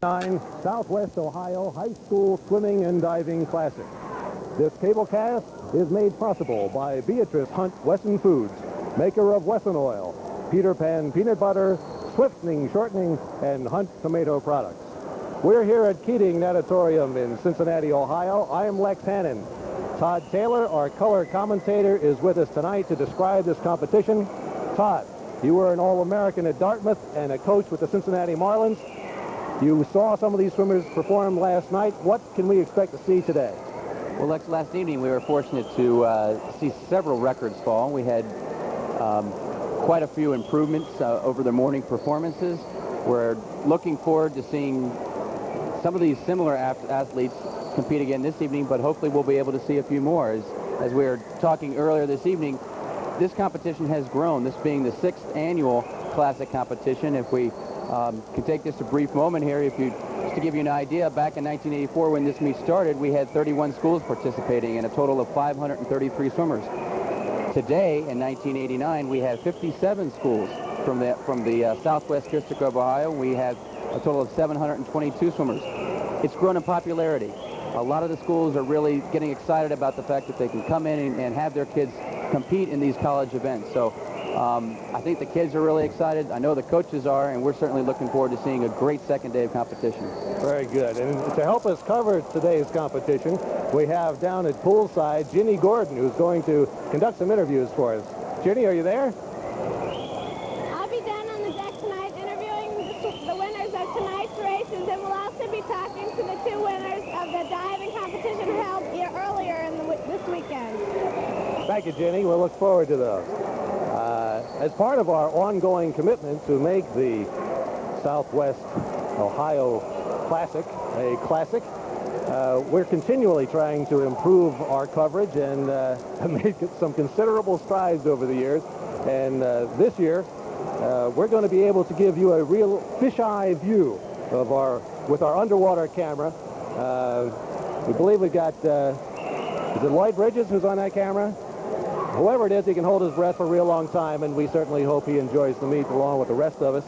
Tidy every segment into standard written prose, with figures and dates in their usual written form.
Southwest Ohio High School Swimming and Diving Classic. This cablecast is made possible by Beatrice Hunt Wesson Foods, maker of Wesson Oil, Peter Pan Peanut Butter, Swiftning Shortening, and Hunt Tomato Products. We're here at Keating Natatorium in Cincinnati, Ohio. I am Lex Hannon. Todd Taylor, our color commentator, is with us tonight to describe this competition. Todd, you were an All-American at Dartmouth and a coach with the Cincinnati Marlins. You saw some of these swimmers perform last night. What can we expect to see today? Well, Lex, last evening we were fortunate to see several records fall. We had quite a few improvements over the morning performances. We're looking forward to seeing some of these similar athletes compete again this evening, but hopefully we'll be able to see a few more. As we were talking earlier this evening, this competition has grown, this being the 6th annual classic competition. If we can take just a brief moment here, just to give you an idea, back in 1984 when this meet started, we had 31 schools participating and a total of 533 swimmers. Today, in 1989, we have 57 schools from the Southwest District of Ohio. We have a total of 722 swimmers. It's grown in popularity. A lot of the schools are really getting excited about the fact that they can come in and have their kids compete in these college events. So I think the kids are really excited. I know the coaches are, and we're certainly looking forward to seeing a great second day of competition. Very good. And to help us cover today's competition, we have down at poolside Ginny Gordon, who's going to conduct some interviews for us. Ginny, are you there? I'll be down on the deck tonight interviewing the winners of tonight's races, and we'll also be talking to the 2 winners of the diving competition held earlier this weekend. Thank you, Ginny. We'll look forward to those. As part of our ongoing commitment to make the Southwest Ohio Classic a classic, we're continually trying to improve our coverage and make some considerable strides over the years. And this year, we're going to be able to give you a real fisheye view of with our underwater camera. We believe we've got, is it Lloyd Bridges who's on that camera? Whoever it is, he can hold his breath for a real long time, and we certainly hope he enjoys the meet along with the rest of us.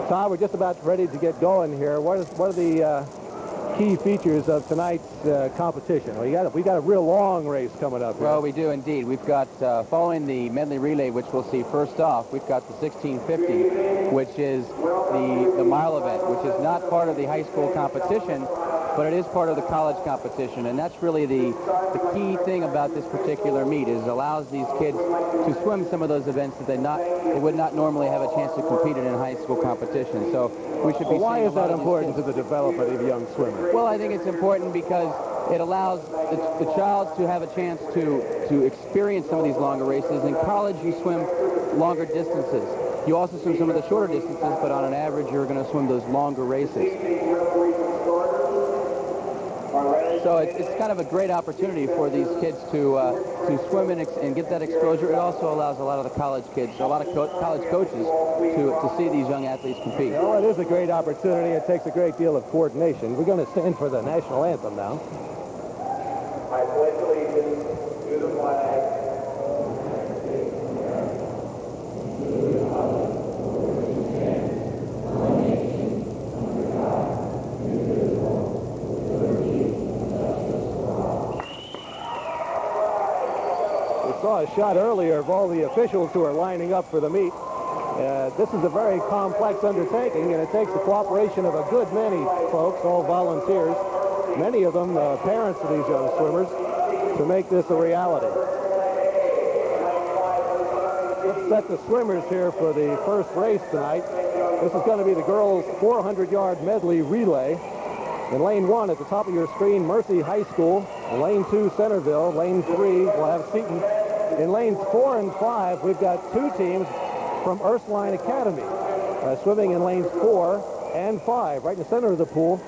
Todd, we're just about ready to get going here. What are the key features of tonight's competition? We got a real long race coming up here. Well, we do indeed. We've got, following the medley relay, which we'll see first off, we've got the 1650, which is the mile event, which is not part of the high school competition, but it is part of the college competition. And that's really the key thing about this particular meet, is it allows these kids to swim some of those events that they would not normally have a chance to compete in high school competition. So we should be. Why is that important to the development of young swimmers? Well, I think it's important because it allows the child to have a chance to experience some of these longer races. In college, you swim longer distances. You also swim some of the shorter distances, but on an average, you're going to swim those longer races. So it's kind of a great opportunity for these kids to swim and get that exposure. It also allows a lot of the college kids, a lot of college coaches to see these young athletes compete. Well, it is a great opportunity. It takes a great deal of coordination. We're going to stand for the national anthem now. I pledge allegiance to the flag. Saw a shot earlier of all the officials who are lining up for the meet. This is a very complex undertaking, and it takes the cooperation of a good many folks, all volunteers, many of them parents of these young swimmers, to make this a reality. Let's set the swimmers here for the first race tonight. This is going to be the girls' 400-yard medley relay. In lane 1 at the top of your screen, Mercy High School. In lane 2, Centerville. Lane 3, we'll have Seton. In lanes 4 and 5, we've got 2 teams from Ursuline Academy swimming in lanes 4 and 5, right in the center of the pool.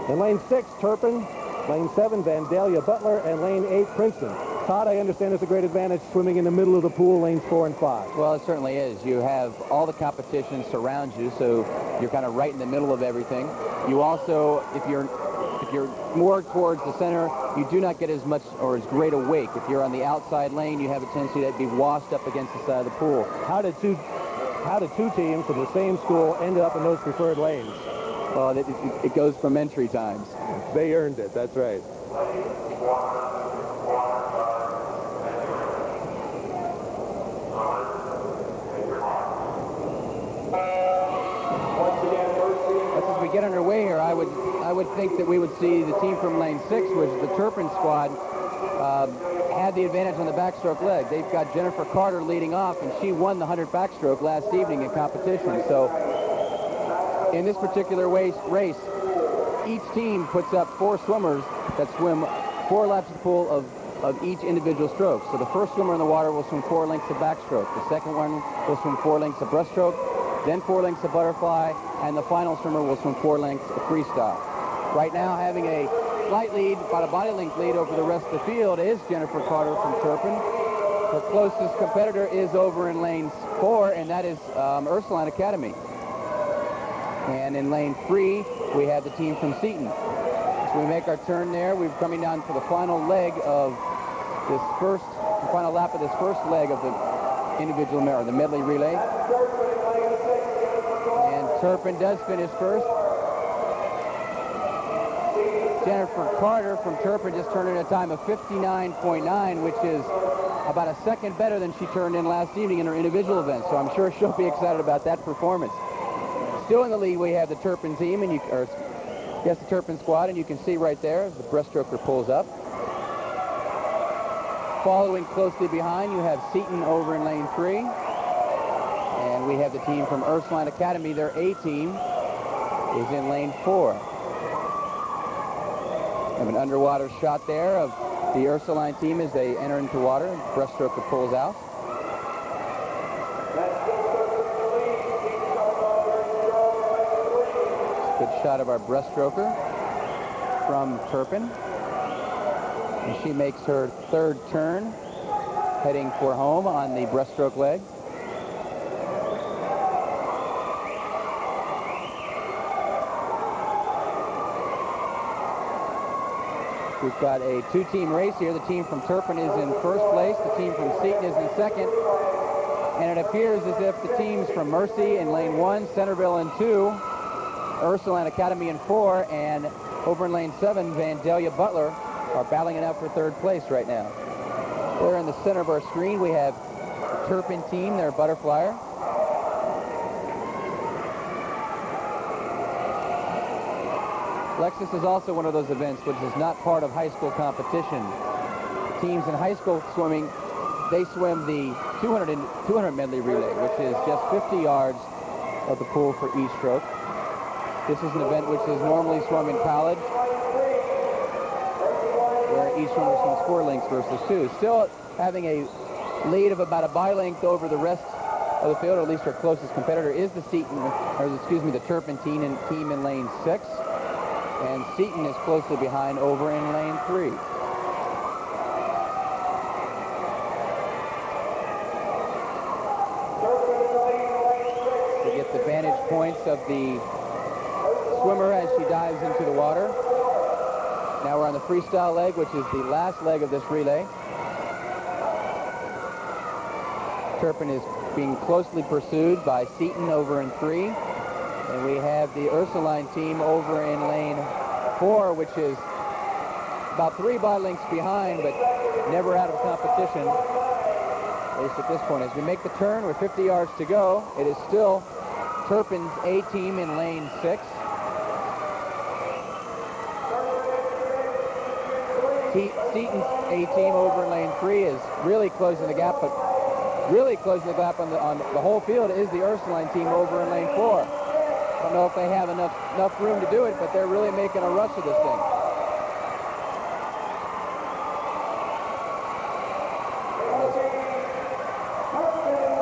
In lane 6, Turpin. Lane 7, Vandalia Butler. And lane 8, Princeton. Todd, I understand it's a great advantage swimming in the middle of the pool, lanes 4 and 5. Well, it certainly is. You have all the competition surround you, so you're kind of right in the middle of everything. You also, if you're more towards the center, you do not get as much or as great a wake. If you're on the outside lane, you have a tendency to be washed up against the side of the pool. How did two teams from the same school end up in those preferred lanes? Well, it goes from entry times. They earned it, that's right. As we get underway here, I would think that we would see the team from lane 6, which is the Turpin squad, had the advantage on the backstroke leg. They've got Jennifer Carter leading off, and she won the 100 backstroke last evening in competition. So in this particular race, each team puts up 4 swimmers that swim 4 laps of the pool of each individual stroke. So the first swimmer in the water will swim 4 lengths of backstroke. The second one will swim 4 lengths of breaststroke, then 4 lengths of butterfly, and the final swimmer will swim 4 lengths of freestyle. Right now, having a slight lead, about a body length lead over the rest of the field, is Jennifer Carter from Turpin. Her closest competitor is over in lane 4, and that is Ursuline Academy. And in lane 3, we have the team from Seton. As we make our turn there, we're coming down to the final leg of this the final lap of this first leg of the individual the medley relay. And Turpin does finish first. Jennifer Carter from Turpin just turned in a time of 59.9, which is about a second better than she turned in last evening in her individual event. So I'm sure she'll be excited about that performance. Still in the lead, we have the Turpin team, and the Turpin squad, and you can see right there the breaststroker pulls up. Following closely behind, you have Seton over in lane 3, and we have the team from Ursuline Academy. Their A team is in lane 4. Have an underwater shot there of the Ursuline team as they enter into water, and breaststroker pulls out. Good shot of our breaststroker from Turpin. And she makes her 3rd turn, heading for home on the breaststroke leg. We've got a 2-team race here. The team from Turpin is in 1st place. The team from Seton is in 2nd. And it appears as if the teams from Mercy in lane 1, Centerville in 2, Ursuline Academy in 4, and over in lane 7, Vandalia Butler are battling it out for 3rd place right now. There in the center of our screen, we have the Turpin team, their butterflyer. Lexus is also one of those events which is not part of high school competition. Teams in high school swimming, they swim the 200 medley relay, which is just 50 yards of the pool for each stroke. This is an event which is normally swum in college, where each swimmer swims 4 lengths versus 2. Still having a lead of about a body length over the rest of the field, or at least our closest competitor is the the Turpin team in lane 6. And Seton is closely behind over in lane 3. To get the vantage points of the swimmer as she dives into the water. Now we're on the freestyle leg, which is the last leg of this relay. Turpin is being closely pursued by Seton over in 3. And we have the Ursuline team over in lane 4, which is about 3 body lengths behind, but never out of competition, at least at this point. As we make the turn with 50 yards to go, it is still Turpin's A team in lane 6. Seton's A team over in lane 3 is really closing the gap, but really closing the gap on the whole field is the Ursuline team over in lane 4. I don't know if they have enough room to do it, but they're really making a rush of this thing.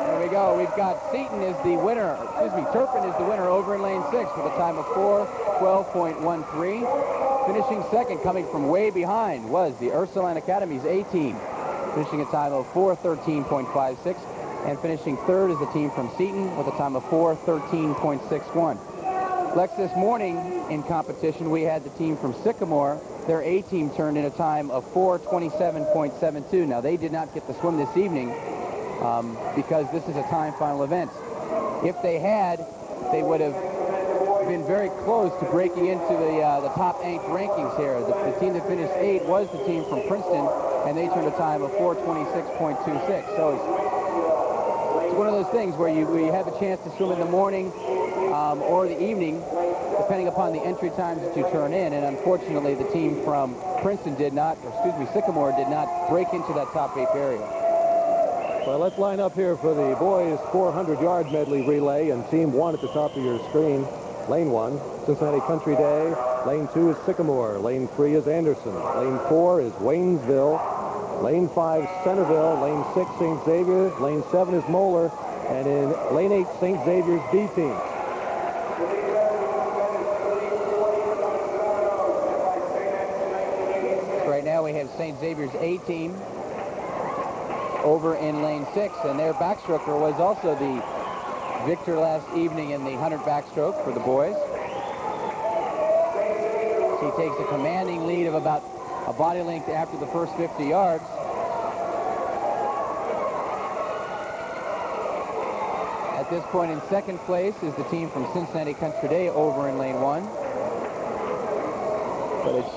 There we go. We've got Seton is the winner. Turpin is the winner over in lane 6 with a time of 4:12.13. Finishing second, coming from way behind, was the Ursuline Academy's A team, finishing a time of 4:13.56. And finishing 3rd is the team from Seton with a time of 4:13.61. Lex, this morning in competition, we had the team from Sycamore. Their A team turned in a time of 4:27.72. Now, they did not get to swim this evening because this is a time final event. If they had, they would have been very close to breaking into the top 8 rankings here. The team that finished 8 was the team from Princeton, and they turned a time of 4:26.26. So it's one of those things where you have a chance to swim in the morning or the evening, depending upon the entry times that you turn in. And unfortunately, the team from Princeton Sycamore did not break into that top 8 area. Well, let's line up here for the boys 400-yard medley relay, and team 1 at the top of your screen. Lane 1, Cincinnati Country Day. Lane 2 is Sycamore. Lane 3 is Anderson. Lane 4 is Waynesville. Lane 5, Centerville. Lane 6, St. Xavier. Lane 7 is Moeller. And in lane 8, St. Xavier's B team. Right now we have St. Xavier's A team over in lane 6, and their backstroker was also the victor last evening in the 100 backstroke for the boys. He takes a commanding lead of about a body length after the first 50 yards. At this point in second place is the team from Cincinnati Country Day over in lane 1. But it's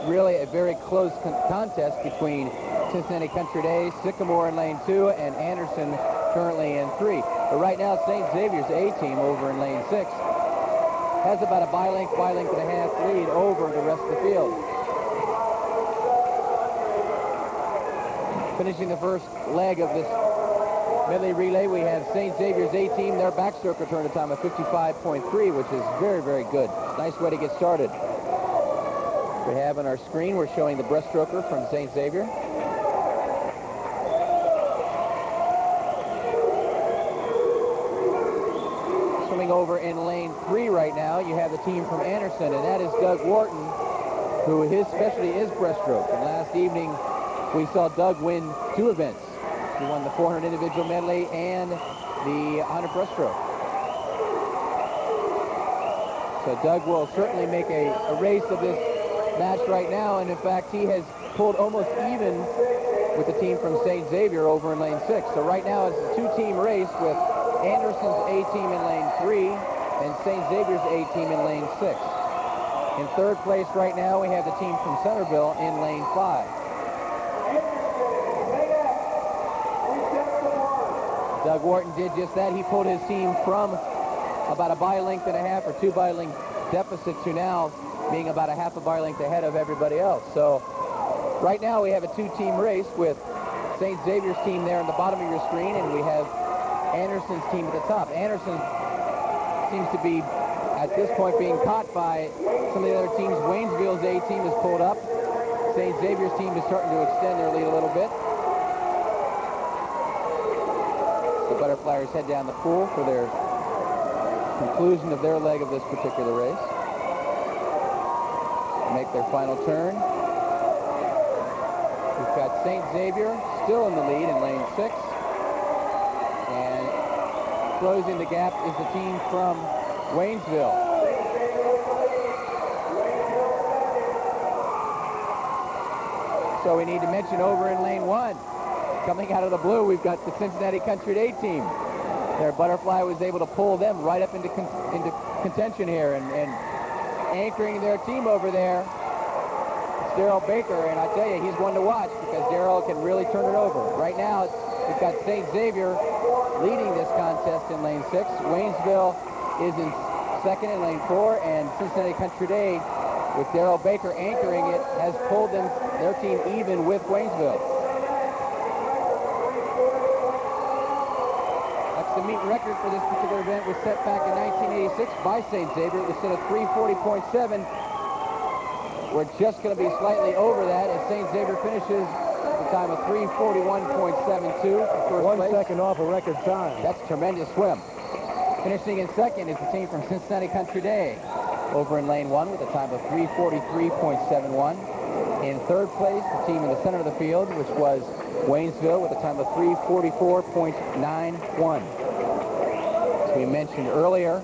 really a very close contest between Cincinnati Country Day, Sycamore in lane 2, and Anderson currently in 3. But right now, St. Xavier's A team over in lane 6 has about a by length and a half lead over the rest of the field. Finishing the first leg of this medley relay, we have St. Xavier's A team. Their backstroker turned a time of 55.3, which is very, very good. Nice way to get started. We have on our screen, we're showing the breaststroker from St. Xavier. Swimming over in lane 3 right now, you have the team from Anderson, and that is Doug Wharton, who his specialty is breaststroke. And last evening, we saw Doug win 2 events. He won the 400 individual medley and the 100 breaststroke. So Doug will certainly make a race of this match right now, and in fact, he has pulled almost even with the team from St. Xavier over in lane 6. So right now, it's a 2-team race with Anderson's A team in lane 3 and St. Xavier's A team in lane 6. In third place right now, we have the team from Centerville in lane 5. Doug Wharton did just that. He pulled his team from about a by length and a half or 2 by length deficit to now being about a half a by length ahead of everybody else. So right now we have a 2-team race with St. Xavier's team there on the bottom of your screen, and we have Anderson's team at the top. Anderson seems to be, at this point, being caught by some of the other teams. Waynesville's A team is pulled up. St. Xavier's team is starting to extend their lead a little bit. The Butterflyers head down the pool for their conclusion of their leg of this particular race. Make their final turn. We've got St. Xavier still in the lead in lane 6. And closing the gap is the team from Waynesville. So we need to mention over in lane 1, coming out of the blue, we've got the Cincinnati Country Day team. Their Butterfly was able to pull them right up into contention here, and anchoring their team over there, it's Darrell Baker, and I tell you, he's one to watch because Darrell can really turn it over. Right now, we've got St. Xavier leading this contest in lane 6. Waynesville is in second in lane 4, and Cincinnati Country Day, with Darrell Baker anchoring it, has pulled their team even with Waynesville. The meet record for this particular event was set back in 1986 by St. Xavier. It was set at 3:40.7. We're just going to be slightly over that as St. Xavier finishes at the time of 3:41.72 for first 1 place. second off a record time. That's a tremendous swim. Finishing in second is the team from Cincinnati Country Day over in lane 1 with a time of 3:43.71. In third place, the team in the center of the field, which was Waynesville, with a time of 3:44.91. As we mentioned earlier,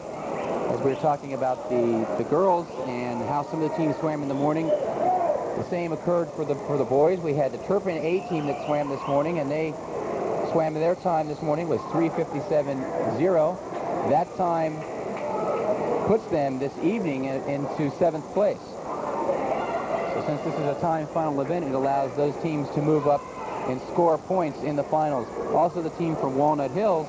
as we were talking about the girls and how some of the teams swam in the morning, the same occurred for the boys. We had the Turpin A team that swam this morning, and they swam, their time this morning was 3:57.0. That time puts them this evening into 7th place. So since this is a time final event, it allows those teams to move up and score points in the finals. Also, the team from Walnut Hills,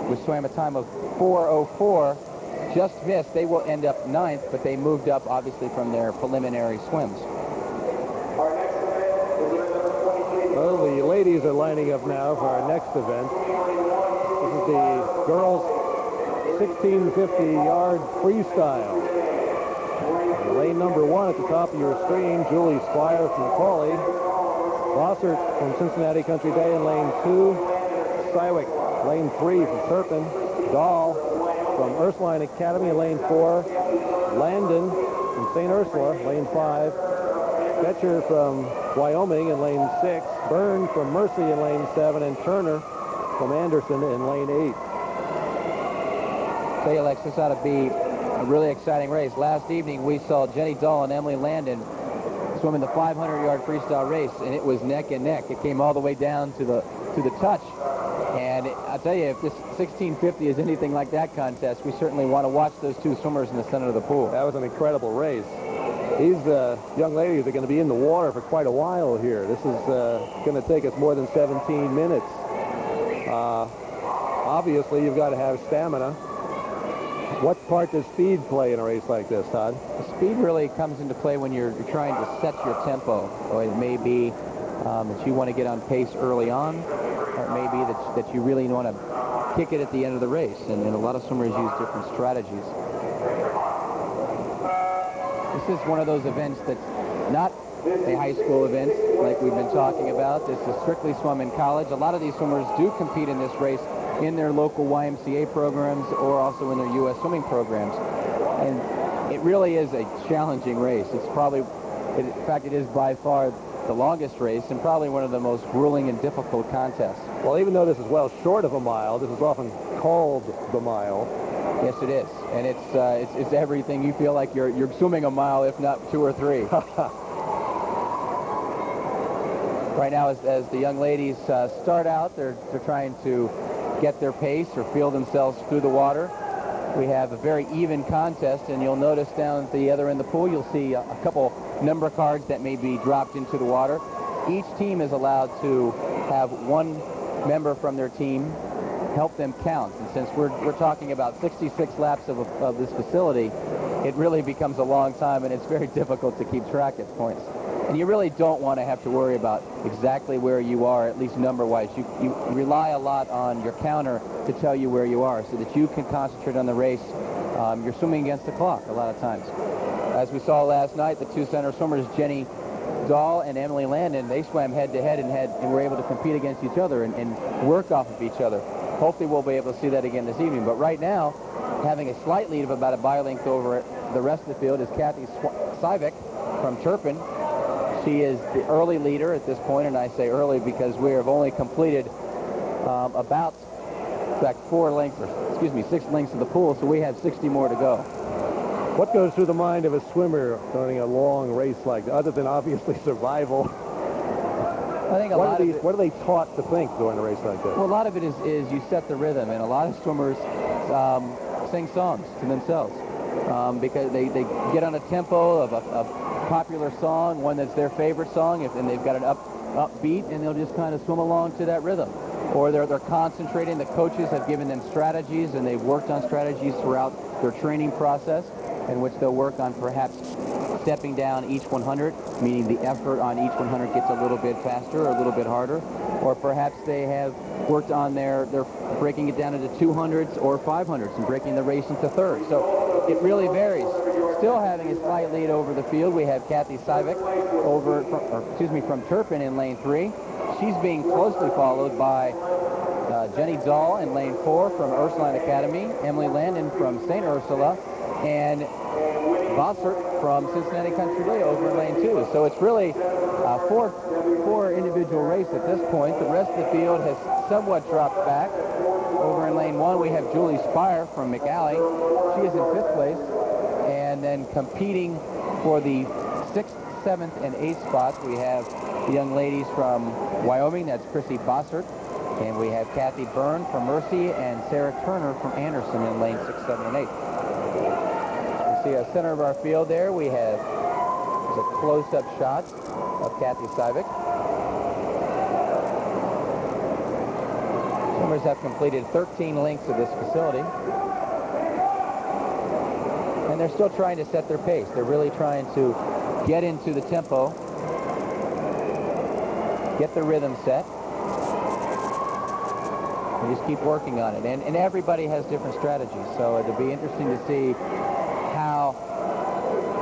which swam a time of 4:04, just missed. They will end up 9th, but they moved up, obviously, from their preliminary swims. Well, the ladies are lining up now for our next event. This is the girls' 1650-yard freestyle. Lane number 1 at the top of your screen, Julie Squire from Cawley. Bossert from Cincinnati Country Day in lane 2. Sywick, lane 3 from Turpin. Dahl from Ursuline Academy in lane 4. Landon from St. Ursula, lane 5. Fetcher from Wyoming in lane 6. Byrne from Mercy in lane 7. And Turner from Anderson in lane 8. Tell you, Alex, this ought to be a really exciting race. Last evening, we saw Jenny Dahl and Emily Landon swimming the 500-yard freestyle race, and it was neck and neck. It came all the way down to the touch. And I'll tell you, if this 1650 is anything like that contest, we certainly want to watch those two swimmers in the center of the pool. That was an incredible race. These young ladies are going to be in the water for quite a while here. This is going to take us more than 17 minutes. Obviously, you've got to have stamina. What part does speed play in a race like this, Todd? The speed really comes into play when you're trying to set your tempo. So it may be that you want to get on pace early on, or it may be that you really want to kick it at the end of the race. And a lot of swimmers use different strategies. This is one of those events that's not a high school event like we've been talking about. This is strictly swum in college. A lot of these swimmers do compete in this race in their local YMCA programs or also in their U.S. swimming programs. And it really is a challenging race. It's probably, in fact, it is by far the longest race and probably one of the most grueling and difficult contests. Well, even though this is well short of a mile, this is often called the mile. Yes, it is. And it's everything. You feel like you're swimming a mile, if not 2 or 3. Right now, as the young ladies start out, they're trying to get their pace or feel themselves through the water. We have a very even contest, and you'll notice down at the other end of the pool, you'll see a couple number cards that may be dropped into the water. Each team is allowed to have one member from their team help them count. And since we're talking about 66 laps of this facility, it really becomes a long time, and it's very difficult to keep track at points. And you really don't want to have to worry about exactly where you are, at least number-wise. You rely a lot on your counter to tell you where you are so that you can concentrate on the race. You're swimming against the clock a lot of times. As we saw last night, the two center swimmers, Jenny Dahl and Emily Landon, they swam head-to-head and were able to compete against each other and work off of each other. Hopefully we'll be able to see that again this evening. But right now, having a slight lead of about a by length over the rest of the field is Kathy Sywick from Turpin. She is the early leader at this point, and I say early because we have only completed about, in fact, 6 lengths of the pool, so we have 60 more to go. What goes through the mind of a swimmer during a long race like that, other than obviously survival? I think what are they taught to think during a race like this? Well, a lot of it is you set the rhythm, and a lot of swimmers sing songs to themselves because they get on a tempo of a popular song, one that's their favorite song, and they've got an upbeat, and they'll just kind of swim along to that rhythm. Or they're concentrating. The coaches have given them strategies, and they've worked on strategies throughout their training process, in which they'll work on perhaps stepping down each 100, meaning the effort on each 100 gets a little bit faster or a little bit harder. Or perhaps they have worked on their breaking it down into 200s or 500s and breaking the race into thirds. So it really varies. Still having a slight lead over the field, we have Kathy Sywick from Turpin in lane 3. She's being closely followed by Jenny Dahl in lane 4 from Ursuline Academy, Emily Landon from St. Ursula, and Bossert from Cincinnati Country Day over in lane 2. So it's really a four individual race at this point. The rest of the field has somewhat dropped back. Over in lane 1, we have Julie Spire from McAllen. She is in 5th place. And then competing for the 6th, 7th, and 8th spots, we have the young ladies from Wyoming. That's Chrissy Bossert And we have Kathy Byrne from Mercy and Sarah Turner from Anderson in lane 6, 7, and 8. You see our center of our field there. We have a close-up shot of Kathy Sivek. Swimmers have completed 13 links of this facility. And they're still trying to set their pace. They're really trying to get into the tempo, get the rhythm set, and just keep working on it. And everybody has different strategies, so it'll be interesting to see how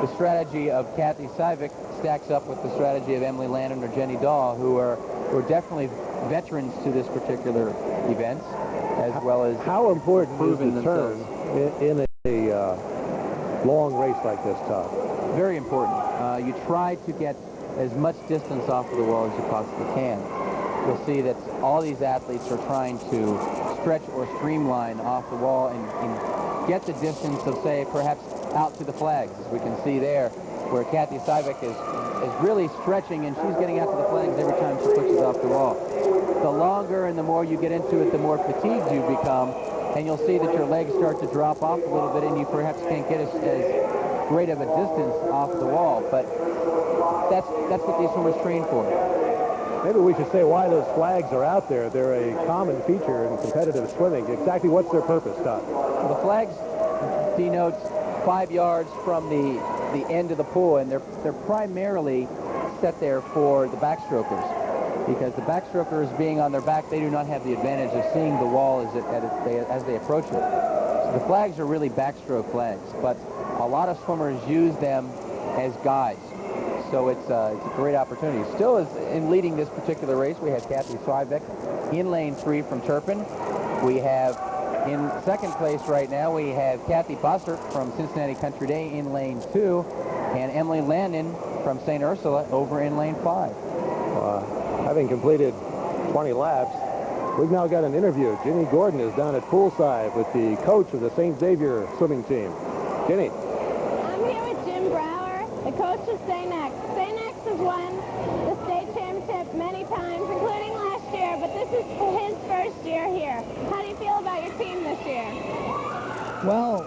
the strategy of Kathy Sivek stacks up with the strategy of Emily Landon or Jenny Dahl, who are definitely veterans to this particular event, as well as how important is the themselves. turn in a long race like this, Todd? Very important. You try to get as much distance off of the wall as you possibly can. You'll see that all these athletes are trying to stretch or streamline off the wall and get the distance of, say, perhaps out to the flags, as we can see there, where Kathy Sivek is really stretching, and she's getting out to the flags every time she pushes off the wall. The longer and the more you get into it, the more fatigued you become, and you'll see that your legs start to drop off a little bit, and you perhaps can't get as great of a distance off the wall. But that's what these swimmers train for. Maybe we should say why those flags are out there. They're a common feature in competitive swimming. Exactly what's their purpose, Todd? Well, the flags denotes 5 yards from the end of the pool, and they're primarily set there for the backstrokers, because the backstrokers, being on their back, they do not have the advantage of seeing the wall as they approach it. So the flags are really backstroke flags, but a lot of swimmers use them as guides. So it's a great opportunity. Still is in leading this particular race, we have Kathy Sivek in lane 3 from Turpin. We have in second place right now, we have Kathy Bossert from Cincinnati Country Day in lane 2, and Emily Landon from St. Ursula over in lane 5. Having completed 20 laps, we've now got an interview. Ginny Gordon is down at poolside with the coach of the St. Xavier swimming team. Ginny. I'm here with Jim Brower, the coach of St. X. St. X has won the state championship many times, including last year, but this is his first year here. How do you feel about your team this year? Well,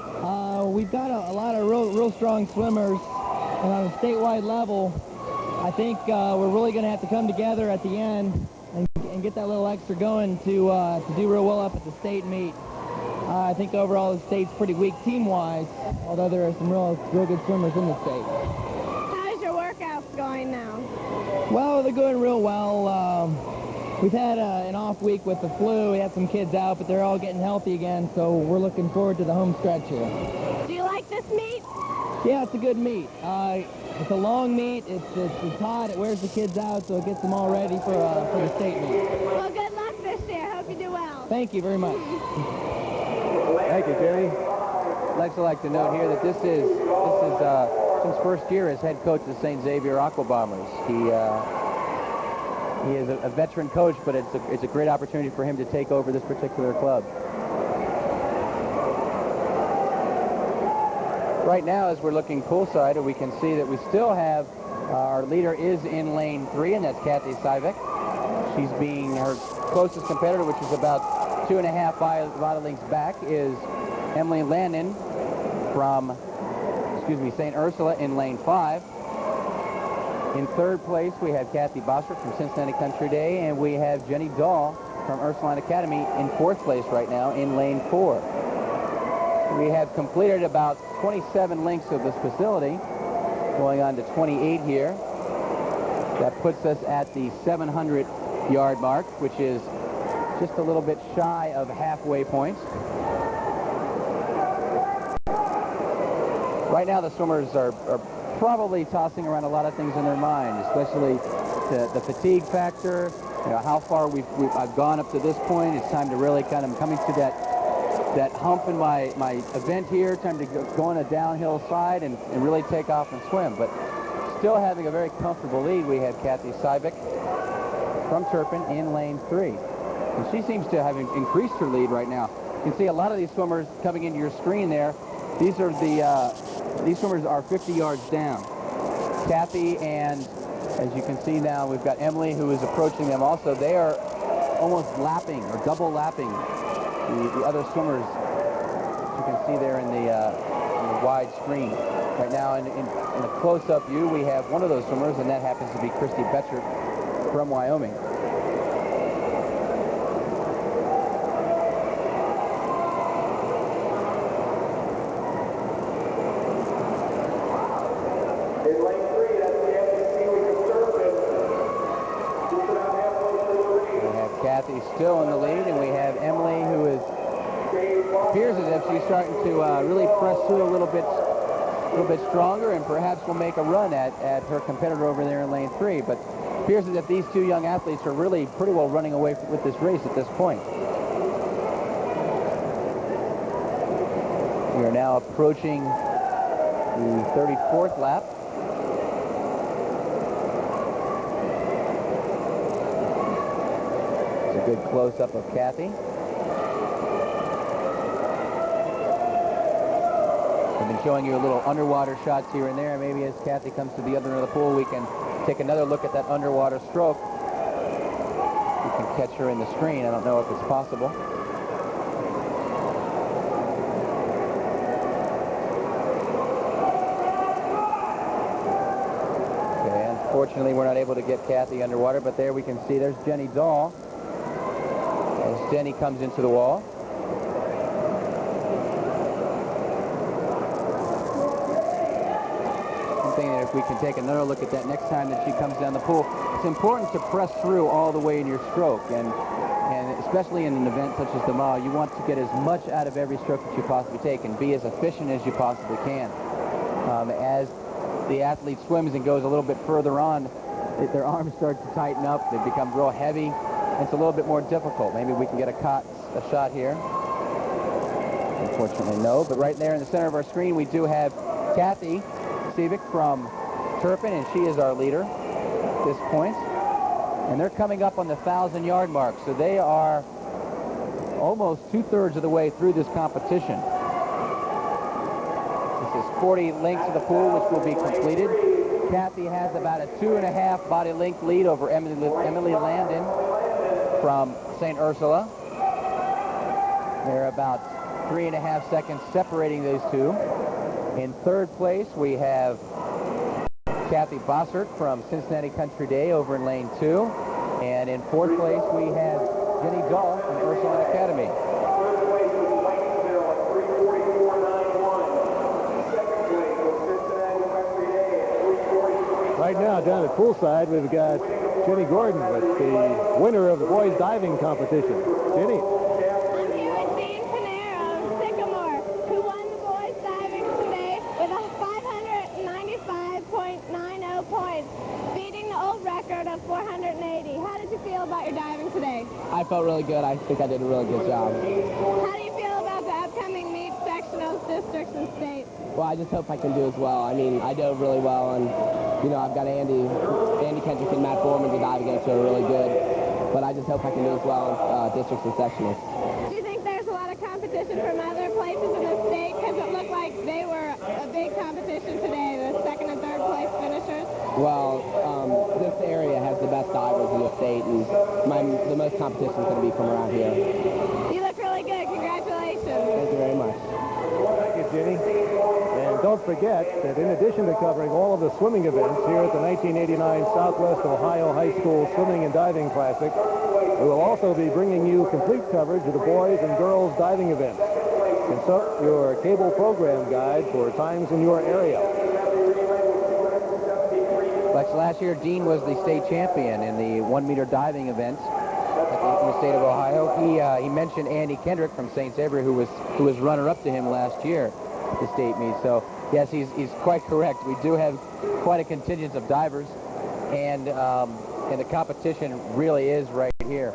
we've got a lot of real strong swimmers, and on a statewide level, I think we're really going to have to come together at the end and get that little extra going to do real well up at the state meet. I think overall the state's pretty weak team-wise, although there are some real good swimmers in the state. How's your workouts going now? Well, they're going real well. We've had an off week with the flu. We had some kids out, but they're all getting healthy again, so we're looking forward to the home stretch here. Do you like this meet? Yeah, it's a good meet. It's a long meet. It's hot. It wears the kids out, so it gets them all ready for the state meet. Well, good luck this year. Hope you do well. Thank you very much. Thank you, Ginny. I'd also like to note here that this is Jim's first year as head coach of the St. Xavier Aqua Bombers. He is a veteran coach, but it's a great opportunity for him to take over this particular club. Right now, as we're looking poolside, we can see that we still have our leader is in lane 3, and that's Kathy Sivek. She's being her closest competitor, which is about 2.5 vital lengths back, is Emily Landon from, St. Ursula in lane 5. In third place, we have Kathy Bossert from Cincinnati Country Day, and we have Jenny Dahl from Ursuline Academy in fourth place right now in lane 4. We have completed about 27 links of this facility, going on to 28 here. That puts us at the 700-yard mark, which is just a little bit shy of halfway points. Right now, the swimmers are probably tossing around a lot of things in their mind, especially the fatigue factor. You know, how far I've gone up to this point. It's time to really kind of coming to that hump in my event here. Time to go on a downhill side and really take off and swim. But still having a very comfortable lead, we have Kathy Sivek from Turpin in lane 3. And she seems to have increased her lead right now. You can see a lot of these swimmers coming into your screen there. These swimmers are 50 yards down. Kathy, and as you can see now, we've got Emily, who is approaching them also. They are almost lapping or double lapping the other swimmers. You can see there in the wide screen. Right now, in a close-up view, we have one of those swimmers, and that happens to be Christy Betcher from Wyoming. Kathy still in the lead, and we have Emily, who appears as if she's starting to really press through a little bit stronger, and perhaps will make a run at her competitor over there in lane 3. But it appears as if these two young athletes are really pretty well running away with this race at this point. We are now approaching the 34th lap. Good close-up of Kathy. I've been showing you a little underwater shots here and there. Maybe as Kathy comes to the other end of the pool, we can take another look at that underwater stroke. We can catch her in the screen. I don't know if it's possible. Okay, unfortunately, we're not able to get Kathy underwater, but there we can see there's Jenny Dahl. As Jenny comes into the wall. I'm thinking that if we can take another look at that next time that she comes down the pool, it's important to press through all the way in your stroke, and especially in an event such as the mile, you want to get as much out of every stroke that you possibly take and be as efficient as you possibly can. As the athlete swims and goes a little bit further on, their arms start to tighten up, they become real heavy. It's a little bit more difficult. Maybe we can get a shot here. Unfortunately, no. But right there in the center of our screen, we do have Kathy Sevick from Turpin, and she is our leader at this point. And they're coming up on the 1,000-yard mark, so they are almost 2/3 of the way through this competition. This is 40 lengths of the pool, which will be completed. Kathy has about a 2.5 body length lead over Emily Landon from St. Ursula. They're about 3.5 seconds separating those two. In third place, we have Kathy Bossert from Cincinnati Country Day over in lane 2. And in fourth place, we have Jenny Dahl from Ursuline Academy. Right now, down at poolside, we've got Jenny Gordon with the winner of the boys diving competition. Jenny. I'm here with Dean Panero of Sycamore, who won the boys diving today with a 595.90 points, beating the old record of 480. How did you feel about your diving today? I felt really good. I think I did a really good job. How do you feel about the upcoming meet sectionals, districts, and states? Well, I just hope I can do as well. I mean, I dove really well, and, you know, I've got Andy Kendrick and Matt Foreman to dive against who are really good, but I just hope I can do as well in districts and sectionals. Do you think there's a lot of competition from other places in the state? Because it looked like they were a big competition today, the second and third place finishers. Well, this area has the best divers in the state, and the most competition is going to be from around here. You look really good. Congratulations. Thank you very much. Thank you, Jenny. And don't forget that in addition to covering all of the swimming events here at the 1989 Southwest Ohio High School Swimming and Diving Classic, we will also be bringing you complete coverage of the boys and girls diving events. Consult your cable program guide for times in your area. Like last year, Dean was the state champion in the 1-meter diving event in the state of Ohio. He mentioned Andy Kendrick from St. Xavier, who was runner-up to him last year at the state meet. So yes, he's quite correct. We do have quite a contingent of divers, and the competition really is right here.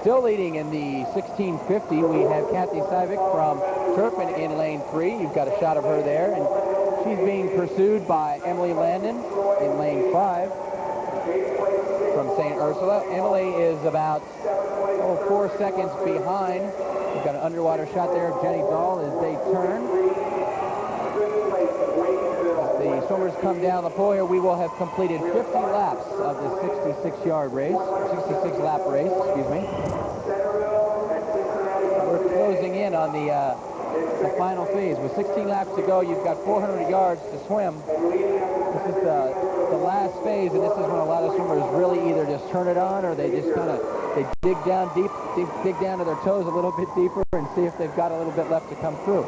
Still leading in the 1650, we have Kathy Sevick from Turpin in lane 3. You've got a shot of her there, and she's being pursued by Emily Landon in lane 5 from St. Ursula. Emily is about 4 seconds behind. We've got an underwater shot there of Jenny Dahl as they turn. The swimmers come down the pole here, we will have completed 50 laps of the 66-yard race, 66-lap race, excuse me. We're closing in on the final phase. With 16 laps to go, you've got 400 yards to swim. This is the last phase, and this is when a lot of swimmers really either just turn it on or they just kind of dig down deep, dig down to their toes a little bit deeper and see if they've got a little bit left to come through.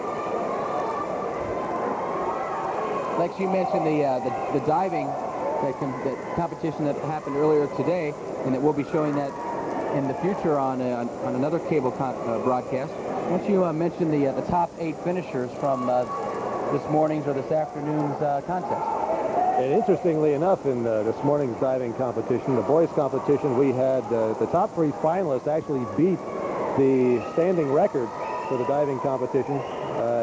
Like you mentioned, the diving that competition that happened earlier today, and that we'll be showing that in the future on another cable broadcast. Why don't you mention the top 8 finishers from this morning's or this afternoon's contest? And interestingly enough, in this morning's diving competition, the boys competition, we had the top 3 finalists actually beat the standing record for the diving competition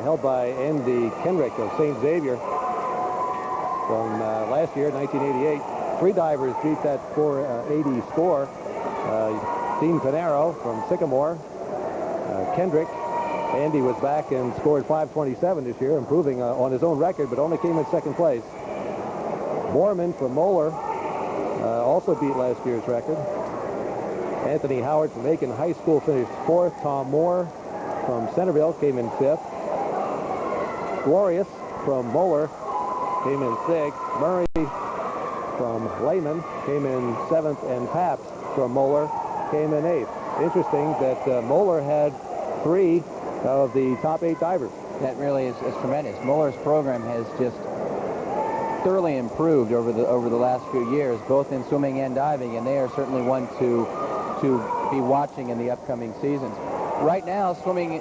held by Andy Kendrick of St. Xavier from last year, 1988. 3 divers beat that 480 score. Dean Panaro from Sycamore, Kendrick. Andy was back and scored 527 this year, improving on his own record, but only came in 2nd place. Borman from Moeller also beat last year's record. Anthony Howard from Aiken High School finished 4th. Tom Moore from Centerville came in 5th. Glorious from Moeller came in 6th. Murray from Lehman came in 7th, and Paps from Moeller came in 8th. Interesting that Moeller had 3 of the top 8 divers. That really is tremendous. Moeller's program has just thoroughly improved over the last few years, both in swimming and diving, and they are certainly one to be watching in the upcoming seasons. Right now, swimming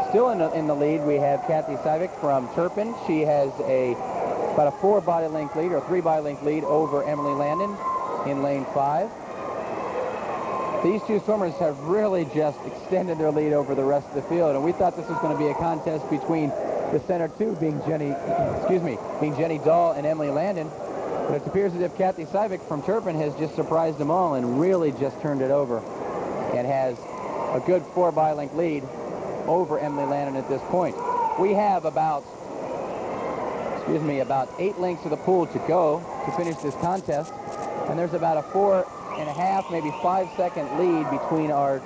still in the lead, we have Kathy Sivik from Turpin. She has about a 4 body length lead or 3 body length lead over Emily Landon in lane 5. These 2 swimmers have really just extended their lead over the rest of the field, and we thought this was going to be a contest between the center 2 being Jenny Dahl and Emily Landon, but it appears as if Kathy Sivik from Turpin has just surprised them all and really just turned it over and has a good 4 body length lead over Emily Landon at this point. We have about 8 lengths of the pool to go to finish this contest, and there's about a 4.5, maybe 5-second lead between our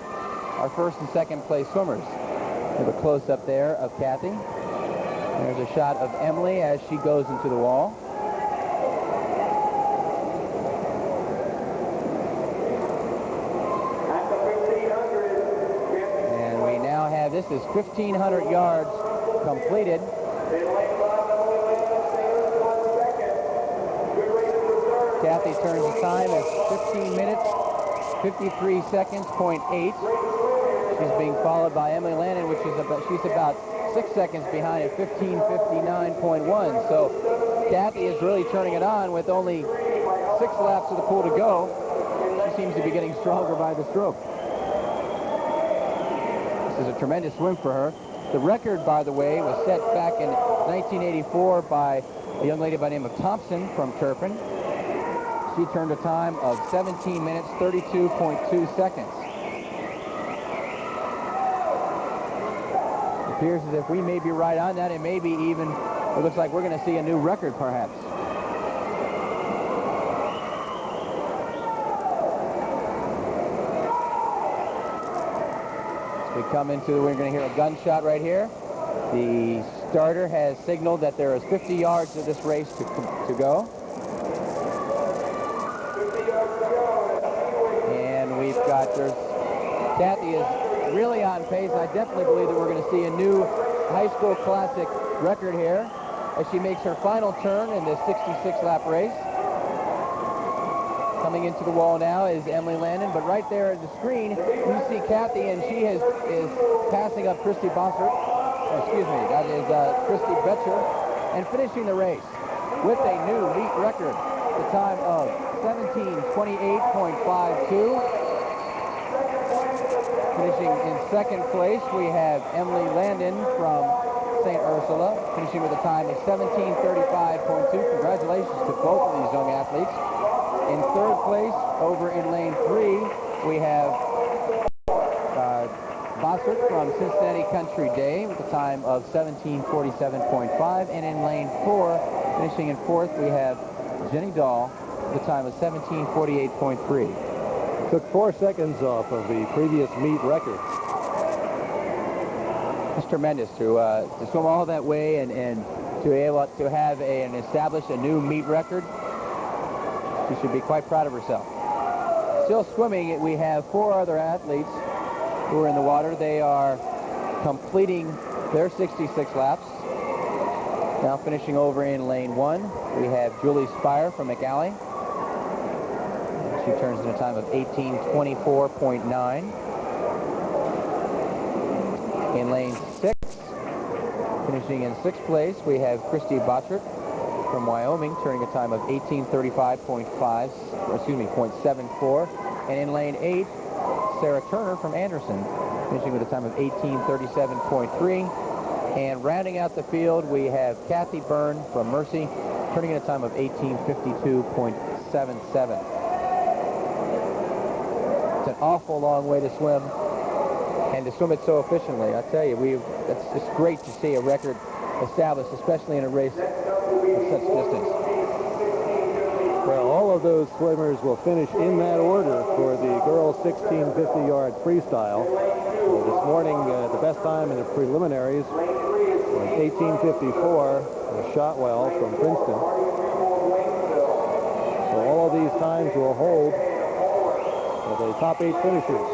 1st and 2nd place swimmers. We have a close-up there of Kathy. There's a shot of Emily as she goes into the wall. And we now have, this is 1,500 yards completed. Kathy turns the time as 15 minutes, 53 seconds, .8. She's being followed by Emily Landon, which is she's about 6 seconds behind at 15:59.1. So Kathy is really turning it on with only 6 laps of the pool to go. She seems to be getting stronger by the stroke. This is a tremendous swim for her. The record, by the way, was set back in 1984 by a young lady by the name of Thompson from Turpin. She turned a time of 17 minutes, 32.2 seconds. It appears as if we may be right on that, and maybe even, it looks like we're going to see a new record, perhaps. As we come into, we're going to hear a gunshot right here. The starter has signaled that there is 50 yards of this race to go. And we've got, Kathy is really on pace. I definitely believe that we're going to see a new high school classic record here as she makes her final turn in this 66-lap race. Coming into the wall now is Emily Landon, but right there at the screen, you see Kathy, and she is passing up Christy Bossert. Excuse me, that is Christy Betcher, and finishing the race with a new meet record, the time of 17:28.52. Finishing in 2nd place, we have Emily Landon from St. Ursula, finishing with a time of 17:35.2. Congratulations to both of these young athletes. In 3rd place, over in lane 3, we have Bossert from Cincinnati Country Day with a time of 17:47.5. And in lane 4, Finishing in fourth, we have Jenny Dahl, the time of 17:48.3. Took 4 seconds off of the previous meet record. It's tremendous to swim all that way and to be able to have and establish a new meet record. She should be quite proud of herself. Still swimming, we have 4 other athletes who are in the water. They are completing their 66 laps. Now finishing over in lane 1, we have Julie Spire from McAlley. She turns in a time of 18:24.9. In lane 6, finishing in 6th place, we have Christy Bottrick from Wyoming, turning a time of 18:35.74. And in lane 8, Sarah Turner from Anderson, finishing with a time of 18:37.3. And rounding out the field, we have Kathy Byrne from Mercy, turning in a time of 18:52.77. It's an awful long way to swim, and to swim it so efficiently. I tell you, it's just great to see a record established, especially in a race of such distance. Well, all of those swimmers will finish in that order for the girls' 1650-yard freestyle. This morning, the best time in the preliminaries was 18:54. Shotwell from Princeton. So all of these times will hold for the top 8 finishers.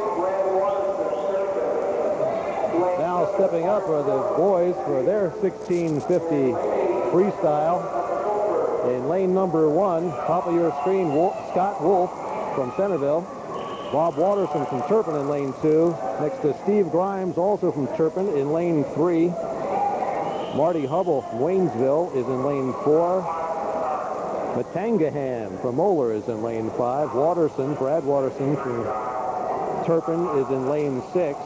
Now stepping up are the boys for their 1650 freestyle. In lane number 1, top of your screen, Scott Wolf from Centerville. Bob Watterson from Turpin in lane 2. Next to Steve Grimes, also from Turpin, in lane 3. Marty Hubble from Waynesville is in lane 4. Matangahan from Moeller is in lane 5. Brad Watterson from Turpin is in lane 6.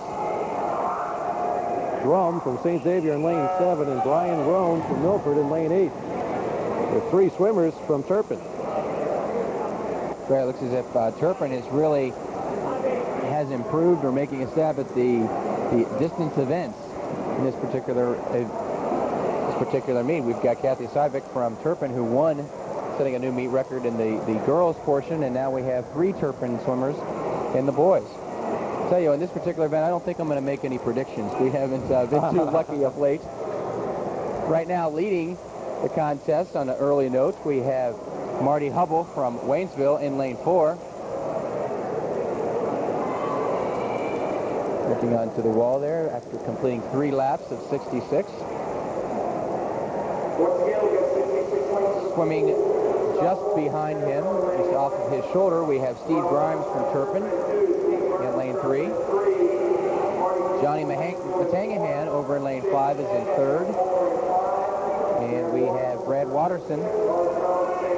Drum from St. Xavier in lane 7, and Brian Roan from Milford in lane 8. With 3 swimmers from Turpin. It looks as if Turpin is really has improved or making a stab at the distance events in this particular meet. We've got Kathy Syvick from Turpin, who won, setting a new meet record in the girls portion, and now we have 3 Turpin swimmers in the boys. I'll tell you, in this particular event, I don't think I'm going to make any predictions. We haven't been too lucky of late. Right now, leading the contest on an early note, we have Marty Hubble from Waynesville in lane 4. Looking onto the wall there after completing 3 laps of 66. Swimming just behind him, just off of his shoulder, we have Steve Grimes from Turpin in lane 3. Johnny Matangahan over in lane 5 is in 3rd. And we have Brad Watterson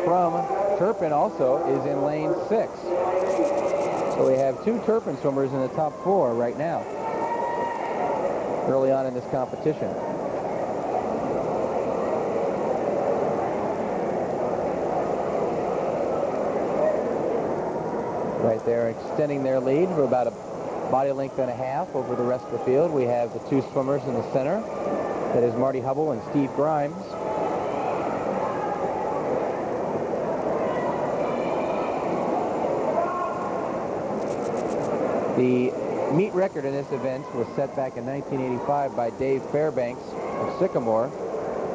from Turpin also is in lane 6. So we have 2 Turpin swimmers in the top 4 right now, early on in this competition. Right there, extending their lead for about a body length and a half over the rest of the field. We have the 2 swimmers in the center. That is Marty Hubble and Steve Grimes. The meet record in this event was set back in 1985 by Dave Fairbanks of Sycamore,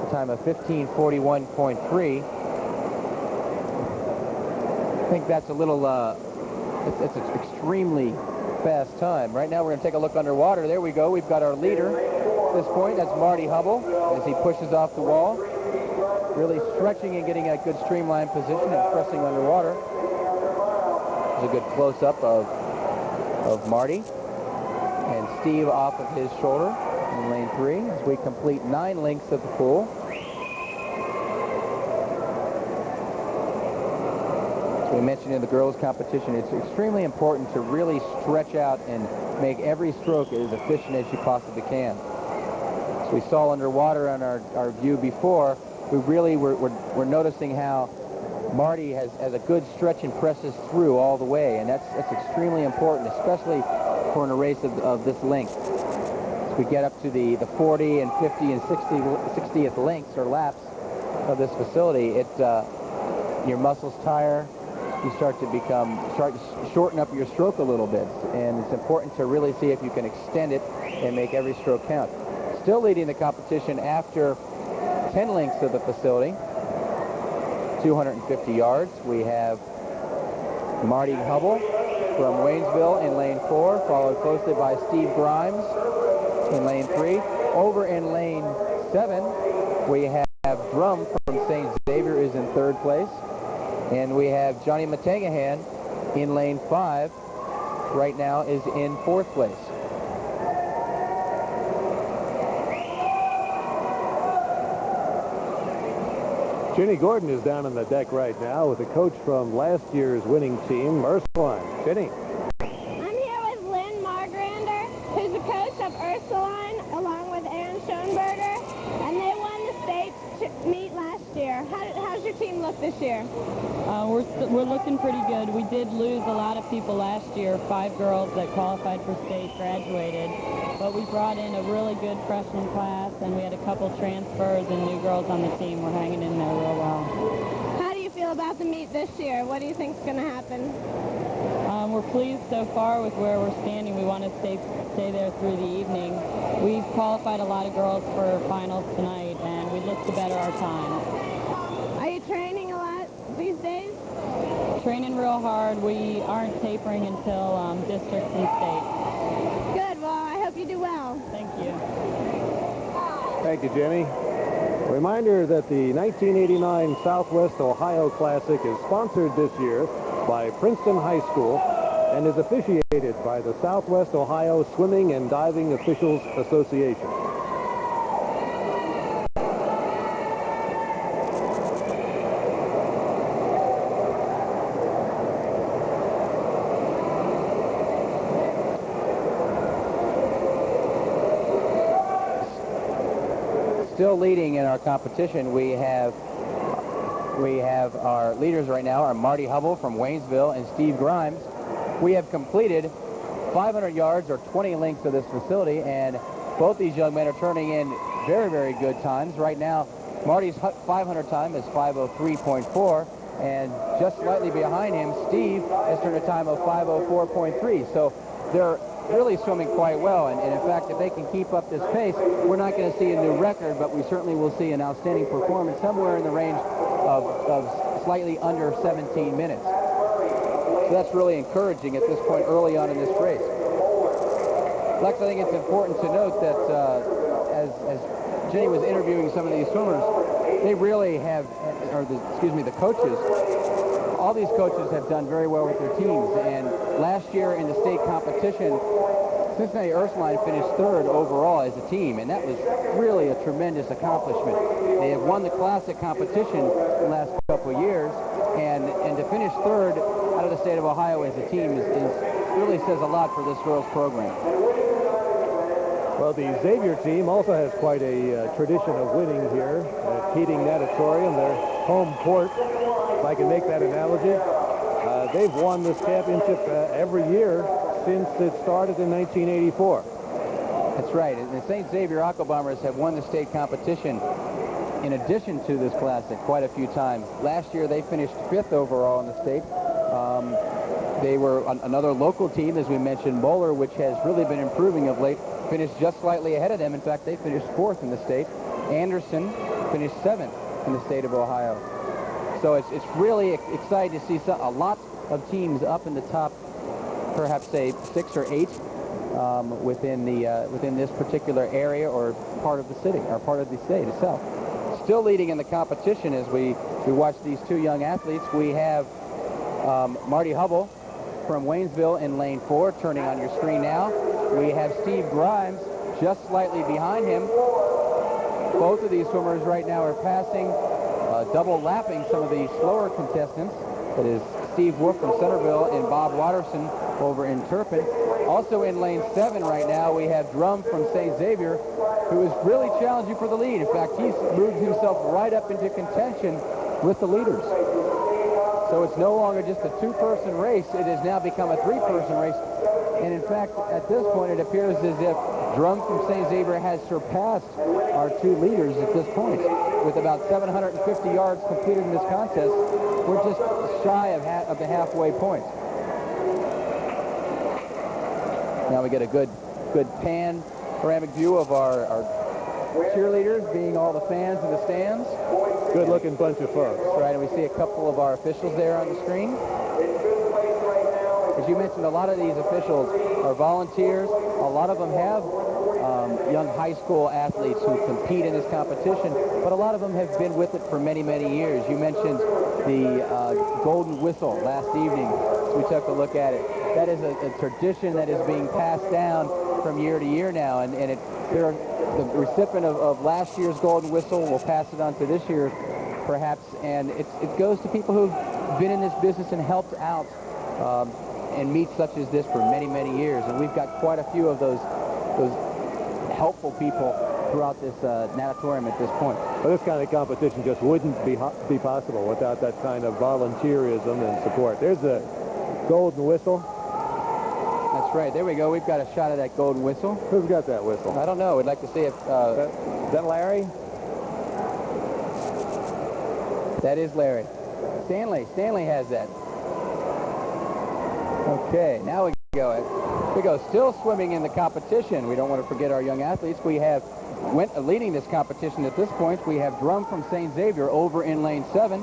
a time of 15:41.3. I think that's a little, it's an extremely fast time. Right now we're going to take a look underwater. There we go. We've got our leader at this point. That's Marty Hubble as he pushes off the wall. Really stretching and getting a good streamlined position and pressing underwater. There's a good close-up of Marty. And Steve off of his shoulder in lane 3 as we complete 9 lengths of the pool. As we mentioned in the girls' competition, it's extremely important to really stretch out and make every stroke as efficient as you possibly can. As we saw underwater on our view before, we really we're noticing how Marty has a good stretch and presses through all the way, and that's extremely important, especially for in a race of this length. As we get up to the 40 and 50 and 60th lengths or laps, of this facility, your muscles tire. You start to shorten up your stroke a little bit, and it's important to really see if you can extend it and make every stroke count. Still leading the competition after 10 lengths of the facility, 250 yards. We have Marty Hubble from Waynesville in lane 4, followed closely by Steve Grimes in lane 3. Over in lane 7, we have Drum from St. Xavier is in 3rd place. And we have Johnny Matangahan in lane 5, right now is in 4th place. Jenny Gordon is down on the deck right now with a coach from last year's winning team, Ursuline. Jenny. I'm here with Lynn Margrander, who's the coach of Ursuline, along with Aaron Schoenberger, and they won the state meet last year. How's your team look this year? We're looking pretty good. We did lose a lot of people last year. 5 girls that qualified for state graduated, but we brought in a really good freshman class, and we had a couple transfers and new girls on the team. We're hanging in there real well. How do you feel about the meet this year? What do you think's going to happen? We're pleased so far with where we're standing. We want to stay there through the evening. We've qualified a lot of girls for finals tonight, and we look to better our time. Are you training a lot these days? Training real hard. We aren't tapering until districts and state. Good. Well, I hope you do well. Thank you. Thank you, Jenny. A reminder that the 1989 Southwest Ohio Classic is sponsored this year by Princeton High School and is officiated by the Southwest Ohio Swimming and Diving Officials Association. Still leading in our competition, we have our leaders right now are Marty Hubble from Waynesville and Steve Grimes. We have completed 500 yards or 20 lengths of this facility, and both these young men are turning in very, very good times. Right now, Marty's 500 time is 5:03.4, and just slightly behind him, Steve has turned a time of 5:04.3. So they're really swimming quite well, and in fact, if they can keep up this pace, we're not going to see a new record, but we certainly will see an outstanding performance somewhere in the range of slightly under 17 minutes. So that's really encouraging at this point early on in this race. Lex, I think it's important to note that as Jenny was interviewing some of these swimmers, they really have, the coaches, all these coaches have done very well with their teams. And last year in the state competition, Cincinnati Ursuline finished 3rd overall as a team, and that was really a tremendous accomplishment. They have won the classic competition the last couple of years, and to finish 3rd out of the state of Ohio as a team really says a lot for this girls program. Well, the Xavier team also has quite a tradition of winning here at Keating Natatorium, their home court, if I can make that analogy. They've won this championship every year since it started in 1984. That's right. And the St. Xavier Aqua Bombers have won the state competition in addition to this classic quite a few times. Last year they finished 5th overall in the state. They were another local team, as we mentioned, Bowler, which has really been improving of late, finished just slightly ahead of them. In fact, they finished 4th in the state. Anderson finished 7th in the state of Ohio. So it's really exciting to see a lot of teams up in the top, perhaps say 6 or 8 within this particular area or part of the city or part of the state itself. Still leading in the competition as we watch these two young athletes. We have Marty Hubble from Waynesville in lane 4, turning on your screen now. We have Steve Grimes just slightly behind him. Both of these swimmers right now are passing, double lapping some of the slower contestants. That is Steve Wolf from Centerville and Bob Watterson over in Turpin. Also in lane 7 right now, we have Drum from St. Xavier, who is really challenging for the lead. In fact, he's moved himself right up into contention with the leaders. So it's no longer just a 2-person race. It has now become a 3-person race. And in fact, at this point, it appears as if Drum from St. Xavier has surpassed our two leaders at this point. With about 750 yards completed in this contest, we're just shy of the halfway point. Now we get a good panoramic view of our cheerleaders, being all the fans in the stands. Good-looking bunch of folks. That's right, and we see a couple of our officials there on the screen. As you mentioned, a lot of these officials are volunteers. A lot of them have young high school athletes who compete in this competition, but a lot of them have been with it for many, many years. You mentioned the golden whistle last evening. We took a look at it. That is a tradition that is being passed down from year to year now, and the recipient of last year's golden whistle will pass it on to this year, perhaps, and it goes to people who've been in this business and helped out in meets such as this for many, many years, and we've got quite a few of those helpful people throughout this natatorium at this point. Well, this kind of competition just wouldn't be possible without that kind of volunteerism and support. There's a golden whistle. That's right. There we go. We've got a shot of that golden whistle. Who's got that whistle? I don't know. We'd like to see if... Is that Larry? That is Larry. Stanley has that. Okay, now we go. Still swimming in the competition. We don't want to forget our young athletes. We have leading this competition at this point. We have Drum from St. Xavier over in lane 7.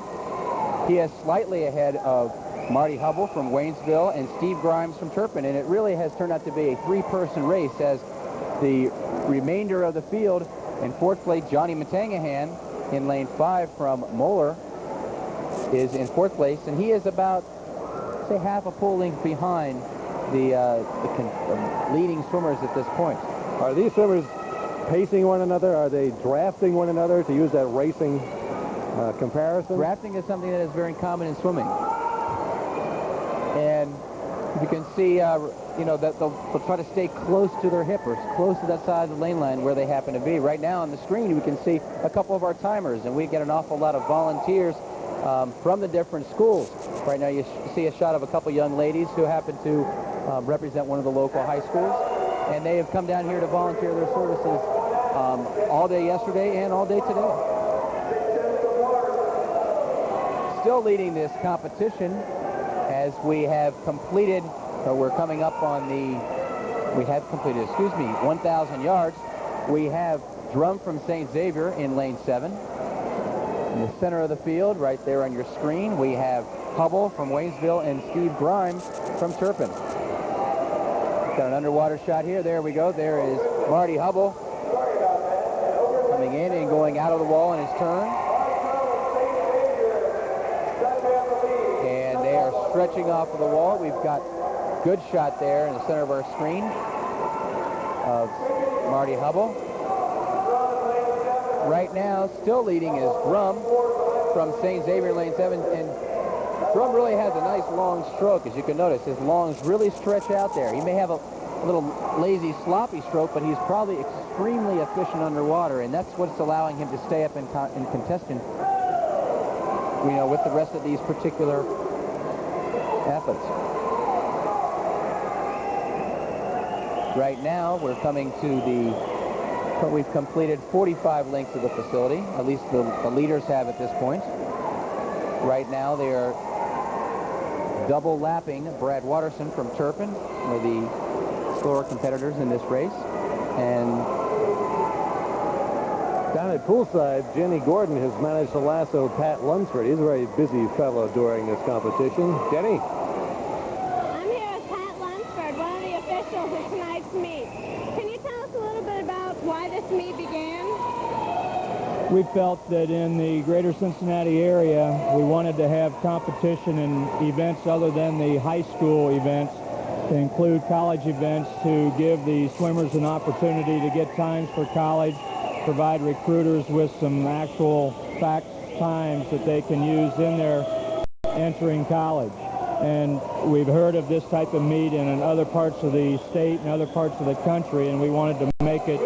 He is slightly ahead of Marty Hubble from Waynesville and Steve Grimes from Turpin, and it really has turned out to be a three-person race as the remainder of the field. In fourth place, Johnny Matangahan in lane 5 from Moeller is in fourth place, and he is about, say, half a full length behind the leading swimmers at this point. Are these swimmers pacing one another? Are they drafting one another, to use that racing comparison? Drafting is something that is very common in swimming. And you can see, that they'll try to stay close to their hip or close to that side of the lane line where they happen to be. Right now on the screen, we can see a couple of our timers, and we get an awful lot of volunteers from the different schools. Right now you see a shot of a couple young ladies who happen to represent one of the local high schools, and they have come down here to volunteer their services all day yesterday and all day today. Still leading this competition as we have completed, we're coming up on we have completed, 1,000 yards. We have Drum from St. Xavier in lane 7. In the center of the field, right there on your screen, we have Hubble from Waynesville and Steve Grimes from Turpin. Got an underwater shot here. There we go. There is Marty Hubble coming in and going out of the wall in his turn. And they are stretching off of the wall. We've got good shot there in the center of our screen of Marty Hubble. Right now, still leading is Drum from St. Xavier lane 7, and Drum really has a nice long stroke, as you can notice. His longs really stretch out there. He may have a little lazy, sloppy stroke, but he's probably extremely efficient underwater, and that's what's allowing him to stay up in contention, with the rest of these particular athletes. Right now, we're coming to we've completed 45 lengths of the facility, at least the leaders have at this point. Right now, they are double lapping Brad Watterson from Turpin, one of the slower competitors in this race. And down at poolside, Jenny Gordon has managed to lasso Pat Lunsford. He's a very busy fellow during this competition. Jenny? I'm here with Pat Lunsford, one of the officials at tonight's meet. Can you tell us a little bit about why this meet began? We felt that in the greater Cincinnati area, we wanted to have competition and events other than the high school events, to include college events, to give the swimmers an opportunity to get times for college, provide recruiters with some actual fact times that they can use in their entering college. And we've heard of this type of meet in other parts of the state and other parts of the country, and we wanted to make it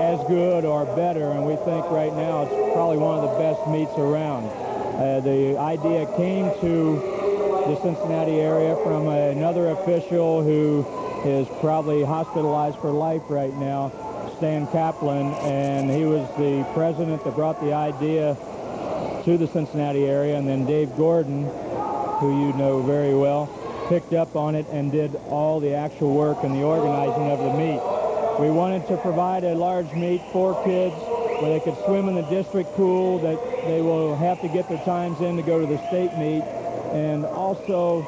as good or better, and we think right now it's probably one of the best meets around. The idea came to the Cincinnati area from another official who is probably hospitalized for life right now, Stan Kaplan, and he was the president that brought the idea to the Cincinnati area, and then Dave Gordon, who you know very well, picked up on it and did all the actual work and the organizing of the meet. We wanted to provide a large meet for kids where they could swim in the district pool, that they will have to get their times in to go to the state meet, and also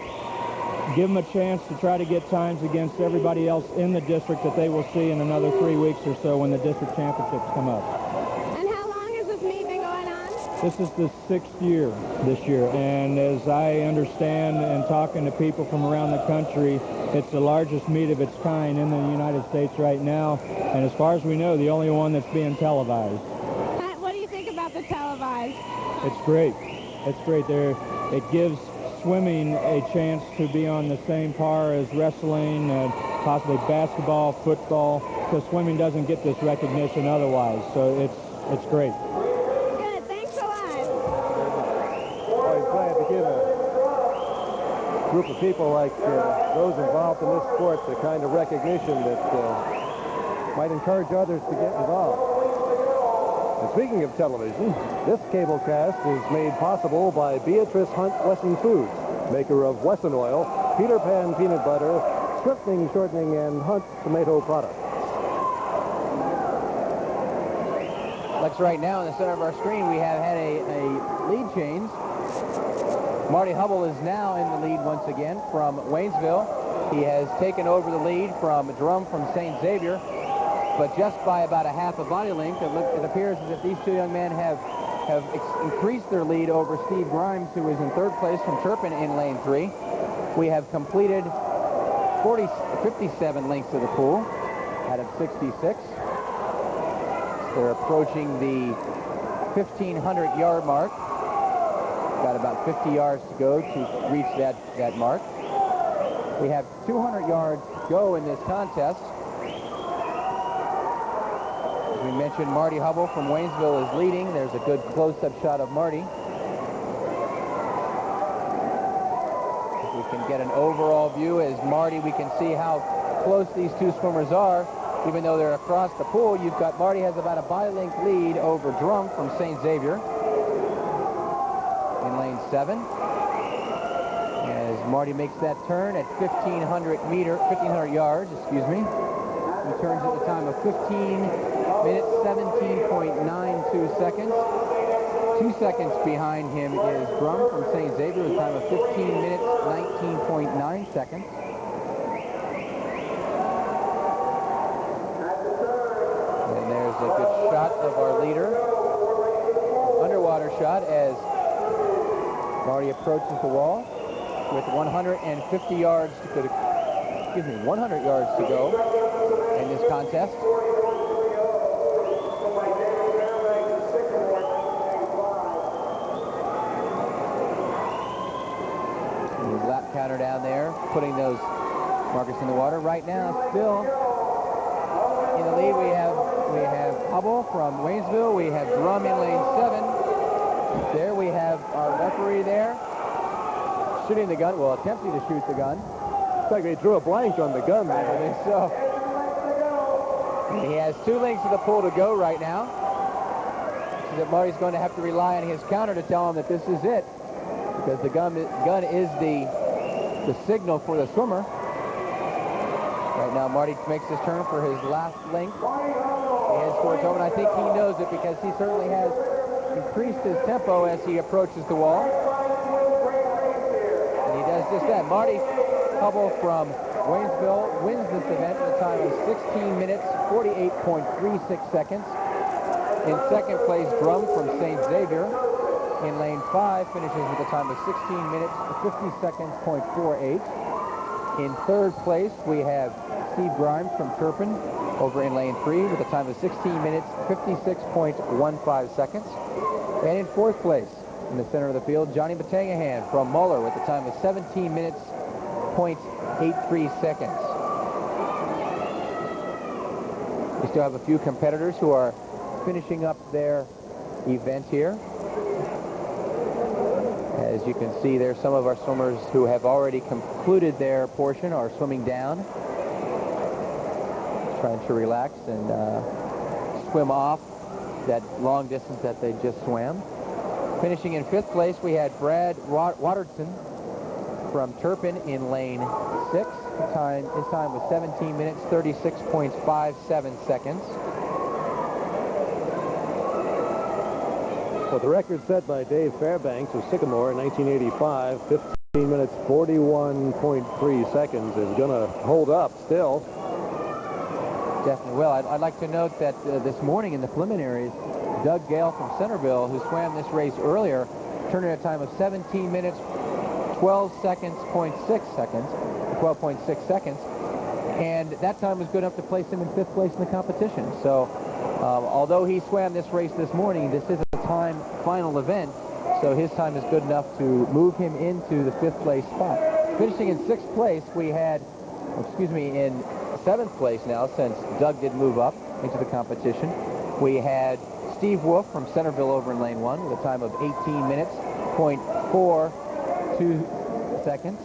give them a chance to try to get times against everybody else in the district that they will see in another 3 weeks or so when the district championships come up. And how long has this meet been going on? This is the 6th year this year, and as I understand and talking to people from around the country, it's the largest meet of its kind in the United States right now, and as far as we know, the only one that's being televised. What do you think about the televised? It's great. It's great. It gives swimming a chance to be on the same par as wrestling, possibly basketball, football, because swimming doesn't get this recognition otherwise, so it's great. Good, thanks a lot. Always glad to give a group of people like those involved in this sport the kind of recognition that might encourage others to get involved. And speaking of television, this cable cast is made possible by Beatrice Hunt Wesson Foods, maker of Wesson Oil, Peter Pan Peanut Butter, Strengthening, Shortening, and Hunt Tomato Products. Looks right now in the center of our screen, we have had a lead change. Marty Hubble is now in the lead once again from Waynesville. He has taken over the lead from Drum from St. Xavier, but just by about a half a body length. It appears as if these two young men have increased their lead over Steve Grimes, who is in 3rd place from Turpin in lane 3. We have completed 57 lengths of the pool out of 66. They're approaching the 1,500-yard mark. Got about 50 yards to go to reach that mark. We have 200 yards to go in this contest. As we mentioned, Marty Hubble from Waynesville is leading. There's a good close-up shot of Marty. If we can get an overall view as Marty, we can see how close these two swimmers are. Even though they're across the pool, you've got Marty has about a body-length lead over Drum from St. Xavier in lane 7. As Marty makes that turn at 1,500 yards, excuse me. He turns at the time of 15 minutes, 17.92 seconds. 2 seconds behind him is Drum from St. Xavier with a time of 15 minutes, 19.9 seconds. And there's a good shot of our leader. Underwater shot as Marty approaches the wall with 150 yards to go. 100 yards to go in this contest. The lap counter down there, putting those markers in the water. Right now, still in the lead, we have Hubble from Waynesville. We have Drum in lane 7. There we have our referee there, shooting the gun, well, attempting to shoot the gun. Looks like they drew a blank on the gun there. I think so. He has 2 lengths of the pool to go right now. So that Marty's going to have to rely on his counter to tell him that this is it, because the gun is the signal for the swimmer. Right now, Marty makes his turn for his last length. He heads towards home, and I think he knows it because he certainly has increased his tempo as he approaches the wall. And he does just that. Marty Hubble from Waynesville wins this event at a time of 16 minutes, 48.36 seconds. In 2nd place, Drum from St. Xavier in lane 5 finishes with a time of 16 minutes, 50 seconds, .48. In 3rd place, we have Steve Grimes from Turpin over in lane 3 with a time of 16 minutes, 56.15 seconds. And in 4th place, in the center of the field, Johnny Batangahan from Muller with a time of 17 minutes, .83 seconds. We still have a few competitors who are finishing up their event here. As you can see, there's some of our swimmers who have already concluded their portion or swimming down. trying to relax and swim off that long distance that they just swam. Finishing in 5th place, we had Brad Waterson from Turpin in lane 6. His time was 17 minutes, 36.57 seconds. Well, the record set by Dave Fairbanks of Sycamore in 1985, 15 minutes, 41.3 seconds, is going to hold up still. Definitely will. I'd like to note that this morning in the preliminaries, Doug Gale from Centerville, who swam this race earlier, turned in a time of 17 minutes, 12.6 seconds, and that time was good enough to place him in 5th place in the competition. So although he swam this race this morning, this is a time final event, so his time is good enough to move him into the 5th place spot. Finishing in 6th place, we had, in 7th place now, since Doug did move up into the competition, we had Steve Wolf from Centerville over in lane 1 with a time of 18 minutes, 0.42 seconds.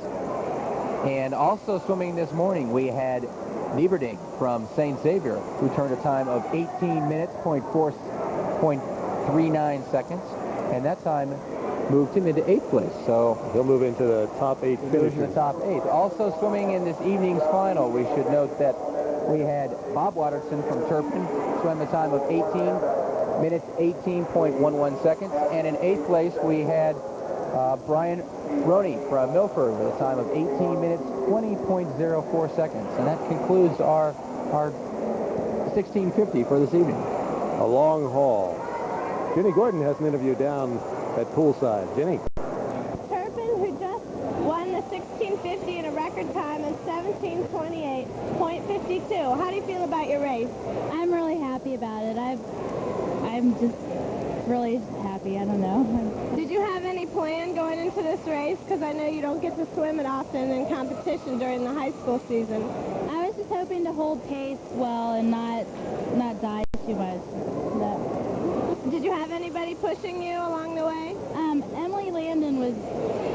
And also swimming this morning, we had Nieberding from St. Xavier, who turned a time of 18 minutes, 0.39 seconds. And that time moved him into 8th place. So he'll move into the top 8 finishers. The top 8. Also swimming in this evening's final, we should note that we had Bob Watterson from Turpin, swam a time of 18 minutes, 18.11 seconds. And in 8th place, we had Brian Roney from Milford with a time of 18 minutes, 20.04 seconds. And that concludes our 1650 for this evening. A long haul. Jenny Gordon has an interview down at poolside. Jenny. Turpin, who just won the 1650 in a record time of 17:28.52. How do you feel about your race? I'm really happy about it. I'm just really happy. I don't know. Did you have any plan going into this race? Because I know you don't get to swim it often in competition during the high school season. I was just hoping to hold pace well and not die too much. Did you have anybody pushing you along the way? Emily Landon was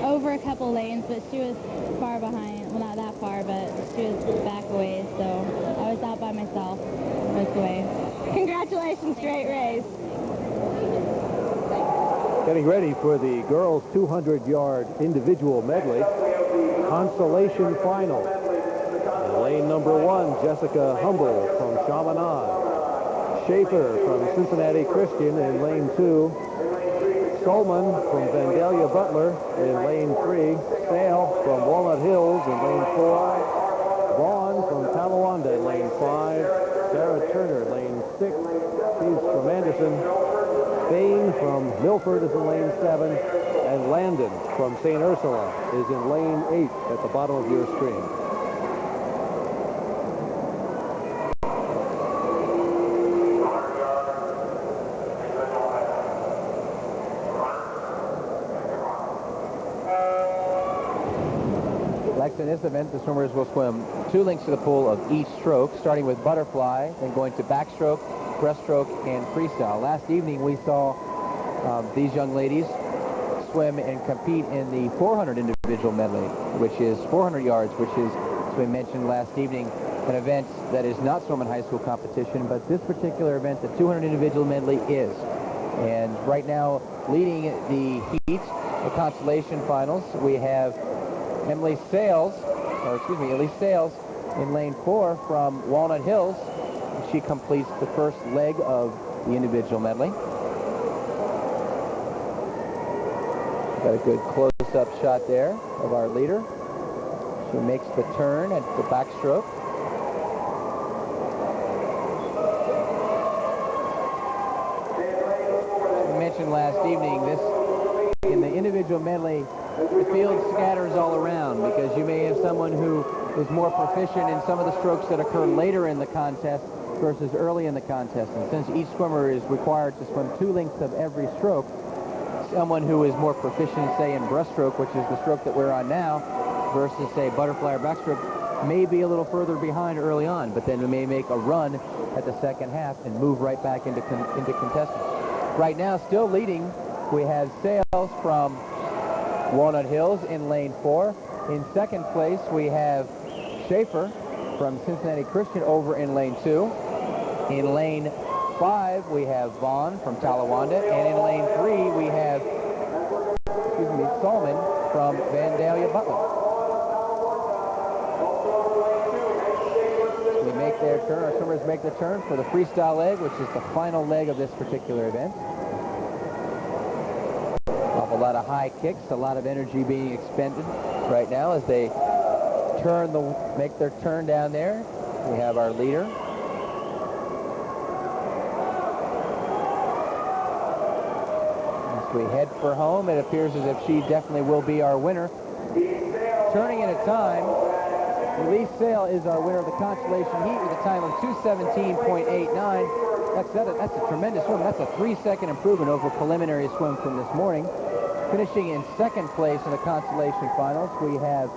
over a couple lanes, but she was far behind. Well, not that far, but she was back a ways, so I was out by myself most of the way. Congratulations, great race. Getting ready for the girls' 200-yard individual medley consolation final. In lane number 1, Jessica Humble from Chaminade. Schaefer from Cincinnati Christian in lane 2. Stolman from Vandalia Butler in lane 3. Sale from Walnut Hills in lane 4. Vaughn from Talawanda in lane 5. Sarah Turner, lane 6. She's from Anderson. Bain from Milford is in lane 7. And Landon from St. Ursula is in lane 8 at the bottom of your screen. In this event, the swimmers will swim 2 links to the pool of each stroke, starting with butterfly, then going to backstroke, breaststroke, and freestyle. Last evening, we saw these young ladies swim and compete in the 400 individual medley, which is 400 yards, which is, as we mentioned last evening, an event that is not swum in high school competition, but this particular event, the 200 individual medley, is. And right now, leading the heat, the consolation finals, we have Elise Sales in lane 4 from Walnut Hills. She completes the first leg of the individual medley. Got a good close-up shot there of our leader. She makes the turn at the backstroke. As we mentioned last evening, in the individual medley, the field scatters all around because you may have someone who is more proficient in some of the strokes that occur later in the contest versus early in the contest. And since each swimmer is required to swim 2 lengths of every stroke, someone who is more proficient, say, in breaststroke, which is the stroke that we're on now, versus, say, butterfly or backstroke, may be a little further behind early on, but then we may make a run at the second half and move right back into contestants. Right now, still leading, we have Sales from Walnut Hills in lane 4. In second place, we have Schaefer from Cincinnati Christian over in lane 2. In lane 5, we have Vaughn from Talawanda, and in lane 3, we have, Solomon from Vandalia Butler. We make their turn, our swimmers make the turn for the freestyle leg, which is the final leg of this particular event. A lot of high kicks, a lot of energy being expended right now as they make their turn down there. We have our leader. As we head for home, it appears as if she definitely will be our winner. Turning in a time, Elise Sale is our winner of the consolation heat with a time of 2:17.89. That's a tremendous swim. That's a 3-second improvement over preliminary swim from this morning. Finishing in second place in the consolation finals, we have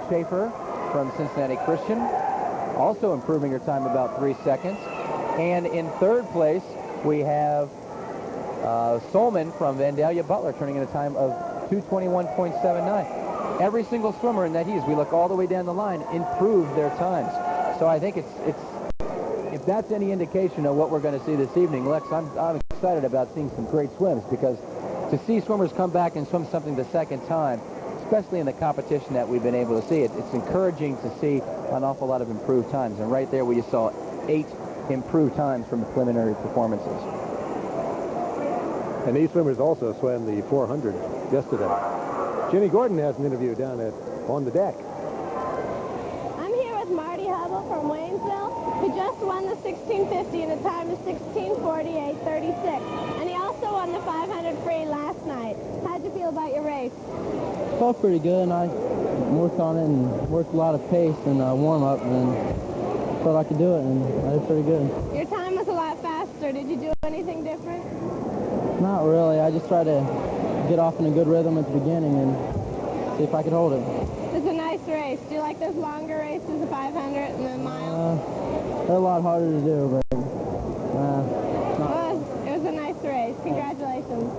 Schaefer from Cincinnati Christian, also improving her time about 3 seconds. And in third place, we have Solman from Vandalia Butler, turning in a time of 2:21.79. Every single swimmer in that heat, as we look all the way down the line, improved their times. So I think if that's any indication of what we're going to see this evening, Lex, I'm excited about seeing some great swims, because to see swimmers come back and swim something the second time, especially in the competition that we've been able to see, it's encouraging to see an awful lot of improved times. And right there we just saw 8 improved times from the preliminary performances. And these swimmers also swam the 400 yesterday. Jenny Gordon has an interview down on the deck. I'm here with Marty Hubble from Waynesville, who just won the 1650 in a time of 16:48.36. And he also won the 500 free last night. How'd you feel about your race? Felt pretty good, and I worked on it and worked a lot of pace and warm-up, and thought I could do it, and I did pretty good. Your time was a lot faster. Did you do anything different? Not really. I just tried to get off in a good rhythm at the beginning and see if I could hold it. It's a nice race. Do you like those longer races, the 500 and the mile? They're a lot harder to do, but Well, it was a nice race. Congratulations.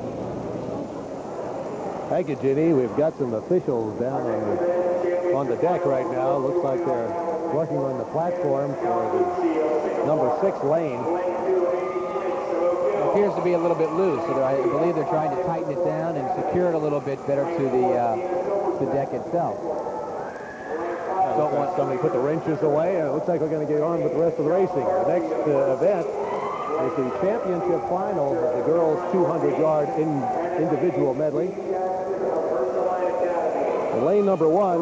Thank you, Ginny. We've got some officials down on the deck right now. Looks like they're working on the platform for the number 6 lane. It appears to be a little bit loose, so I believe they're trying to tighten it down and secure it a little bit better to the deck itself. Don't want somebody to put the wrenches away, and it looks like we're going to get on with the rest of the racing. The next event is the championship final of the girls' 200-yard individual medley. Lane number 1,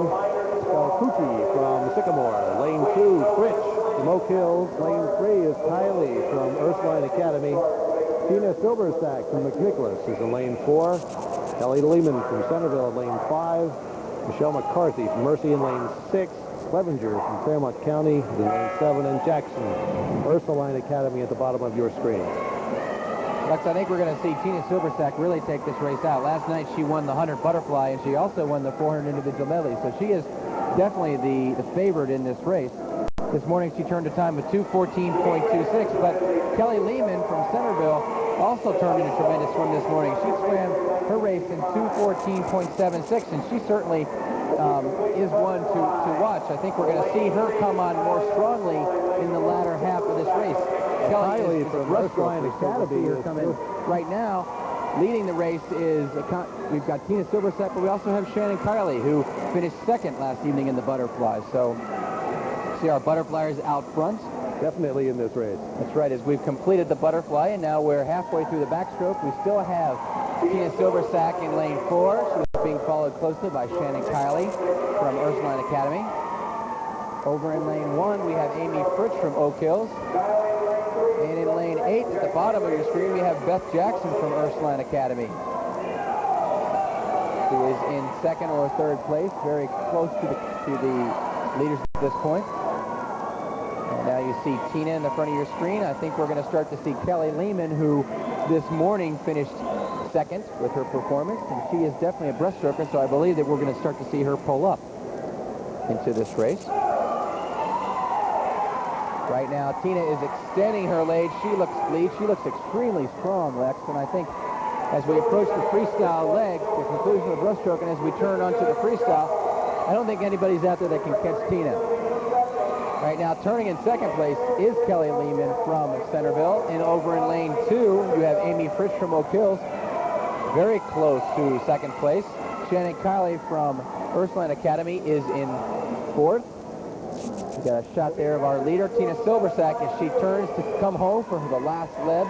Scalcucci from Sycamore. Lane 2, Fritch from Oak Hills. Lane 3 is Kylie from Ursuline Academy. Tina Silversack from McNicholas is in lane 4. Kelly Lehman from Centerville in lane 5. Michelle McCarthy from Mercy in lane 6. Clevenger from Claremont County in lane 7. And Jackson, Ursuline Academy at the bottom of your screen. Lex, I think we're going to see Tina Silversack really take this race out. Last night she won the 100 butterfly, and she also won the 400 individual medley. So she is definitely the favorite in this race. This morning she turned a time of 2:14.26, but Kelly Lehman from Centerville also turned in a tremendous swim this morning. She swam her race in 2:14.76, and she certainly is one to watch. I think we're going to see her come on more strongly in the latter half of this race. Kelly from Breaststroke Academy is coming right now. Leading the race is, we've got Tina Silversack, but we also have Shannon Kiley, who finished second last evening in the butterfly. So see our butterflies out front. Definitely in this race. That's right. As we've completed the butterfly, and now we're halfway through the backstroke, we still have Tina Silversack in lane 4. She's being followed closely by Shannon Kiley from Ursuline Academy. Over in lane 1, we have Amy Fritch from Oak Hills. And in lane 8, at the bottom of your screen, we have Beth Jackson from Ursuline Academy. She is in second or third place, very close to the leaders at this point. And now you see Tina in the front of your screen. I think we're going to start to see Kelly Lehman, who this morning finished second with her performance, and she is definitely a breaststroker, so I believe that we're going to start to see her pull up into this race. Right now, Tina is extending her lead. She looks extremely strong, Lex, and I think as we approach the freestyle leg, the conclusion of the breaststroke, and as we turn onto the freestyle, I don't think anybody's out there that can catch Tina. Right now, turning in second place is Kelly Lehman from Centerville. And over in lane 2, you have Amy Fritsch from Oak Hills, very close to second place. Shannon Kiley from Ursuline Academy is in fourth. We got a shot there of our leader, Tina Silversack, as she turns to come home for the last leg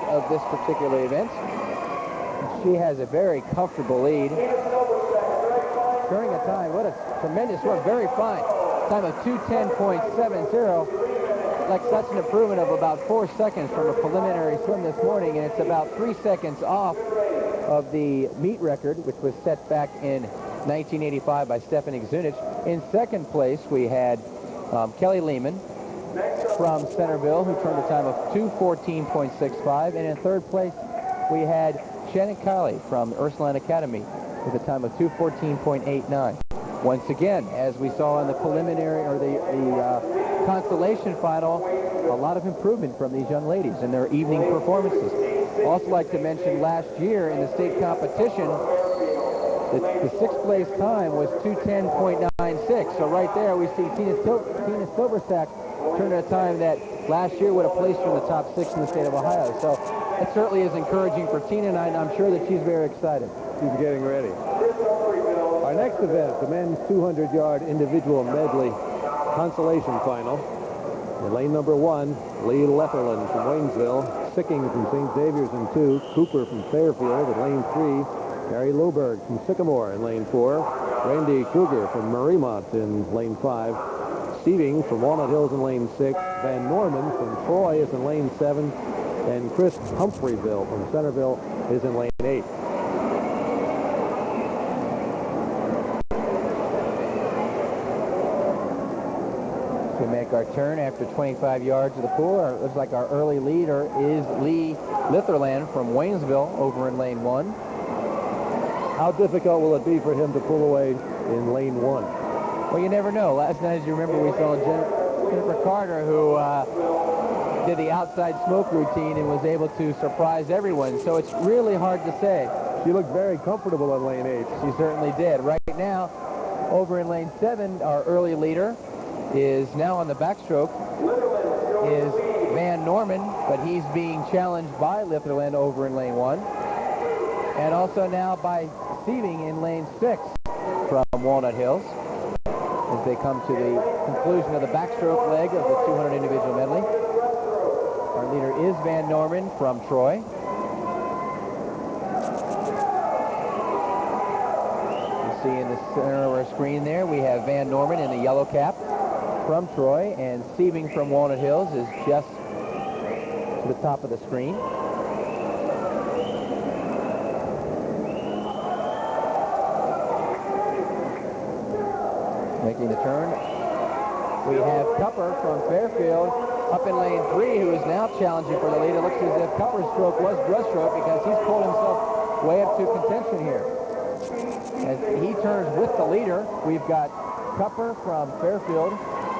of this particular event. And she has a very comfortable lead. During a time, what a tremendous run, very fine. Time of 2:10.70, like such an improvement of about 4 seconds from a preliminary swim this morning, and it's about 3 seconds off of the meet record, which was set back in 1985 by Stephanie Zunich. In second place, we had Kelly Lehman from Centerville, who turned a time of 2:14.65, and in third place, we had Shannon Kiley from Ursuline Academy with a time of 2:14.89. Once again, as we saw in the preliminary or the consolation final, a lot of improvement from these young ladies in their evening performances. Also like to mention last year in the state competition, the sixth place time was 2:10.96. So right there we see Tina Silversack turn a time that last year would have placed her in the top 6 in the state of Ohio. So it certainly is encouraging for Tina, and I'm sure that she's very excited. She's getting ready. Our next event, the men's 200-yard individual medley consolation final. In lane number 1, Lee Letherland from Waynesville, Sicking from St. Xavier's in 2, Cooper from Fairfield in lane 3, Mary Loberg from Sycamore in lane 4, Randy Kruger from Mariemont in lane 5, Steeving from Walnut Hills in lane 6, Van Norman from Troy is in lane 7, and Chris Humphreyville from Centerville is in lane 8. We make our turn after 25 yards of the pool. Looks like our early leader is Lee Litherland from Waynesville over in lane 1. How difficult will it be for him to pull away in lane 1? Well, you never know. Last night, as you remember, we saw Jennifer Carter, who did the outside smoke routine and was able to surprise everyone. So it's really hard to say. She looked very comfortable in lane 8. She certainly did. Right now, over in lane 7, our early leader is now on the backstroke, is Van Norman, but he's being challenged by Litherland over in lane 1. And also now by Steeving in lane 6 from Walnut Hills, as they come to the conclusion of the backstroke leg of the 200 individual medley. Our leader is Van Norman from Troy. You see in the center of our screen there, we have Van Norman in the yellow cap from Troy, and Steeving from Walnut Hills is just to the top of the screen. Making the turn, we have Cupper from Fairfield up in lane 3, who is now challenging for the lead. It looks as if Cupper's stroke was breaststroke, because he's pulled himself way up to contention here. As he turns with the leader, we've got Cupper from Fairfield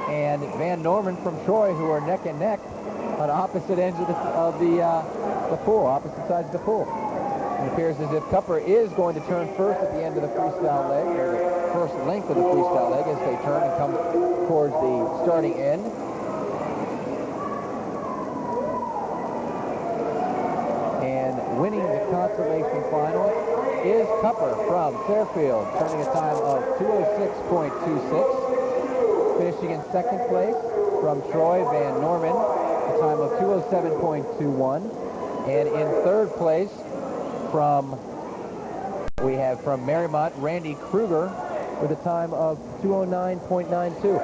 and Van Norman from Troy, who are neck and neck on opposite ends of the pool, opposite sides of the pool. It appears as if Cupper is going to turn first at the end of the freestyle leg, or the first length of the freestyle leg, as they turn and come towards the starting end. And winning the consolation final is Cupper from Fairfield, turning a time of 2:06.26. Finishing in second place from Troy, Van Norman, a time of 2:07.21. And in third place we have from Mariemont, Randy Kruger, with a time of 2:09.92.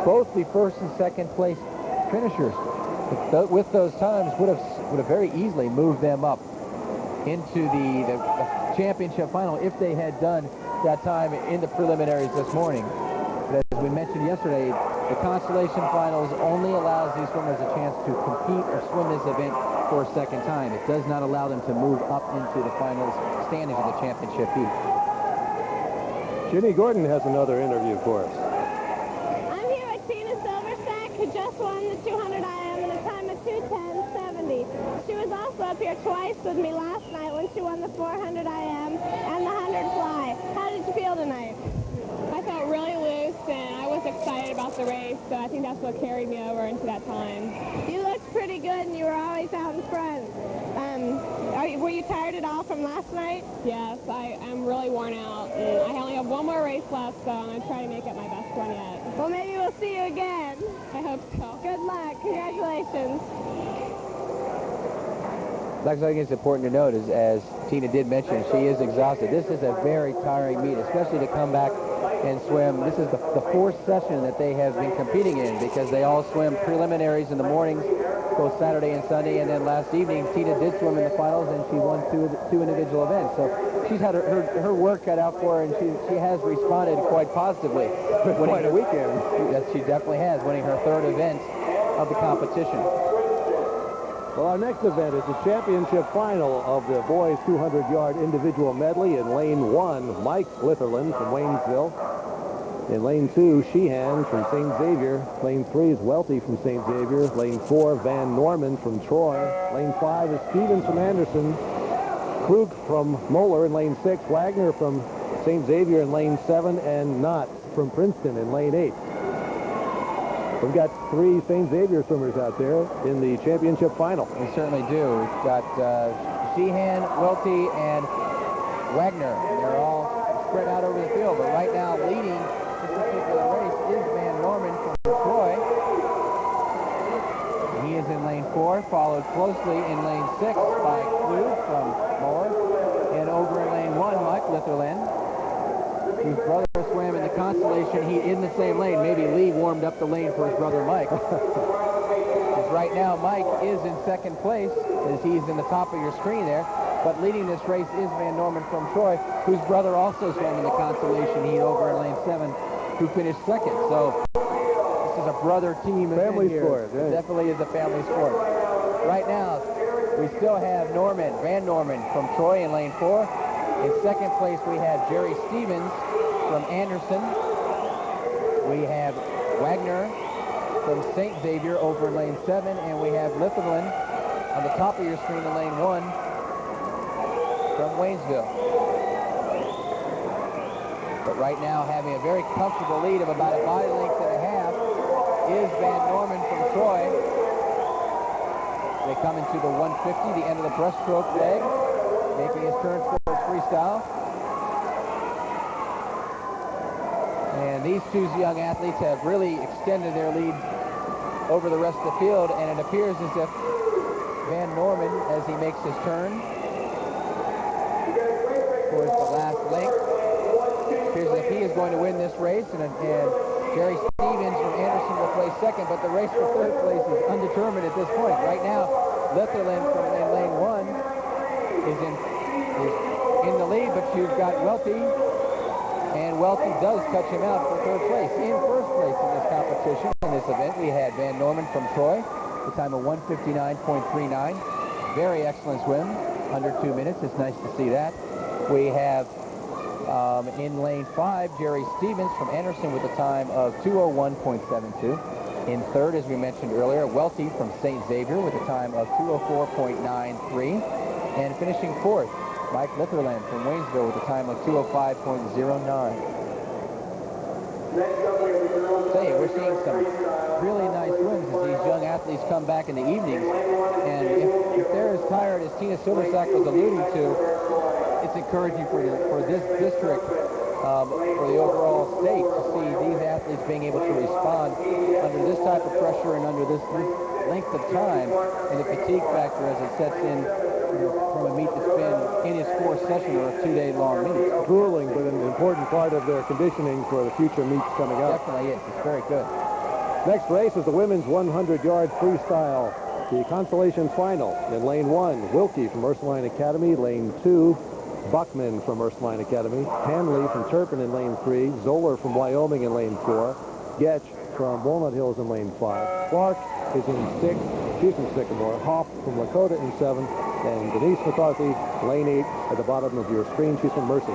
Both the first and second place finishers with those times would have very easily moved them up into the championship final if they had done that time in the preliminaries this morning. But as we mentioned yesterday, the consolation finals only allows these swimmers a chance to compete or swim this event for a second time. It does not allow them to move up into the finals standings of the championship heat. Ginny Gordon has another interview for us. I'm here with Tina Silversack, who just won the 200 IM in a time of 2:10.70. She was also up here twice with me last night when she won the 400 IM and the 100 fly. How did you feel tonight? I felt really loose, and I was excited about the race. so I think that's what carried me over into that time. You looked pretty good, and you were always out in front. Were you tired at all from last night? Yes, I am really worn out, and I only have one more race left, so I'm going to try to make it my best one yet. Well, maybe we'll see you again. I hope so. Good luck. Congratulations. I think it's important to note, is, as Tina did mention, she is exhausted. This is a very tiring meet, especially to come back and swim. This is the fourth session that they have been competing in, because they all swim preliminaries in the mornings, both Saturday and Sunday, and then last evening Tina did swim in the finals, and she won two individual events. So she's had her work cut out for her, and she has responded quite positively. Quite a weekend. Yes, she definitely has, winning her third event of the competition. Well, our next event is the championship final of the boys 200-yard individual medley. In lane 1, Mike Litherland from Waynesville. In lane 2, Sheehan from St. Xavier. Lane 3 is Welty from St. Xavier. Lane 4, Van Norman from Troy. Lane 5 is Stevens from Anderson. Krug from Moeller in lane 6. Wagner from St. Xavier in lane 7. And Knott from Princeton in lane 8. We've got 3 St. Xavier swimmers out there in the championship final. We certainly do. We've got Sheehan, Welty, and Wagner. They're all spread out over the field, but right now leading this particular race is Van Norman from Troy. He is in lane 4, followed closely in lane 6 by Klug from Moore, and over in lane 1, Mike Litherland, whose brother swam in the Constellation Heat in the same lane. Maybe Lee warmed up the lane for his brother Mike. Because right now Mike is in second place, as he's in the top of your screen there. But leading this race is Van Norman from Troy, whose brother also swam in the Constellation Heat over in lane 7, who finished second. So this is a brother team event family here. sport. It definitely is a family sport. Right now, we still have Van Norman from Troy in lane 4. In second place, we have Jerry Stevens from Anderson. We have Wagner from St. Xavier over in lane 7, and we have Litherland on the top of your screen in lane 1 from Waynesville. But right now, having a very comfortable lead of about a body length and a half is Van Norman from Troy. They come into the 150, the end of the breaststroke leg, making his turn towards freestyle. And these two young athletes have really extended their lead over the rest of the field, and it appears as if Van Norman, as he makes his turn towards the last link, appears as if he is going to win this race, and Jerry Stevens from Anderson will play second, but the race for third place is undetermined at this point. Right now, Litherland from lane 1 is in the lead, but you've got Welty, and Welty does touch him out for third place. In first place in this competition, in this event, we had Van Norman from Troy, the time of 1:59.39. Very excellent swim, under 2 minutes. It's nice to see that. We have in lane 5, Jerry Stevens from Anderson with a time of 2:01.72. In third, as we mentioned earlier, Welty from St. Xavier with a time of 2:04.93. And finishing fourth, Mike Litherland from Waynesville with a time of 2:05.09. Say, we're seeing some really nice swims as these young athletes come back in the evenings. And if they're as tired as Tina Silversack was alluding to, it's encouraging for this district, for the overall state, to see these athletes being able to respond under this type of pressure and under this length of time, and the fatigue factor as it sets in from a meet that's been in its fourth session or a 2-day-long meet. Grueling, but an important part of their conditioning for the future meets coming up. Definitely is. It's very good. Next race is the women's 100-yard freestyle, the consolation final. In lane 1, Wilkie from Ursuline Academy. Lane 2, Buckman from Ursuline Academy. Hanley from Turpin in lane 3. Zoller from Wyoming in lane 4. Getch from Walnut Hills in lane 5. Clark is in 6. She's from Sycamore. Hoff from Lakota in 7. And Denise McCarthy, lane 8 at the bottom of your screen. She's from Mercy.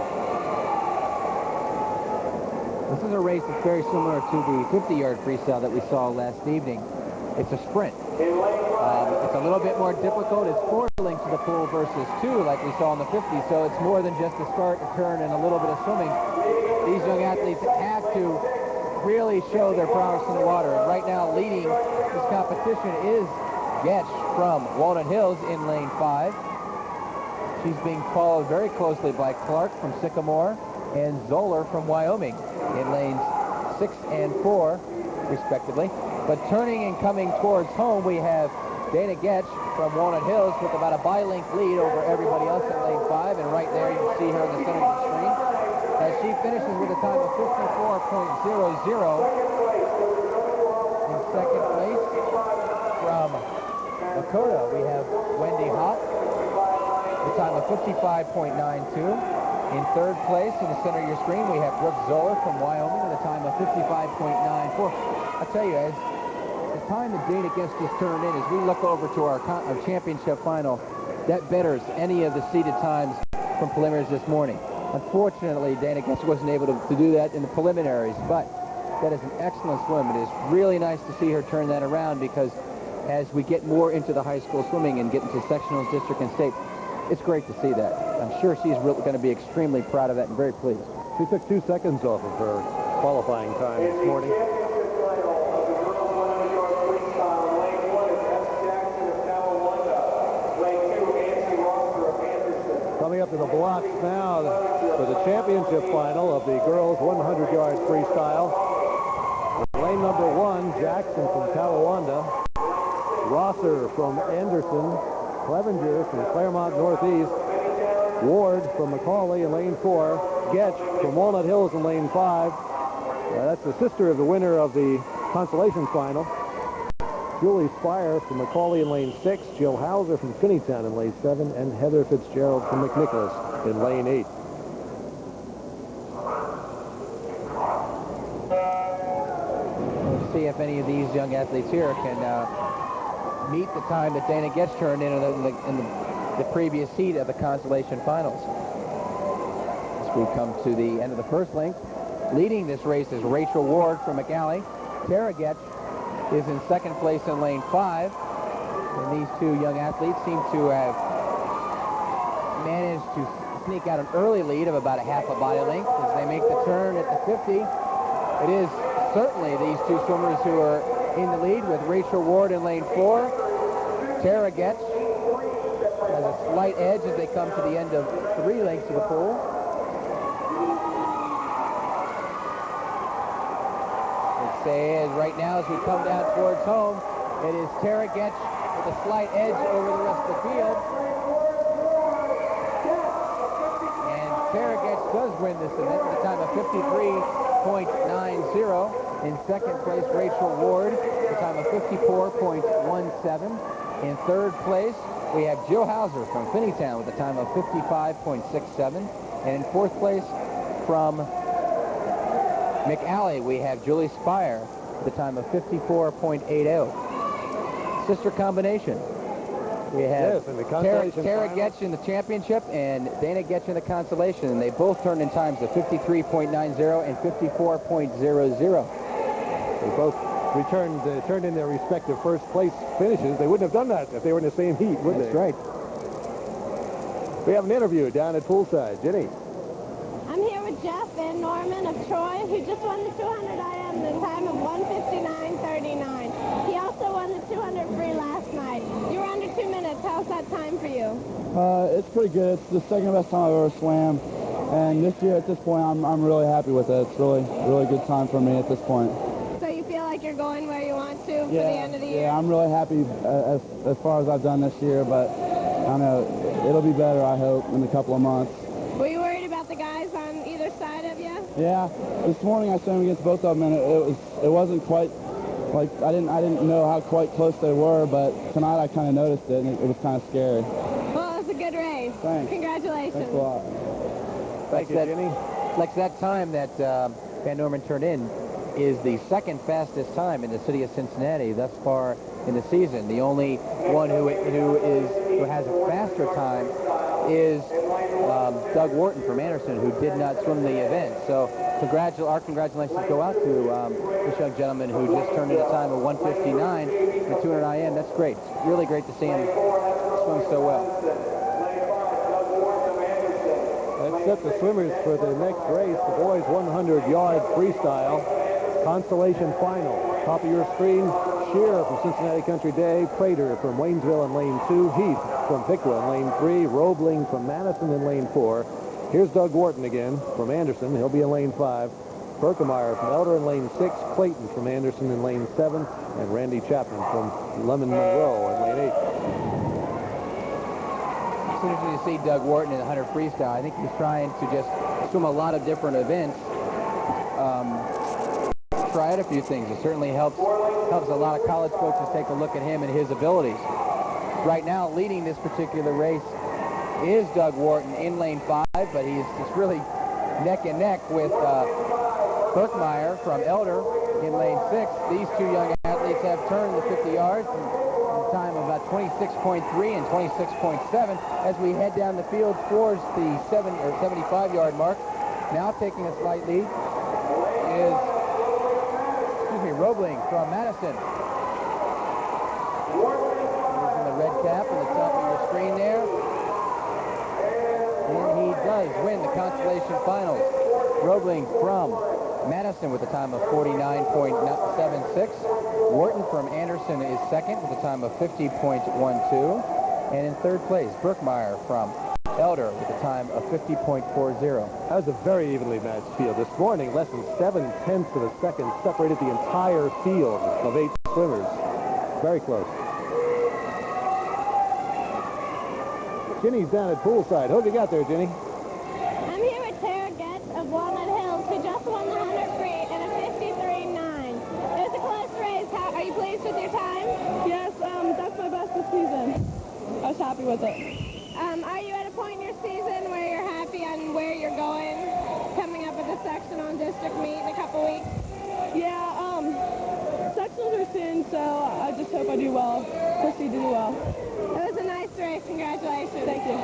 This is a race that's very similar to the 50-yard freestyle that we saw last evening. It's a sprint. It's a little bit more difficult. It's 4 lengths to the pool versus 2 like we saw in the 50, so it's more than just a start, a turn, and a little bit of swimming. These young athletes have to really show their prowess in the water. And right now, leading this competition is Getch from Walnut Hills in lane 5. She's being followed very closely by Clark from Sycamore and Zoller from Wyoming in lanes 6 and 4, respectively. But turning and coming towards home, we have Dana Getch from Walnut Hills with about a bi-length lead over everybody else in lane 5. And right there, you can see her in the center of the screen as she finishes with a time of 54.00. In second place from Lakota, we have Wendy Hopp, the time of 55.92. In third place, in the center of your screen, we have Brooke Zoller from Wyoming with a time of 55.94. I tell you, as the time that Dana Getch just turned in, as we look over to our championship final, that betters any of the seeded times from preliminaries this morning. Unfortunately, Dana Getch wasn't able to do that in the preliminaries, but that is an excellent swim. It is really nice to see her turn that around, because as we get more into the high school swimming and get into sectionals, district, and state, it's great to see that. I'm sure she's really going to be extremely proud of that and very pleased. She took 2 seconds off of her qualifying time this morning. Coming up to the blocks now for the championship final of the girls 100-yard freestyle. Lane number 1, Jackson from Talawanda, Rosser from Anderson, Clevenger from Claremont Northeast, Ward from Macaulay in lane 4, Getch from Walnut Hills in lane 5. That's the sister of the winner of the consolation final. Julie Spire from Macaulay in lane 6, Jill Hauser from Finneytown in lane 7, and Heather Fitzgerald from McNicholas in lane 8. We'll see if any of these young athletes here can meet the time that Dana Getch turned in the previous heat of the consolation finals. As we come to the end of the first length, leading this race is Rachel Ward from McAllen. Tara Getch is in second place in lane 5. And these two young athletes seem to have managed to sneak out an early lead of about a half a body length as they make the turn at the 50. It is certainly these two swimmers who are in the lead, with Rachel Ward in lane 4. Tara Getch has a slight edge as they come to the end of 3 lengths of the pool. I'd say as right now, as we come down towards home, it is Tara Getch with a slight edge over the rest of the field. And Tara Getch does win this event with a time of 53.90. In second place, Rachel Ward, with a time of 54.17. In third place, we have Jill Hauser from Finneytown with a time of 55.67. And in fourth place, from McAllen, we have Julie Spire with a time of 54.80. Sister combination. We have Tara Getch in the championship and Dana Getch in the consolation, and they both turned in times of 53.90 and 54.00. They both turned in their respective first place finishes. They wouldn't have done that if they were in the same heat, would they? That's right. We have an interview down at poolside. Jenny. I'm here with Jeff Van Norman of Troy, who just won the 200 IM in the time of 1:59.39. He also won the 200 free last night. You were under 2 minutes. How's that time for you? It's pretty good. It's the second best time I've ever swam. And this year, at this point, I'm really happy with it. It's really good time for me at this point. So you feel like you're going where you want to for the end of the year? Yeah, I'm really happy as far as I've done this year, but I don't know, it'll be better, I hope, in a couple of months. Were you worried about the guys on either side of you? Yeah, this morning I swam against both of them, and it wasn't quite like I didn't know how quite close they were, but tonight I kind of noticed it, and it was kind of scary. Well, it was a good race. Thanks. Congratulations. Thanks a lot. Thank you, Jenny. Like that time that Van Norman turned in is the second fastest time in the city of Cincinnati thus far in the season. The only one who has a faster time is Doug Wharton from Anderson, who did not swim the event. So our congratulations go out to this young gentleman who just turned in a time of 1:59 the 200 IM. That's great. It's really great to see him swim so well. Let's set the swimmers for the next race, the boys 100-yard freestyle. Consolation final. Top of your screen, Shearer from Cincinnati Country Day, Prater from Waynesville in lane 2, Heath from Piqua in lane 3, Roebling from Madison in lane 4. Here's Doug Wharton again from Anderson. He'll be in lane 5. Berkemeyer from Elder in lane 6, Clayton from Anderson in lane 7, and Randy Chapman from Lemon Monroe in lane 8. It's interesting to see Doug Wharton in the 100 freestyle. I think he's trying to just swim a lot of different events. Try out a few things. It certainly helps a lot of college folks to take a look at him and his abilities. Right now, leading this particular race is Doug Wharton in lane 5, but he's just really neck and neck with Berkemeyer from Elder in lane 6. These two young athletes have turned the 50 yards in a time of about 26.3 and 26.7 as we head down the field towards the 75-yard mark. Now taking a slight lead is Roebling from Madison. He's in the red cap on the top of your screen there. And he does win the consolation finals. Roebling from Madison with a time of 49.76. Wharton from Anderson is second with a time of 50.12. And in third place, Berkemeyer from Elder with a time of 50.40. That was a very evenly matched field. This morning, less than 7/10 of a second separated the entire field of 8 swimmers. Very close. Ginny's down at poolside. Who have you got there, Ginny? I'm here with Tara Getz of Walnut Hills, who just won the 100 free in a 53.9. It was a close race. Are you pleased with your time? Yes, that's my best this season. I was happy with it. Are you at a point in your season where you're happy on where you're going, coming up with a section on district meet in a couple weeks? Yeah, sectionals are soon, so I just hope I do well, proceed to do well. It was a nice race. Congratulations. Thank you.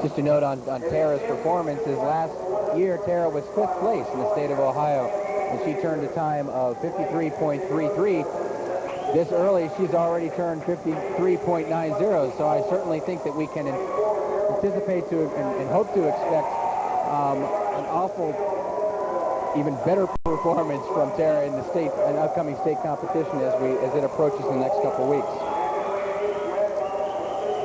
Just a note on Tara's performances. Last year, Tara was 5th place in the state of Ohio, and she turned a time of 53.33. This early, she's already turned 53.90, so I certainly think that we can anticipate to and hope to expect an awful, even better performance from Tara in the upcoming state competition as it approaches the next couple weeks.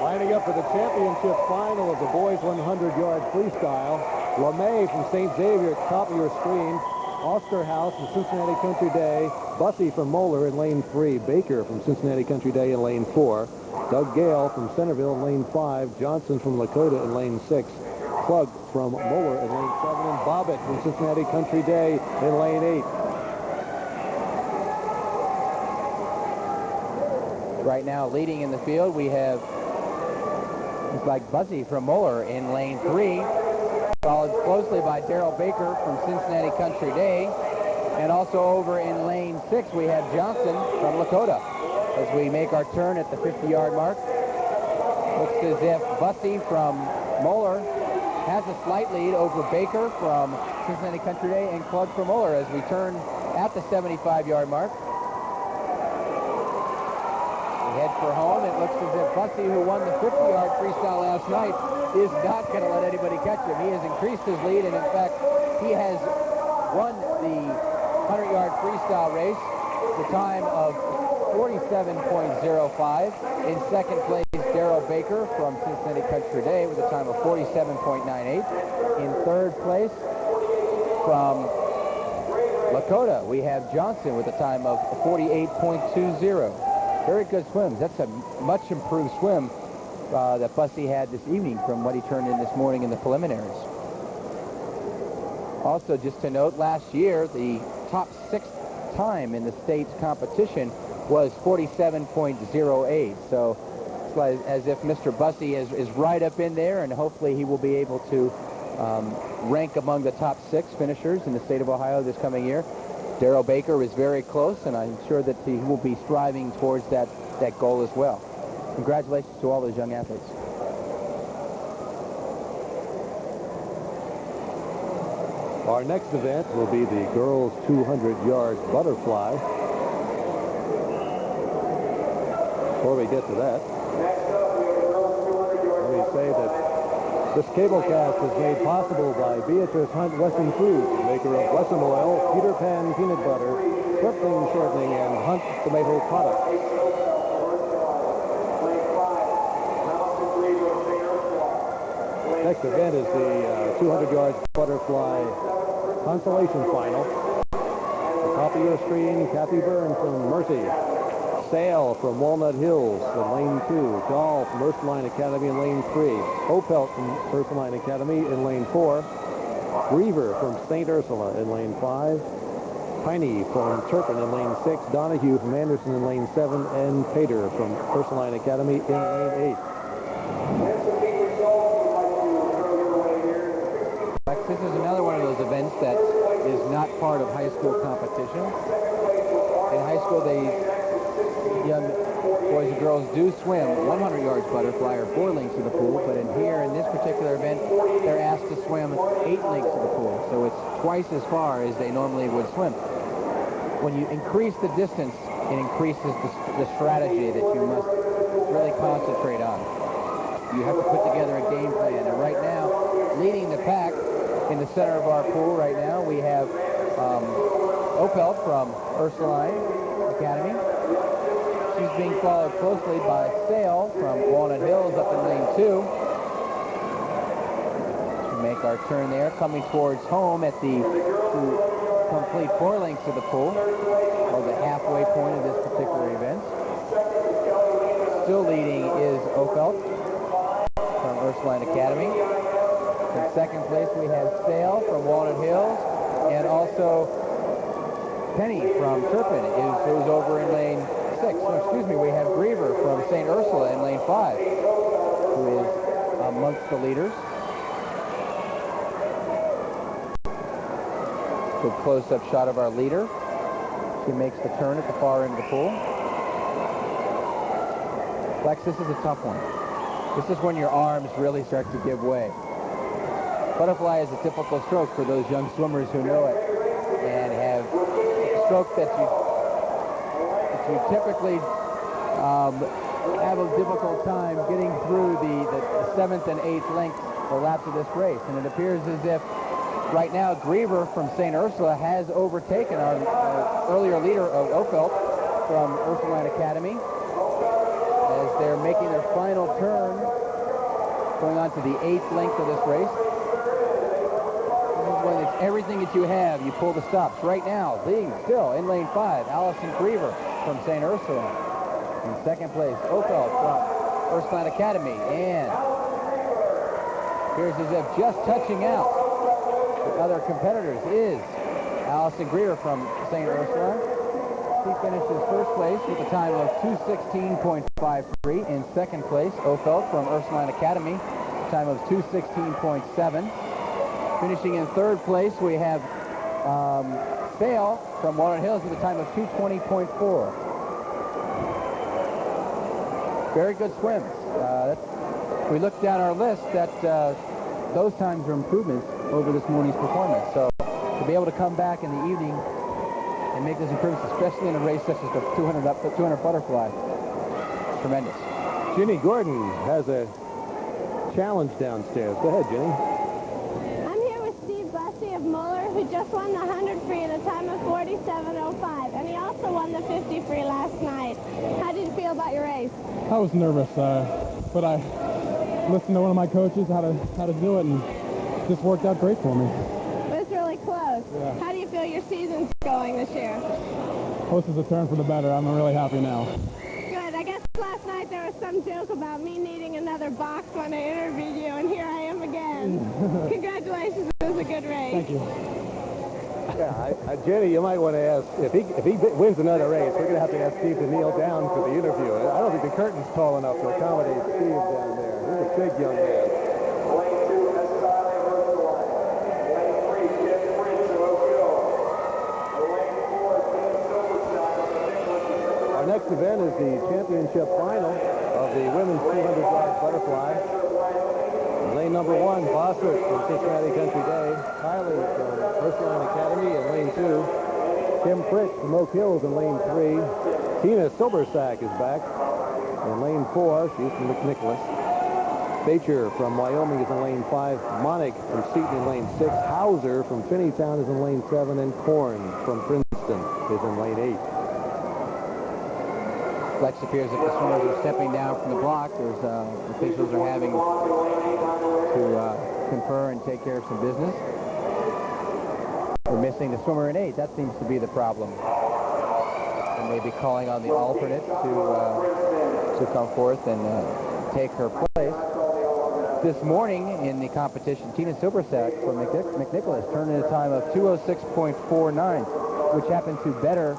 Lining up for the championship final of the boys 100-yard freestyle, LeMay from St. Xavier at the top of your screen, Osterhaus from Cincinnati Country Day, Bussey from Moeller in lane 3, Baker from Cincinnati Country Day in lane 4, Doug Gale from Centerville in lane 5, Johnson from Lakota in lane 6, Klug from Moeller in lane 7, and Bobbitt from Cincinnati Country Day in lane 8. Right now, leading in the field, we have it's like Bussey from Moeller in lane 3. Followed closely by Darrell Baker from Cincinnati Country Day. And also over in lane 6, we have Johnson from Lakota. As we make our turn at the 50-yard mark, looks as if Bussey from Moeller has a slight lead over Baker from Cincinnati Country Day and Klug from Moeller as we turn at the 75-yard mark. We head for home. It looks as if Bussey, who won the 50-yard freestyle last night, is not going to let anybody catch him. He has increased his lead, and in fact, he has won the 100-yard freestyle race, the time of 47.05. In second place, Darrell Baker from Cincinnati Country Day with a time of 47.98. In third place, from Lakota, we have Johnson with a time of 48.20. Very good swims. That's a much improved swim that Bussey had this evening from what he turned in this morning in the preliminaries. Also, just to note, last year, the top 6th time in the state's competition was 47.08. So it's like as if Mr. Bussey is right up in there, and hopefully he will be able to rank among the top 6 finishers in the state of Ohio this coming year. Darrell Baker is very close, and I'm sure that he will be striving towards that goal as well. Congratulations to all those young athletes. Our next event will be the girls 200-yard butterfly. Before we get to that, let me say that This cablecast is made possible by Beatrice Hunt Wesson Foods, maker of Wesson Oil, Peter Pan Peanut Butter, Clifton Shortening, and Hunt Tomato Products. Next event is the 200 yards butterfly consolation final. The top of your screen, Kathy Byrne from Mercy. Sail from Walnut Hills in lane 2. Dahl from Ursuline Academy in lane 3. Opelt from Ursuline Academy in lane 4. Griever from St. Ursula in lane 5. Piney from Turpin in lane 6. Donahue from Anderson in lane 7. And Pater from Ursuline Academy in lane 8. This is another one of those events that is not part of high school competition. In high school, young boys and girls do swim 100 yards butterfly or 4 lengths of the pool, but in this particular event, they're asked to swim 8 lengths of the pool, so it's twice as far as they normally would swim. When you increase the distance, it increases the strategy that you must really concentrate on. You have to put together a game plan, and right now, leading the pack in the center of our pool right now, we have Opelt from Ursuline Academy. She's being followed closely by Sail from Walnut Hills up in lane 2. We make our turn there, coming towards home at the complete 4 lengths of the pool, or the halfway point of this particular event. Still leading is Opelt from Ursuline Academy. In second place, we have Sail from Walnut Hills, and also Penny from Turpin, who's over in lane 6. No, excuse me, we have Griever from St. Ursula in lane 5, who is amongst the leaders. Good close-up shot of our leader. She makes the turn at the far end of the pool. Lex, this is a tough one. This is when your arms really start to give way. Butterfly is a typical stroke for those young swimmers who know it and have a stroke that you typically have a difficult time getting through the 7th and 8th lengths or laps of this race. And it appears as if right now Griever from St. Ursula has overtaken our earlier leader of Opelt from Ursuline Academy as they're making their final turn, going on to the 8th length of this race. When it's everything that you have, you pull the stops. Right now, leading still in lane 5, Allison Griever from St. Ursula. In second place, Opelt from Ursuline Academy. And here's as if just touching out the other competitors is Allison Griever from St. Ursula. She finishes first place with a time of 2:16.53. In second place, Opelt from Ursuline Academy, time of 2:16.7. Finishing in third place, we have Sail from Walnut Hills with a time of 2:20.4. Very good swims. We looked down our list that those times are improvements over this morning's performance. So to be able to come back in the evening and make those improvements, especially in a race such as the 200 butterfly, tremendous. Ginny Gordon has a challenge downstairs. Go ahead, Ginny. Of Muller, who just won the 100 free in a time of 47:05, and he also won the 50 free last night. How did you feel about your race? I was nervous, but I listened to one of my coaches how to do it, and it just worked out great for me. It was really close. Yeah. How do you feel your season's going this year? Well, this is a turn for the better. I'm really happy now. Good. I guess last night there was some joke about me needing another box when I interviewed you, and here I am again. Congratulations. It was a good race. Thank you. Yeah, Jenny, you might want to ask, if he wins another race, we're going to have to ask Steve to kneel down for the interview. I don't think the curtain's tall enough to accommodate Steve down there. He's a big young man. Our next event is the championship final of the women's 200-yard butterfly. Lane number 1, Bossert from Cincinnati Country Day. Kylie from Ursuline Academy in lane 2. Kim Fritz from Oak Hills in lane 3. Tina Silbersack is back in lane 4. She's from McNicholas. Bacher from Wyoming is in lane 5. Monig from Seton in lane 6. Hauser from Finneytown is in lane 7. And Korn from Princeton is in lane 8. Flex appears that the swimmers are stepping down from the block. There's officials are having to confer and take care of some business. We're missing the swimmer in 8. That seems to be the problem. And maybe calling on the alternate to come forth and take her place. This morning in the competition, Tina Silversack from McNicholas turned in a time of 206.49, which happened to better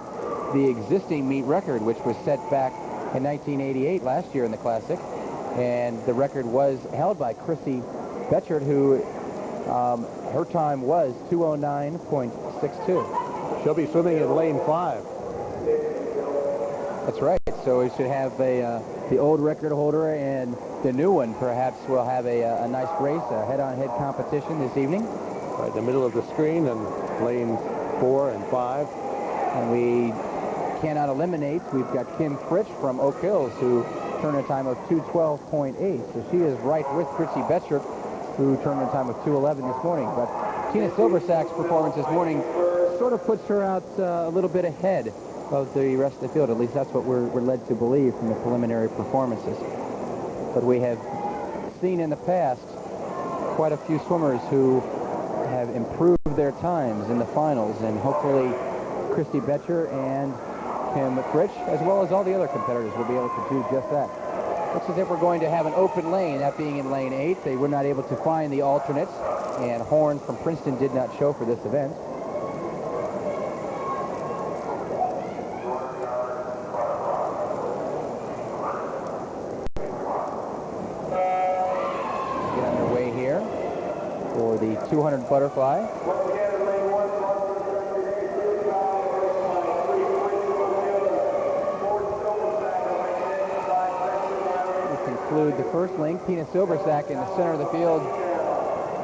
the existing meet record, which was set back in 1988, last year in the Classic. And the record was held by Chrissy Betchert, who her time was 209.62. She'll be swimming in lane 5. That's right. So we should have the old record holder and the new one. Perhaps we'll have a nice race, a head-on-head competition this evening. Right in the middle of the screen and lanes 4 and 5. And we cannot eliminate. We've got Kim Fritsch from Oak Hills, who turned a time of 212.8. So she is right with Chrissy Betchert, who turned a time of 211 this morning. But Tina Silversack's performance this morning sort of puts her out a little bit ahead of the rest of the field. At least that's what we're led to believe from the preliminary performances. But we have seen in the past quite a few swimmers who have improved their times in the finals, and hopefully Christy Betcher and Kim Fritsch, as well as all the other competitors, will be able to do just that. Looks as if we're going to have an open lane, that being in lane 8. They were not able to find the alternates, and Horn from Princeton did not show for this event. Get underway here for the 200 butterfly. The first link. Tina Silversack in the center of the field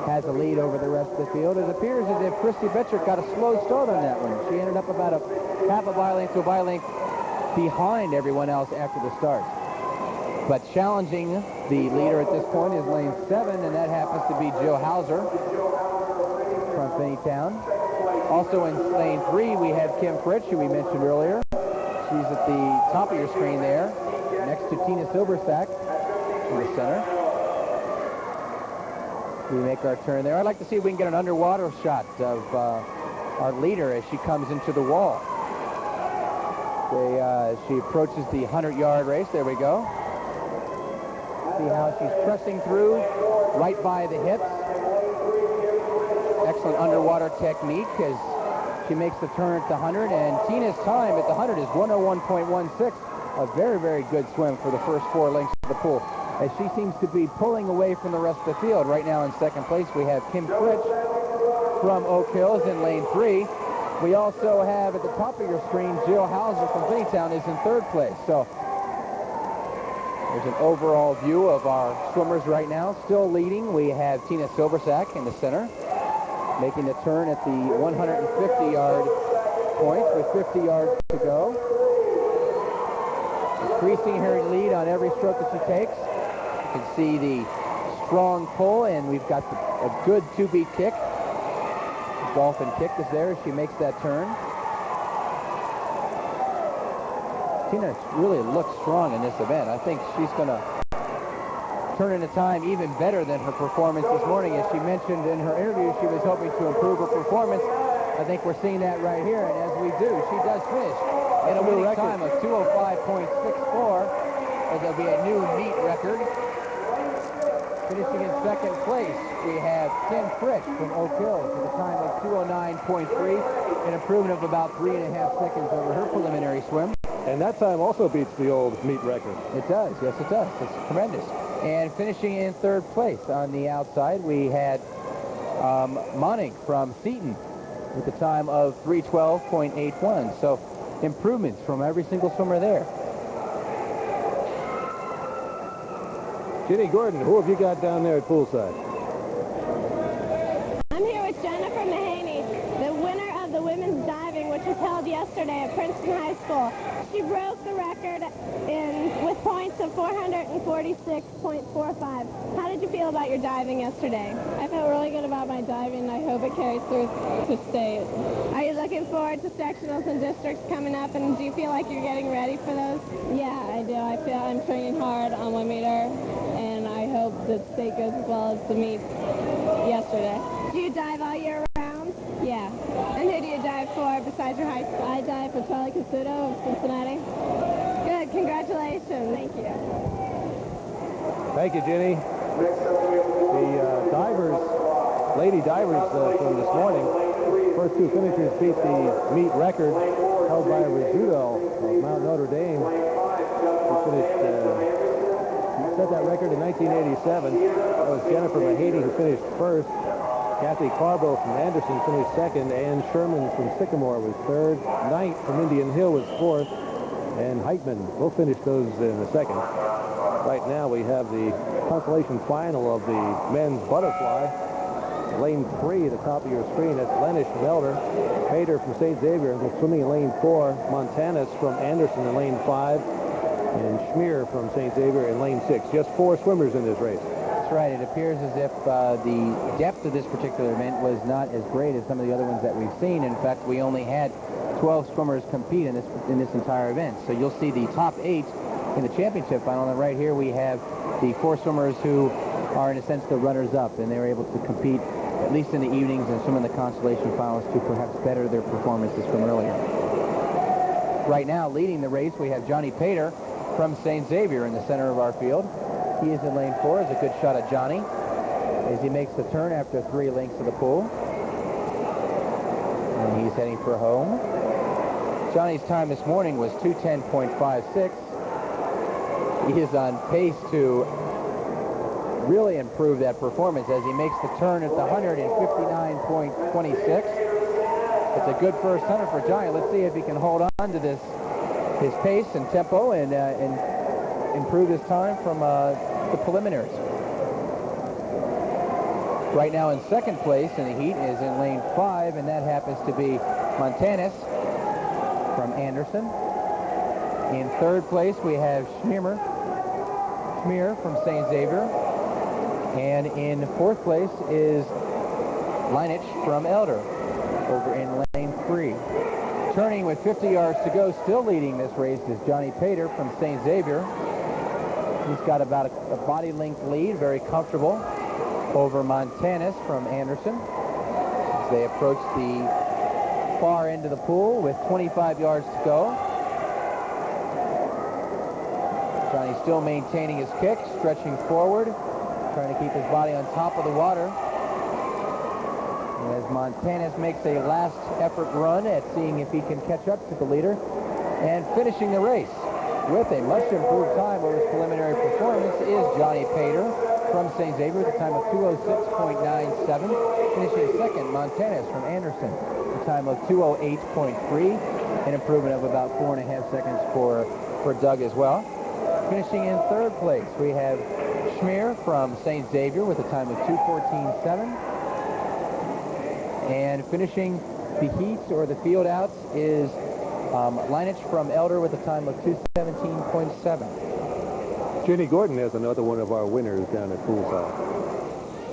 has a lead over the rest of the field. It appears as if Christy Betchert got a slow start on that one. She ended up about a half a bi-length to a bi-length behind everyone else after the start. But challenging the leader at this point is lane 7, and that happens to be Jill Hauser from Finneytown. Also in lane 3, we have Kim Fritsch, who we mentioned earlier. She's at the top of your screen there, next to Tina Silversack in the center. We make our turn there. I'd like to see if we can get an underwater shot of our leader as she comes into the wall. She approaches the 100-yard race. There we go. See how she's pressing through right by the hips. Excellent underwater technique as she makes the turn at the 100. And Tina's time at the 100 is 101.16. A very, very good swim for the first 4 lengths of the pool, as she seems to be pulling away from the rest of the field. Right now in second place, we have Kim Fritsch from Oak Hills in lane 3. We also have at the top of your screen, Jill Hauser from Finneytown is in third place. So there's an overall view of our swimmers right now. Still leading, we have Tina Silversack in the center, making the turn at the 150-yard point with 50 yards to go. Increasing her lead on every stroke that she takes. You can see the strong pull, and we've got a good 2-beat kick. The dolphin kick is there as she makes that turn. Tina really looks strong in this event. I think she's going to turn in a time even better than her performance this morning. As she mentioned in her interview, she was hoping to improve her performance. I think we're seeing that right here, and as we do, she does finish in a winning time of 205.64, as there'll be a new meet record. Finishing in second place, we have Kim Fritsch from Oak Hills with a time of 209.3, an improvement of about 3.5 seconds over her preliminary swim. And that time also beats the old meet record. It does, yes it does. It's tremendous. And finishing in third place on the outside, we had Monig from Seton with a time of 312.81. So improvements from every single swimmer there. Ginny Gordon, who have you got down there at poolside? I'm here with Jennifer Mahaney, the winner of the women's diving, which was held yesterday. yesterday at Princeton High School. She broke the record with points of 446.45. How did you feel about your diving yesterday? I felt really good about my diving. I hope it carries through to state. Are you looking forward to sectionals and districts coming up, and do you feel like you're getting ready for those? Yeah, I do. I feel I'm training hard on my meter, and I hope that state goes as well as the meet yesterday. Do you dive all year round? Yeah. And who do you dive for besides your high school? I dive for Charlie Casuto of Cincinnati. Good. Congratulations. Thank you. Thank you, Jenny. The divers, lady divers from this morning, first two finishers beat the meet record held by Rizzuto of Mount Notre Dame. He finished, he set that record in 1987. That was Jennifer Mahady who finished first. Kathy Carbo from Anderson finished second. Ann Sherman from Sycamore was third. Knight from Indian Hill was fourth. And Heitman will finish those in a second. Right now we have the consolation final of the men's butterfly. Lane 3 at the top of your screen. That's Lenish from Elder. Pater from St. Xavier swimming in lane 4. Montanus from Anderson in lane 5. And Schmier from St. Xavier in lane 6. Just 4 swimmers in this race. That's right. It appears as if the depth of this particular event was not as great as some of the other ones that we've seen. In fact, we only had 12 swimmers compete in this entire event. So you'll see the top 8 in the championship final. And right here we have the 4 swimmers who are, in a sense, the runners-up, and they were able to compete at least in the evenings and swim in the consolation finals to perhaps better their performances from earlier. Right now, leading the race, we have Johnny Pater from St. Xavier in the center of our field. He is in lane 4. It's a good shot at Johnny as he makes the turn after 3 lengths of the pool. And he's heading for home. Johnny's time this morning was 2:10.56. He is on pace to really improve that performance as he makes the turn at the 159.26. It's a good first 100 for Johnny. Let's see if he can hold on to his pace and tempo and improve his time from the preliminaries. Right now in second place in the heat is in lane 5, and that happens to be Montanus from Anderson. In third place we have Schmier from St. Xavier. And in fourth place is Leinich from Elder over in lane 3. Turning with 50 yards to go, still leading this race is Johnny Pater from St. Xavier. He's got about a body length lead, very comfortable, over Montanus from Anderson as they approach the far end of the pool with 25 yards to go. Johnny still maintaining his kick, stretching forward, trying to keep his body on top of the water. As Montanus makes a last effort run at seeing if he can catch up to the leader and finishing the race with a much improved time over his preliminary performance is Johnny Pater from St. Xavier at the time of 2:06.97. Finishing second, Montanus from Anderson, a time of 2:08.3, an improvement of about 4.5 seconds for Doug as well. Finishing in third place, we have Schmier from St. Xavier with a time of 2:14.7. And finishing the heats or the field outs is Leinich from Elder with a time of 2:17.7. Jenny Gordon is another one of our winners down at poolside.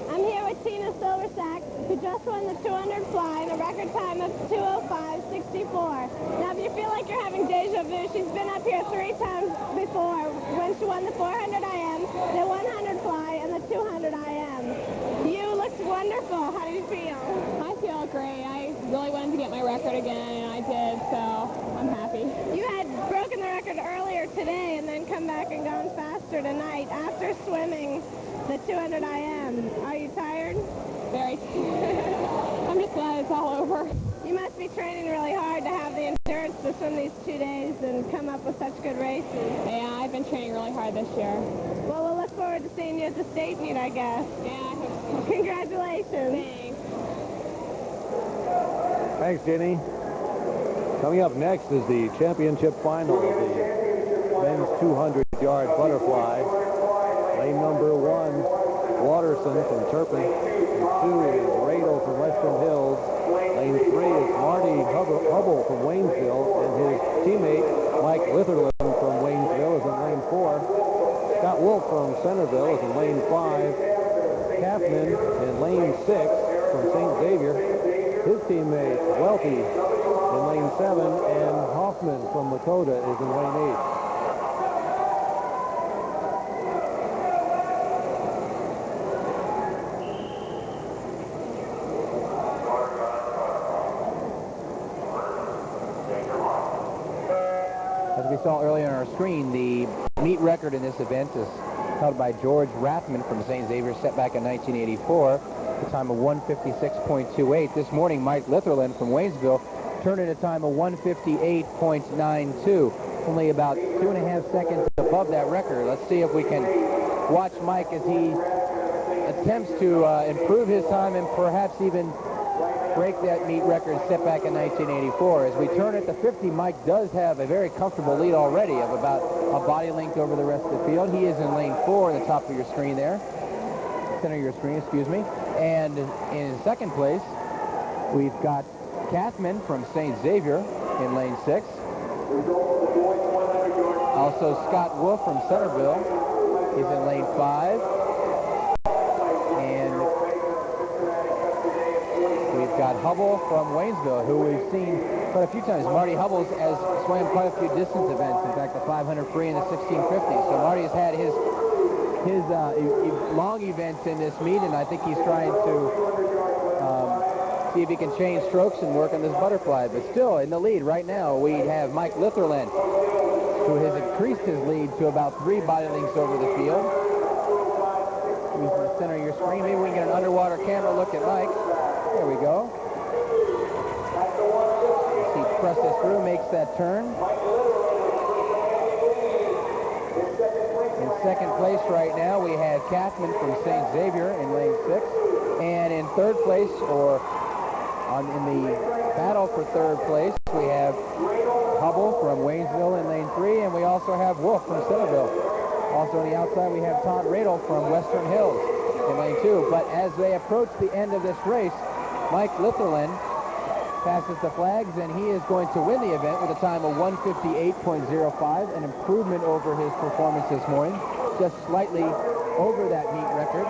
I'm here with Tina Silversack, who just won the 200 fly in a record time of 2:05.64. Now, if you feel like you're having deja vu, she's been up here 3 times before when she won the 400 IM, the 100 fly, and the 200 IM. You looked wonderful. How do you feel? I feel great. I really wanted to get my record again, and I did, so I'm happy. You had broken the record earlier today and then come back and gone faster tonight after swimming the 200 IM. Are you tired? Very tired. I'm just glad it's all over. You must be training really hard to have the endurance to swim these 2 days and come up with such good races. Yeah, I've been training really hard this year. Well, we'll look forward to seeing you at the state meet, I guess. Yeah, I hope so. Congratulations. Thanks. Thanks, Jenny. Coming up next is the championship final of the men's 200-yard butterfly. Lane number 1, Waterson from Turpin. Lane 2 is Radel from Western Hills. Lane 3 is Marty Hubble from Waynesville. Centerville is in lane 5. Kaufman in lane 6 from St. Xavier. His teammate Welty in lane 7, and Hoffman from Lakota is in lane 8. As we saw earlier on our screen, the meet record in this event is held by George Rathman from St. Xavier, set back in 1984, a time of 1:56.28. This morning, Mike Litherland from Waynesville turned in a time of 1:58.92, only about 2.5 seconds above that record. Let's see if we can watch Mike as he attempts to improve his time and perhaps even break that meet record set back in 1984. As we turn at the 50, Mike does have a very comfortable lead already of about a body length over the rest of the field. He is in lane 4 in the top of your screen there. Center of your screen, excuse me. And in second place, we've got Kathman from St. Xavier in lane 6. Also Scott Wolf from Centerville is in lane 5. And we've got Hubble from Waynesville, who we've seen quite a few times. Marty Hubble has swam quite a few distance events, in fact the 500 free and the 1650. So Marty has had his long events in this meet, and I think he's trying to see if he can change strokes and work on this butterfly. But still in the lead right now, we have Mike Litherland, who has increased his lead to about 3 body lengths over the field. He's in the center of your screen. Maybe we can get an underwater camera look at Mike. There we go. As he presses through, makes that turn. In second place right now, we have Kathman from St. Xavier in lane 6. And in third place, in the battle for third place, we have Hubble from Waynesville in lane 3, and we also have Wolf from Centerville. Also on the outside, we have Todd Radel from Western Hills in lane 2. But as they approach the end of this race, Mike Litherland passes the flags, and he is going to win the event with a time of 1:58.05, an improvement over his performance this morning, just slightly over that meet record.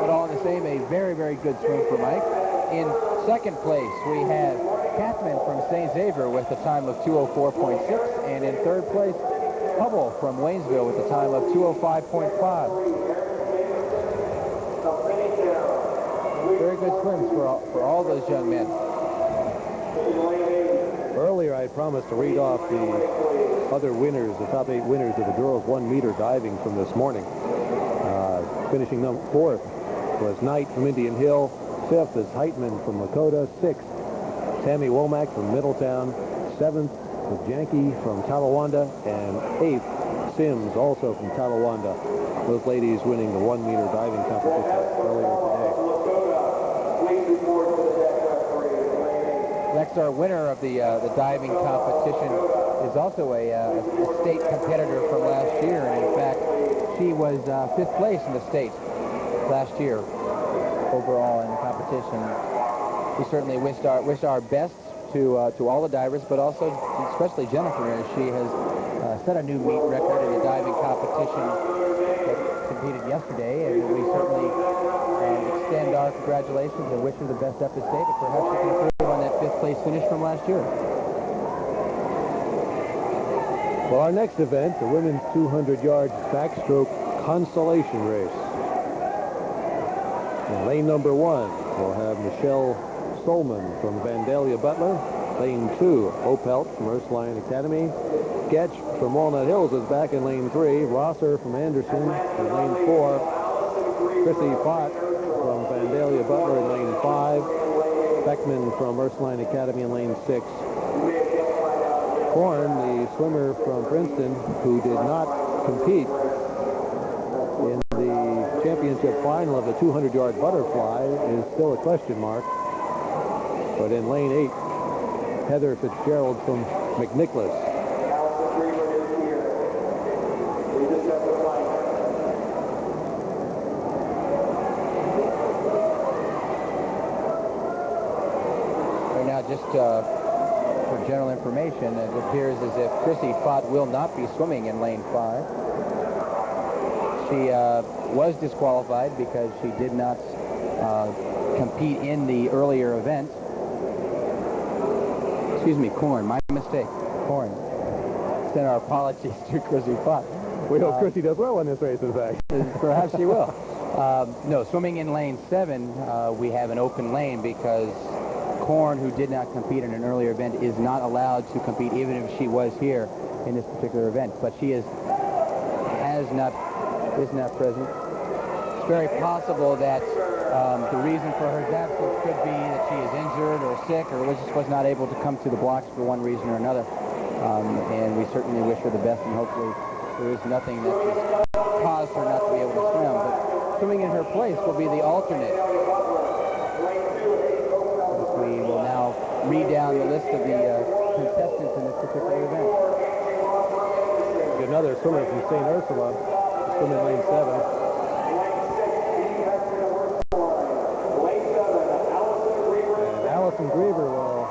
But all in the same, a very, very good swim for Mike. In second place, we have Kathman from St. Xavier with a time of 2:04.6, and in third place, Hubble from Waynesville with a time of 2:05.5. Very good swims for all those young men. Earlier, I promised to read off the other winners, the top 8 winners of the girls' 1-meter diving from this morning. Finishing 4th was Knight from Indian Hill. 5th is Heitman from Lakota. 6th, Tammy Womack from Middletown. 7th was Janke from Talawanda. And 8th, Sims, also from Talawanda. Those ladies winning the 1-meter diving competition earlier today. Next, our winner of the diving competition is also a state competitor from last year, and in fact, she was 5th place in the state last year overall in the competition. We certainly wish our best to all the divers, but also especially Jennifer, as she has set a new meet record in the diving competition that competed yesterday, and we certainly extend our congratulations and wish her the best up to state, and perhaps she can improve on that 5th place finish from last year. Well, our next event, the women's 200-yard backstroke consolation race. In lane number 1, we'll have Michelle Solman from Vandalia Butler. Lane 2, Opelt from Ursuline Academy. Getch from Walnut Hills is back in lane 3. Rosser from Anderson in lane 4. Chrissy Pott from Vandalia Butler in lane 5. Beckman from Ursuline Academy in lane 6. Horn, the swimmer from Princeton, who did not compete in the championship final of the 200-yard butterfly, is still a question mark. But in lane 8, Heather Fitzgerald from McNicholas. Right now, just for general information, it appears as if Chrissy Fott will not be swimming in lane 5. She was disqualified because she did not compete in the earlier event. Excuse me, Corn. My mistake. Corn. Send our apologies to Chrissy Fox. We hope Chrissy does well in this race, in fact. Perhaps she will. No, swimming in lane 7, we have an open lane because Corn, who did not compete in an earlier event, is not allowed to compete even if she was here in this particular event. But she is not present. It's very possible that the reason for her absence could be that she is injured or sick or just was not able to come to the blocks for one reason or another. And we certainly wish her the best, and hopefully there is nothing that has caused her not to be able to swim. But swimming in her place will be the alternate. We will now read down the list of the contestants in this particular event. Another swimmer from St. Ursula, swimming lane 7. And Allison Griever will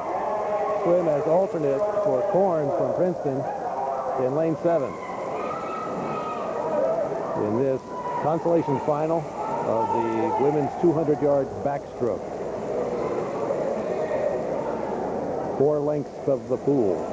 swim as alternate for Corn from Princeton in lane 7. In this consolation final of the women's 200-yard backstroke. 4 lengths of the pool.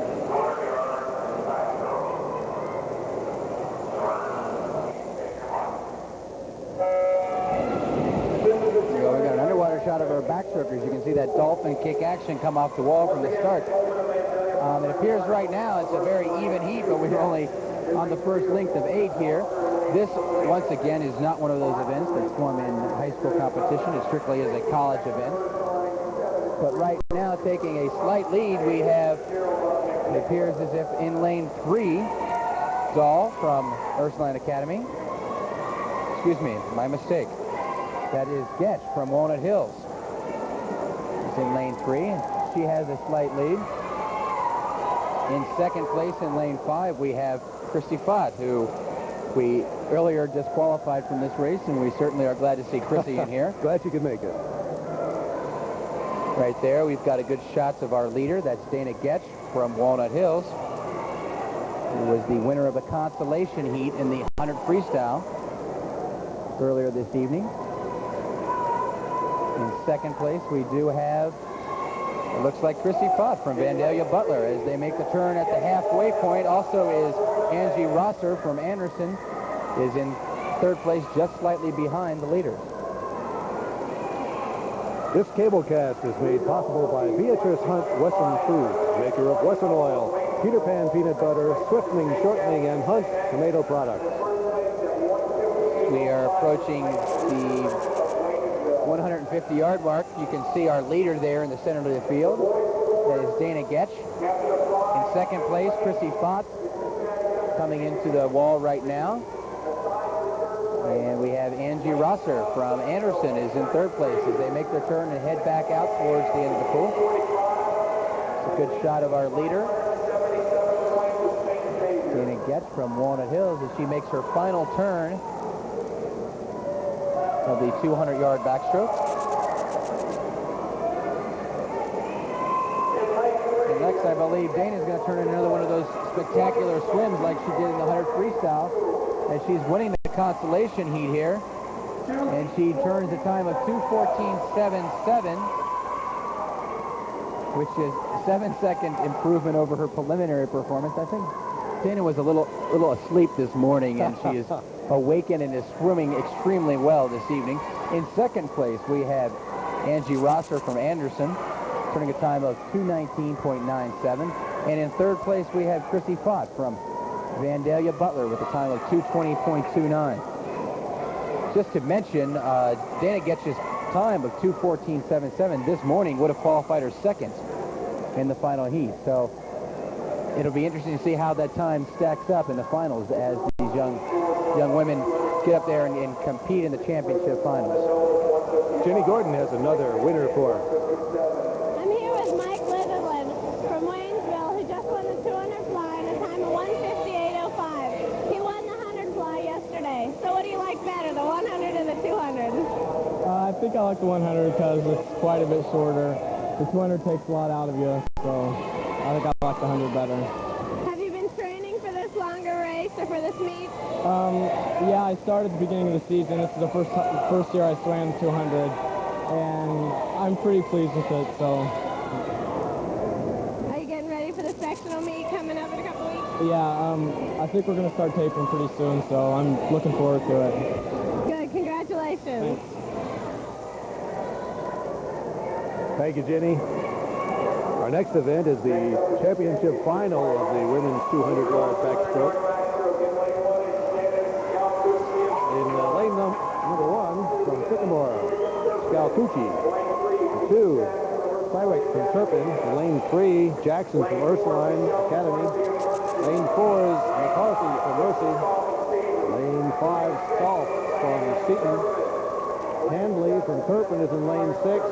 So we got an underwater shot of our backstrokers. You can see that dolphin kick action come off the wall from the start. It appears right now it's a very even heat, but we're only on the first length of 8 here. This, once again, is not one of those events that swim in high school competition. It strictly is a college event. But right now, taking a slight lead, we have, it appears as if in lane 3, Dahl from Ursuline Academy. Excuse me, my mistake. That is Getch from Walnut Hills. It's in lane 3, and she has a slight lead. In second place in lane 5, we have Christy Fott, who we earlier disqualified from this race, and we certainly are glad to see Chrissy in here. Glad you could make it. Right there, we've got a good shots of our leader. That's Dana Getch from Walnut Hills, who was the winner of the consolation heat in the 100 freestyle earlier this evening. In second place, we do have, it looks like Chrissy Fott from Vandalia Butler as they make the turn at the halfway point. Also is Angie Rosser from Anderson is in third place, just slightly behind the leaders. This cable cast is made possible by Beatrice Hunt Wesson Foods, maker of Wesson Oil, Peter Pan Peanut Butter, Swiftling Shortening, and Hunt Tomato Products. We are approaching the 150-yard mark. You can see our leader there in the center of the field. That is Dana Getch. In second place, Chrissy Fott coming into the wall right now. And we have Angie Rosser from Anderson is in third place as they make their turn and head back out towards the end of the pool. It's a good shot of our leader, Dana Getch from Walnut Hills, as she makes her final turn of the 200-yard backstroke. And next, I believe Dana's going to turn in another one of those spectacular swims like she did in the 100 freestyle, as she's winning the consolation heat here. And she turns a time of 2:14.77, which is a 7-second improvement over her preliminary performance. I think Dana was a little asleep this morning, and she is awakened and is swimming extremely well this evening. In second place, we have Angie Rosser from Anderson, turning a time of 2:19.97. And in third place, we have Chrissy Fott from Vandalia Butler with a time of 2:20.29. Just to mention, Dana Getch's time of 2:14.77 this morning would have qualified her second in the final heat. So it'll be interesting to see how that time stacks up in the finals as these young women get up there and compete in the championship finals. Jenny Gordon has another winner for us. I'm here with Mike Litherland from Waynesville, who just won the 200 fly in a time of 1:58.05. He won the 100 fly yesterday. So what do you like better, the 100 or the 200? I think I like the 100 because it's quite a bit shorter. The 200 takes a lot out of you, so I think I like the 100 better. Have you been training for this longer race or for this meet? Yeah, I started at the beginning of the season. This is the first year I swam 200, and I'm pretty pleased with it. So. Are you getting ready for the sectional meet coming up in a couple weeks? Yeah, I think we're going to start tapering pretty soon, so I'm looking forward to it. Good, congratulations. Thanks. Thank you, Jenny. Our next event is the championship final of the women's 200-yard backstroke. In lane number 1 from Sycamore, Scalcucci. 2, Cywick from Turpin. In lane 3, Jackson from Ursuline Academy. Lane 4 is McCarthy from Mercy. Lane 5, Stolf from Seton. Handley from Turpin is in lane 6.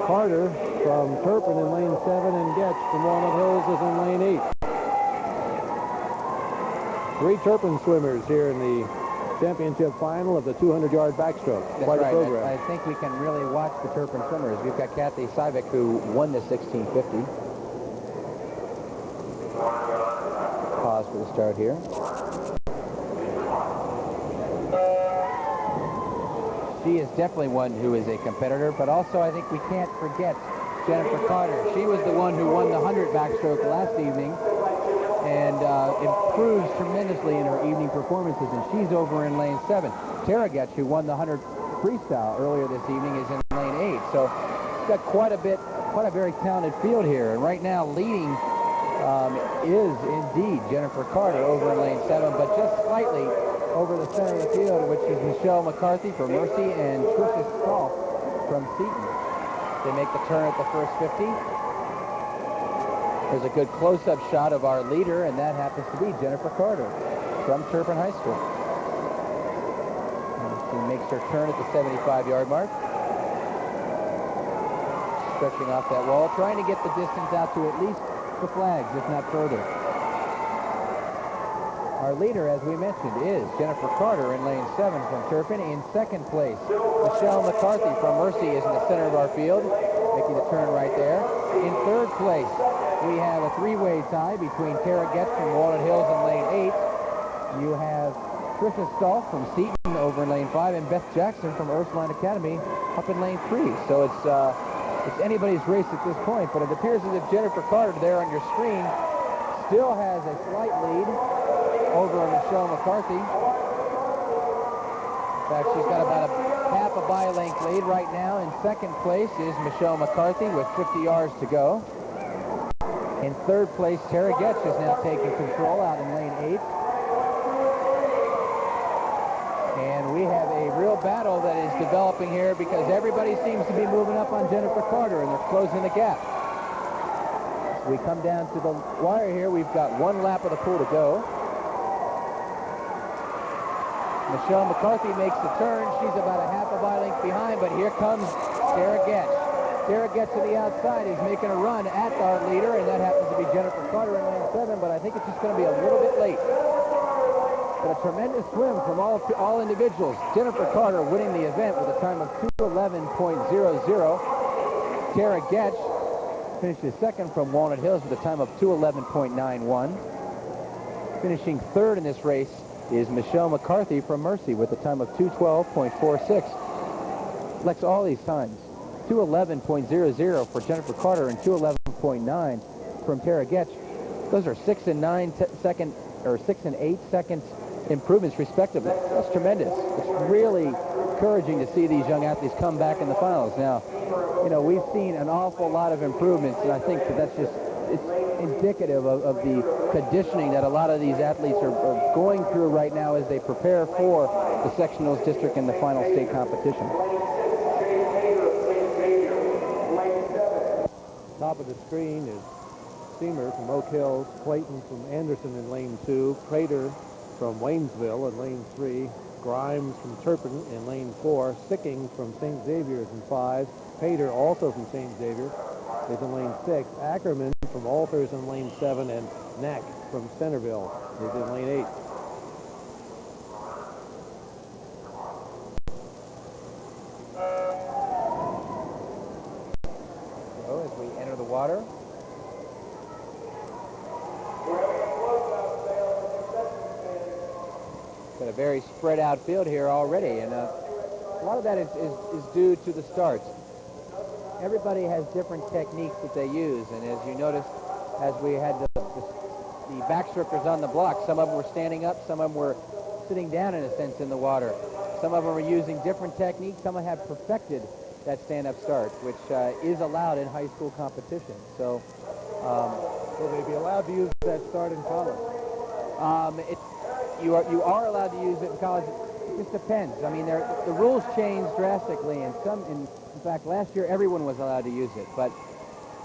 Carter from Turpin in lane 7, and Getch from Walnut Hills is in lane 8. 3 Turpin swimmers here in the championship final of the 200-yard backstroke. That's Quite right. a program. I think we can really watch the Turpin swimmers. We've got Kathy Cywick, who won the 1650. Pause for the start here. She is definitely one who is a competitor, but also I think we can't forget Jennifer Carter. She was the one who won the 100 backstroke last evening and improves tremendously in her evening performances, and she's over in lane 7. Tara Getch, who won the 100 freestyle earlier this evening, is in lane 8. So we've got quite a very talented field here, and right now leading is indeed Jennifer Carter over in lane 7, but just slightly over the center of the field, which is Michelle McCarthy from Mercy and Trisha Stolf from Seton. They make the turn at the first 50. There's a good close-up shot of our leader, and that happens to be Jennifer Carter from Turpin High School. And she makes her turn at the 75-yard mark. Stretching off that wall, trying to get the distance out to at least the flags, if not further. Our leader, as we mentioned, is Jennifer Carter in lane 7 from Turpin. In second place, Michelle McCarthy from Mercy is in the center of our field, making the turn right there. In third place, we have a three-way tie between Tara Getz from Walnut Hills in lane 8. You have Trisha Stolf from Seton over in lane 5, and Beth Jackson from Ursuline Academy up in lane 3. So it's anybody's race at this point, but it appears as if Jennifer Carter there on your screen still has a slight lead over Michelle McCarthy. In fact, she's got about a half a by-length lead right now. In second place is Michelle McCarthy with 50 yards to go. In third place, Tara Getch is now taking control out in lane 8. And we have a real battle that is developing here because everybody seems to be moving up on Jennifer Carter, and they're closing the gap. As we come down to the wire here, we've got one lap of the pool to go. Michelle McCarthy makes the turn. She's about a half a by-length behind, but here comes Tara Getch. Tara Getch to the outside is making a run at our leader, and that happens to be Jennifer Carter in lane 7, but I think it's just going to be a little bit late. But a tremendous swim from all individuals. Jennifer Carter winning the event with a time of 2:11.00. Tara Getch finishes second from Walnut Hills with a time of 2:11.91. Finishing third in this race is Michelle McCarthy from Mercy with a time of 2:12.46. Lex, all these times. 2:11.00 for Jennifer Carter and 2:11.9 from Tara Getch. Those are 6 and 8 seconds improvements respectively. That's tremendous. It's really encouraging to see these young athletes come back in the finals. Now, you know, we've seen an awful lot of improvements, and I think that's just, it's indicative of the conditioning that a lot of these athletes are going through right now as they prepare for the sectionals, district, and the final state competition. Top of the screen is Seamer from Oak Hills, Clayton from Anderson in lane 2, Prater from Waynesville in lane 3, Grimes from Turpin in lane 4, Sicking from St. Xavier's in 5, Pater also from St. Xavier is in lane 6, Ackerman from Alters in lane 7, and Neck from Centerville is in lane 8. So as we enter the water, Got a very spread out field here already, and a lot of that is due to the starts. Everybody has different techniques that they use, and as you noticed, as we had the backstrokers on the block, some of them were standing up, some of them were sitting down in a sense in the water. Some of them are using different techniques. Some have perfected that stand-up start, which is allowed in high school competition. So, will they be allowed to use that start in college? You are allowed to use it in college. It just depends. I mean, the rules change drastically, and in fact, last year everyone was allowed to use it, but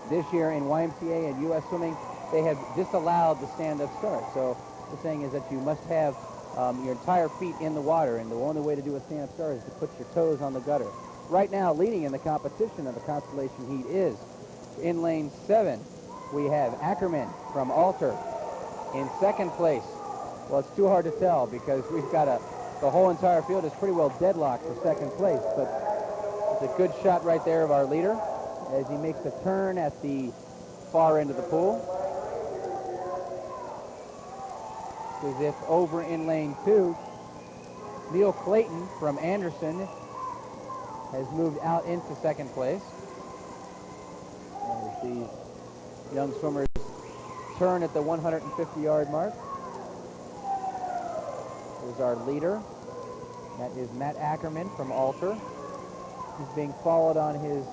this year in YMCA and U.S. Swimming, they have disallowed the stand-up start. So the saying is that you must have your entire feet in the water, and the only way to do a stand-up start is to put your toes on the gutter. Right now, leading in the competition of the Constellation Heat is, in lane 7, we have Ackerman from Alter. In second place, well, it's too hard to tell because we've got the whole entire field is pretty well deadlocked for second place, but it's a good shot right there of our leader as he makes a turn at the far end of the pool. As if over in lane 2, Neil Clayton from Anderson has moved out into second place. As these young swimmers turn at the 150-yard mark. Here's our leader. That is Matt Ackerman from Alter. He's being followed on his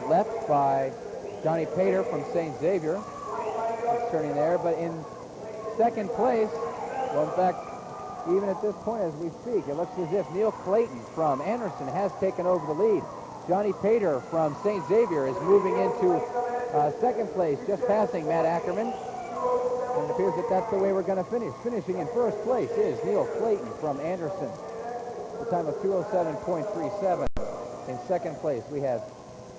left by Johnny Pater from St. Xavier. He's turning there, but in second place, well, in fact, even at this point as we speak, it looks as if Neil Clayton from Anderson has taken over the lead. Johnny Pater from St. Xavier is moving into second place, just passing Matt Ackerman. And it appears that that's the way we're going to finish. Finishing in first place is Neil Clayton from Anderson. The time of 2:07.37. In second place, we have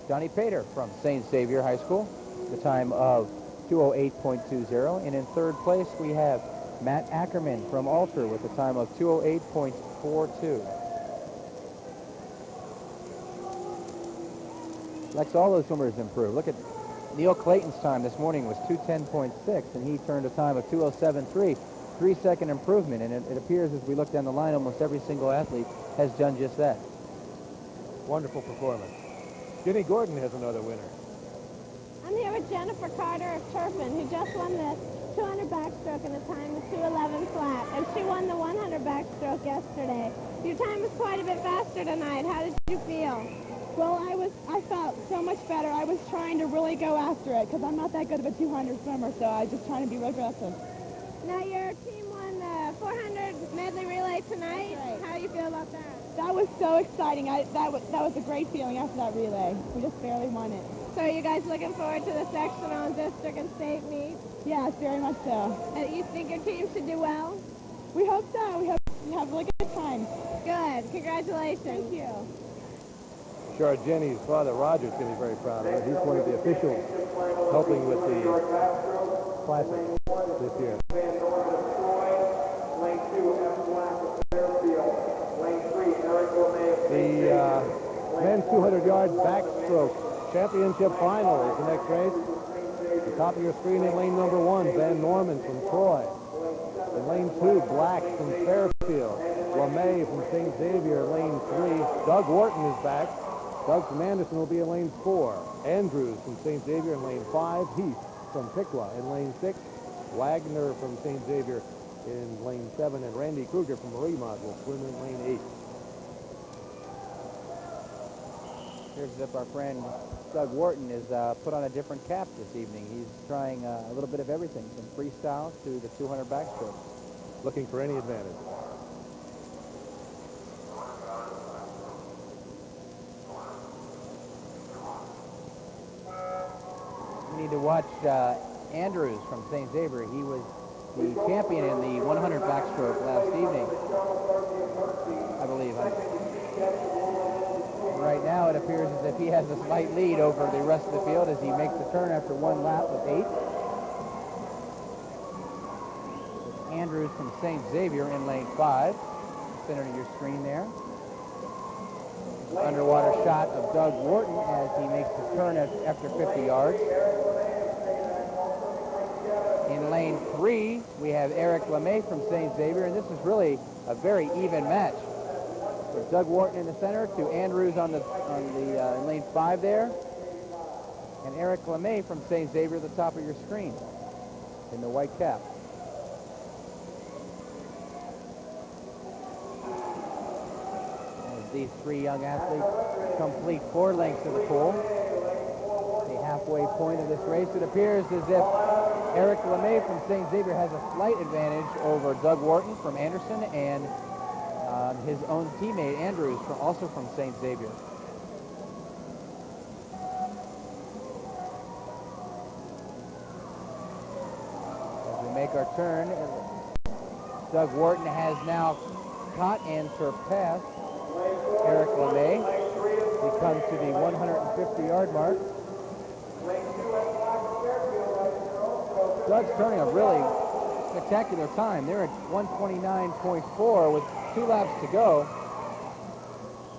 Johnny Pater from St. Xavier High School. The time of 2:08.20. And in third place, we have Matt Ackerman from Alter with a time of 2:08.42. Lex, all those swimmers improved. Look at Neil Clayton's time this morning was 2:10.6, and he turned a time of 2:07.3. 3-second improvement, and it appears as we look down the line, almost every single athlete has done just that. Wonderful performance. Jenny Gordon has another winner. I'm here with Jennifer Carter of Turpin, who just won the 200 backstroke in a time of 2:11 flat, and she won the 100 backstroke yesterday. Your time was quite a bit faster tonight. How did you feel? Well, I felt so much better. I was trying to really go after it because I'm not that good of a 200 swimmer, so I was just trying to be real aggressive. Now, your team won the 400 medley relay tonight. Right. How do you feel about that? That was so exciting. That was a great feeling after that relay. We just barely won it. So are you guys looking forward to the sectional and district and state meets? Yes, very much so. You think your team should do well? We hope so. We hope we have a really good time. Good. Congratulations. Thank you. Sure, Jenny's father, Roger's going to be very proud of it. He's one of the officials helping with the Classic this year. The men's 200-yard backstroke championship final is the next race. At the top of your screen in lane number 1, Van Norman from Troy. In lane 2, Black from Fairfield. LeMay from St. Xavier, lane 3. Doug Wharton is back. Doug from Anderson will be in lane 4. Andrews from St. Xavier in lane 5. Heath from Piqua in lane 6. Wagner from St. Xavier in lane 7. And Randy Kruger from Mariemont will swim in lane 8. Here's if our friend Doug Wharton is put on a different cap this evening. He's trying a little bit of everything, from freestyle to the 200 backstroke. Looking for any advantage. We need to watch Andrews from St. Xavier. He was the champion in the 100 backstroke last evening, I believe. Right now, it appears as if he has a slight lead over the rest of the field as he makes the turn after one lap of 8. Andrews from St. Xavier in lane 5. Center of your screen there. Underwater shot of Doug Wharton as he makes the turn after 50 yards. In lane 3, we have Eric LeMay from St. Xavier, and this is really a very even match. So Doug Wharton in the center, to Andrews on the lane 5 there, and Eric LeMay from St. Xavier at the top of your screen in the white cap. As these three young athletes complete 4 lengths of the pool, the halfway point of this race, it appears as if Eric LeMay from St. Xavier has a slight advantage over Doug Wharton from Anderson and his own teammate Andrews, also from St. Xavier. As we make our turn, Doug Wharton has now caught and surpassed Eric LeMay. We come to the 150-yard mark. Doug's turning a really spectacular time. They're at 129.4 with 2 laps to go.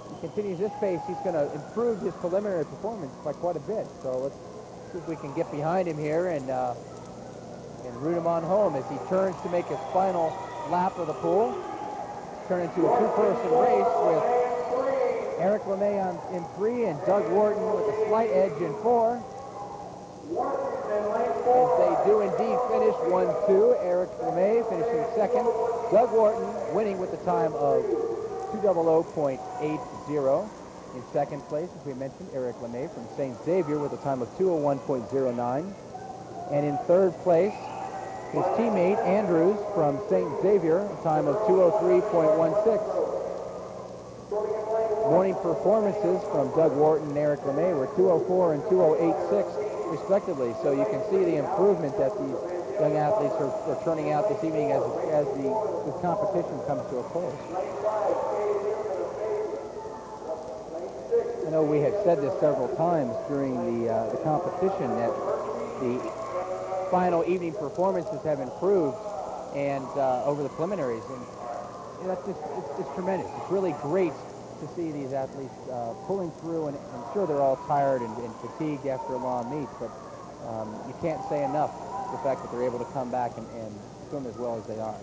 If he continues this pace, he's going to improve his preliminary performance by quite a bit. So let's see if we can get behind him here and root him on home as he turns to make his final lap of the pool. Turn into a 2-person race with Eric LeMay in 3 and Doug Wharton with a slight edge in 4. As they do indeed finish 1-2. Eric LeMay finishing second. Doug Wharton winning with the time of 2:00.80. In second place, as we mentioned, Eric LeMay from St. Xavier with a time of 2:01.09. And in third place, his teammate Andrews from St. Xavier, a time of 2:03.16. Morning performances from Doug Wharton and Eric LeMay were 2:04 and 2:086 respectively. So you can see the improvement that these young athletes are turning out this evening as this competition comes to a close. I know we have said this several times during the competition that the final evening performances have improved and over the preliminaries, and that's just it's tremendous. It's really great to see these athletes pulling through, and I'm sure they're all tired and fatigued after a long meet, but you can't say enough the fact that they're able to come back and swim as well as they are.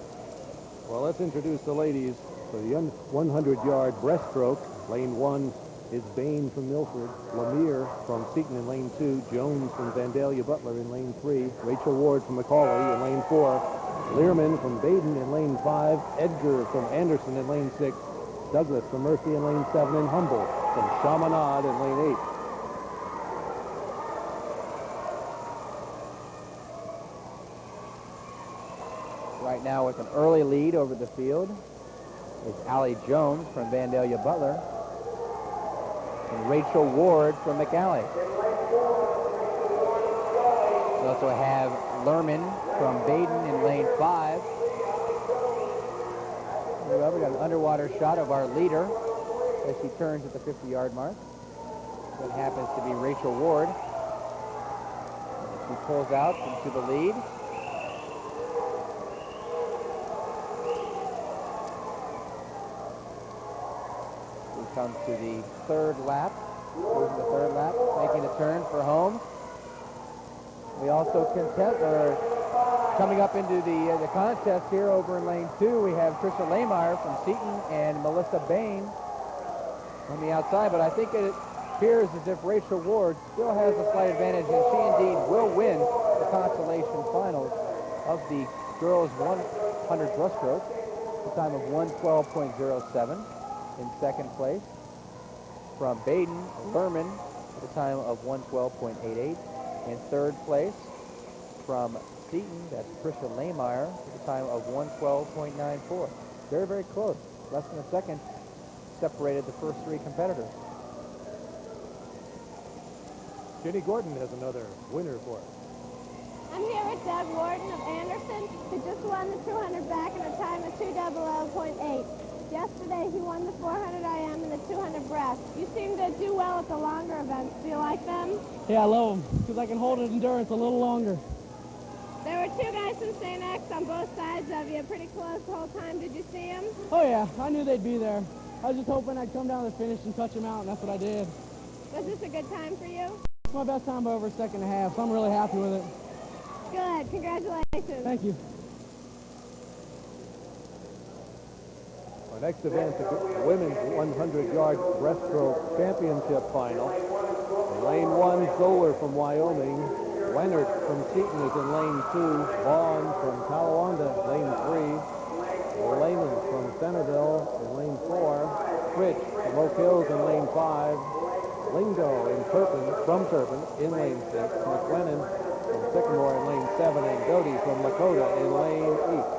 Well, let's introduce the ladies for the 100-yard breaststroke. Lane 1 is Bain from Milford, Lemire from Seton in lane 2, Jones from Vandalia Butler in lane 3, Rachel Ward from Macaulay in lane 4, Learman from Baden in lane 5, Edgar from Anderson in lane 6, Douglas from Murphy in lane 7, and Humble from Chaminade in lane 8. Right now with an early lead over the field is Allie Jones from Vandalia Butler and Rachel Ward from McAllen. We also have Lerman from Baden in lane 5. Well, we got an underwater shot of our leader as she turns at the 50-yard mark. That happens to be Rachel Ward. She pulls out into the lead. We come to the third lap. Moving the third lap, making a turn for home. We also coming up into the contest here over in lane 2, we have Tricia Lamar from Seton and Melissa Bain on the outside, but I think it appears as if Rachel Ward still has a slight advantage, and she indeed will win the consolation finals of the girls 100 breaststroke, a time of 1:12.07. In second place from Baden, Lerman, at a time of 1:12.88. In third place from Seton, that's Tricia Lamar, at a time of 1:12.94. Very, very close. Less than a second separated the first 3 competitors. Jenny Gordon has another winner for us. I'm here with Doug Wharton of Anderson, who just won the 200 back in a time of 2:00.8. Yesterday, he won the 400 IM and the 200 breast. You seem to do well at the longer events. Do you like them? Yeah, I love them because I can hold an endurance a little longer. There were 2 guys from St. X on both sides of you, pretty close the whole time. Did you see them? Oh, yeah, I knew they'd be there. I was just hoping I'd come down to the finish and touch them out, and that's what I did. Was this a good time for you? It's my best time by over a second and a half, so I'm really happy with it. Good. Congratulations. Thank you. Our next event, the women's 100-yard breaststroke championship final. In lane 1, Zoller from Wyoming. Leonard from Seton is in lane 2. Vaughn from Talawanda, lane 3. Lehman from Centerville in lane 4. Fritch from Oak Hills in lane 5. Lingo from Turpin in lane 6. McLennan from Sycamore in lane 7. And Doty from Lakota in lane 8.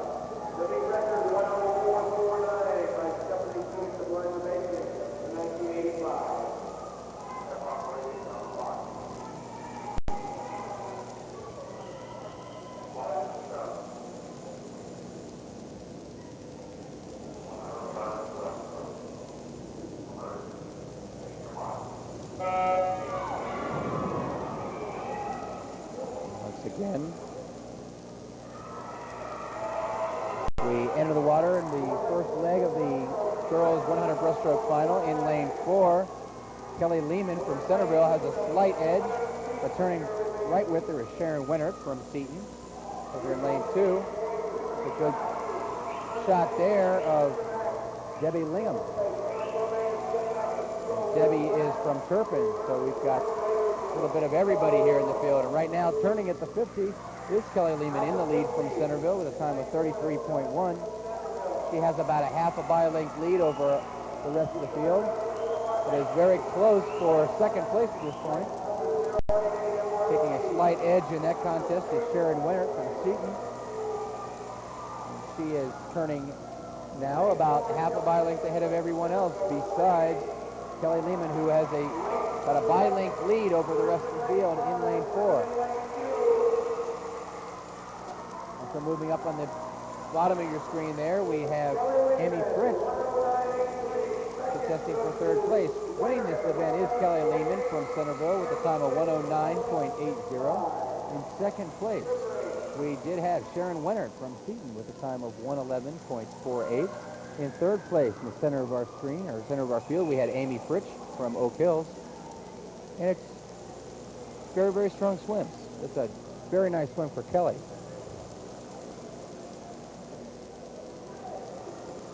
Again, we enter the water in the first leg of the girls 100 breaststroke final. In lane 4, Kelly Lehman from Centerville has a slight edge, but turning right with her is Sharon Winter from Seton. Over in lane 2, a good shot there of Debbie Lingham. And Debbie is from Turpin, so we've got a little bit of everybody here in the field. And right now, turning at the 50 is Kelly Lehman in the lead from Centerville with a time of 33.1. She has about a half a bi-length lead over the rest of the field. It is very close for second place at this point. Taking a slight edge in that contest is Sharon Winter from Seton. And she is turning now about half a bi-length ahead of everyone else besides Kelly Lehman, who has about a bi-length lead over the rest of the field in lane 4. And so moving up on the bottom of your screen there, we have Amy Fritch contesting for third place. Winning this event is Kelly Lehman from Centerville with a time of 109.80. In second place, we did have Sharon Winter from Seton with a time of 111.48. In third place, in the center of our screen, or center of our field, we had Amy Fritch from Oak Hills. And it's very, very strong swims. It's a very nice swim for Kelly.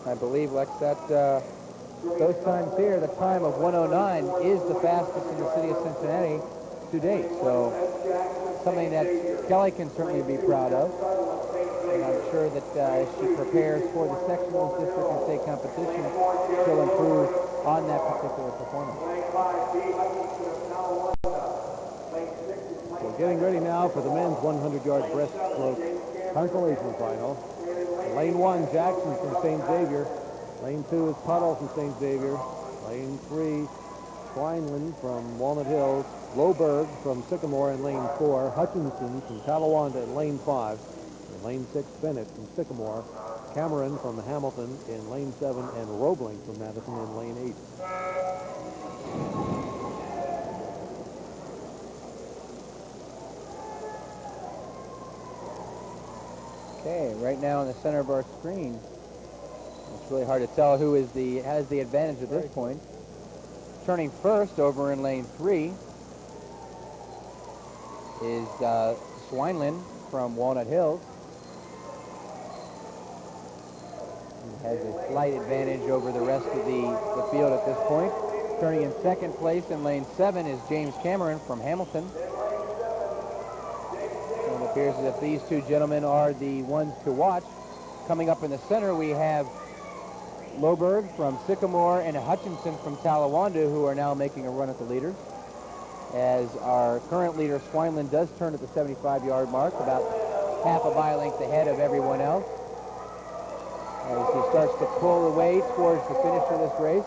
I believe, Lex, that those times here, the time of 109 is the fastest in the city of Cincinnati to date. So something that Kelly can certainly be proud of. And I'm sure that as she prepares for the sectionals, district, and state competition, she'll improve on that particular performance. We're getting ready now for the men's 100-yard breaststroke consolation final. Lane 1, Jackson from St. Xavier. Lane 2 is Puddle from St. Xavier. Lane 3, Schweinland from Walnut Hills. Loberg from Sycamore in lane 4. Hutchinson from Talawanda in lane 5. In lane 6, Bennett from Sycamore. Cameron from Hamilton in lane 7. And Roebling from Madison in lane 8. Okay, right now in the center of our screen, it's really hard to tell who has the advantage at this point. Turning first over in lane 3 is Schweinland from Walnut Hills. He has a slight advantage over the rest of the field at this point. Turning in second place in lane 7 is James Cameron from Hamilton. So it appears as if these two gentlemen are the ones to watch. Coming up in the center, we have Loberg from Sycamore and Hutchinson from Talawanda, who are now making a run at the leaders. As our current leader, Schweinland, does turn at the 75-yard mark, about half a bi-length ahead of everyone else. As he starts to pull away towards the finish of this race.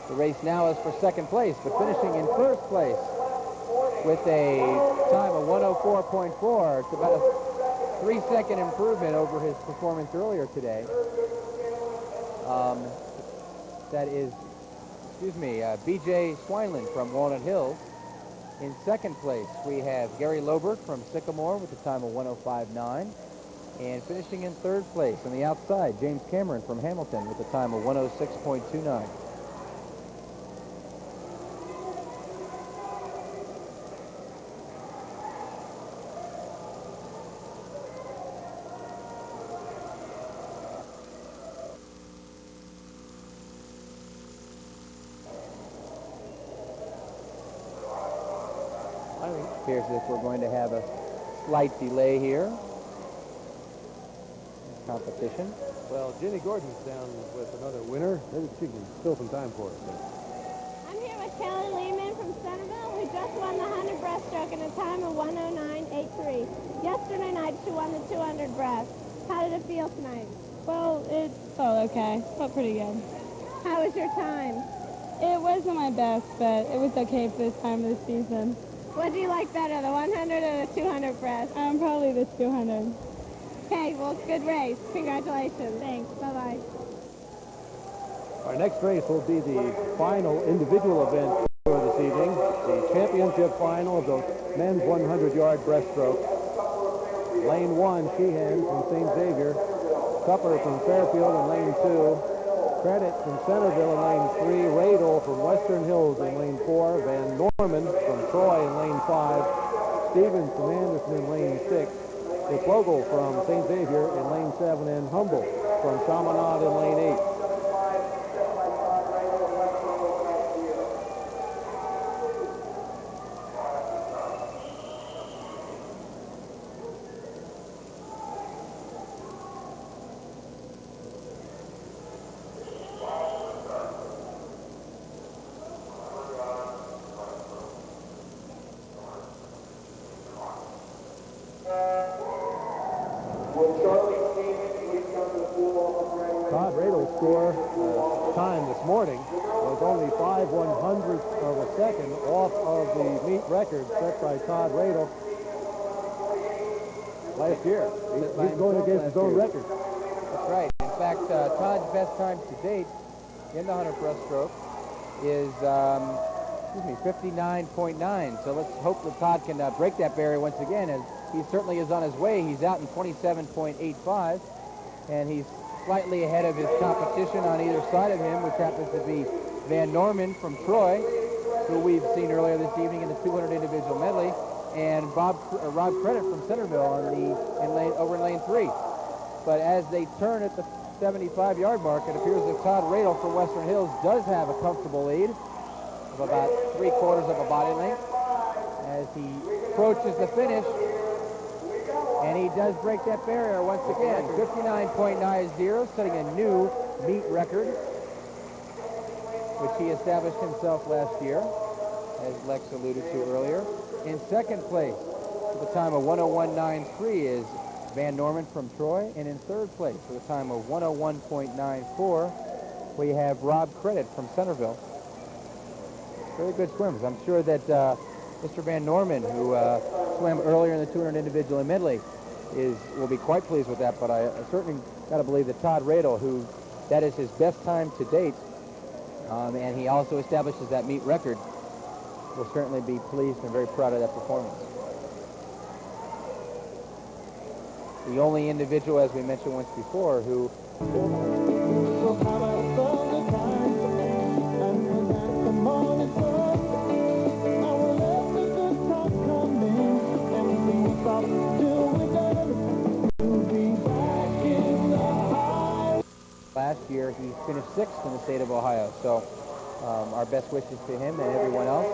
The race now is for second place, but finishing in first place with a time of 104.4. It's about a 3-second improvement over his performance earlier today. That is, B.J. Schweinland from Walnut Hills. In second place, we have Gary Loberg from Sycamore with a time of 105.9. And finishing in third place on the outside, James Cameron from Hamilton with a time of 106.29. Appears as if we're going to have a slight delay here. Competition. Well, Jenny Gordon's down with another winner. Maybe she can fill some time for us. I'm here with Kelly Lehman from Centerville, who just won the 100 breaststroke in a time of 109.83. Yesterday night, she won the 200 breast. How did it feel tonight? Well, it felt okay. Felt pretty good. How was your time? It wasn't my best, but it was okay for this time of the season. What do you like better, the 100 or the 200 breast? Probably the 200. Okay, well, good race. Congratulations. Thanks. Bye-bye. Our next race will be the final individual event for this evening, the championship final of the men's 100-yard breaststroke. Lane 1, Sheehan from St. Xavier, Tupper from Fairfield in lane 2, Credit from Centerville in lane 3, Radel from Western Hills in lane 4, Van Norman from Troy in lane 5, Stevens from Anderson in lane 6, Vogel from St. Xavier in lane 7, and Humble from Chaminade in lane 8. Todd Radel's score time this morning was only 5/100ths of a second off of the meet record set by Todd Radel last year. He's going against his own record. That's right. In fact, Todd's best time to date in the 100 breaststroke is 59.9. So let's hope that Todd can break that barrier once again, as he certainly is on his way. He's out in 27.85, and he's slightly ahead of his competition on either side of him, which happens to be Van Norman from Troy, who we've seen earlier this evening in the 200 individual medley, and Rob Credit from Centerville over in lane 3. But as they turn at the 75-yard mark, it appears that Todd Radel from Western Hills does have a comfortable lead of about 3/4 of a body length as he approaches the finish. And he does break that barrier once again. 59.90, setting a new meet record, which he established himself last year, as Lex alluded to earlier. In second place, with a time of 101.93, is Van Norman from Troy. And in third place, with a time of 101.94, we have Rob Credit from Centerville. Very good swimmers. I'm sure that Mr. Van Norman, who swam earlier in the 200 individual and medley, will be quite pleased with that. But I certainly got to believe that Todd Radel, who that is his best time to date, and he also establishes that meet record, will certainly be pleased and very proud of that performance. The only individual, as we mentioned once before, who last year he finished 6th in the state of Ohio. So our best wishes to him and everyone else.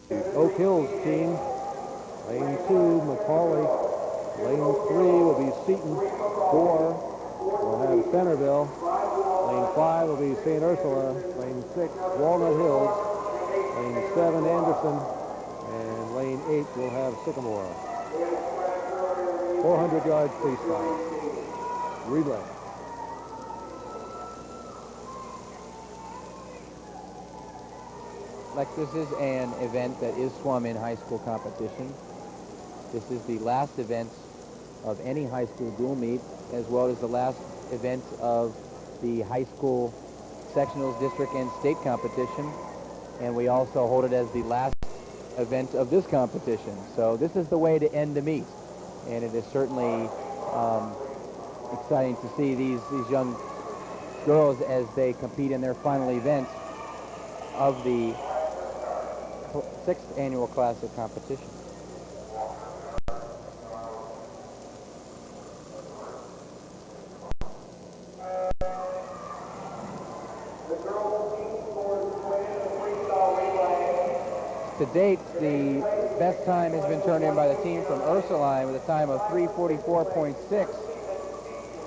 And Oak Hills team, lane 2, Macaulay. Lane 3 will be Seton. 4 will have Centerville. Lane 5 will be St. Ursula. Lane 6, Walnut Hills. Lane 7, Anderson. And lane 8 will have Sycamore. 400 yards freestyle. Relay. Lex, this is an event that is swum in high school competition. This is the last event of any high school dual meet, as well as the last event of the high school sectionals, district, and state competition. And we also hold it as the last event of this competition. So this is the way to end the meet. And it is certainly exciting to see these young girls as they compete in their final event of the sixth annual classic competition. To date, the best time has been turned in by the team from Ursuline with a time of 3:44.6.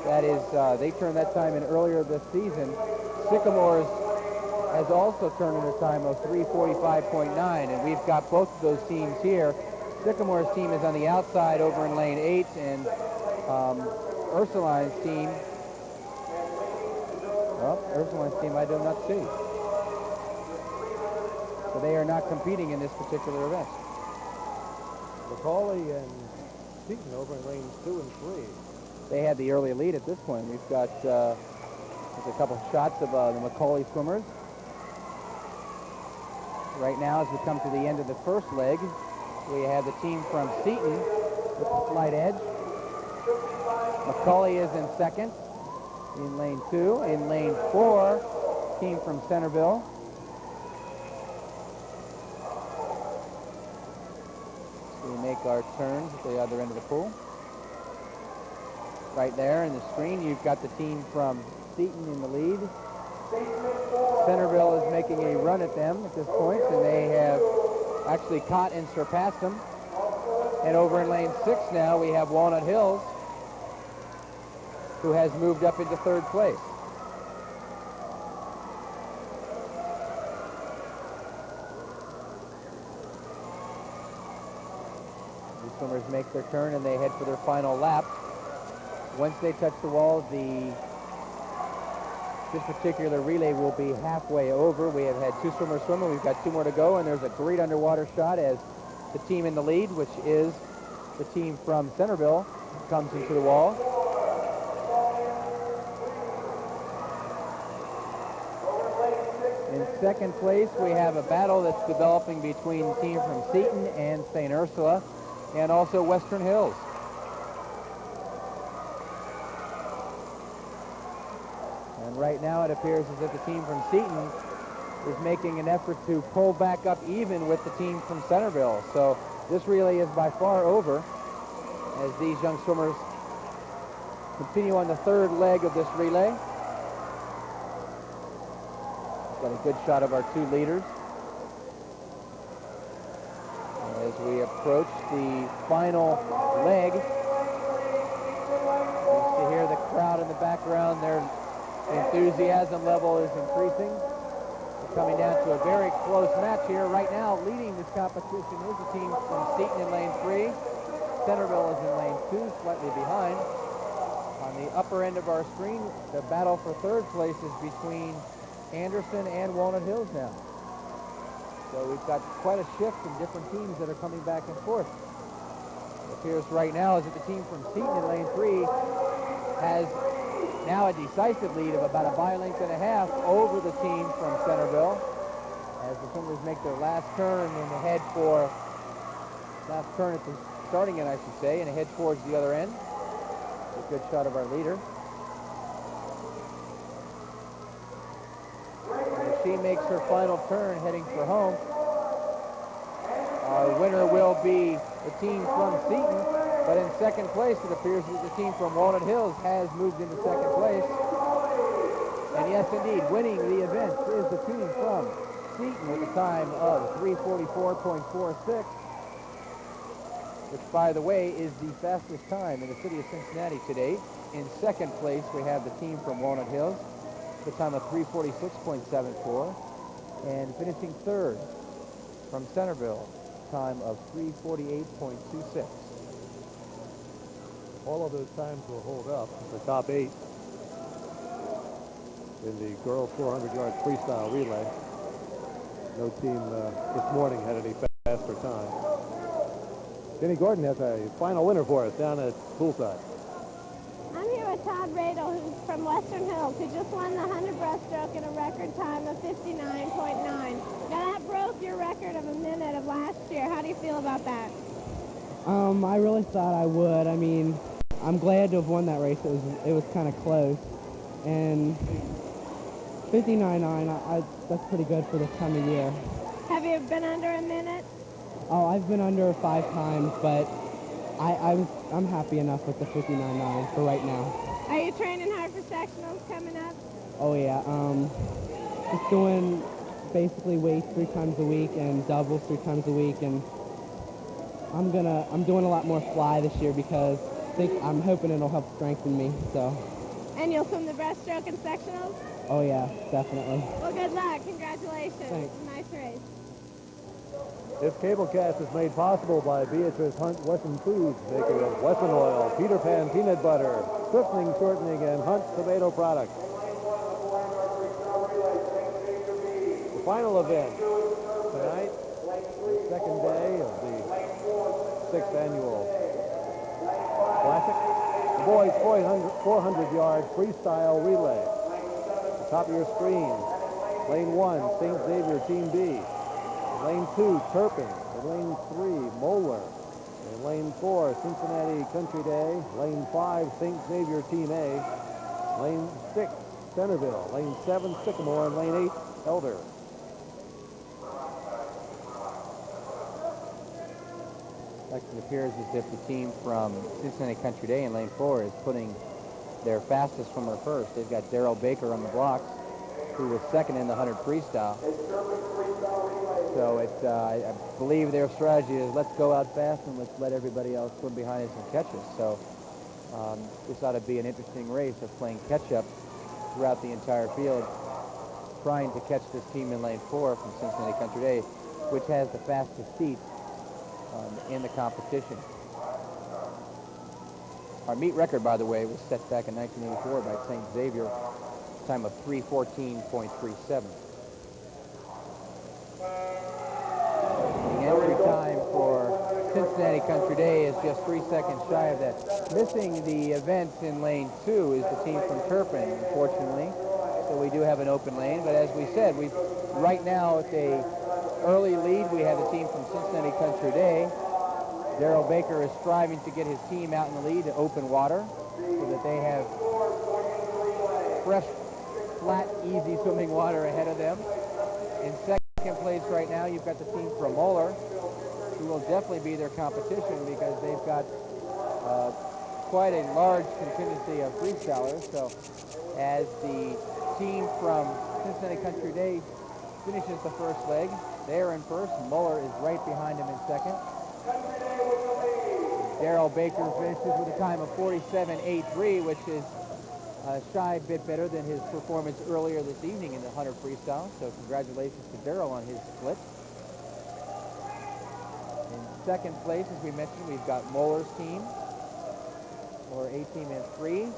That is, they turned that time in earlier this season. Sycamore's has also turned in a time of 3:45.9, and we've got both of those teams here. Sycamore's team is on the outside over in lane 8, and Ursuline's team, well, Ursuline's team I do not see. So they are not competing in this particular event. Macaulay and Seaton over in lanes 2 and 3. They had the early lead at this point. We've got there's a couple of shots of the Macaulay swimmers. Right now, as we come to the end of the first leg, we have the team from Seaton with the slight edge. Macaulay is in second in lane 2. In lane 4, team from Centerville. We make our turns at the other end of the pool. Right there in the screen, you've got the team from Seaton in the lead. Centerville is making a run at them at this point, and they have actually caught and surpassed them. And over in lane 6 now, we have Walnut Hills, who has moved up into third place. The swimmers make their turn, and they head for their final lap. Once they touch the wall, this particular relay will be halfway over. We have had 2 swimmers swim, and we've got 2 more to go, and there's a great underwater shot as the team in the lead, which is the team from Centerville, comes into the wall. In second place, we have a battle that's developing between the team from Seaton and St. Ursula, and also Western Hills. And right now it appears as if the team from Seaton is making an effort to pull back up even with the team from Centerville. So this relay is by far over as these young swimmers continue on the third leg of this relay. Got a good shot of our 2 leaders. As we approach the final leg, you can hear the crowd in the background. Their enthusiasm level is increasing. We're coming down to a very close match here. Right now, leading this competition is the team from Seaton in lane 3. Centerville is in lane 2, slightly behind. On the upper end of our screen, the battle for third place is between Anderson and Walnut Hills now. So we've got quite a shift in different teams that are coming back and forth. It appears right now as if the team from Seaton in lane 3 has now a decisive lead of about a by-length and a half over the team from Centerville as the swimmers make their last turn and head for last turn at the starting end, I should say, and head towards the other end. A good shot of our leader. She makes her final turn heading for home. Our winner will be the team from Seaton, but in second place it appears that the team from Walnut Hills has moved into second place. And yes, indeed, winning the event is the team from Seaton with a time of 3:44.46, which, by the way, is the fastest time in the city of Cincinnati today. In second place, we have the team from Walnut Hills, the time of 3:46.74, and finishing third from Centerville, time of 3:48.26. All of those times will hold up. The top 8 in the girls 400-yard freestyle relay. No team this morning had any faster time. Jenny Gordon has a final winner for us down at poolside. I'm here with Todd Radel, who's from Western Hills, who just won the 100 breaststroke in a record time of 59.9. Now that broke your record of a minute of last year. How do you feel about that? I really thought I would. I mean, I'm glad to have won that race. It was kind of close. And 59.9, that's pretty good for this time of year. Have you been under a minute? Oh, I've been under 5 times, but I'm happy enough with the 59.9 for right now. Are you training hard for sectionals coming up? Oh yeah, just doing basically weights 3 times a week and doubles 3 times a week, and I'm doing a lot more fly this year because I'm hoping it'll help strengthen me. So. And you'll swim the breaststroke in sectionals? Oh yeah, definitely. Well, good luck. Congratulations. Thanks. Nice race. This cablecast is made possible by Beatrice Hunt Wesson Foods, maker of Wesson Oil, Peter Pan Peanut Butter, Swiftling Shortening, and Hunt Tomato Products. The final event tonight, the second day of the 6th annual Classic. The boys 400-yard freestyle relay. At the top of your screen, lane 1, St. Xavier Team B. Lane 2, Turpin. In lane 3, Moeller. In lane 4, Cincinnati Country Day. Lane 5, St. Xavier Team A. Lane 6, Centerville. Lane 7, Sycamore. And lane 8, Elder. It appears as if the team from Cincinnati Country Day in lane 4 is putting their fastest swimmer first. They've got Daryl Baker on the blocks, who was second in the 100 freestyle. So I believe their strategy is let's go out fast and let's let everybody else swim behind us and catch us. So this ought to be an interesting race of playing catch-up throughout the entire field, trying to catch this team in lane 4 from Cincinnati Country Day, which has the fastest feet in the competition. Our meet record, by the way, was set back in 1984 by St. Xavier, time of 3:14.37. The entry time for Cincinnati Country Day is just 3 seconds shy of that. Missing the events in lane 2 is the team from Turpin, unfortunately. So we do have an open lane, but as we said, right now with a early lead, we have the team from Cincinnati Country Day. Daryl Baker is striving to get his team out in the lead to open water so that they have fresh, flat, easy swimming water ahead of them. In second place right now, you've got the team from Moeller, who will definitely be their competition because they've got quite a large contingency of freestylers. So as the team from Cincinnati Country Day finishes the first leg, they're in first. Moeller is right behind him in second. Daryl Baker finishes with a time of 47.83, which is a shy bit better than his performance earlier this evening in the 100 freestyle. So congratulations to Daryl on his split. In second place, as we mentioned, we've got Moeller's team, Moeller A team in 3.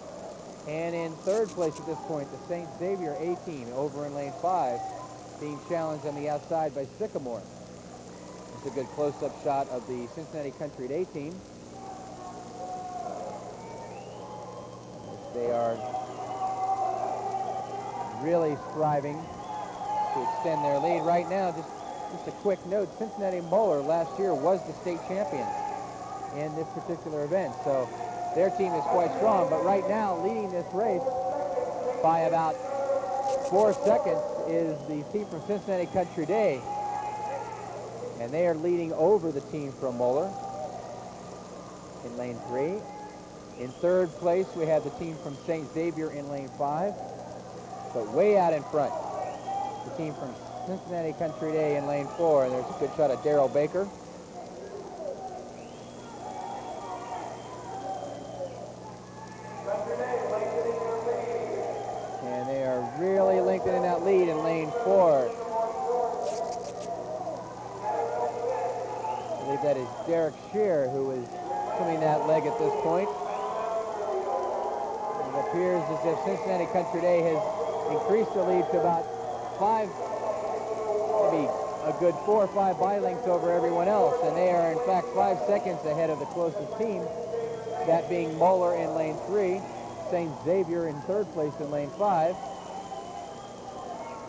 And in third place at this point, the St. Xavier A team over in lane 5, being challenged on the outside by Sycamore. It's a good close-up shot of the Cincinnati Country Day team. They are really striving to extend their lead. Right now, just a quick note, Cincinnati Moeller last year was the state champion in this particular event. So their team is quite strong, but right now leading this race by about 4 seconds is the team from Cincinnati Country Day. And they are leading over the team from Moeller in lane 3. In third place, we have the team from St. Xavier in lane 5. But way out in front, the team from Cincinnati Country Day in lane 4. And there's a good shot at Daryl Baker. And they are really lengthening that lead in lane 4. I believe that is Derek Shear who is swimming that leg at this point. It appears as if Cincinnati Country Day has increased the lead to about 5, maybe a good 4 or 5 body lengths over everyone else. And they are, in fact, 5 seconds ahead of the closest team, that being Moeller in lane 3, St. Xavier in third place in lane 5.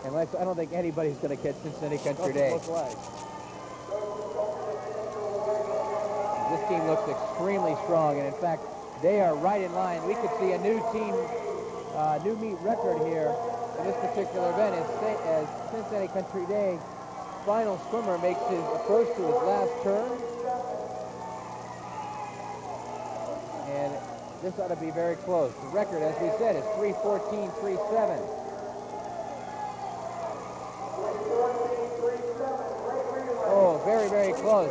And I don't think anybody's going to catch Cincinnati Country Day. This team looks extremely strong, and in fact, they are right in line. We could see a new team, new meet record here in this particular event as Cincinnati Country Day final swimmer makes his approach to his last turn. And this ought to be very close. The record, as we said, is 3:14.37. Oh, very, very close.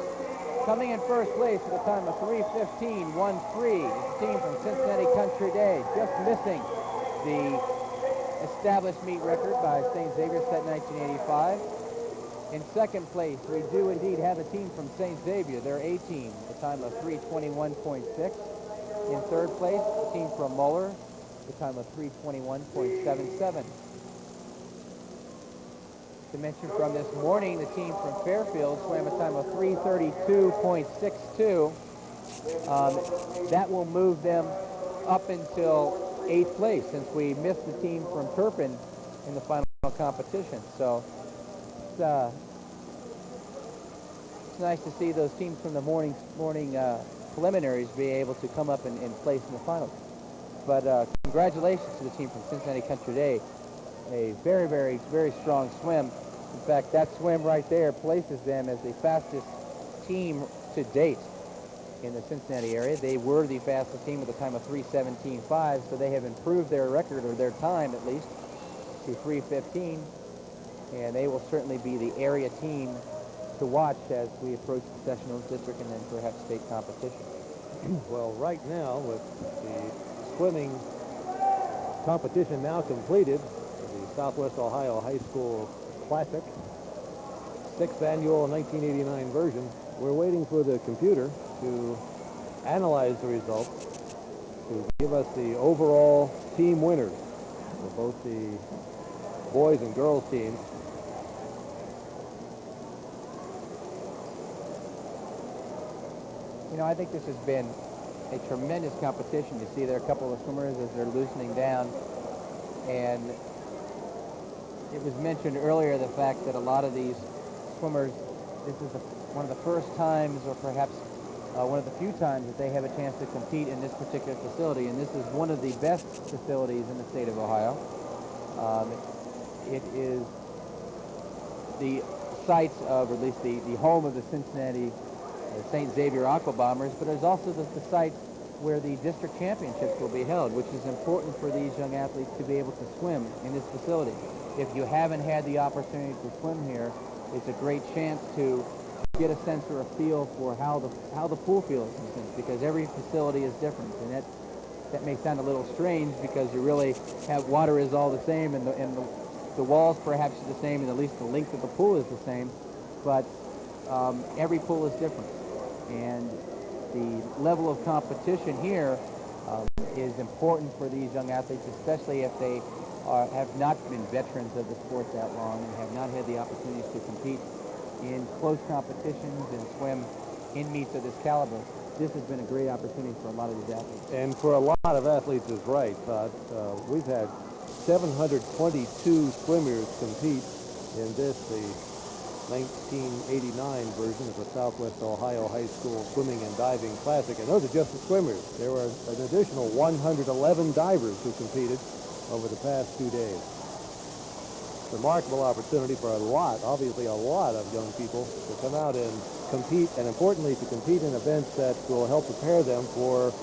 Coming in first place at a time of 3:15.13 is the team from Cincinnati Country Day, just missing the established meet record by St. Xavier set in 1985. In second place, we do indeed have a team from St. Xavier, their A team, at a time of 3:21.6. In third place, a team from Muller, at a time of 3:21.77. To mention from this morning, the team from Fairfield swam a time of 3:32.62. That will move them up until 8th place, since we missed the team from Turpin in the final competition. So it's nice to see those teams from the morning preliminaries be able to come up and place in the finals. But congratulations to the team from Cincinnati Country Day. A very, very, very strong swim. In fact, that swim right there places them as the fastest team to date in the Cincinnati area. They were the fastest team with a time of 3:17.5, so they have improved their record, or their time at least, to 3:15, and they will certainly be the area team to watch as we approach the Sessional District and then perhaps state competition. Well, right now, with the swimming competition now completed, the Southwest Ohio High School Classic, 6th annual 1989 version, we're waiting for the computer to analyze the results to give us the overall team winners for both the boys and girls teams. You know, I think this has been a tremendous competition. You see there are a couple of swimmers as they're loosening down, and it was mentioned earlier the fact that a lot of these swimmers, this is one of the first times, or perhaps one of the few times, that they have a chance to compete in this particular facility, and this is one of the best facilities in the state of Ohio. It is the sites of, or at least the home of the Cincinnati St. Xavier Aqua Bombers, but there's also the site where the district championships will be held, which is important for these young athletes to be able to swim in this facility. If you haven't had the opportunity to swim here, it's a great chance to get a sense or a feel for how the pool feels, because every facility is different, and that may sound a little strange because you really have water is all the same, and the walls perhaps are the same, and at least the length of the pool is the same, but every pool is different, and the level of competition here is important for these young athletes, especially if they have not been veterans of the sport that long and have not had the opportunities to compete in close competitions and swim in meets of this caliber. This has been a great opportunity for a lot of these athletes. And for a lot of athletes is right, Todd. We've had 722 swimmers compete in this, the 1989 version of the Southwest Ohio High School Swimming and Diving Classic. And those are just the swimmers. There were an additional 111 divers who competed over the past 2 days. Remarkable opportunity for obviously a lot of young people to come out and compete, and importantly to compete in events that will help prepare them for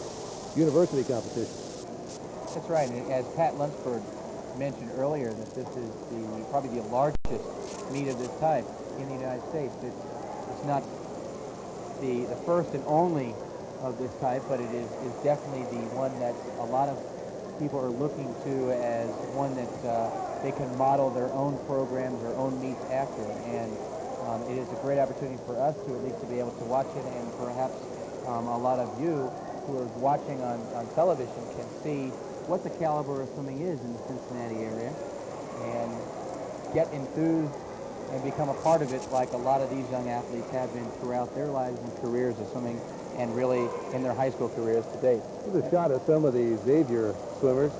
university competition. That's right, and as Pat Lunsford mentioned earlier, that this is probably the largest meet of this type in the United States. It's not the first and only of this type, but it is definitely the one that a lot of people are looking to as one that they can model their own programs, their own meets after. And it is a great opportunity for us to at least to be able to watch it, and perhaps a lot of you who are watching on television can see what the caliber of swimming is in the Cincinnati area and get enthused and become a part of it, like a lot of these young athletes have been throughout their lives and careers of swimming, and really in their high school careers to date. Here's a shot of some of the Xavier swimmers.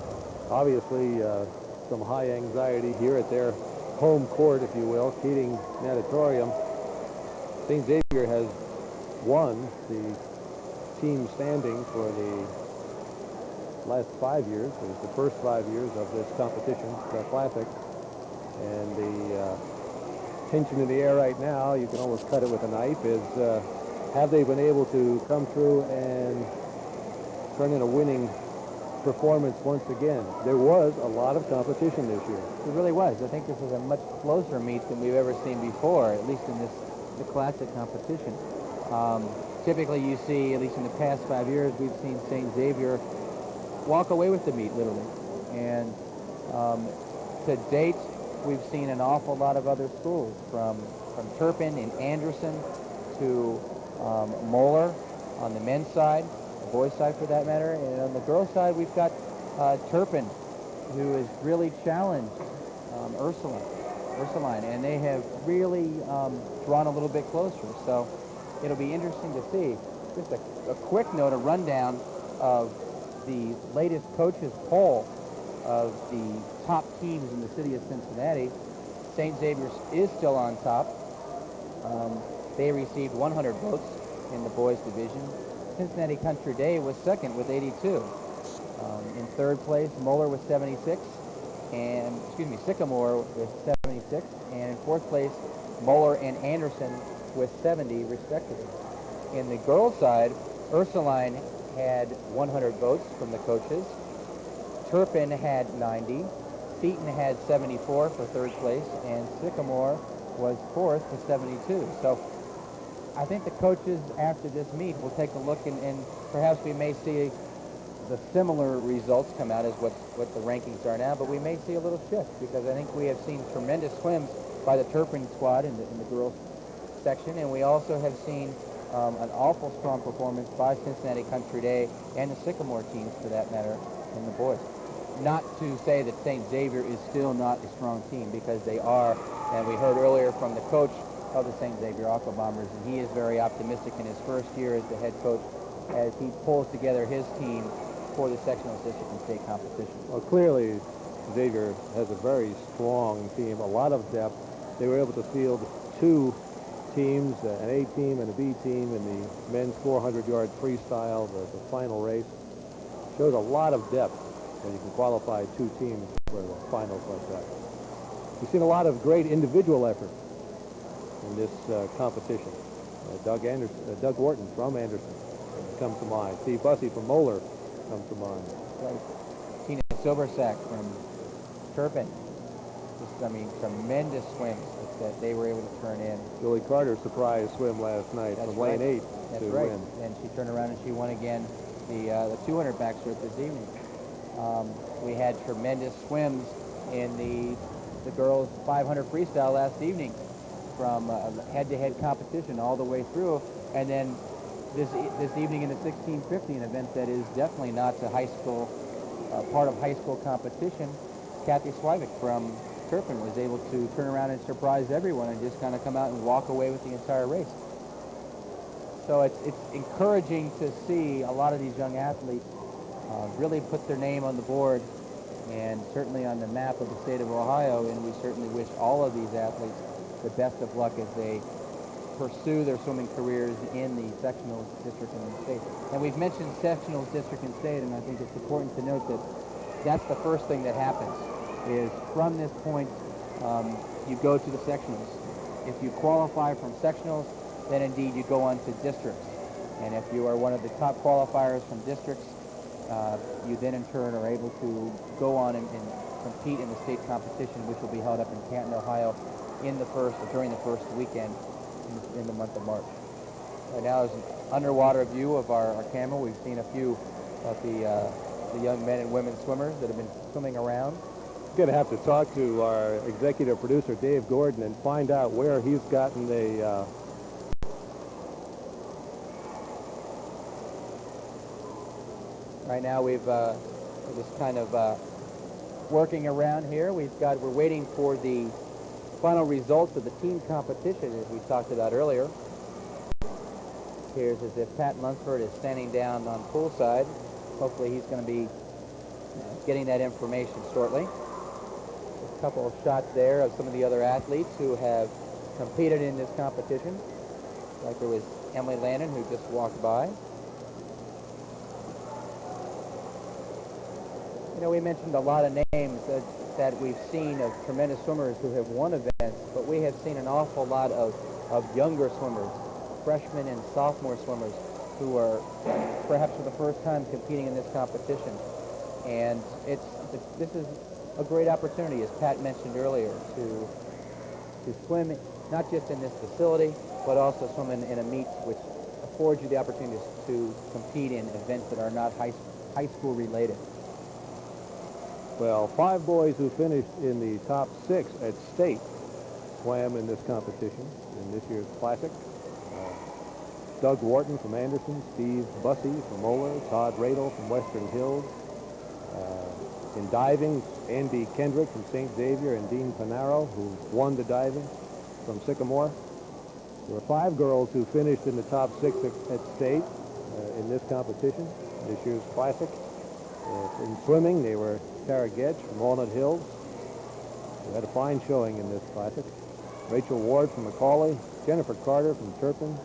Obviously, some high anxiety here at their home court, if you will, Keating Natatorium. St. Xavier has won the team standing for the last 5 years. It was the first 5 years of this competition, the Classic. And the tension in the air right now, you can almost cut it with a knife, is have they been able to come through and turn in a winning performance once again? There was a lot of competition this year. It really was. I think this is a much closer meet than we've ever seen before, at least in the classic competition. Typically you see, at least in the past 5 years, we've seen St. Xavier walk away with the meet, literally. And to date, we've seen an awful lot of other schools, from Turpin and Anderson to Moeller on the men's side, the boys' side for that matter. And on the girls' side, we've got Turpin, who has really challenged Ursuline, and they have really drawn a little bit closer. So it'll be interesting to see. Just a quick note, a rundown of the latest coaches poll of the top teams in the city of Cincinnati. St. Xavier's is still on top. They received 100 votes in the boys division. Cincinnati Country Day was second with 82. In third place, Moeller with 76, and Sycamore with 76, and in fourth place, Moeller and Anderson with 70 respectively. In the girls' side, Ursuline had 100 votes from the coaches. Turpin had 90. Seton had 74 for third place, and Sycamore was fourth with 72. So I think the coaches after this meet will take a look, and perhaps we may see the similar results come out as what the rankings are now, but we may see a little shift, because I think we have seen tremendous swims by the Turpin squad in the girls section, and we also have seen an awful strong performance by Cincinnati Country Day and the Sycamore teams, for that matter, in the boys. Not to say that St. Xavier is still not a strong team, because they are, and we heard earlier from the coach of the St. Xavier Aqua Bombers, and he is very optimistic in his first year as the head coach as he pulls together his team for the sectional district and state competition. Well, clearly Xavier has a very strong team, a lot of depth. They were able to field two teams, an A team and a B team, in the men's 400-yard freestyle, the final race. Shows a lot of depth when you can qualify two teams for the finals like that. We've seen a lot of great individual effort in this competition. Doug Wharton from Anderson comes to mind. Steve Bussey from Moeller comes to mind. Right. Tina Silversack from Turpin. Just, tremendous swims that they were able to turn in. Julie Carter surprise swim last night from lane 8 That's to right. win. And she turned around and she won again the 200 backstroke this evening. We had tremendous swims in the girls 500 freestyle last evening, from head-to-head competition all the way through, and then this evening in the 1650, an event that is definitely not the high school part of high school competition. Kathy Swivick from Turpin was able to turn around and surprise everyone and just kind of come out and walk away with the entire race. So it's encouraging to see a lot of these young athletes really put their name on the board and certainly on the map of the state of Ohio, and we certainly wish all of these athletes the best of luck as they pursue their swimming careers in the sectional district and the state. And we've mentioned sectional district and state, and I think it's important to note that that's the first thing that happens, is from this point you go to the sectionals. If you qualify from sectionals, then indeed you go on to districts. And if you are one of the top qualifiers from districts, you then in turn are able to go on and compete in the state competition, which will be held up in Canton, Ohio, during the first weekend in the month of March. Right now is an underwater view of our camera. We've seen a few of the young men and women swimmers that have been swimming around. Going to have to talk to our executive producer, Dave Gordon, and find out where he's gotten the Right now we're just kind of working around here. We're waiting for the final results of the team competition, as we talked about earlier. It appears as if Pat Lunsford is standing down on poolside. Hopefully he's going to be getting that information shortly. A couple of shots there of some of the other athletes who have competed in this competition. Like there was Emily Landon, who just walked by. You know, we mentioned a lot of names. that we've seen of tremendous swimmers who have won events, but we have seen an awful lot of younger swimmers, freshmen and sophomore swimmers, who are perhaps for the first time competing in this competition. And this is a great opportunity, as Pat mentioned earlier, to swim not just in this facility, but also swim in a meet which affords you the opportunity to compete in events that are not high school related. Well, 5 boys who finished in the top 6 at state swam in this competition in this year's Classic. Doug Wharton from Anderson, Steve Bussey from Moeller, Todd Radel from Western Hills. In diving, Andy Kendrick from St. Xavier and Dean Panaro, who won the diving from Sycamore. There were 5 girls who finished in the top 6 at state in this competition, this year's Classic. In swimming, they were Tara Getch from Walnut Hills, who had a fine showing in this Classic. Rachel Ward from Macaulay, Jennifer Carter from Turpin,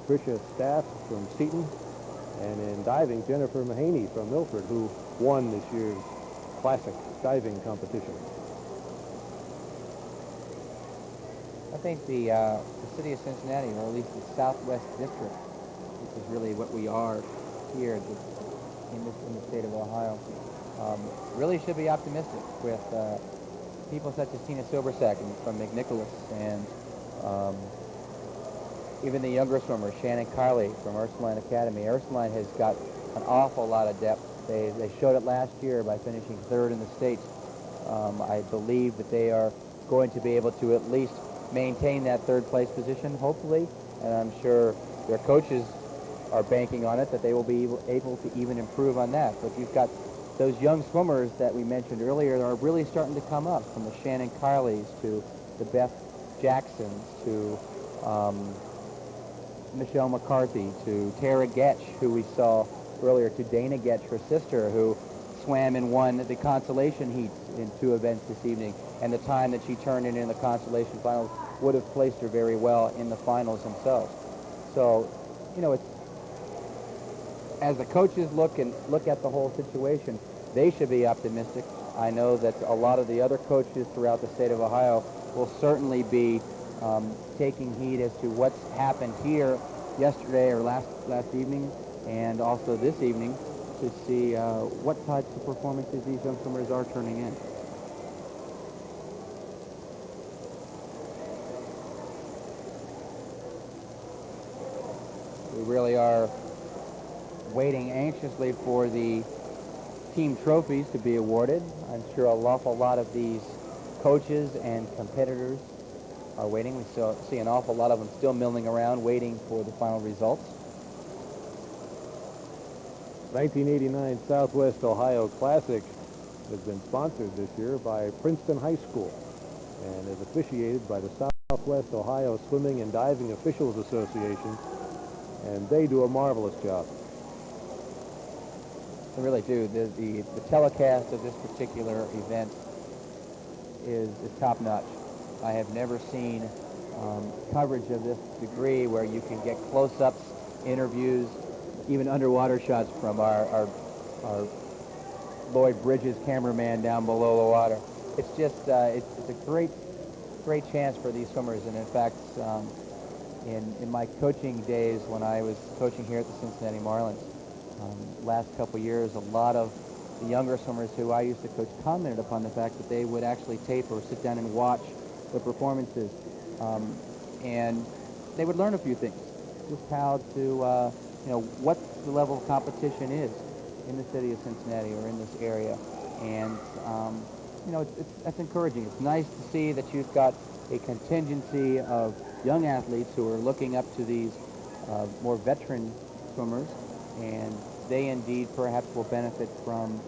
Tricia Staff from Seton, and in diving, Jennifer Mahaney from Milford, who won this year's Classic diving competition. I think the city of Cincinnati, or at least the Southwest District, which is really what we are here in the state of Ohio, really should be optimistic with people such as Tina Silversack from McNicholas, and even the younger swimmers, Shannon Carley from Ursuline Academy. Ursuline has got an awful lot of depth. They showed it last year by finishing 3rd in the state. I believe that they are going to be able to at least maintain that 3rd place position, hopefully, and I'm sure their coaches are banking on it, that they will be able to even improve on that. But you've got those young swimmers that we mentioned earlier that are really starting to come up, from the Shannon Carleys to the Beth Jacksons to Michelle McCarthy to Tara Getch, who we saw earlier, to Dana Getch, her sister, who swam and won the consolation heats in 2 events this evening, and the time that she turned in the consolation finals would have placed her very well in the finals themselves. So, you know, as the coaches look at the whole situation, they should be optimistic. I know that a lot of the other coaches throughout the state of Ohio will certainly be taking heed as to what's happened here yesterday or last evening, and also this evening, to see what types of performances these young swimmers are turning in. We really are waiting anxiously for the team trophies to be awarded. I'm sure an awful lot of these coaches and competitors are waiting. We still see an awful lot of them still milling around waiting for the final results. 1989 Southwest Ohio Classic has been sponsored this year by Princeton High School and is officiated by the Southwest Ohio Swimming and Diving Officials Association, and they do a marvelous job. They really do. The telecast of this particular event is top-notch. I have never seen coverage of this degree where you can get close-ups, interviews, even underwater shots from our Lloyd Bridges cameraman down below the water. It's just it's a great chance for these swimmers. And in fact, in my coaching days when I was coaching here at the Cincinnati Marlins, last couple years, a lot of the younger swimmers who I used to coach commented upon the fact that they would actually tape or sit down and watch the performances, and they would learn a few things, just how to what the level of competition is in the city of Cincinnati or in this area. And that's encouraging. It's nice to see that you've got a contingency of young athletes who are looking up to these more veteran swimmers, and they indeed perhaps will benefit from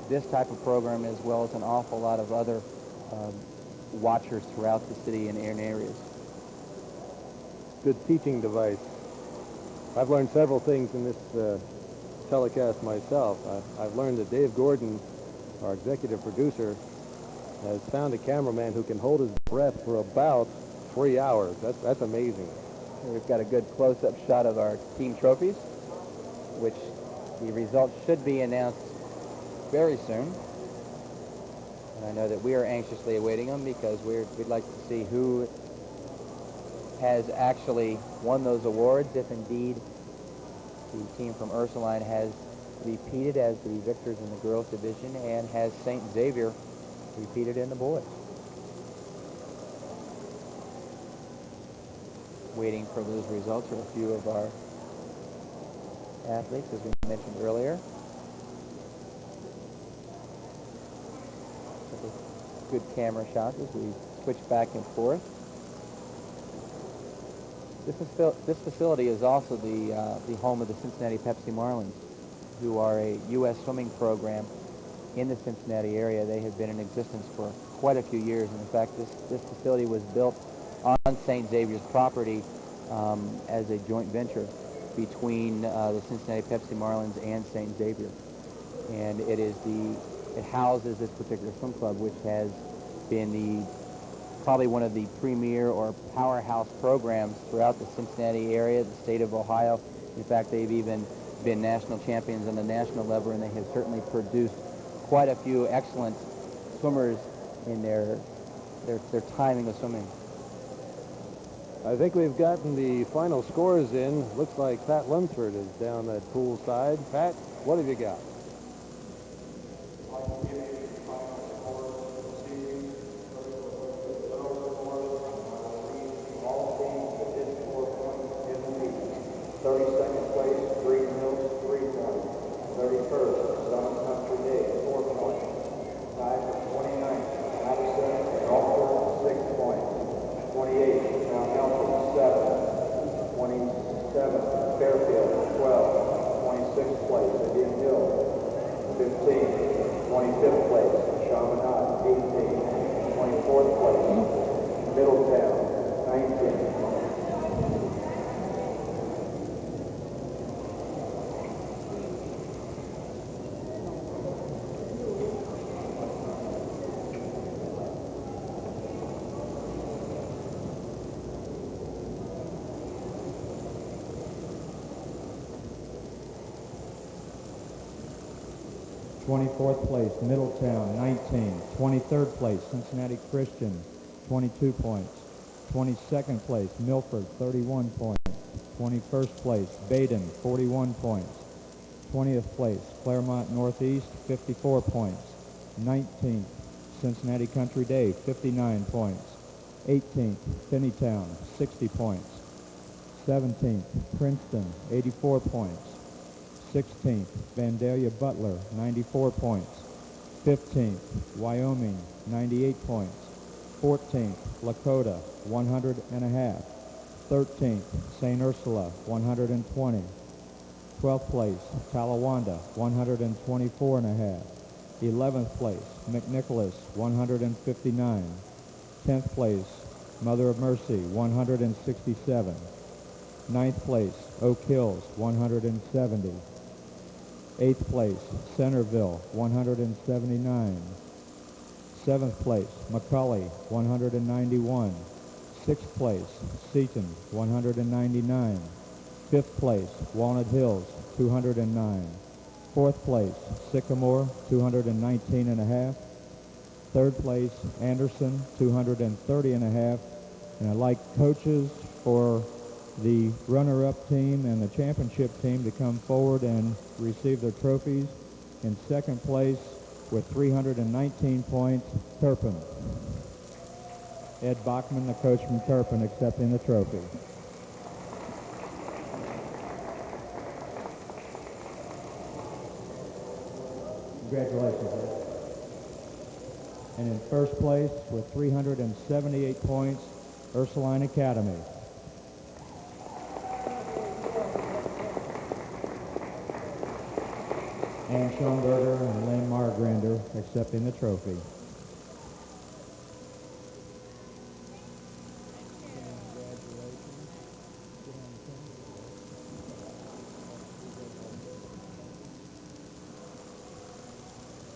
this type of program, as well as an awful lot of other watchers throughout the city and areas. Good teaching device. I've learned several things in this telecast myself. I've learned that Dave Gordon, our executive producer, has found a cameraman who can hold his breath for about 3 hours. That's amazing. We've got a good close-up shot of our team trophies, which the results should be announced very soon. And I know that we are anxiously awaiting them because we'd like to see who has actually won those awards, if indeed the team from Ursuline has repeated as the victors in the girls division, and has St. Xavier repeated in the boys. Waiting for those results are a few of our athletes, as we mentioned earlier. Good camera shots as we switch back and forth. This facility is also the home of the Cincinnati Pepsi Marlins, who are a U.S. swimming program in the Cincinnati area. They have been in existence for quite a few years, and in fact, this facility was built on St. Xavier's property as a joint venture between the Cincinnati Pepsi Marlins and St. Xavier. And it houses this particular swim club, which has been probably one of the premier or powerhouse programs throughout the Cincinnati area, the state of Ohio. In fact, they've even been national champions on the national level, and they have certainly produced quite a few excellent swimmers in their timing of swimming. I think we've gotten the final scores in. Looks like Pat Lunsford is down that pool side. Pat, what have you got? Fourth place, Middletown, 19. 23rd place, Cincinnati Christian, 22 points. 22nd place, Milford, 31 points. 21st place, Baden, 41 points. 20th place, Claremont Northeast, 54 points. 19th, Cincinnati Country Day, 59 points. 18th, Finneytown, 60 points. 17th, Princeton, 84 points. 16th, Vandalia Butler, 94 points. 15th, Wyoming, 98 points. 14th, Lakota, 100.5. 13th, St. Ursula, 120. 12th place, Talawanda, 124.5. 11th place, McNicholas, 159. 10th place, Mother of Mercy, 167. 9th place, Oak Hills, 170. 8th place, Centerville, 179. 7th place, McCully, 191. 6th place, Seaton, 199. 5th place, Walnut Hills, 209. 4th place, Sycamore, 219.5. 3rd place, Anderson, 230.5. And I'd like coaches for the runner-up team and the championship team to come forward and receive their trophies. In second place with 319 points, Turpin. Ed Bachman, the coach from Turpin, accepting the trophy. Congratulations, Ed. And in first place with 378 points, Ursuline Academy. Ann Schoenberger and Lynn Margrander accepting the trophy.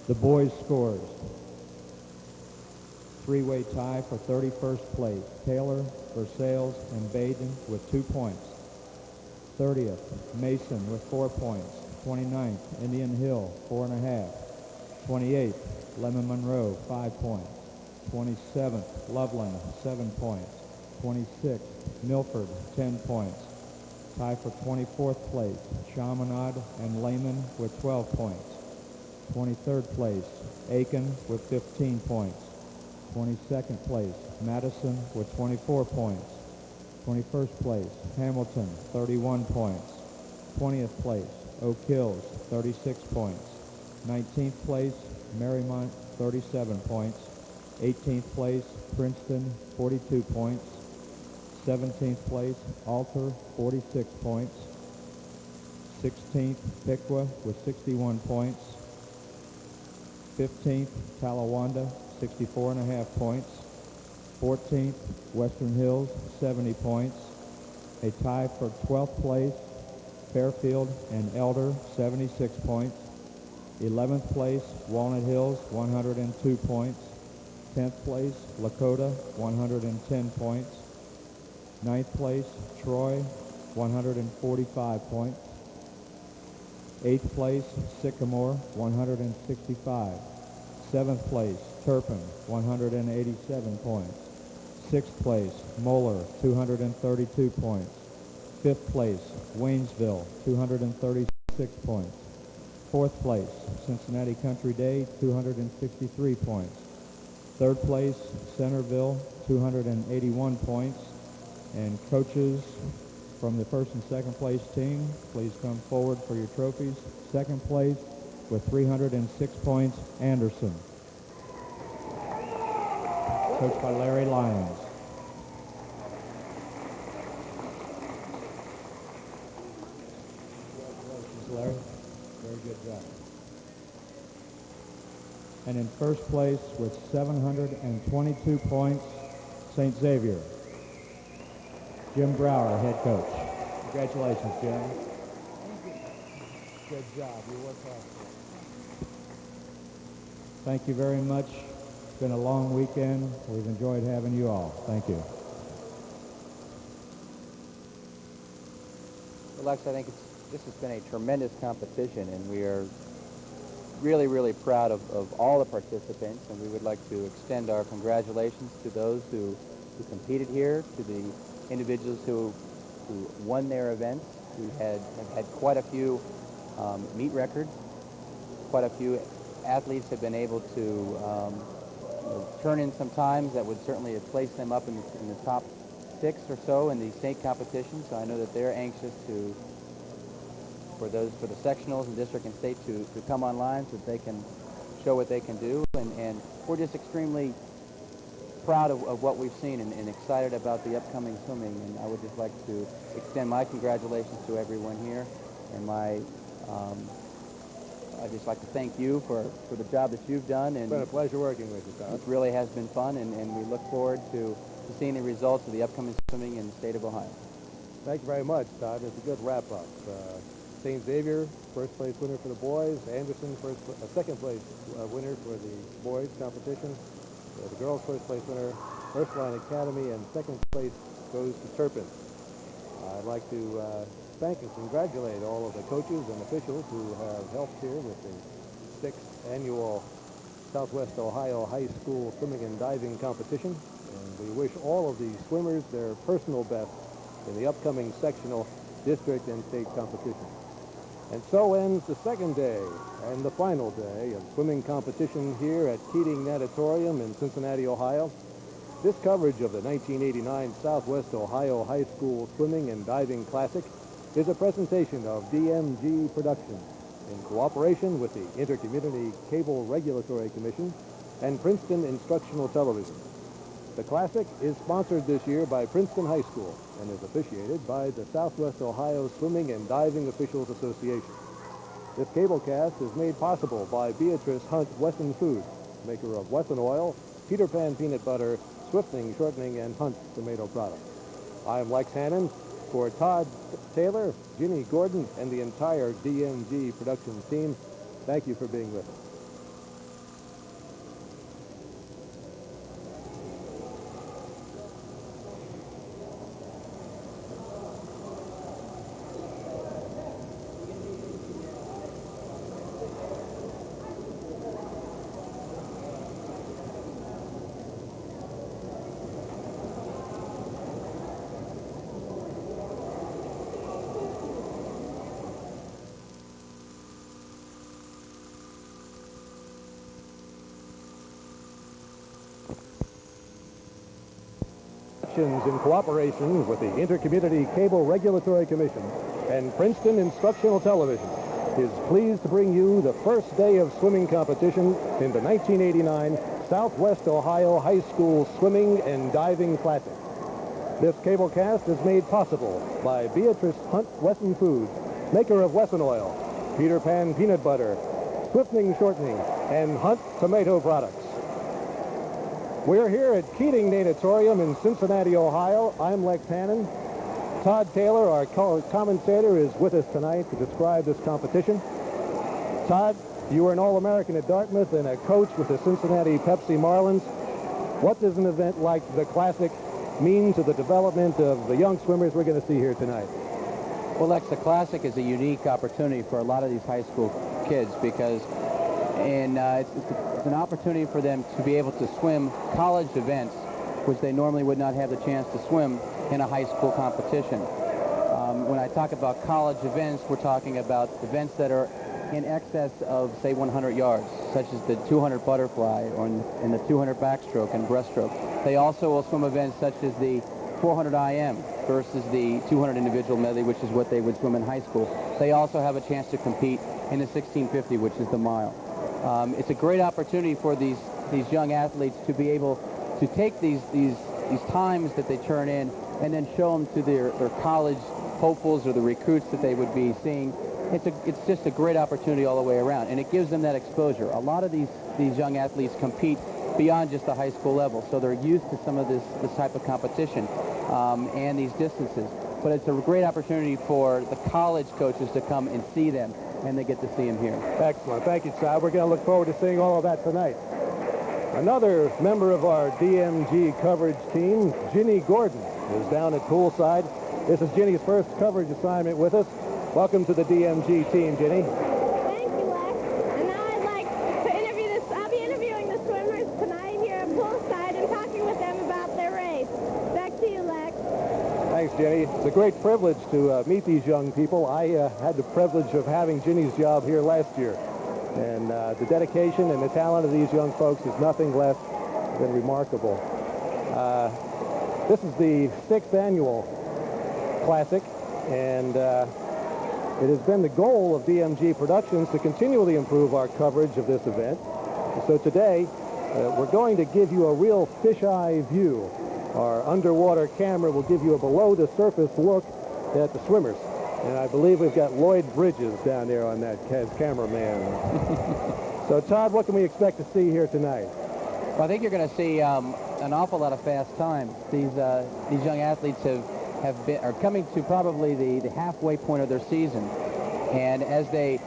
The boys' scores. Three-way tie for 31st place. Taylor, Versailles, and Baden with 2 points. 30th, Mason with 4 points. 29th, Indian Hill, 4.5. 28th, Lemon Monroe, 5 points. 27th, Loveland, 7 points. 26th, Milford, 10 points. Tie for 24th place, Chaminade and Lehman with 12 points. 23rd place, Aiken with 15 points. 22nd place, Madison with 24 points. 21st place, Hamilton, 31 points. 20th place, Oak Hills, 36 points. 19th place, Marymount, 37 points. 18th place, Princeton, 42 points. 17th place, Alter, 46 points. 16th, Piqua with 61 points. 15th, Talawanda, 64.5 points. 14th, Western Hills, 70 points. A tie for 12th place, Fairfield and Elder, 76 points. 11th place, Walnut Hills, 102 points. 10th place, Lakota, 110 points. 9th place, Troy, 145 points. 8th place, Sycamore, 165. 7th place, Turpin, 187 points. 6th place, Moeller, 232 points. 5th place, Waynesville, 236 points. 4th place, Cincinnati Country Day, 263 points. 3rd place, Centerville, 281 points. And coaches from the 1st and 2nd place team, please come forward for your trophies. 2nd place with 306 points, Anderson. Coached by Larry Lyons. Congratulations, Larry. Very good job. And in 1st place with 722 points, St. Xavier. Jim Brower, head coach. Congratulations, Jim. Good job. You worked hard. Thank you very much. It's been a long weekend. We've enjoyed having you all. Thank you. Well, Lex, I think this has been a tremendous competition, and we are really, really proud of all the participants, and we would like to extend our congratulations to those who competed here, to the individuals who won their events. We have had quite a few meet records. Quite a few athletes have been able to turn in some times that would certainly have placed them up in the top 6 or so in the state competition. So I know that they're anxious for the sectionals and district and state to come online so that they can show what they can do. And we're just extremely proud of what we've seen and excited about the upcoming swimming. And I would just like to extend my congratulations to everyone here. And I'd just like to thank you for the job that you've done. And it's been a pleasure working with you, Todd. It really has been fun, and we look forward to seeing the results of the upcoming swimming in the state of Ohio. Thank you very much, Todd. It's a good wrap-up. St. Xavier, first place winner for the boys. Anderson, second place winner for the boys competition. The girls' first place winner, Ursuline Academy, and second place goes to Turpin. I'd like to thank and congratulate all of the coaches and officials who have helped here with the 6th annual Southwest Ohio High School Swimming and Diving Competition. And we wish all of the swimmers their personal best in the upcoming sectional, district, and state competition. And so ends the second day and the final day of swimming competition here at Keating Natatorium in Cincinnati, Ohio. This coverage of the 1989 Southwest Ohio High School Swimming and Diving Classic is a presentation of DMG Productions in cooperation with the Intercommunity Cable Regulatory Commission and Princeton Instructional Television. The Classic is sponsored this year by Princeton High School and is officiated by the Southwest Ohio Swimming and Diving Officials Association. This cablecast is made possible by Beatrice Hunt Wesson Foods, maker of Wesson Oil, Peter Pan Peanut Butter, Swifting Shortening, and Hunt Tomato Products. I'm Lex Hannon. For Todd Taylor, Ginny Gordon, and the entire DMG Productions team, thank you for being with us. Communications, in cooperation with the Intercommunity Cable Regulatory Commission and Princeton Instructional Television, is pleased to bring you the first day of swimming competition in the 1989 Southwest Ohio High School Swimming and Diving Classic. This cablecast is made possible by Beatrice Hunt Wesson Foods, maker of Wesson Oil, Peter Pan Peanut Butter, Swiftning Shortening, and Hunt Tomato Products. We're here at Keating Natatorium in Cincinnati, Ohio. I'm Lex Hannon. Todd Taylor, our commentator, is with us tonight to describe this competition. Todd, you were an All-American at Dartmouth and a coach with the Cincinnati Pepsi Marlins. What does an event like the Classic mean to the development of the young swimmers we're going to see here tonight? Well, Lex, the Classic is a unique opportunity for a lot of these high school kids because it's an opportunity for them to be able to swim college events, which they normally would not have the chance to swim in a high school competition. When I talk about college events, we're talking about events that are in excess of, say, 100 yards, such as the 200 butterfly or in the 200 backstroke and breaststroke. They also will swim events such as the 400 IM versus the 200 individual medley, which is what they would swim in high school. They also have a chance to compete in the 1650, which is the mile. It's a great opportunity for these young athletes to be able to take these times that they turn in and then show them to their college hopefuls or the recruits that they would be seeing. It's just a great opportunity all the way around, and it gives them that exposure. A lot of these young athletes compete beyond just the high school level, so they're used to some of this type of competition and these distances. But it's a great opportunity for the college coaches to come and see them, and they get to see them here. Excellent. Thank you, Todd. We're going to look forward to seeing all of that tonight. Another member of our DMG coverage team, Ginny Gordon, is down at poolside. This is Ginny's first coverage assignment with us. Welcome to the DMG team, Ginny. Thank you, Lex. And now I'd like to I'll be interviewing the swimmers tonight here at poolside and talking with them about their race. Back to you, Lex. Thanks, Ginny. It's a great privilege to meet these young people. I had the privilege of having Ginny's job here last year. And the dedication and the talent of these young folks is nothing less than remarkable. This is the 6th annual Classic, and it has been the goal of DMG Productions to continually improve our coverage of this event. So today, we're going to give you a real fisheye view. Our underwater camera will give you a below-the-surface look at the swimmers. And I believe we've got Lloyd Bridges down there on that as cameraman. So, Todd, what can we expect to see here tonight? Well, I think you're going to see an awful lot of fast times. These young athletes are coming to probably the halfway point of their season, and as they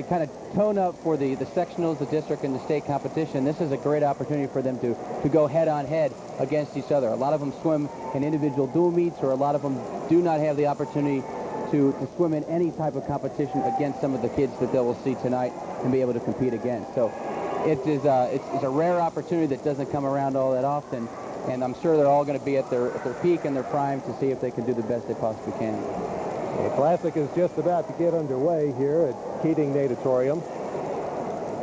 kind of tone up for the sectionals, the district, and the state competition, this is a great opportunity for them to go head-on-head against each other. A lot of them swim in individual dual meets, or a lot of them do not have the opportunity to swim in any type of competition against some of the kids that they will see tonight and be able to compete against. So it's a rare opportunity that doesn't come around all that often, and I'm sure they're all going to be at their peak and their prime to see if they can do the best they possibly can. The Classic is just about to get underway here at Keating Natatorium.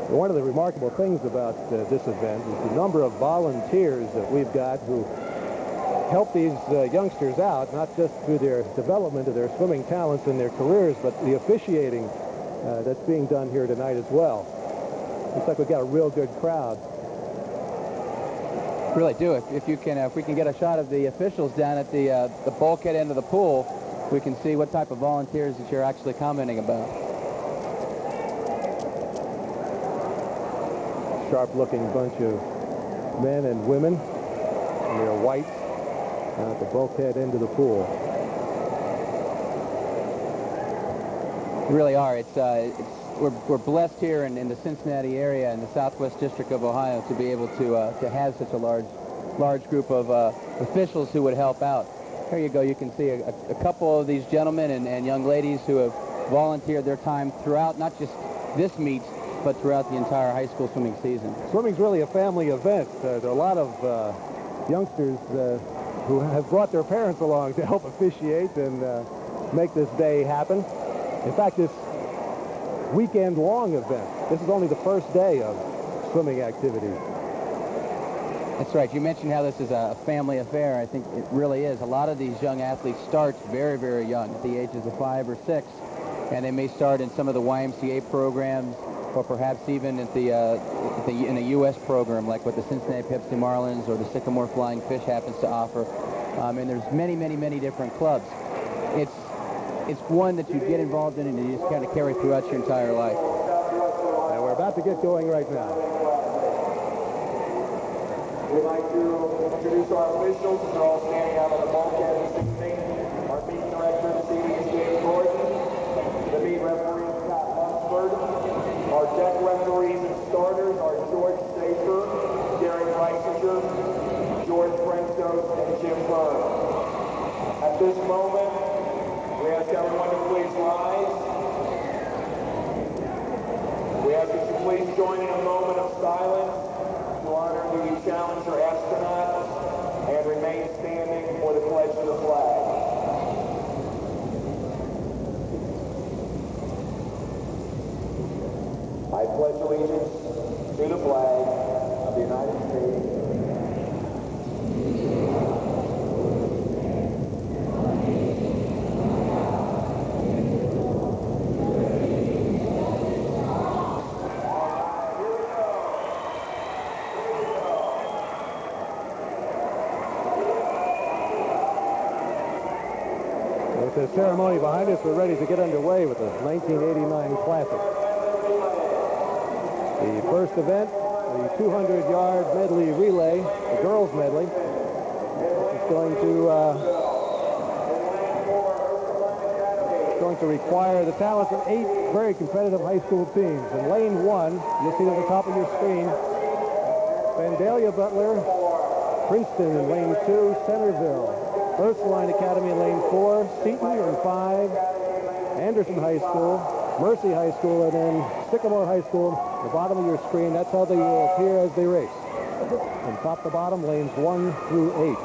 One of the remarkable things about this event is the number of volunteers that we've got who help these youngsters out, not just through their development of their swimming talents and their careers, but the officiating that's being done here tonight as well. Looks like we've got a real good crowd. Really do. If we can get a shot of the officials down at the bulkhead end of the pool, we can see what type of volunteers that you're actually commenting about. Sharp-looking bunch of men and women in their whites at the bulkhead end of the pool. We really are. We're blessed here in the Cincinnati area in the Southwest District of Ohio to be able to have such a large group of officials who would help out. Here you go. You can see a couple of these gentlemen and young ladies who have volunteered their time throughout not just this meet, but throughout the entire high school swimming season. Swimming's really a family event. There are a lot of youngsters who have brought their parents along to help officiate and make this day happen. In fact, this weekend-long event, this is only the first day of swimming activities. That's right. You mentioned how this is a family affair. I think it really is. A lot of these young athletes start very, very young, at the ages of 5 or 6, and they may start in some of the YMCA programs, or perhaps even at in a U.S. program, like what the Cincinnati Pepsi Marlins or the Sycamore Flying Fish happens to offer. And there's many, many, many different clubs. It's one that you get involved in and you just kind of carry throughout your entire life. And we're about to get going right now. We'd like to introduce our officials. They're all standing out on the bulkhead this evening. Our meet director this evening is James Gordon. The meet referee is Pat Lunsford. Our deck referees and starters are George Safer, Darren Reisinger, George Brentos, and Jim Byrne. At this moment, we ask everyone to please rise. We ask that you please join in a moment of silence to honor the Challenger astronauts and remain standing for the pledge of the flag. I pledge allegiance to the flag of the United States. With the ceremony behind us, we're ready to get underway with the 1989 Classic. The first event, the 200-yard medley relay, the girls medley, is going to require the talents of 8 very competitive high school teams. In lane 1, you'll see it at the top of your screen, Vandalia Butler, Princeton in lane 2, Centerville, Ursuline Academy in lane 4, Seton in 5, Anderson High School, Mercy High School, and then Sycamore High School. The bottom of your screen, that's how they will appear as they race. From top to bottom, lanes 1 through 8.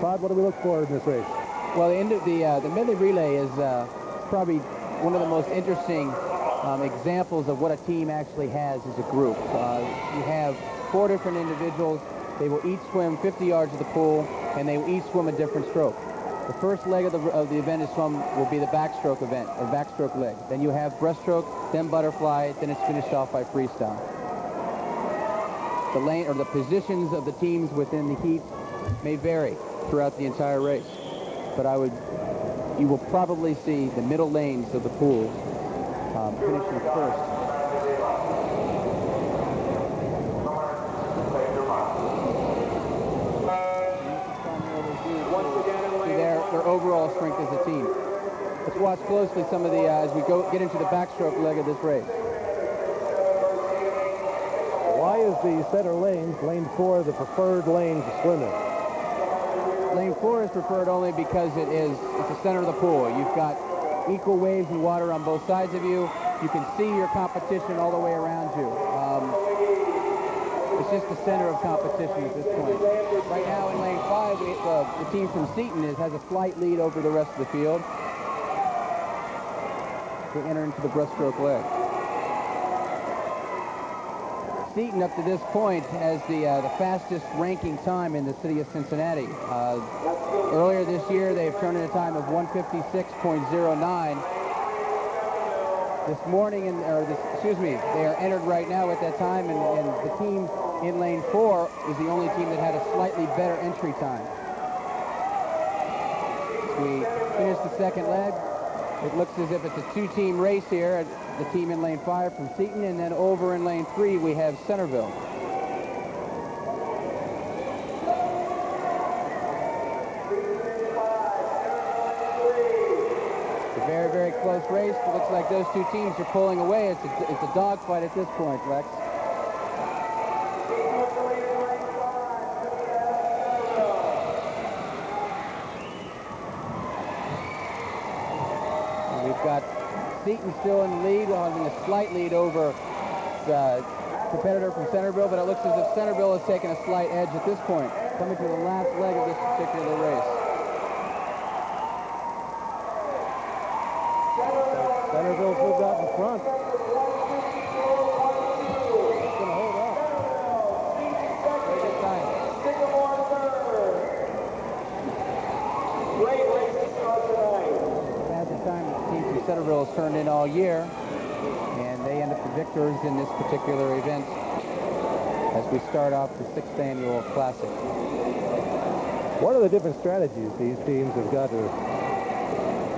Todd, what do we look for in this race? Well, the medley relay is probably one of the most interesting examples of what a team actually has as a group. You have 4 different individuals. They will each swim 50 yards of the pool, and they will each swim a different stroke. The first leg of the event will be the backstroke event, or backstroke leg. Then you have breaststroke, then butterfly, then it's finished off by freestyle. The lane or the positions of the teams within the heat may vary throughout the entire race, but you will probably see the middle lanes of the pool finishing first. Their overall strength as a team. Let's watch closely some of the as we get into the backstroke leg of this race. Why is the center lane 4, the preferred lane to swim in? Lane 4 is preferred only because it's the center of the pool. You've got equal waves and water on both sides of you. You can see your competition all the way around you. It's just the center of competition at this point. Right now in lane 5, the team from Seton has a slight lead over the rest of the field. We enter into the breaststroke leg. Seton up to this point has the fastest ranking time in the city of Cincinnati. Earlier this year, they've turned in a time of 156.09. This morning, they are entered right now at that time, and the team in lane 4 is the only team that had a slightly better entry time. As we finish the second leg, it looks as if it's a 2-team race here. The team in lane 5 from Seton, and then over in lane 3 we have Centerville. It's a very, very close race. It looks like those 2 teams are pulling away. It's a dogfight at this point, Lex. We've got Seton still in the lead, having a slight lead over the competitor from Centerville, but it looks as if Centerville has taken a slight edge at this point, coming to the last leg of this particular race. Centerville's moved out in front. It's going to hold up. Centerville has turned in all year, and they end up the victors in this particular event as we start off the 6th annual Classic. What are the different strategies these teams have got to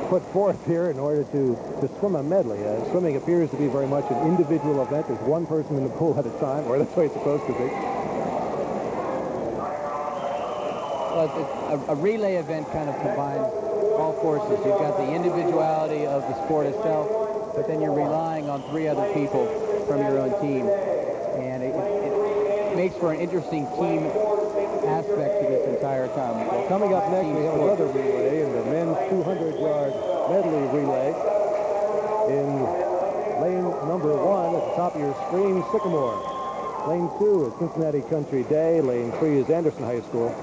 put forth here in order to swim a medley? Swimming appears to be very much an individual event. There's one person in the pool at a time, or that's the way it's supposed to be. Well, a relay event kind of combines all forces. You've got the individuality of the sport itself, but then you're relying on 3 other people from your own team. And it makes for an interesting team aspect to this entire time. Well, coming up next, we have another relay in the men's 200-yard medley relay in lane number 1 at the top of your screen, Sycamore. Lane 2 is Cincinnati Country Day. Lane 3 is Anderson High School.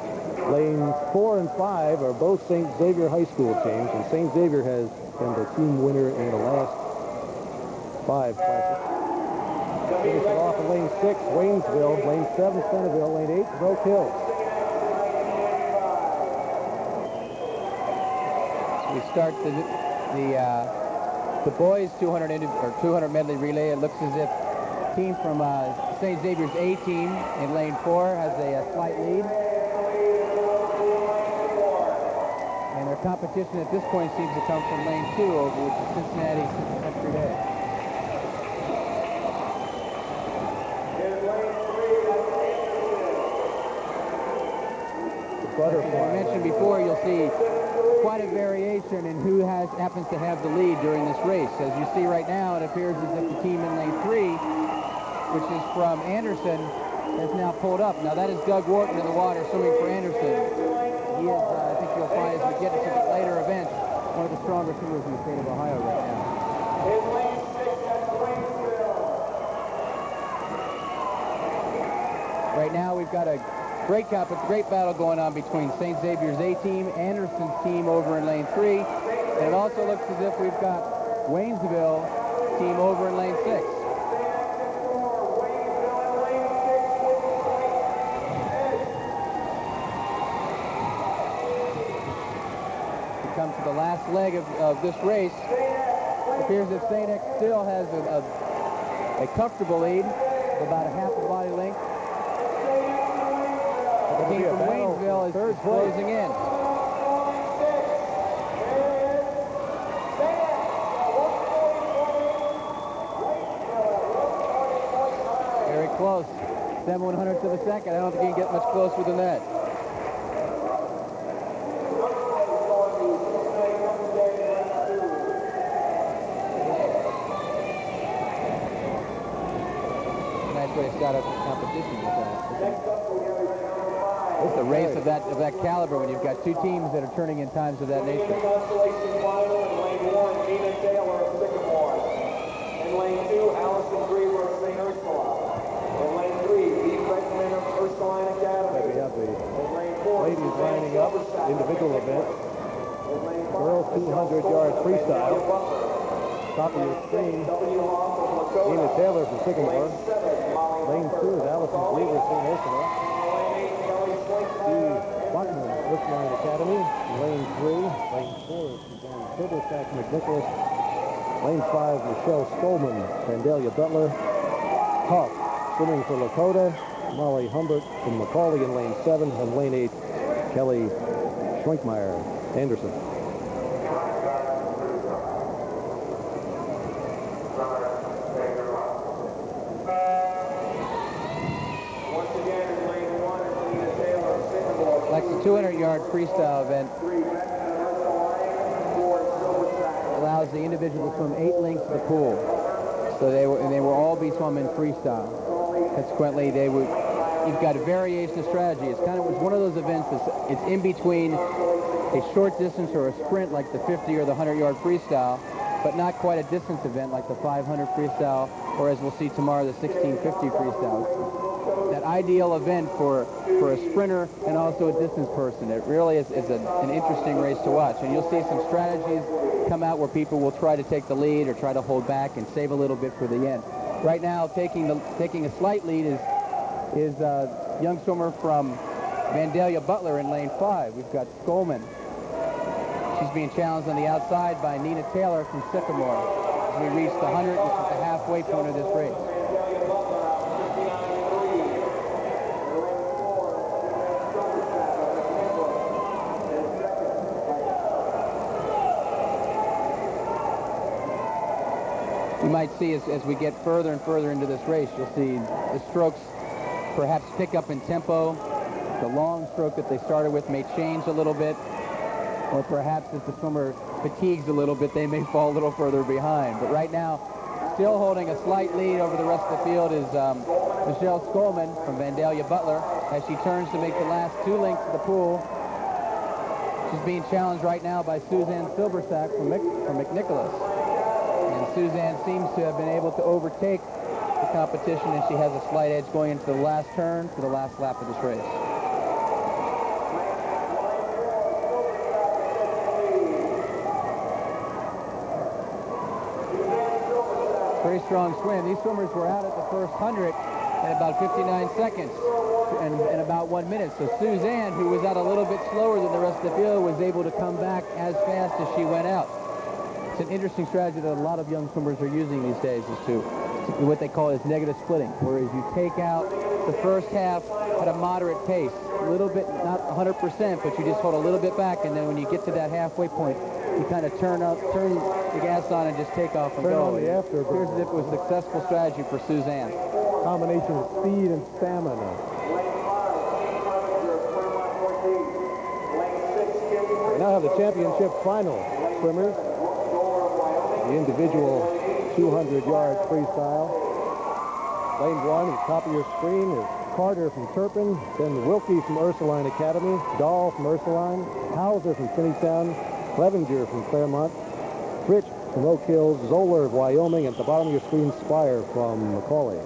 Lanes 4 and 5 are both St. Xavier High School teams, and St. Xavier has been the team winner in the last 5 classes. Finish it off in lane 6, Waynesville. Lane 7, Centerville. Lane 8, Broke Hill. So we start the boys 200 medley relay. It looks as if the team from St. Xavier's A team in lane 4 has a slight lead. And their competition at this point seems to come from lane 2 over, which is Cincinnati Country Day. As I mentioned before, you'll see quite a variation in who happens to have the lead during this race. As you see right now, it appears as if the team in lane 3, which is from Anderson, has now pulled up. Now that is Doug Wharton in the water swimming for Anderson. He is, I think you'll find as we get into the later events, one of the stronger swimmers in the state of Ohio right now. Right now we've got a great battle going on between St. Xavier's A team, Anderson's team over in lane 3, and it also looks as if we've got Waynesville team over in lane 6. We come to the last leg of this race. It appears that St. X still has a comfortable lead of about a half a body length. The team from Waynesville is closing in. Very close. 7/100ths of a second. I don't think you can get much closer than that. Nice way to start up the competition with that. It's a race of that caliber when you've got 2 teams that are turning in times of that nature. Consolation final in lane 1, Nina Taylor of Sycamore. In lane 2, Allison Griever of St. Ursula. In lane 3, Lee Beckman of Ursuline Academy. We have the in lane 4, ladies lining up, individual events. Girls 200-yard freestyle. Top of your screen, Nina Taylor from Sycamore. Lane 2 is Allison Griever of St. Ursula. Buckman, Ursuline Academy. Lane 3, lane 4 is Suzanne Turbosack McNicholas. Lane 5, Michelle Stolman, Vandalia Butler. Huff, swimming for Lakota. Molly Humbert from Macaulay in lane 7, and lane 8, Kelly Schwenkmeyer, Anderson. Like the 200-yard freestyle event allows the individual to swim 8 lengths of the pool. So they will all be swum in freestyle. Consequently, you've got a variation of strategy. It's one of those events it's in between a short distance or a sprint like the 50 or the 100-yard freestyle, but not quite a distance event like the 500 freestyle, or as we'll see tomorrow, the 1650 freestyle. That ideal event for a sprinter and also a distance person. It really is an interesting race to watch, and you'll see some strategies come out where people will try to take the lead or try to hold back and save a little bit for the end. Right now, taking a slight lead is a young swimmer from Vandalia Butler in lane 5. We've got Skolman. She's being challenged on the outside by Nina Taylor from Sycamore as we reach the 100, which is the halfway point of this race. You might see as we get further and further into this race, you'll see the strokes perhaps pick up in tempo. The long stroke that they started with may change a little bit, or perhaps as the swimmer fatigues a little bit, they may fall a little further behind. But right now, still holding a slight lead over the rest of the field is Michelle Skolman from Vandalia Butler as she turns to make the last 2 lengths of the pool. She's being challenged right now by Suzanne Silversack from McNicholas. And Suzanne seems to have been able to overtake the competition, and she has a slight edge going into the last turn for the last lap of this race. Very strong swim. These swimmers were out at the first 100 in about 59 seconds and about 1 minute. So Suzanne, who was out a little bit slower than the rest of the field, was able to come back as fast as she went out. It's an interesting strategy that a lot of young swimmers are using these days, is to what they call is negative splitting, whereas you take out the first half at a moderate pace, a little bit, not 100%, but you just hold a little bit back, and then when you get to that halfway point, you kind of turn the gas on and just take off and go. On the after. Here's as if it was a successful strategy for Suzanne. Combination of speed and stamina. We now have the championship final swimmers. The individual 200-yard freestyle. Lane 1, at the top of your screen, is Carter from Turpin, then Wilkie from Ursuline Academy, Dahl from Ursuline, Hauser from Finneytown, Clevenger from Claremont, Fritsch from Oak Hills, Zoller of Wyoming, and at the bottom of your screen, Spire from Macaulay.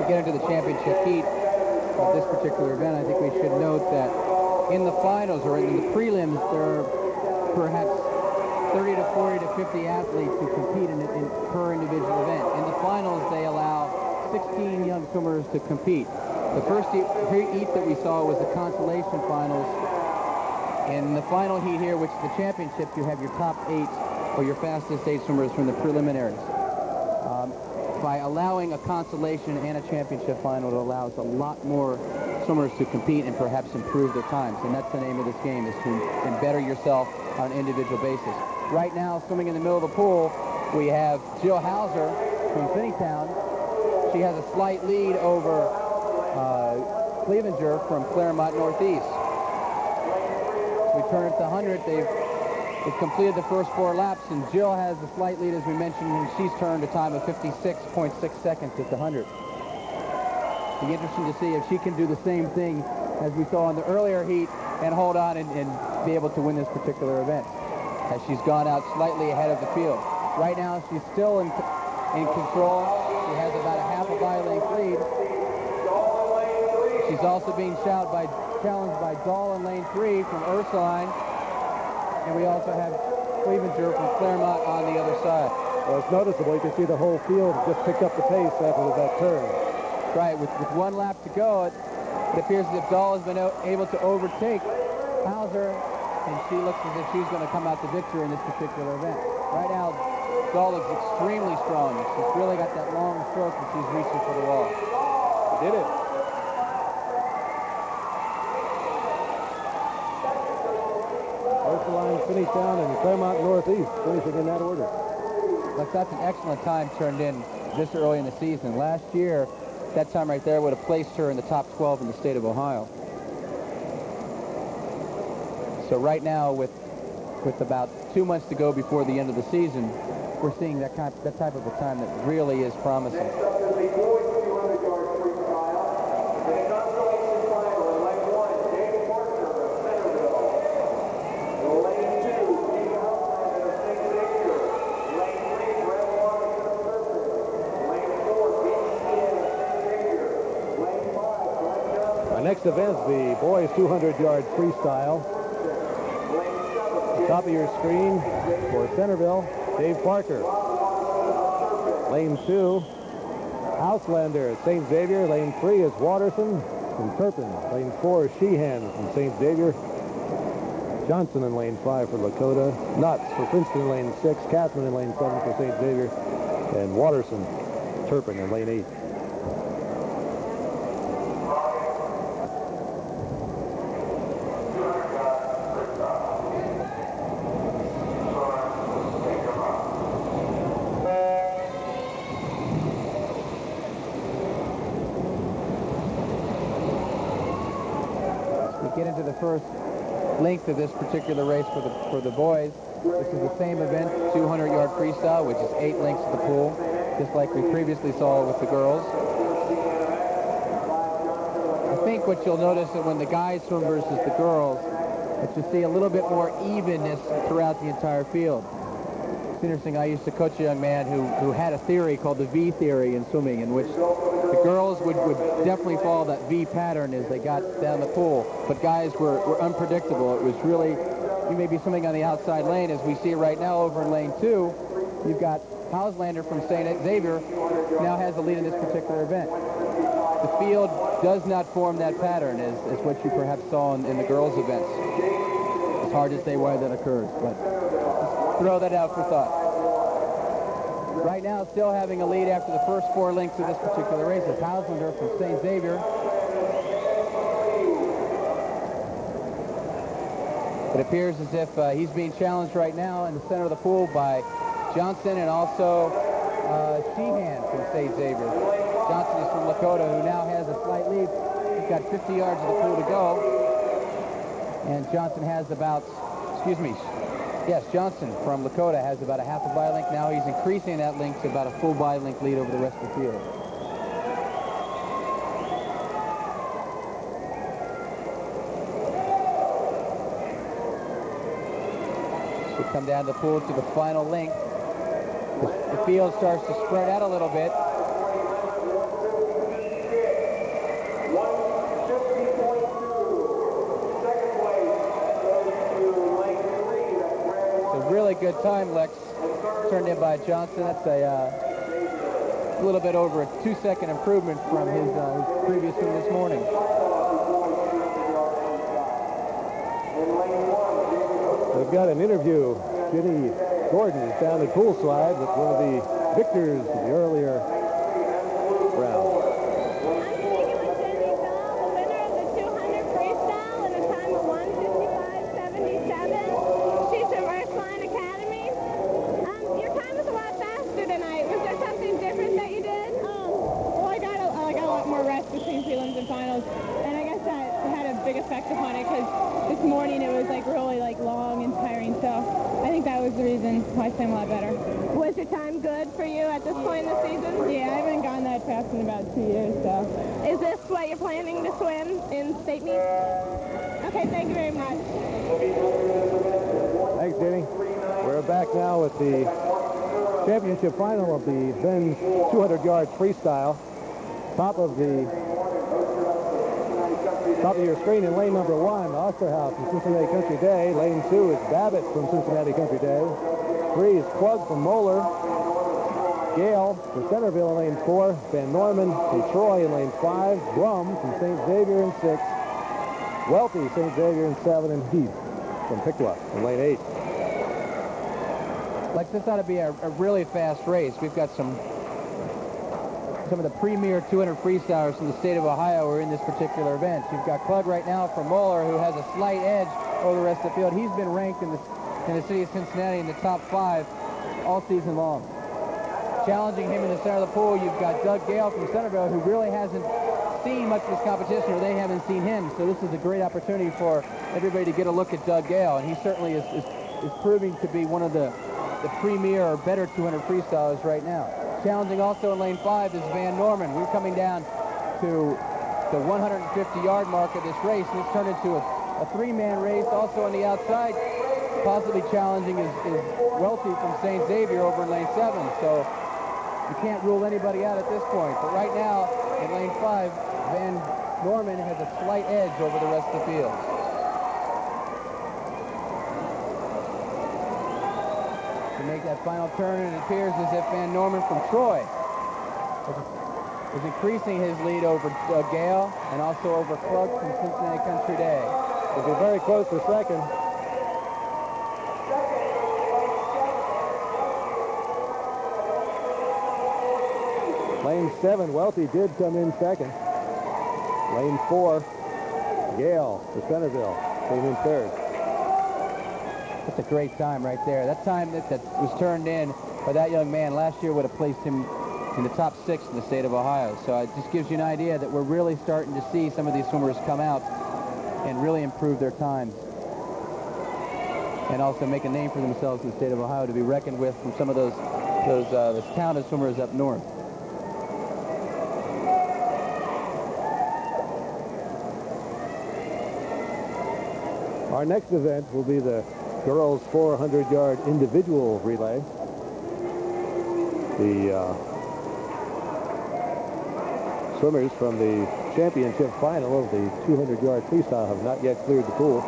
Get into the championship heat of this particular event, I think we should note that in the finals or in the prelims, there are perhaps 30 to 40 to 50 athletes who compete in per individual event. In the finals, they allow 16 young swimmers to compete. The first heat that we saw was the consolation finals. In the final heat here, which is the championship, you have your top 8 or your fastest 8 swimmers from the preliminaries. By allowing a consolation and a championship final, it allows a lot more swimmers to compete and perhaps improve their times. And that's the name of this game, is to better yourself on an individual basis. Right now, swimming in the middle of the pool, we have Jill Hauser from Finneytown. She has a slight lead over Clevenger from Claremont Northeast. We turn it to 100. They've completed the first 4 laps, and Jill has the slight lead, as we mentioned, and she's turned a time of 56.6 seconds at the 100. It'll be interesting to see if she can do the same thing as we saw in the earlier heat and hold on and be able to win this particular event, as she's gone out slightly ahead of the field. Right now, she's still in control. She has about a half a by-length lead. She's also being challenged by Dahl in lane 3 from Ursuline. And we also have Clevenger from Claremont on the other side. Well, it's noticeable. You can see the whole field just picked up the pace after that turn. Right. With 1 lap to go, it appears as if Dahl has been able to overtake Hauser, and she looks as if she's going to come out the victor in this particular event. Right now, Dahl looks extremely strong. She's really got that long stroke, and she's reaching for the wall. She did it. Ursuline, Finneytown, and Claremont Northeast finishing in that order. Look, that's an excellent time turned in this early in the season. Last year, that time right there would have placed her in the top 12 in the state of Ohio. So right now, with about 2 months to go before the end of the season, we're seeing that type of a time that really is promising. next event, the boys 200-yard freestyle. Top of your screen for Centerville, Dave Parker. Lane 2, Houselander at St. Xavier. Lane 3 is Watterson from Turpin. Lane 4 is Sheehan from St. Xavier. Johnson in lane 5 for Lakota. Nuts for Princeton in lane 6. Kathman in lane 7 for St. Xavier. And Watterson, Turpin in lane 8. We get into the first length of this particular race for the boys. This is the same event, 200-yard freestyle, which is 8 lengths of the pool, just like we previously saw with the girls. I think what you'll notice that when the guys swim versus the girls, that you see a little bit more evenness throughout the entire field. It's interesting, I used to coach a young man who had a theory called the V theory in swimming, in which the girls would definitely follow that V pattern as they got down the pool, but guys were unpredictable. It was really, you may be swimming on the outside lane, as we see right now over in lane 2. You've got Houselander from St. Xavier now has the lead in this particular event. The field does not form that pattern as what you perhaps saw in the girls' events. It's hard to say why that occurs, but just throw that out for thought. Right now, still having a lead after the first 4 lengths of this particular race is Houselander from St. Xavier. It appears as if he's being challenged right now in the center of the pool by Johnson and also Sheehan from St. Xavier. Johnson is from Lakota, who now has a slight lead. He's got 50 yards of the pool to go. And Johnson has about, Johnson from Lakota has about a half a bye length. Now he's increasing that length to about a full bye length lead over the rest of the field. So come down the pool to the final length. The field starts to spread out a little bit. Really good time, Lex. Turned in by Johnson. That's a little bit over a 2-second improvement from his previous one this morning. We've got an interview. Jenny Gordon is down at poolside with one of the victors of the earlier round. Effect upon it, because this morning it was really long and tiring, so I think that was the reason why I swam a lot better. Was your time good for you at this point in the season? Yeah, I haven't gone that fast in about 2 years, so. Is this what you're planning to swim in state meets? Okay, thank you very much. Thanks, Jenny. We're back now with the championship final of the men's 200-yard freestyle. Top of your screen in lane number 1, Osterhouse from Cincinnati Country Day. Lane 2 is Babbitt from Cincinnati Country Day. 3 is Plug from Moeller. Gale from Centerville in lane 4. Van Norman from Troy in lane 5. Brum from St. Xavier in 6. Welty, St. Xavier in 7. And Heath from Piqua in lane 8. Like, this ought to be a really fast race. We've got some of the premier 200 freestylers from the state of Ohio are in this particular event. You've got Klug right now from Moeller, who has a slight edge over the rest of the field. He's been ranked in the city of Cincinnati in the top 5 all season long. Challenging him in the center of the pool, you've got Doug Gale from Centerville, who really hasn't seen much of this competition, or they haven't seen him. So this is a great opportunity for everybody to get a look at Doug Gale, and he certainly is proving to be one of the premier or better 200 freestylers right now. Challenging also in lane 5 is Van Norman. We're coming down to the 150-yard mark of this race, and it's turned into a 3-man race. Also on the outside, possibly challenging is Welty from St. Xavier over in lane 7. So you can't rule anybody out at this point. But right now, in lane 5, Van Norman has a slight edge over the rest of the field. To make that final turn, it appears as if Van Norman from Troy is increasing his lead over Gale and also over Clark from Cincinnati Country Day. He'll be very close for second. Lane 7, Welty did come in second. Lane 4, Gale to Centerville came in third. That's a great time right there. That time that was turned in by that young man last year would have placed him in the top 6 in the state of Ohio. So it just gives you an idea that we're really starting to see some of these swimmers come out and really improve their times. And also make a name for themselves in the state of Ohio to be reckoned with from some of those talented swimmers up north. Our next event will be the girls' 400-yard individual relay. The swimmers from the championship final of the 200-yard freestyle have not yet cleared the pool.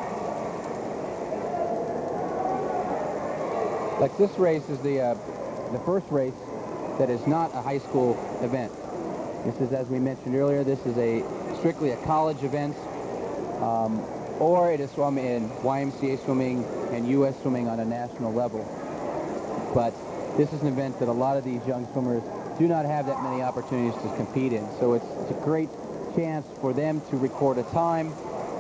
Like this race is the first race that is not a high school event. This is, as we mentioned earlier, this is strictly a college event. Or it is swum in YMCA swimming and U.S. swimming on a national level. But this is an event that a lot of these young swimmers do not have that many opportunities to compete in. So it's a great chance for them to record a time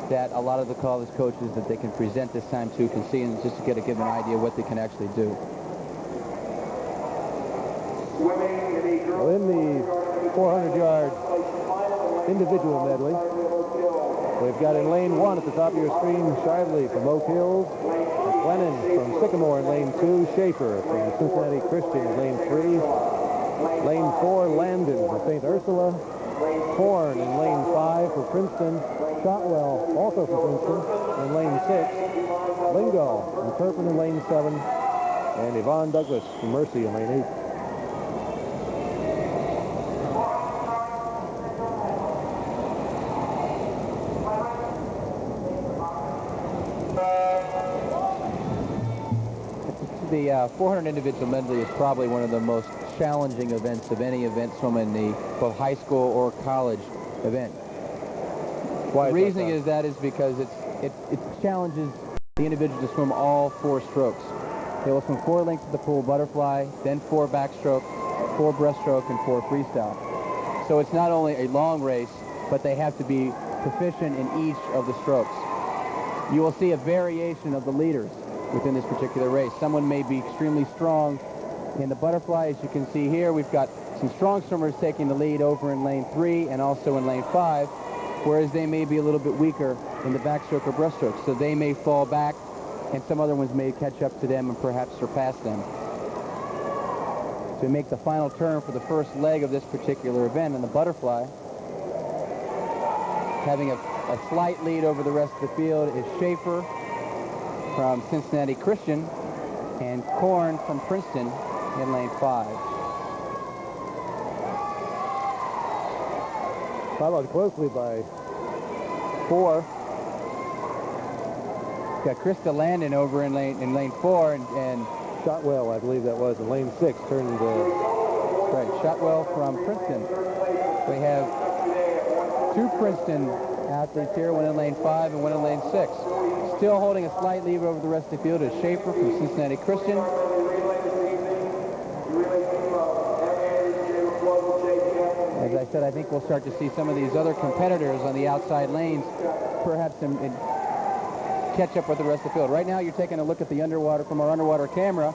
that a lot of the college coaches that they can present this time to can see, and just to give an idea what they can actually do. Well, in the 400-yard individual medley, we've got in lane 1 at the top of your screen, Shively from Oak Hills, McLennan from Sycamore in lane 2, Schaefer from Cincinnati Christian in lane 3, lane 4, Landon from St. Ursula, Horn in lane 5 for Princeton, Shotwell also from Princeton in lane 6, Lingo from Turpin in lane 7, and Yvonne Douglas from Mercy in lane 8. The 400 individual medley is probably one of the most challenging events of any event swum in the both high school or college event. Why the reason is because it challenges the individual to swim all 4 strokes. They will swim 4 lengths of the pool butterfly, then 4 backstroke, 4 breaststroke, and 4 freestyle. So it's not only a long race, but they have to be proficient in each of the strokes. You will see a variation of the leaders within this particular race. Someone may be extremely strong in the butterfly. As you can see here, we've got some strong swimmers taking the lead over in lane 3 and also in lane 5, whereas they may be a little bit weaker in the backstroke or breaststroke. So they may fall back, and some other ones may catch up to them and perhaps surpass them. To make the final turn for the first leg of this particular event in the butterfly, having a slight lead over the rest of the field is Schaefer from Cincinnati Christian and Korn from Princeton in lane 5. Followed closely by 4. Got Krista Landon over in lane 4 and Shotwell, I believe that was, in lane 6, turned right, Shotwell from Princeton. We have 2 Princeton athletes here, one in lane 5 and one in lane 6. Still holding a slight lead over the rest of the field is Schaefer from Cincinnati Christian. As I said, I think we'll start to see some of these other competitors on the outside lanes perhaps catch up with the rest of the field. Right now you're taking a look at the underwater from our underwater camera.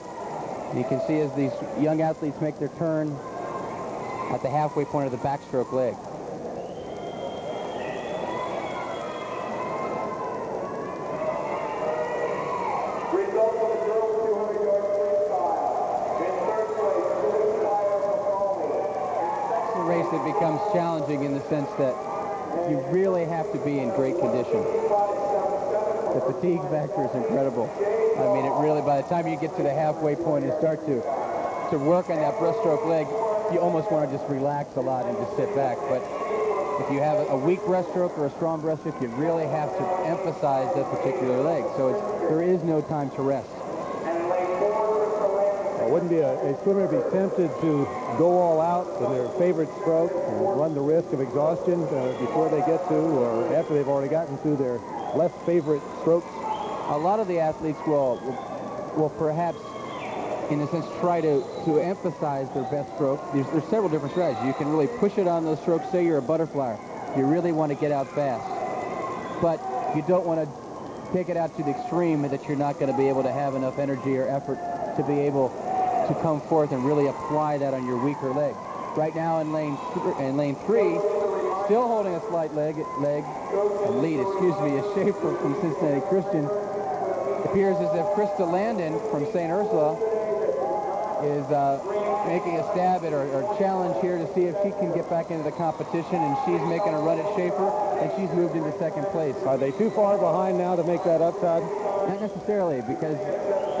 You can see as these young athletes make their turn at the halfway point of the backstroke leg. It becomes challenging in the sense that you really have to be in great condition. The fatigue factor is incredible. I mean, it really, by the time you get to the halfway point and start to work on that breaststroke leg, you almost want to just relax a lot and just sit back. But If you have a weak breaststroke or a strong breaststroke, you really have to emphasize that particular leg. So there is no time to rest. Well, wouldn't be a swimmer be tempted to go all out in their favorite stroke and run the risk of exhaustion before they get to or after they've already gotten to their less favorite strokes? A lot of the athletes will perhaps, in a sense, try to emphasize their best stroke. There's several different strategies. You can really push it on those strokes. Say you're a butterflyer. You really want to get out fast. But you don't want to take it out to the extreme that you're not going to be able to have enough energy or effort to be able to come forth and really apply that on your weaker leg. Right now in lane 3, still holding a slight lead, is Schaefer from Cincinnati Christian. Appears as if Krista Landon from St. Ursula is making a stab at or challenge here to see if she can get back into the competition, and she's making a run at Schaefer, and she's moved into second place. Are they too far behind now to make that up, Todd? Not necessarily, because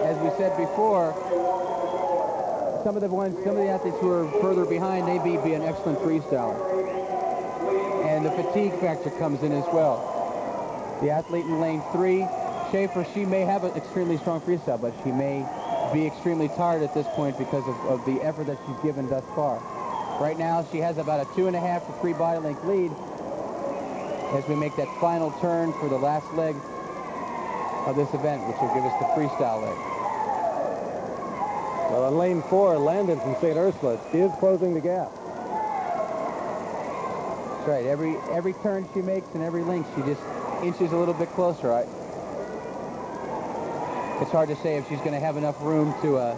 as we said before, some of the athletes who are further behind may be an excellent freestyler, and the fatigue factor comes in as well. The athlete in lane 3, Schaefer, she may have an extremely strong freestyle, but she may be extremely tired at this point because of the effort that she's given thus far. Right now, she has about a 2.5 to 3 body length lead as we make that final turn for the last leg of this event, which will give us the freestyle leg. Well, on lane 4, Landon from St. Ursula is closing the gap. That's right. Every turn she makes and every link, she just inches a little bit closer. It's hard to say if she's going to have enough room to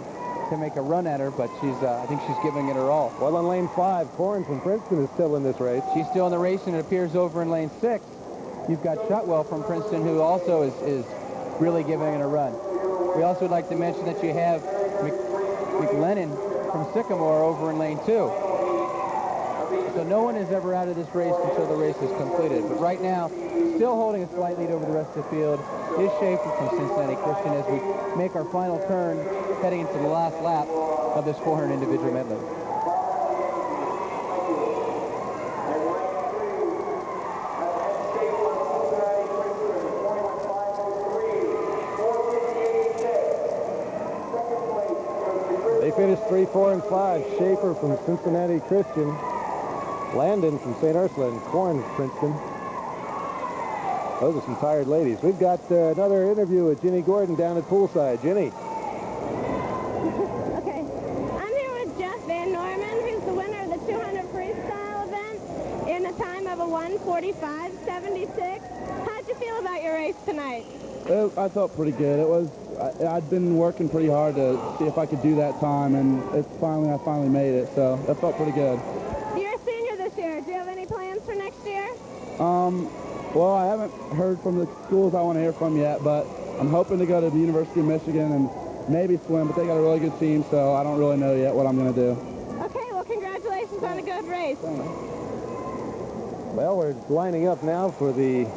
make a run at her, but I think she's giving it her all. Well, on lane 5, Corn from Princeton is still in this race. She's still in the race, and it appears over in lane 6. You've got Shotwell from Princeton, who also is really giving it a run. We also would like to mention that you have McLennan from Sycamore over in lane 2. So no one is ever out of this race until the race is completed. But right now, still holding a slight lead over the rest of the field is Schaefer from Cincinnati Christian as we make our final turn heading into the last lap of this 400 individual medley. They finished 3, 4, and 5. Schaefer from Cincinnati Christian, Landon from St. Ursula, and Corn from Princeton. Those are some tired ladies. We've got another interview with Ginny Gordon down at poolside. Ginny. Okay. I'm here with Jeff Van Norman, who's the winner of the 200 freestyle event in a time of a 1:45.76. How'd you feel about your race tonight? I felt pretty good. I'd been working pretty hard to see if I could do that time, and I finally made it, so that felt pretty good. You're a senior this year. Do you have any plans for next year? Well, I haven't heard from the schools I want to hear from yet, but I'm hoping to go to the University of Michigan and maybe swim, but they got a really good team, so I don't really know yet what I'm going to do. Okay, well, congratulations on a good race. Well, we're lining up now for the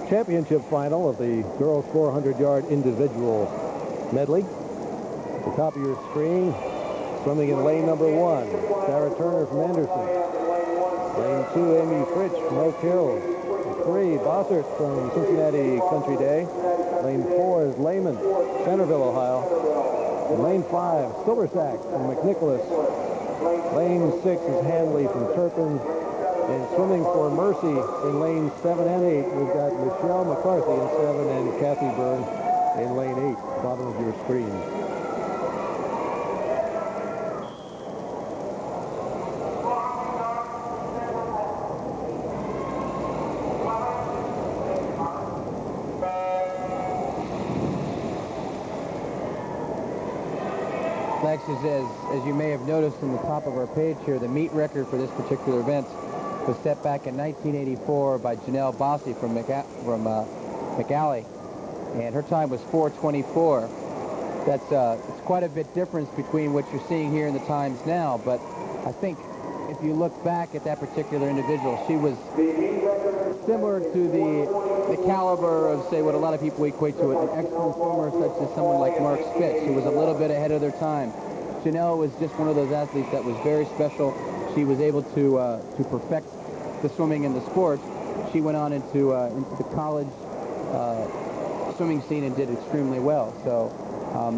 championship final of the girls 400-yard individual medley. At the top of your screen, swimming in lane number 1, Sarah Turner from Anderson. Lane 2, Amy Fritsch from Oak Hill. 3, Bossert from Cincinnati Country Day. Lane 4 is Lehman, Centerville, Ohio. And lane 5, Silversack from McNicholas. Lane 6 is Hanley from Turpin. And swimming for Mercy in lanes 7 and 8, we've got Michelle McCarthy in 7 and Kathy Byrne in lane 8, bottom of your screen. Lex, as you may have noticed from the top of our page here, the meet record for this particular event was set back in 1984 by Janelle Bossi from McAlley, and her time was 4:24. It's quite a bit difference between what you're seeing here in the times now, but I think if you look back at that particular individual, she was similar to the caliber of, say, what a lot of people equate to an excellent swimmer such as someone like Mark Spitz, who was a little bit ahead of their time. Janelle was just one of those athletes that was very special. She was able to perfect the swimming in the sport. She went on into the college swimming scene and did extremely well. So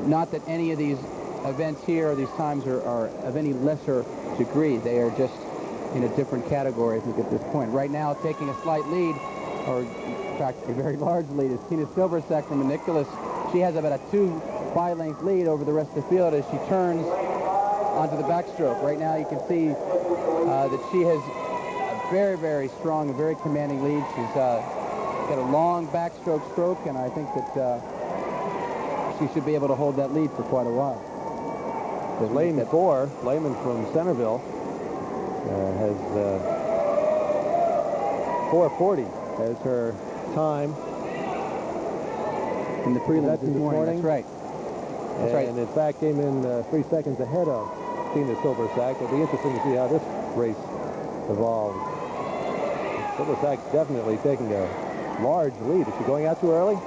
not that any of these events here or these times are of any lesser degree. They are just in a different category, I think, at this point. Right now, taking a slight lead, or in fact, a very large lead, is Tina Silversack from Nicholas. She has about a 2 by-length lead over the rest of the field as she turns onto the backstroke. Right now, you can see that she has a very, very strong and very commanding lead. She's got a long backstroke stroke, and I think that she should be able to hold that lead for quite a while. Lane 4, Lehman from Centerville, has 4:40 as her time in the prelims this morning. That's right. That's right. And in fact came in 3 seconds ahead of Tina Silversack. It'll be interesting to see how this race evolves. Silversack's definitely taking a large lead. Is she going out too early?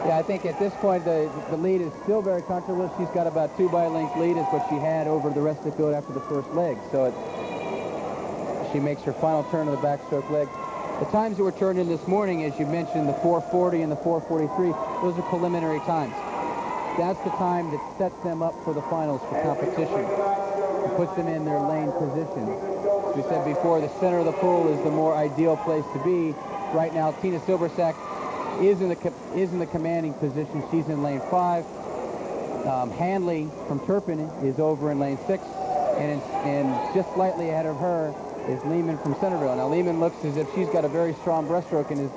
Yeah, I think at this point the lead is still very comfortable. She's got about 2 by-length lead is what she had over the rest of the field after the first leg. So she makes her final turn of the backstroke leg. The times that were turned in this morning, as you mentioned, the 4:40 and the 4:43, those are preliminary times. That's the time that sets them up for the finals for competition. It puts them in their lane position. As we said before, the center of the pool is the more ideal place to be. Right now, Tina Silversack is in the commanding position. She's in lane 5. Handley from Turpin is over in lane 6, and just slightly ahead of her is Lehman from Centerville. Now Lehman looks as if she's got a very strong breaststroke and is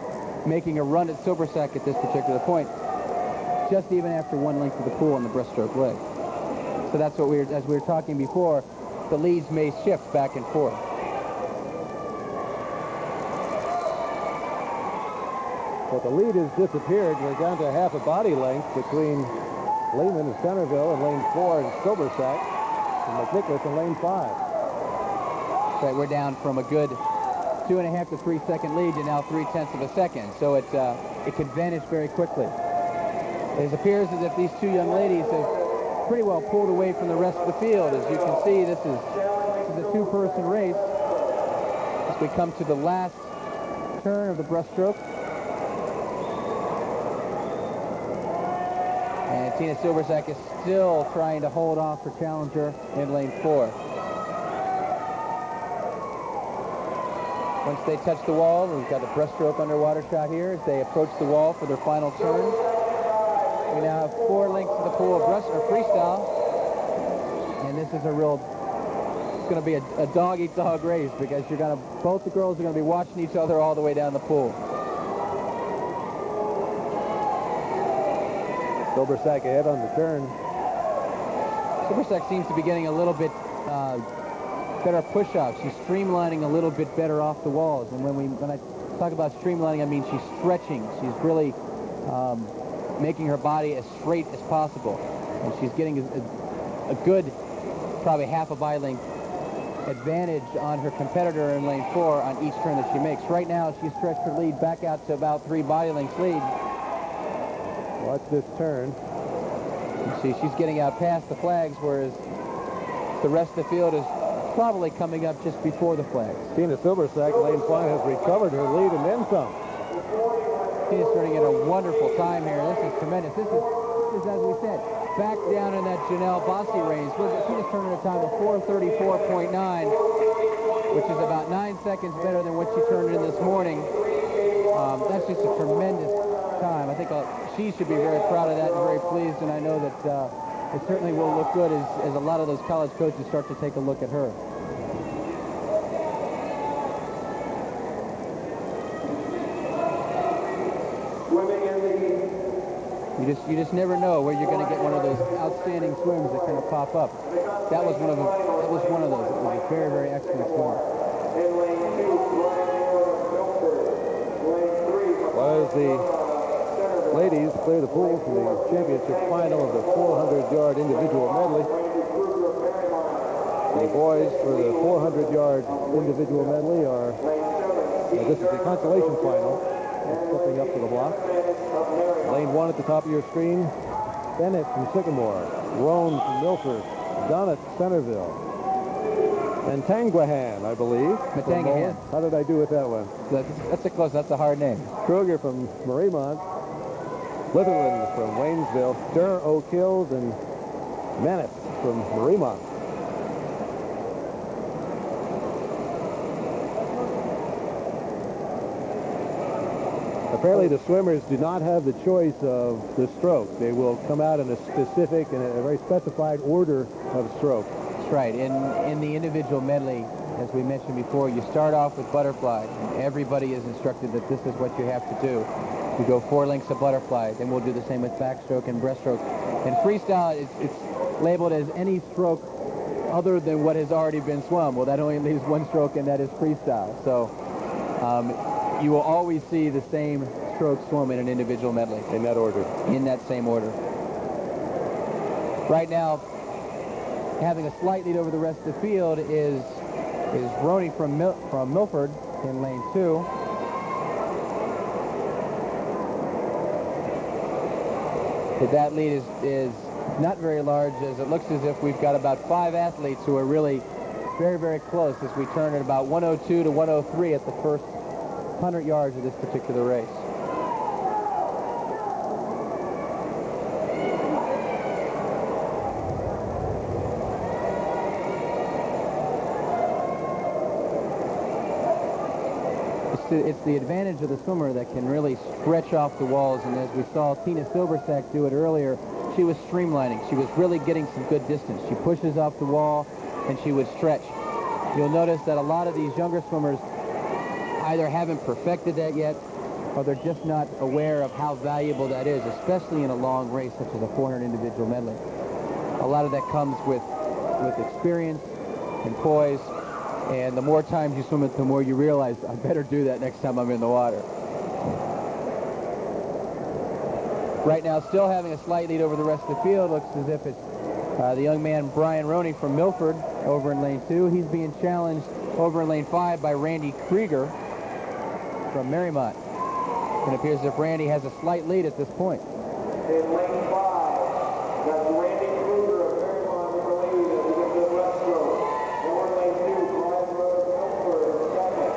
making a run at Silversack at this particular point, just even after 1 length of the pool on the breaststroke leg. So that's what as we were talking before, the leads may shift back and forth. Well, the lead has disappeared. We're down to half a body length between Lehman and Centerville in lane 4 and Silversack, and McNicholas in lane 5. Right, we're down from a good 2.5 to 3 second lead to now 0.3 of a second. So it could vanish very quickly. It appears as if these 2 young ladies have pretty well pulled away from the rest of the field. As you can see, this is a 2-person race. As we come to the last turn of the breaststroke. And Tina Silversack is still trying to hold off her challenger in lane 4. Once they touch the wall, we've got a breaststroke underwater shot here as they approach the wall for their final turn. We now have 4 lengths of the pool of freestyle. And this is it's going to be a dog-eat-dog race because both the girls are going to be watching each other all the way down the pool. Silversack ahead on the turn. Silversack seems to be getting a little bit better push-offs. She's streamlining a little bit better off the walls. And when I talk about streamlining, I mean she's stretching. She's really making her body as straight as possible. And she's getting a good, probably half a by-length advantage on her competitor in lane 4 on each turn that she makes. Right now, she's stretched her lead back out to about 3 body-lengths lead. Watch this turn. You see, she's getting out past the flags, whereas the rest of the field is probably coming up just before the flags. Tina Silversack, lane 5, has recovered her lead and then some. Tina's starting to get a wonderful time here. This is tremendous. This is, as we said, back down in that Janelle Bossi range. Tina's turning a time of 4:34.9, which is about 9 seconds better than what she turned in this morning. That's just a tremendous time. I think she should be very proud of that and very pleased, and I know that it certainly will look good as a lot of those college coaches start to take a look at her. You just never know where you're going to get one of those outstanding swims that kind of pop up. That was one of those. It was a very, very excellent swim. Well, as the ladies clear the pool for the championship final of the 400-yard individual medley, the boys for the 400-yard individual medley are, this is the consolation final, stepping up to the block. Lane 1 at the top of your screen, Bennett from Sycamore, Roan from Milford, Dunnett, Centerville, and Tangwahan, I believe. Matangahan. How did I do with that one? That's a close. That's a hard name. Kruger from Mariemont, Litherland from Waynesville, Durr, Oak Hills, and Menace from Mariemont. Apparently the swimmers do not have the choice of the stroke. They will come out in a specific and a very specified order of stroke. That's right. In the individual medley, as we mentioned before, you start off with butterfly. And everybody is instructed that this is what you have to do. You go 4 lengths of butterfly. Then we'll do the same with backstroke and breaststroke. And freestyle, it's labeled as any stroke other than what has already been swum. Well, that only leaves 1 stroke, and that is freestyle. So you will always see the same stroke swum in an individual medley. In that order. In that same order. Right now, having a slight lead over the rest of the field is Roney from Milford in lane 2. But that lead is not very large, as it looks as if we've got about 5 athletes who are really very, very close as we turn at about 102 to 103 at the first 100 yards of this particular race. It's the advantage of the swimmer that can really stretch off the walls, and as we saw Tina Silversack do it earlier, she was streamlining. She was really getting some good distance. She pushes off the wall, and she would stretch. You'll notice that a lot of these younger swimmers either haven't perfected that yet, or they're just not aware of how valuable that is, especially in a long race such as a 400 individual medley. A lot of that comes with experience and poise. And the more times you swim it, the more you realize, I better do that next time I'm in the water. Right now, still having a slight lead over the rest of the field. Looks as if it's the young man, Brian Roney from Milford, over in lane 2. He's being challenged over in lane 5 by Randy Krieger from Mariemont. And it appears as if Randy has a slight lead at this point. In lane 5, that's Randy Krieger of Mariemont in the lead as he gets the breaststroke. Over in lane 2, Brian Roney of Milford second.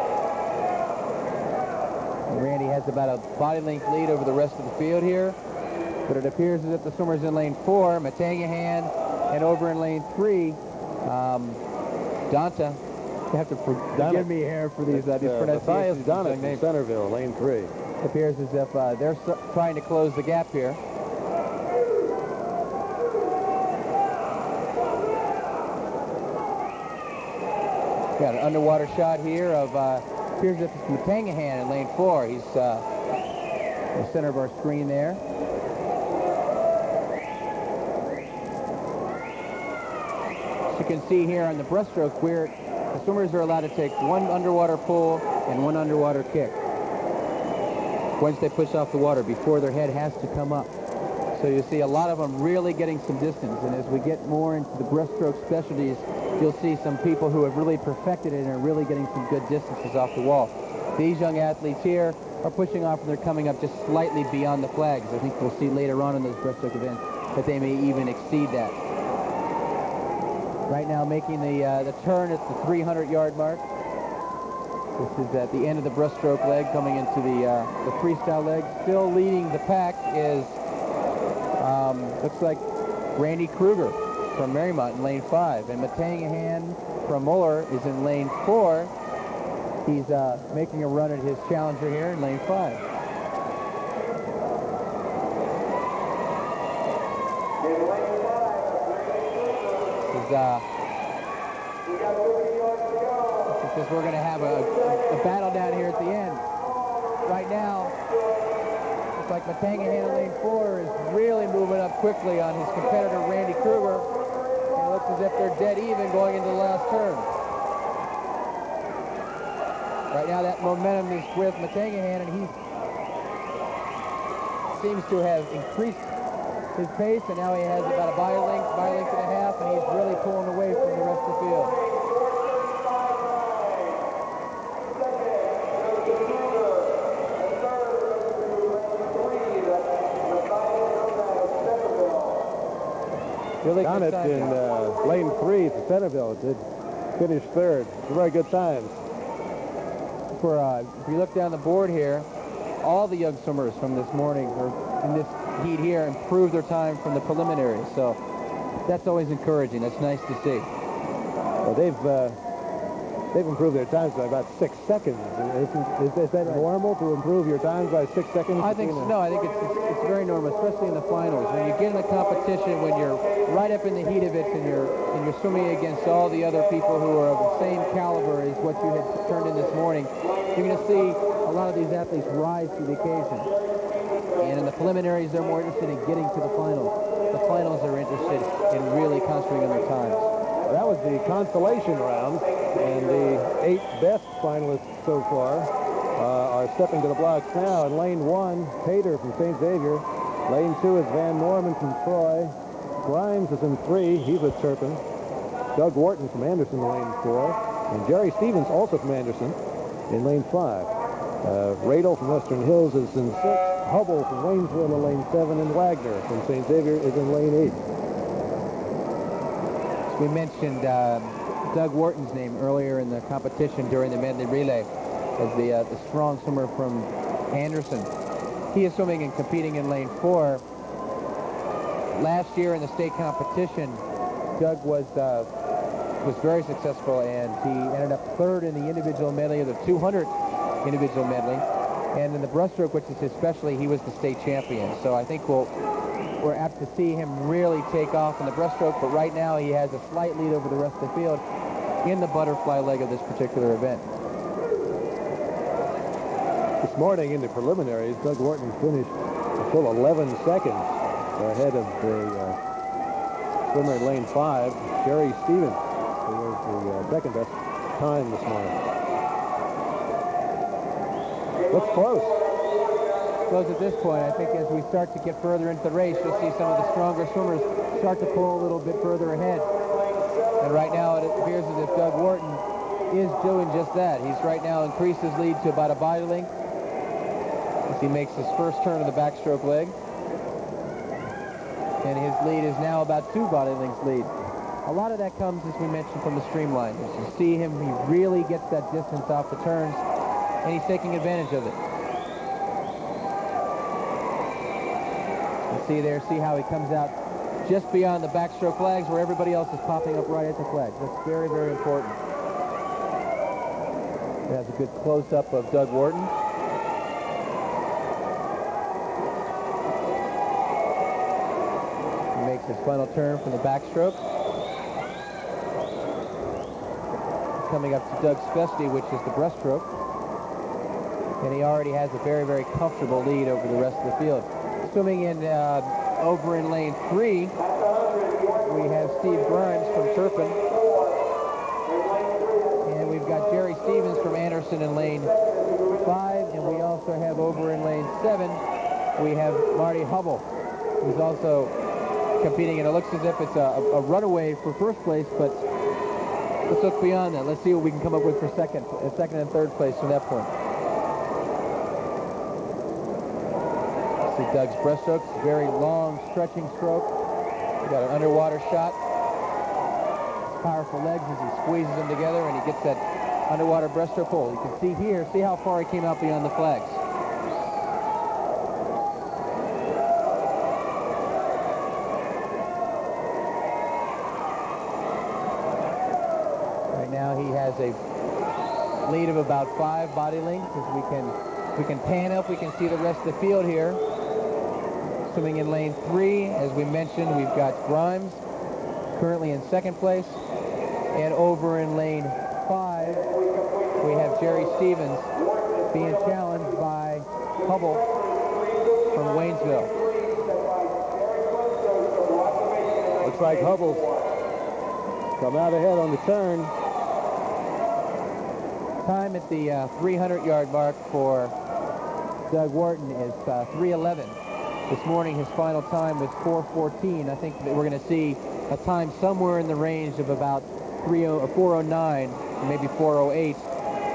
Randy has about a body length lead over the rest of the field here. But it appears as if the swimmers in lane 4, Matangahan, and over in lane 3, Donta. You have to forgive me here for these pronunciations. Matthias Donat from Centerville, lane 3. It appears as if they're trying to close the gap here. Got an underwater shot here of, appears as if it's Matangahan in lane 4. He's in the center of our screen there. As you can see here on the breaststroke, where the swimmers are allowed to take 1 underwater pull and 1 underwater kick once they push off the water before their head has to come up. So you see a lot of them really getting some distance, and as we get more into the breaststroke specialties, you'll see some people who have really perfected it and are really getting some good distances off the wall. These young athletes here are pushing off and they're coming up just slightly beyond the flags. I think we'll see later on in those breaststroke events that they may even exceed that. Right now making the turn at the 300-yard mark. This is at the end of the breaststroke leg coming into the freestyle leg. Still leading the pack is, looks like Randy Kruger from Mariemont in lane 5. And Matangahan from Muller is in lane 4. He's making a run at his challenger here in lane 5. Because we're going to have a battle down here at the end. Right now, it's like Matangahan in lane 4 is really moving up quickly on his competitor Randy Kruger. And it looks as if they're dead even going into the last turn. Right now that momentum is with Matangahan, and he seems to have increased his pace, and now he has about a body length and a half, and he's really pulling away from the rest of the field. Really Donat in lane 3 for Centerville did finished third. Very good times. If you look down the board here, all the young swimmers from this morning, or in this heat here, improved their time from the preliminaries. So that's always encouraging. That's nice to see. Well, they've improved their times by about 6 seconds. Is that normal to improve your times by 6 seconds? I think so. No, I think it's very normal, especially in the finals. When you get in the competition, when you're right up in the heat of it, and you're swimming against all the other people who are of the same caliber as what you had turned in this morning, you're going to see a lot of these athletes rise to the occasion. And in the preliminaries, they're more interested in getting to the finals. The finals are interested in really concentrating on their times. Well, that was the consolation round, and the 8 best finalists so far are stepping to the blocks now. In lane 1, Pater from St. Xavier. Lane 2 is Van Norman from Troy. Grimes is in 3. He's with Turpin. Doug Wharton from Anderson in lane 4. And Jerry Stevens, also from Anderson, in lane 5. Radel from Western Hills is in 6. Hubble from Waynesville in lane 7. And Wagner from St. Xavier is in lane 8. We mentioned Doug Wharton's name earlier in the competition during the medley relay as the strong swimmer from Anderson. He is swimming and competing in lane 4. Last year in the state competition, Doug was very successful, and he ended up 3rd in the individual medley, of the 200 individual medley. And in the breaststroke, which is his specialty, he was the state champion. So I think we're apt to see him really take off in the breaststroke, but right now he has a slight lead over the rest of the field in the butterfly leg of this particular event. This morning in the preliminaries, Doug Wharton finished a full 11 seconds ahead of the swimmer in lane 5, Jerry Stevens, who was the second best time this morning. Looks close. Close at this point. I think as we start to get further into the race, you'll see some of the stronger swimmers start to pull a little bit further ahead. And right now it appears as if Doug Wharton is doing just that. He's right now increased his lead to about a body length as he makes his first turn of the backstroke leg. And his lead is now about 2 body lengths lead. A lot of that comes, as we mentioned, from the streamline. As you see him, he really gets that distance off the turns, and he's taking advantage of it. You see there, see how he comes out just beyond the backstroke flags where everybody else is popping up right at the flags. That's very, very important. That's a good close-up of Doug Wharton. He makes his final turn from the backstroke. Coming up to Doug's specialty, which is the breaststroke. And he already has a very, very comfortable lead over the rest of the field. Swimming in over in lane 3, we have Steve Grimes from Turpin. And we've got Jerry Stevens from Anderson in lane 5. And we also have over in lane 7, we have Marty Hubble, who's also competing. And it looks as if it's a runaway for first place, but let's look beyond that. Let's see what we can come up with for second and third place from that point. See Doug's breaststroke, very long stretching stroke. He's got an underwater shot. Powerful legs as he squeezes them together and he gets that underwater breaststroke hold. You can see here, see how far he came out beyond the flags. Right now he has a lead of about 5 body lengths. As we can pan up, we can see the rest of the field here. Swimming in lane 3, as we mentioned, we've got Grimes currently in second place. And over in lane 5, we have Jerry Stevens being challenged by Hubble from Waynesville. Looks like Hubble's come out ahead on the turn. Time at the 300-yard mark for Doug Wharton is 3:11. This morning, his final time was 4:14. I think that we're going to see a time somewhere in the range of about 4:09, maybe 4:08,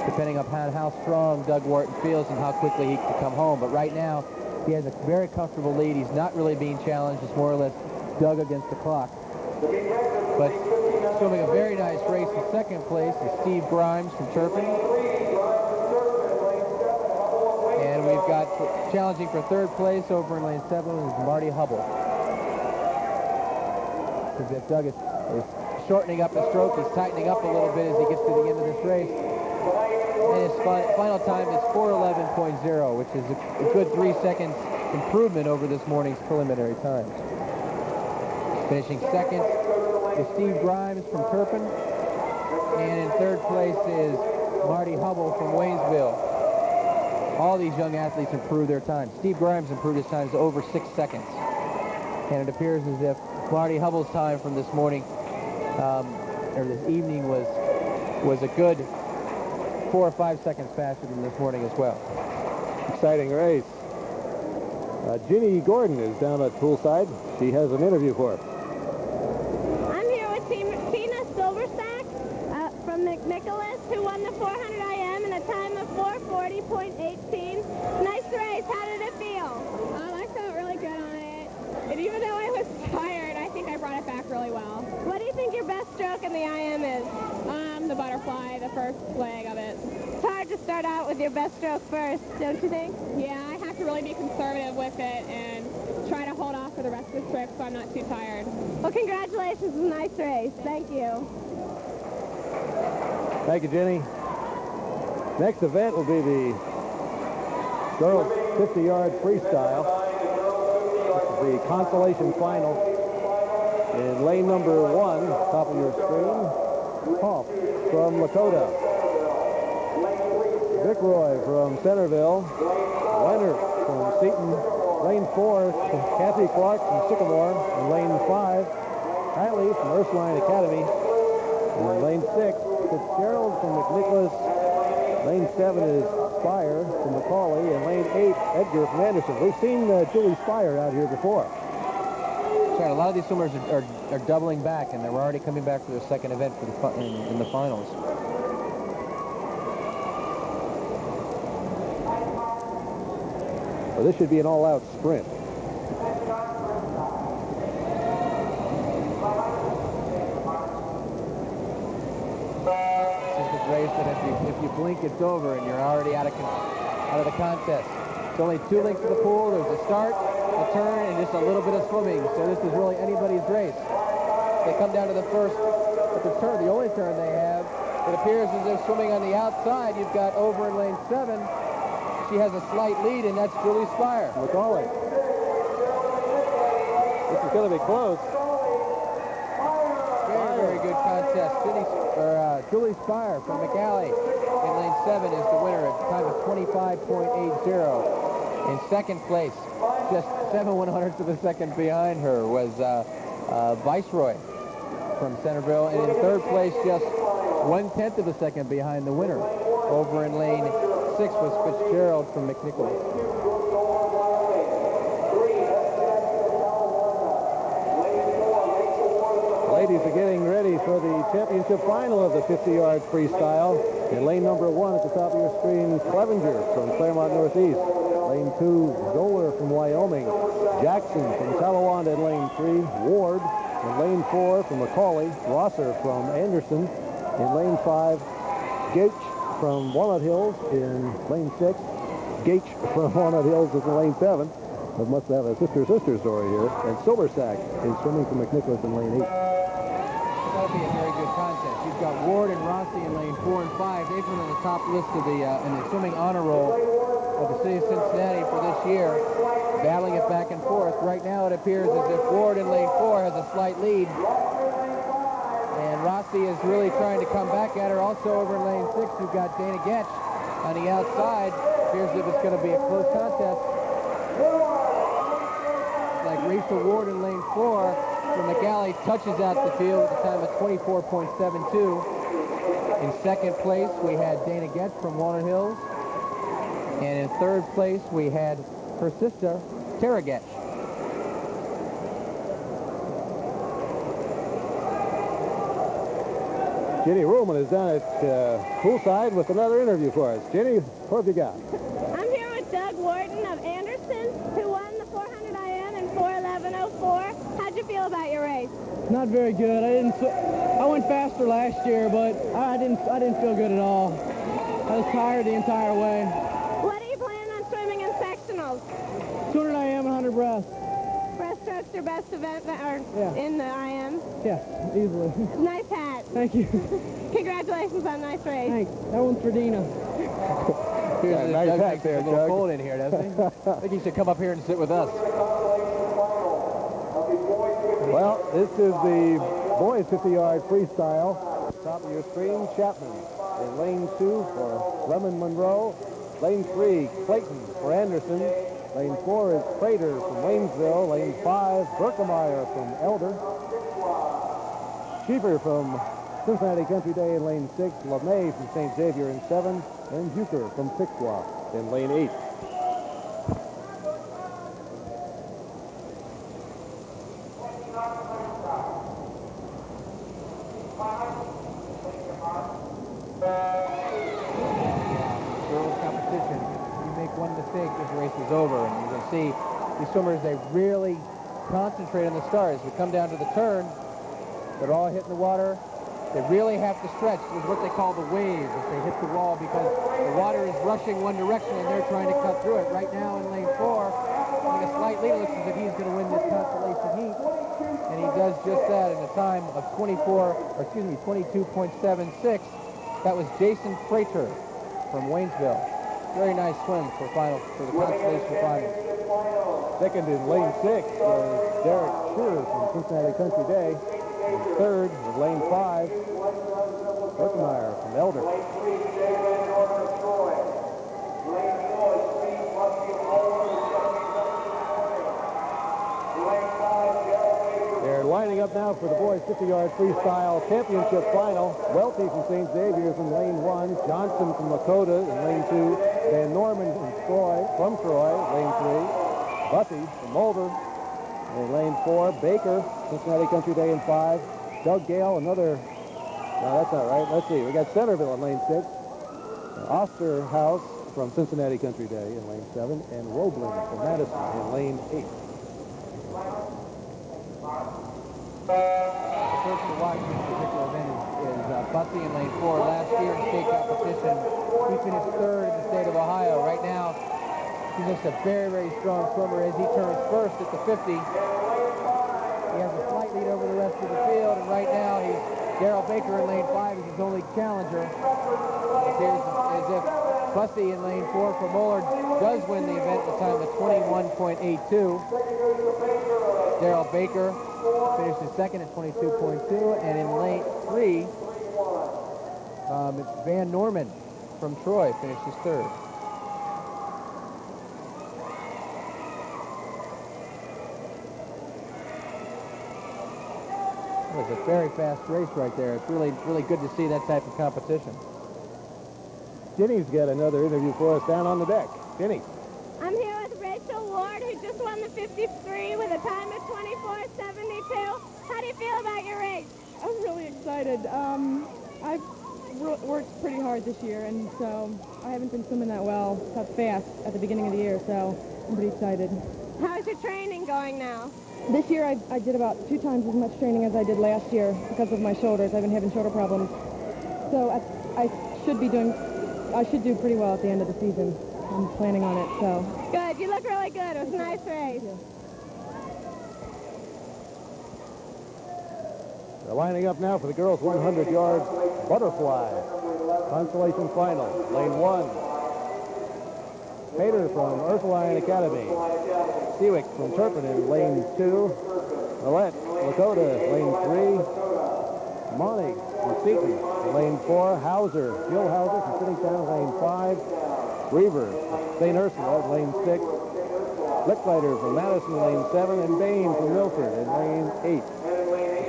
depending upon how strong Doug Wharton feels and how quickly he can come home. But right now, he has a very comfortable lead. He's not really being challenged. It's more or less Doug against the clock. But swimming a very nice race in second place is Steve Grimes from Turpin. And we've got challenging for third place over in lane 7 is Marty Hubble. Doug is shortening up the stroke. He's tightening up a little bit as he gets to the end of this race. And his final time is 4:11.0, which is a good 3 seconds improvement over this morning's preliminary times. Finishing second is Steve Grimes from Turpin. And in third place is Marty Hubble from Waynesville. All these young athletes improved their times. Steve Grimes improved his times to over 6 seconds. And it appears as if Marty Hubble's time from this morning, or this evening, was a good 4 or 5 seconds faster than this morning as well. Exciting race. Ginny Gordon is down at poolside. She has an interview for us. I'm here with Tina Silverstack from McNicholas, who won the 400 IM in a time of 4:40.18. Nice race. How did it feel? I felt really good on it. And even though I was tired, I think I brought it back really well. What do you think your best stroke in the IM is? The butterfly, the first leg of it. It's hard to start out with your best stroke first, don't you think? Yeah, I have to really be conservative with it and try to hold off for the rest of the stroke so I'm not too tired. Well, congratulations. It was a nice race. Thank you. Thank you, Jenny. Next event will be the girls 50-yard freestyle. This is the consolation final. In lane number 1, top of your screen, Hoff from Lakota. Vic Roy from Centerville. Leonard from Seton. Lane 4, Kathy Clark from Sycamore. And lane 5, Hatley from Ursuline Academy. And lane 6, Fitzgerald from McNicholas. Lane 7 is Spire from Macaulay. And lane 8, Edgar from Anderson. We've seen Julie Spire out here before. A lot of these swimmers are doubling back, and they're already coming back for their second event for in the finals. Well, this should be an all-out sprint. This is the race that if you blink, it's over, and you're already out of the contest. It's only 2 lengths to the pool. There's a start, a turn, and just a little bit of swimming. So this is really anybody's race. They come down to the first, at the turn, the only turn they have. It appears as if swimming on the outside, you've got over in lane 7. She has a slight lead, and that's Julie Spire. Macaulay. This is going to be close. Very, very good contest. Julie Spire from McAlley in lane 7 is the winner at a time of 25.80. In second place, just 7/100ths of a second behind her, was Viceroy from Centerville. And in third place, just 1/10 of a second behind the winner. Over in lane 6 was Fitzgerald from McNicholas. Ladies are getting ready for the championship final of the 50-yard freestyle. In lane number 1 at the top of your screen, Clevenger from Claremont Northeast. Lane 2, Zoller from Wyoming. Jackson from Talawanda in lane 3. Ward in lane 4 from Macaulay. Rosser from Anderson in lane 5. Gaich from Walnut Hills in lane 6. Gaich from Walnut Hills is in lane 7. We must have a sister-sister story here. And Silversack is swimming from McNicholas in lane 8. That'll be a very good contest. You've got Ward and Rossi in lane 4 and 5. They've been on the top list of in the swimming honor roll of the city of Cincinnati for this year, battling it back and forth. Right now it appears as if Ward in lane 4 has a slight lead. And Rossi is really trying to come back at her. Also over in lane 6, you've got Dana Getch on the outside. Appears as if it's going to be a close contest. Like Rachel Ward in lane 4 from McAlley touches out the field at the time of 24.72. In second place, we had Dana Getch from Walnut Hills. And in third place, we had her sister, Tara Getch. Jenny Ruhlman is down at poolside with another interview for us. Jenny, what have you got? I'm here with Doug Warden of Anderson, who won the 400 IM in 4:11.04. How'd you feel about your race? Not very good. I going faster last year, but I didn't feel good at all. I was tired the entire way. What are you planning on swimming in sectionals? 200 IM, 100 breast. Breaststroke's your best event Yeah. in the IM? Yes, easily. Nice hat. Thank you. Congratulations on a nice race. Thanks. That one's for Dina. Yeah, nice Doug hat makes there, a little Doug. cold in here, doesn't he? I think he should come up here and sit with us. Well, this is the boys 50-yard freestyle. Top of your screen, Chapman in lane 2 for Lemon Monroe. Lane 3, Clayton for Anderson. Lane 4 is Prater from Waynesville. Lane 5, Berkemeyer from Elder. Schiefer from Cincinnati Country Day in lane 6. LeMay from St. Xavier in 7. And Bucher from Piqua in lane 8. Girls competition. You make one mistake, this race is over. And you can see these swimmers, they really concentrate on the start. As we come down to the turn, they're all hitting the water. They really have to stretch with what they call the wave if they hit the wall, because the water is rushing one direction and they're trying to cut through it. Right now in lane 4, having a slight lead, it looks as if he's going to win this consolation heat. And he does just that in a time of 22.76. That was Jason Prater from Waynesville. Very nice swim for the consolation final. Second in lane 6 was Derek Shearer from Cincinnati Country Day. And third was lane 5, Berkemeyer from Elder. They're lining up now for the boys 50-yard freestyle championship final. Welty from St. Xavier's in lane 1, Johnson from Lakota in lane 2, Van Norman from Troy, lane 3, Buffy from Mulder in lane 4, Baker, Cincinnati Country Day in 5, Doug Gale, another, no, that's not right. Let's see, we got Centerville in lane 6, Osterhaus from Cincinnati Country Day in lane 7, and Roebling from Madison in lane 8. The person to watch this particular event is Bussy in lane 4. Last year in state competition, he finished third in the state of Ohio. Right now, he's just a very, very strong swimmer as he turns first at the 50. He has a slight lead over the rest of the field, and right now he's Darrell Baker in lane 5 is his only challenger. It appears as if Bussy in lane 4 for Mullard does win the event at a time of 21.82. Darrell Baker finished his second at 22.2, and in lane 3, it's Van Norman from Troy finished his third. It was a very fast race right there. It's really, really good to see that type of competition. Jenny's got another interview for us down on the deck. Jenny. I'm here with Rachel Ward, who just won the 53 with a time of 24:72. How do you feel about your race? I'm really excited. I've worked pretty hard this year, and so I haven't been swimming that well, that fast at the beginning of the year, so I'm pretty excited. How's your training going now? This year I did about 2 times as much training as I did last year because of my shoulders. I've been having shoulder problems. So I should do pretty well at the end of the season. I'm planning on it, so. Good. You look really good. It was a nice race. They're lining up now for the girls' 100-yard butterfly consolation final. Lane 1, Pater from Ursuline Academy. Seawick from Turpin in lane 2. Millette, Lakota, lane 3. Monig from Seton in lane 4. Hauser, Jill Hauser from Finningtown, lane 5. Reaver, St. Ursula, lane 6. Licklider from Madison, lane 7. And Bain from Milford in lane 8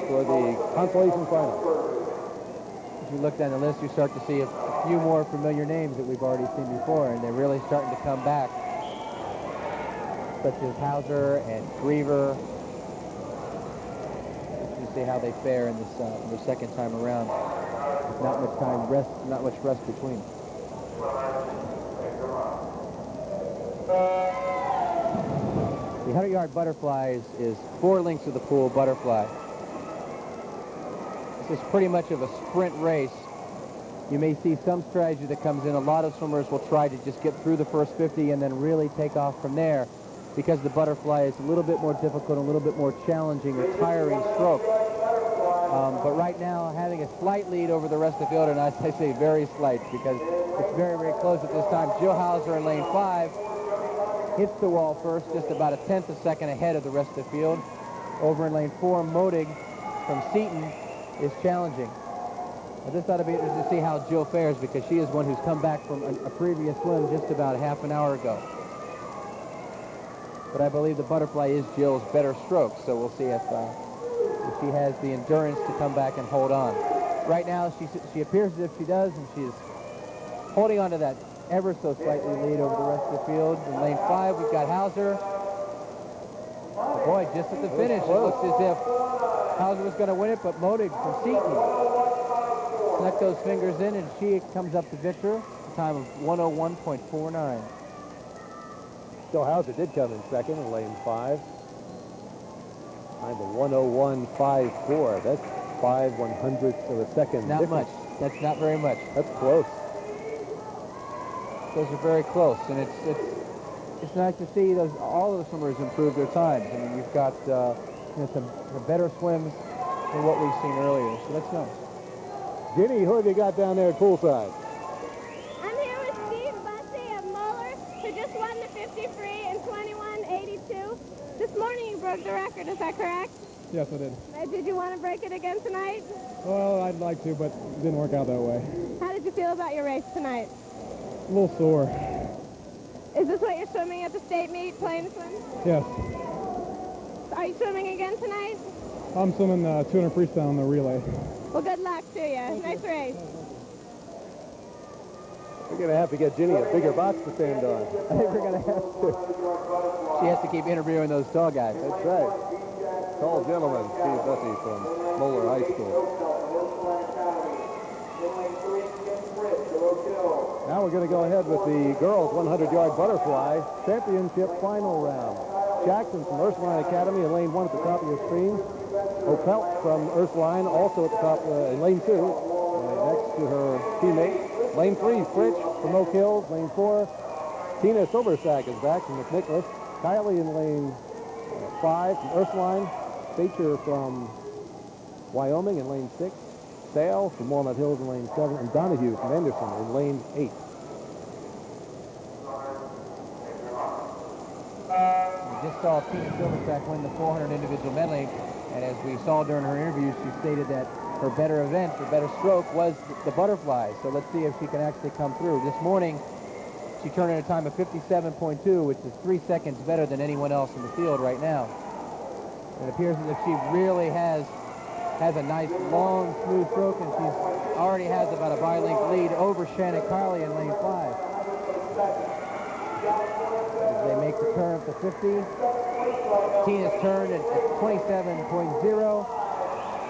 for the consolation final. As you look down the list, you start to see a few more familiar names that we've already seen before, and they're really starting to come back, such as Hauser and Griever. You see how they fare in this their second time around. Not much rest between. The 100-yard butterfly is 4 lengths of the pool butterfly. is pretty much of a sprint race. You may see some strategy that comes in. A lot of swimmers will try to just get through the first 50 and then really take off from there, because the butterfly is a little bit more difficult, a little bit more challenging, a tiring stroke. But right now, having a slight lead over the rest of the field, and I say very slight because it's very, very close at this time. Jill Hauser in lane 5 hits the wall first, just about a tenth of a second ahead of the rest of the field. Over in lane 4, Modig from Seton is challenging. I just thought it'd be interesting to see how Jill fares, because she is one who's come back from a previous swim just about half an hour ago. But I believe the butterfly is Jill's better stroke, so we'll see if she has the endurance to come back and hold on. Right now, she appears as if she does, and she is holding on to that ever so slightly lead over the rest of the field. In lane 5, we've got Hauser. Oh boy, just at the finish, it looks as if Hauser was going to win it, but Modig from Seton snuck those fingers in, and she comes up the victor, a time of 1:01.49. Jill Hauser did come in second in lane 5. Time of 1:01.54. That's 5/100ths of a second. Not difference. much. That's not very much. That's close. Those are very close, and it's nice to see all of the swimmers improve their times. I mean, you've got some better swims than what we've seen earlier, so that's nice. Ginny, who have you got down there at poolside? I'm here with Steve Bussey of Muller, who just won the 50 free in 21:82. This morning you broke the record, is that correct? Yes, I did. Did you want to break it again tonight? Well, I'd like to, but it didn't work out that way. How did you feel about your race tonight? A little sore. Is this what you're swimming at the state meet, playing swim? Yes. Are you swimming again tonight? I'm swimming 200 freestyle on the relay. Well, good luck to you. Nice race. We're going to have to get Ginny a bigger box to stand on. I think we're going to have to. She has to keep interviewing those tall guys. That's right. Tall gentleman, Steve Bussey from Moeller High School. Now we're going to go ahead with the girls 100-yard butterfly championship final round. Jackson from Ursuline Academy in lane 1 at the top of your screen. Opelt from Ursuline also at the top in lane 2, next to her teammate. Lane 3, Fritsch from Oak Hills. Lane 4, Tina Silversack is back from McNicholas. Kylie in lane 5 from Ursuline. Thatcher from Wyoming in lane 6. Sale from Walnut Hills in lane 7. And Donahue from Anderson in lane 8. We just saw Tina Silversack win the 400 individual medley, and as we saw during her interview, she stated that her better event, her better stroke, was the butterfly. So let's see if she can actually come through. This morning, she turned in a time of 57.2, which is 3 seconds better than anyone else in the field right now. It appears as if she really has a nice, long, smooth stroke, and she's already has about a bi-length lead over Shannon Carley in lane 5. As they make the turn up to 50, Tina's turned at 27.0.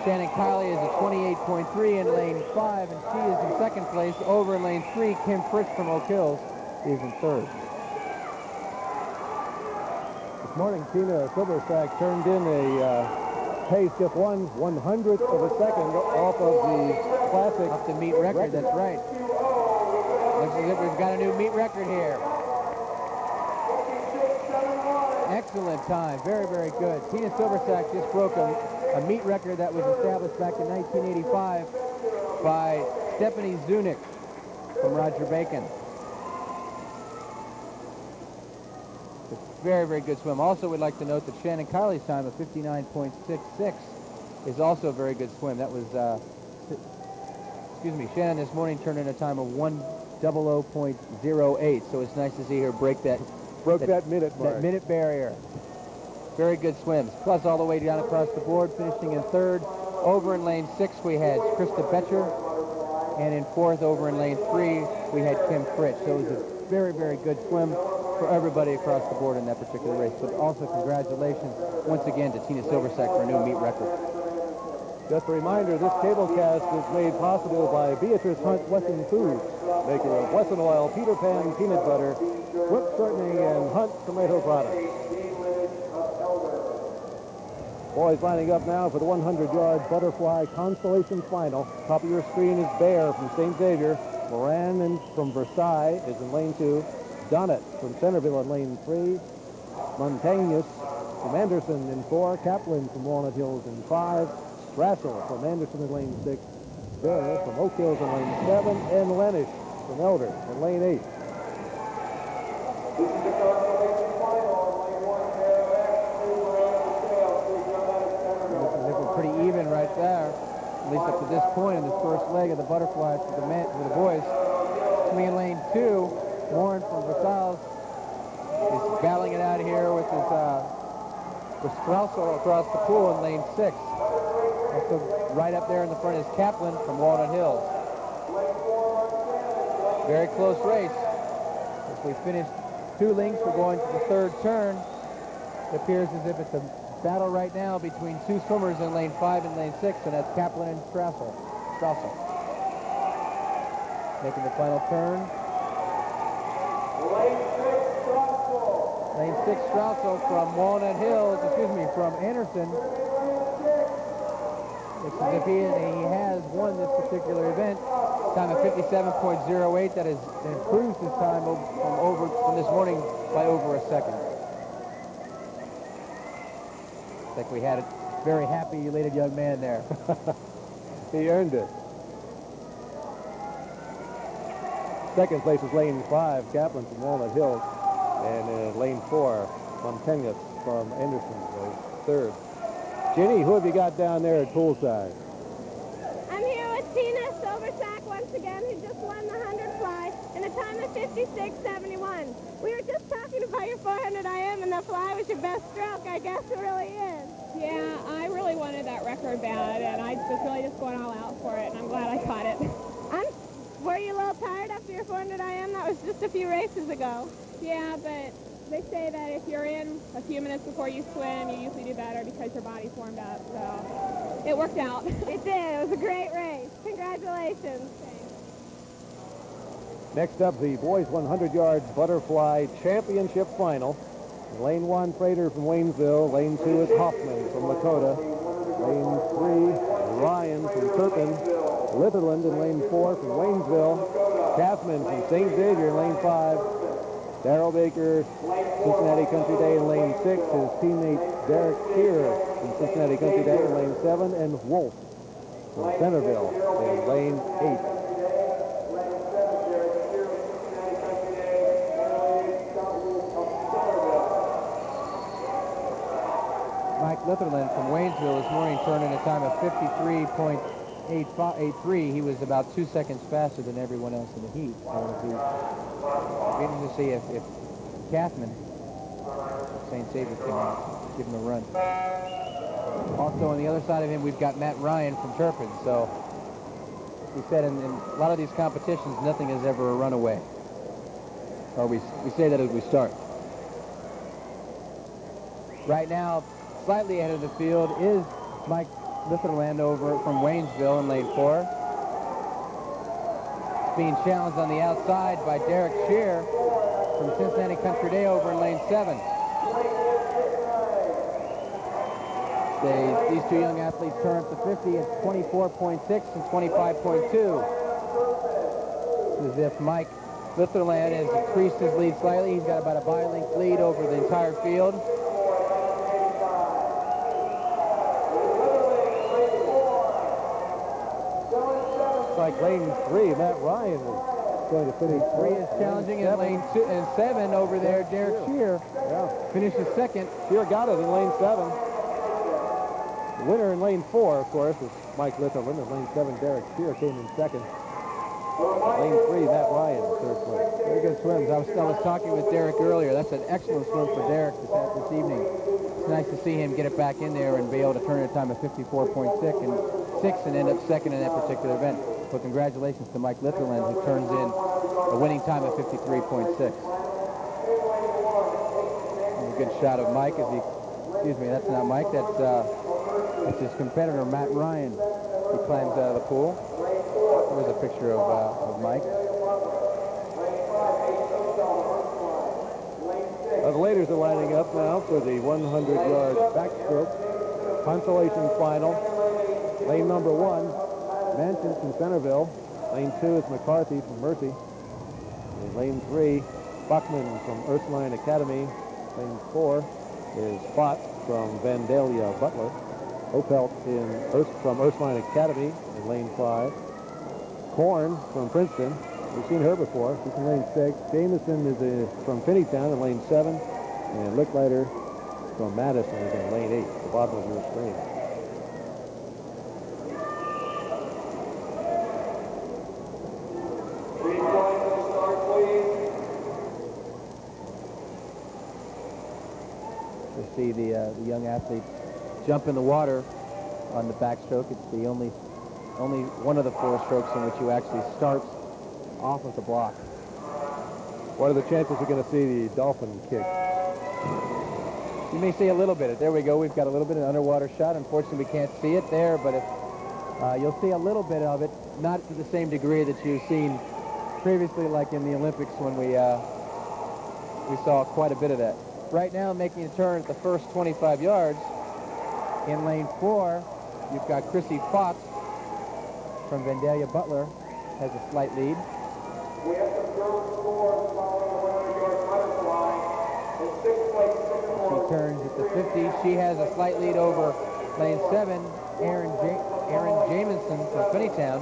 Shannon Kiley is at 28.3 in lane 5, and she is in second place. Over in lane 3, Kim Fritsch from Oak Hills is in third. This morning, Tina Silversack turned in a pace just 1/100th of a second off of the classic. Off the meet record, that's right. Looks as if we've got a new meet record here. Excellent time, very, very good. Tina Silversack just broke a meet record that was established back in 1985 by Stephanie Zunick from Roger Bacon. Very, very good swim. Also, we'd like to note that Shannon Carley's time of 59.66 is also a very good swim. That was, excuse me, Shannon this morning turned in a time of 1:00.08. So it's nice to see her break that minute mark. That minute barrier. Very good swims. Plus all the way down across the board, finishing in third. Over in lane 6, we had Krista Betcher. And in fourth, over in lane 3, we had Kim Fritsch. So it was a very, very good swim for everybody across the board in that particular race. But also congratulations once again to Tina Silversack for a new meet record. Just a reminder, this cablecast is made possible by Beatrice Hunt Wesson Foods, maker of Wesson Oil, Peter Pan Peanut Butter, Whip Shortening, and Hunt Tomato Products. Boys lining up now for the 100-yard butterfly consolation final. Top of your screen is Bear from St. Xavier. Moran from Versailles is in lane 2. Dunnett from Centerville in lane 3. Montagnus from Anderson in 4. Kaplan from Walnut Hills in 5. Strassel from Anderson in lane 6. Bear from Oak Hills in lane 7. And Lenish from Elder in lane 8. This is the consolation final on lane 1 there. Looking pretty even right there, at least up to this point in this first leg of the butterfly for the boys. Coming in lane 2, Warren from Versailles is battling it out here with his with Strausel across the pool in lane 6. Also right up there in the front is Kaplan from Walnut Hills. Very close race. As we finish 2 links, we're going to the 3rd turn. It appears as if it's a battle right now between 2 swimmers in lane 5 and lane 6, and that's Kaplan and Strausel. Making the final turn. Lane 6 Strausel from Walnut Hills, from Anderson. Looks as if he has won this particular event. Time of 57.08. That improves his time from this morning by over a second. Looks like we had a very happy, elated young man there. He earned it. Second place is lane 5, Kaplan from Walnut Hills. And in lane 4, Montagnus from Anderson was 3rd. Ginny, who have you got down there at poolside? I'm here with Tina Silversack once again, who just won the 100 fly in a time of 56.71. We were just talking about your 400 IM, and the fly was your best stroke. I guess it really is. Yeah, I really wanted that record bad, and I was really just going all out for it, and I'm glad I caught it. Were you a little tired after your 400 IM? That was just a few races ago. Yeah, but they say that if you're in a few minutes before you swim, you usually do better because your body's warmed up, so it worked out. It did. It was a great race. Congratulations. Next up, the boys 100-yard butterfly championship final. In lane 1, Prater from Waynesville. Lane 2 is Hoffman from Lakota. Lane 3, Ryan from Turpin. Litherland in lane 4 from Waynesville. Kaufman from St. Xavier in lane 5. Darrell Baker, Cincinnati Country Day in lane 6. His teammate Derek Keir from Cincinnati Country Day in lane 7. And Wolf from Centerville in lane 8. Mike Litherland from Waynesville this morning turned in a time of 53.83. He was about 2 seconds faster than everyone else in the heat. So it'll be interesting to see if Kaufman, St. Xavier, can give him a run. Also on the other side of him, we've got Matt Ryan from Turpin. So we said in a lot of these competitions, nothing is ever a runaway. Or we say that as we start. Right now, slightly ahead of the field is Mike Litherland over from Waynesville in lane 4. Being challenged on the outside by Derek Shear from Cincinnati Country Day over in lane 7. These 2 young athletes turn up to 50 at 24.6 and 25.2. As if Mike Litherland has increased his lead slightly. He's got about a bi-length lead over the entire field. Like lane 3, Matt Ryan is going to finish. 3 is challenging in lane 2 and 7 over there. Derek Shear finishes second. Shear got it in lane 7. The winner in lane 4, of course, is Mike Litherland. In lane 7, Derek Shear came in second. Lane 3, Matt Ryan, third place. Very good swims. I was talking with Derek earlier. That's an excellent swim for Derek this evening. It's nice to see him get it back in there and be able to turn in a time of 54.6 and end up second in that particular event. So congratulations to Mike Litherland, who turns in a winning time of 53.6. A good shot of Mike as he, excuse me, that's not Mike, that's his competitor, Matt Ryan. He climbs out of the pool. There's a picture of Mike. The leaders are lining up now for the 100-yard backstroke. consolation final. Lane number 1, Mansions from Centerville. Lane 2 is McCarthy from Murphy. In lane 3, Buckman from Ursuline Academy. Lane 4 is Bott from Vandalia Butler. Opelt from Ursuline Academy in lane 5. Korn from Princeton. We've seen her before. She's in lane 6. Jameson is from Finneytown in lane 7. And Licklider from Madison is in lane 8, the bottom of your screen. To see the young athletes jump in the water on the backstroke. It's the only one of the 4 strokes in which you actually start off of the block. What are the chances we're going to see the dolphin kick? You may see a little bit. There we go. We've got a little bit of an underwater shot. Unfortunately, we can't see it there, but if you'll see a little bit of it, not to the same degree that you've seen previously, like in the Olympics when we saw quite a bit of that. Right now, making a turn at the first 25 yards in lane 4, you've got Chrissy Fox from Vandalia Butler has a slight lead. We have the third score following the 100-yard butterfly. In 6th place, She turns at the 50. She has a slight lead over lane 7, Erin Jamison from Finneytown.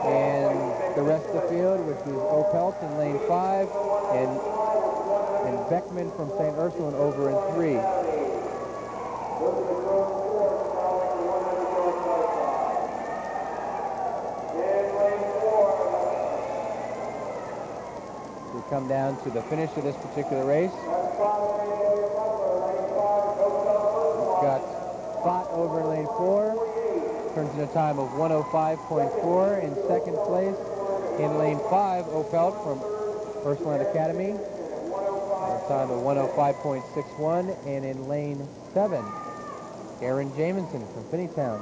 And the rest of the field, which is Opelt in lane 5, and Beckman from St. Ursuline over in 3. We come down to the finish of this particular race. We've got Bott over in lane 4. Turns in a time of 105.4 in second place. In lane 5, Opelt from Ursuline Academy. A time of 105.61. And in lane 7, Erin Jamison from Finneytown.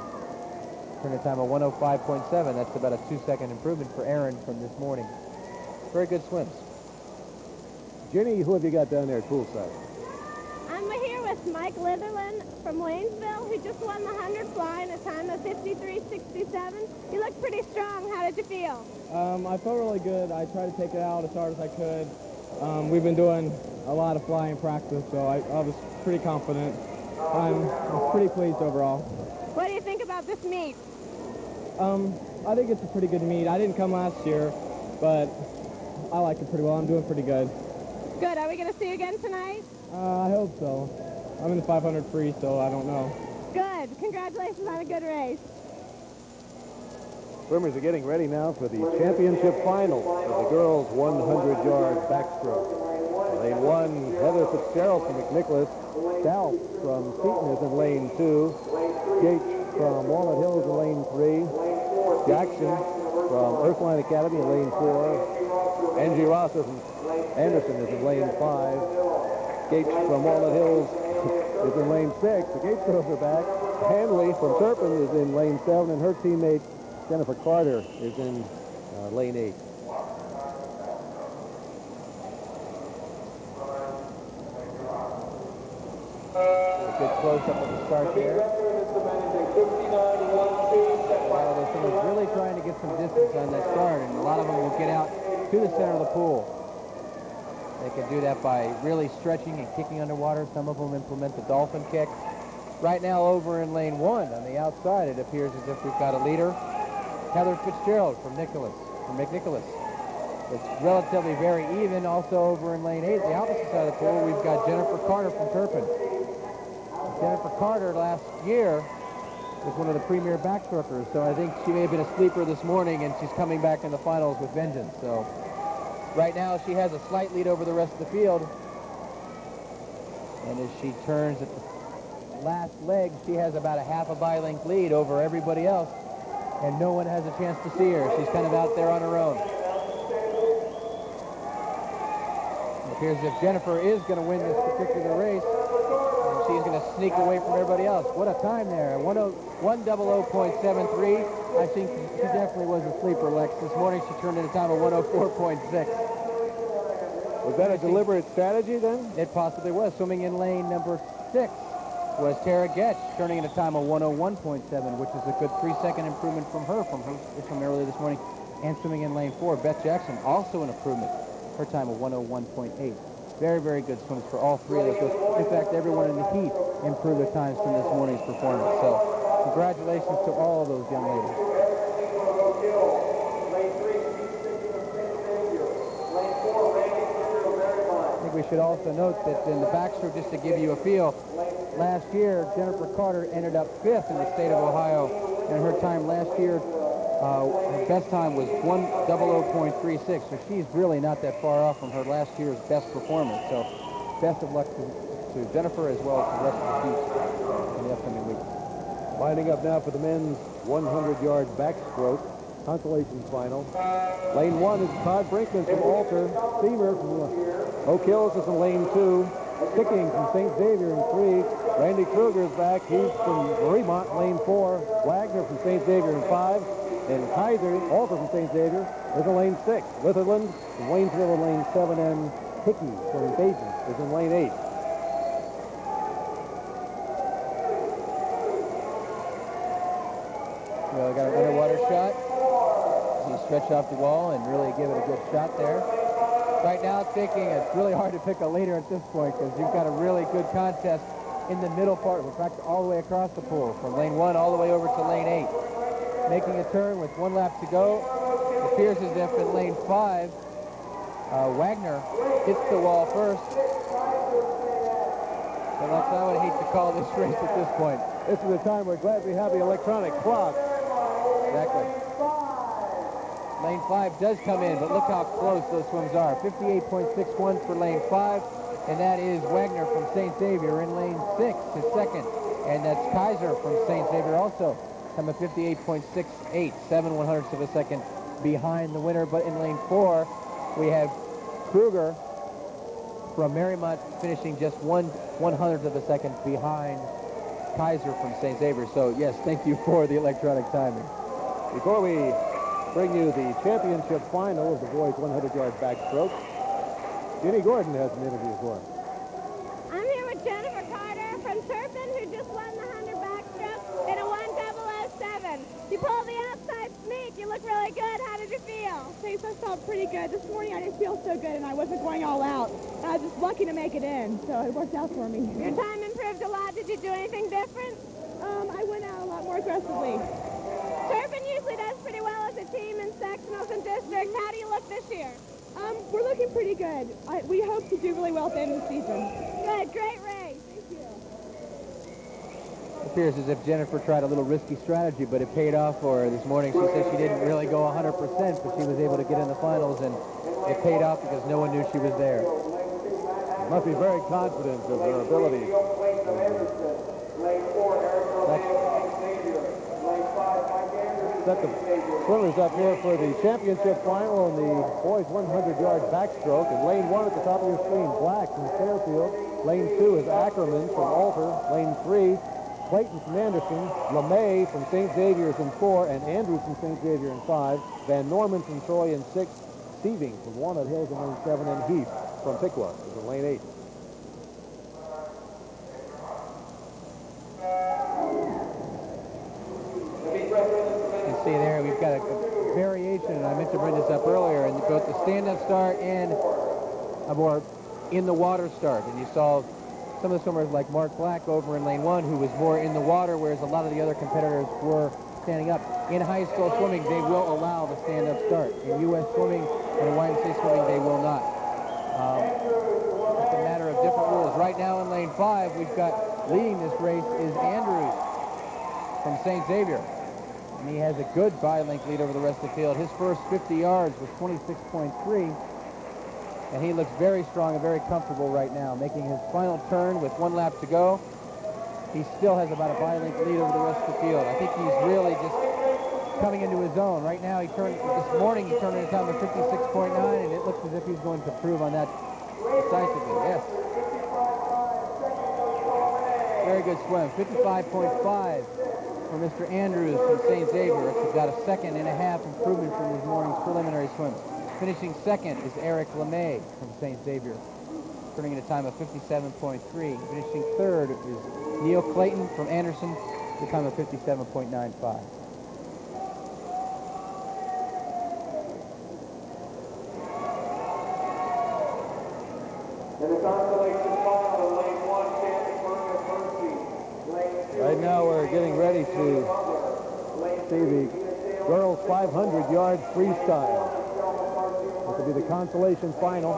Turn a time of 105.7. That's about a 2-second improvement for Erin from this morning. Very good swims. Jenny, who have you got down there at poolside? I'm here with Mike Litherland from Waynesville, who just won the 100 fly in a time of 53.67. You look pretty strong. How did you feel? I felt really good. I tried to take it out as hard as I could. We've been doing a lot of flying practice, so I was pretty confident. I'm pretty pleased overall. What do you think about this meet? I think it's a pretty good meet. I didn't come last year, but I like it pretty well. I'm doing pretty good. Good. Are we going to see you again tonight? I hope so. I'm in the 500 free, so I don't know. Good. Congratulations on a good race. Swimmers are getting ready now for the championship final of the girls' 100-yard backstroke. Lane 1, Heather Fitzgerald from McNicholas. Stout from Seton is in lane 2. Gates from Walnut Hills in lane 3. Jackson from Ursuline Academy in lane 4. Angie Rosser from Anderson is in lane 5. Gates from Walnut Hills is in lane 6. The Gates girls are back. Hanley from Turpin is in lane 7, and her teammate Jennifer Carter is in lane 8. A good close-up of the start there. The swimmers really trying to get some distance on that start, and a lot of them will get out to the center of the pool. They can do that by really stretching and kicking underwater. Some of them implement the dolphin kick. Right now over in lane 1 on the outside, it appears as if we've got a leader. Heather Fitzgerald from McNicholas. It's relatively very even. Also over in lane 8, the opposite side of the pool, we've got Jennifer Carter from Turpin. Jennifer Carter last year was one of the premier backstrokers, so I think she may have been a sleeper this morning, and she's coming back in the finals with vengeance. So right now she has a slight lead over the rest of the field. And as she turns at the last leg, she has about a half a bi-length lead over everybody else, and no one has a chance to see her. She's kind of out there on her own. It appears as if Jennifer is going to win this particular race, and she's going to sneak away from everybody else. What a time there, 1:00.73. I think she definitely was a sleeper, Lex. This morning she turned in a time of 104.6. We're that a deliberate strategy then? It possibly was. Swimming in lane number 6 was Tara Getch, turning in a time of 101.7, which is a good 3-second improvement from earlier this morning. And swimming in lane 4, Beth Jackson, also an improvement. Her time of 101.8. Very, very good swims for all three of those girls. In fact, everyone in the heat improved their times from this morning's performance. So congratulations to all of those young ladies. I think we should also note that in the backstroke, just to give you a feel, last year Jennifer Carter ended up 5th in the state of Ohio, and her time last year, her best time was 1:00.36, so she's really not that far off from her last year's best performance. So best of luck to Jennifer as well as the rest of the heats in the upcoming week. Lining up now for the men's 100-yard backstroke consolation final. Lane 1 is Todd Brinkman from Alter. Seamer from Oak Hills is in lane 2. Sticking from St. Xavier in 3. Randy Kruger is back. He's from Vermont, lane 4. Wagner from St. Xavier in 5. And Kaiser, also from St. Xavier, is in lane 6. Litherland from Waynesville in lane 7. And Hickey from Dayton is in lane 8. Well, got an underwater shot. He stretched off the wall and really give it a good shot there. Right now, it's really hard to pick a leader at this point because you've got a really good contest in the middle part. In fact, all the way across the pool, from lane 1 all the way over to lane 8. Making a turn with 1 lap to go. It appears as if in lane 5, Wagner hits the wall first. So I would hate to call this race at this point. This is the time we're glad we have the electronic clock. Exactly. Lane 5 does come in, but look how close those swims are. 58.61 for lane 5, and that is Wagner from St. Xavier in lane 6, his second. And that's Kaiser from St. Xavier also. Time of 58.68, 7/100ths of a second behind the winner. But in lane 4, we have Kruger from Marymount finishing just 1/100th of a second behind Kaiser from St. Xavier. So yes, thank you for the electronic timing. Before we bring you the championship final of the boys 100-yard backstroke, Jenny Gordon has an interview for us. I'm here with Jennifer Carter from Turpin, who just won the 100 backstroke in a 1:007. You pulled the outside sneak. You look really good. How did you feel? Thanks, I felt pretty good. This morning I didn't feel so good and I wasn't going all out. I was just lucky to make it in, so it worked out for me. Your time improved a lot. Did you do anything different? I went out a lot more aggressively. Turpin usually does pretty well as a team in sectionals and districts. How do you look this year? We're looking pretty good. We hope to do really well at the end of the season. Good, great race. Thank you. It appears as if Jennifer tried a little risky strategy, but it paid off for her this morning. She said she didn't really go 100%, but she was able to get in the finals, and it paid off because no one knew she was there. Must be very confident of her abilities. Set the swimmers up here for the championship final in the boys 100-yard backstroke. In lane 1 at the top of your screen, Black from Fairfield. Lane 2 is Ackerman from Alter. Lane 3, Clayton from Anderson. LeMay from St. Xavier's in 4, and Andrews from St. Xavier in 5. Van Norman from Troy in 6. Steeving from Walnut Hills in lane 7, and Heath from Piqua is in lane 8. You can see there we've got a variation, and I meant to bring this up earlier, in both the stand-up start and a more in-the-water start. And you saw some of the swimmers like Mark Black over in lane 1 who was more in the water, whereas a lot of the other competitors were standing up. In high school swimming, they will allow the stand-up start. In U.S. swimming and YMCA swimming, they will not. It's a matter of different rules. Right now in lane 5, we've got leading this race is Andrews from St. Xavier. And he has a good bi-length lead over the rest of the field. His first 50 yards was 26.3. And he looks very strong and very comfortable right now, making his final turn with 1 lap to go. He still has about a bi-length lead over the rest of the field. I think he's really just coming into his own. Right now, this morning he turned in a time of 56.9, and it looks as if he's going to prove on that decisively. Yes. Very good swim. 55.5 for Mr. Andrews from St. Xavier. It's about a 1.5 seconds improvement from this morning's preliminary swim. Finishing second is Eric LeMay from St. Xavier, turning in a time of 57.3. Finishing third is Neil Clayton from Anderson, with a time of 57.95. In the consolation final, lane 1, Kathy Mercy. Lane 2. Right now we're getting ready to see the girls 500-yard freestyle. This will be the consolation final.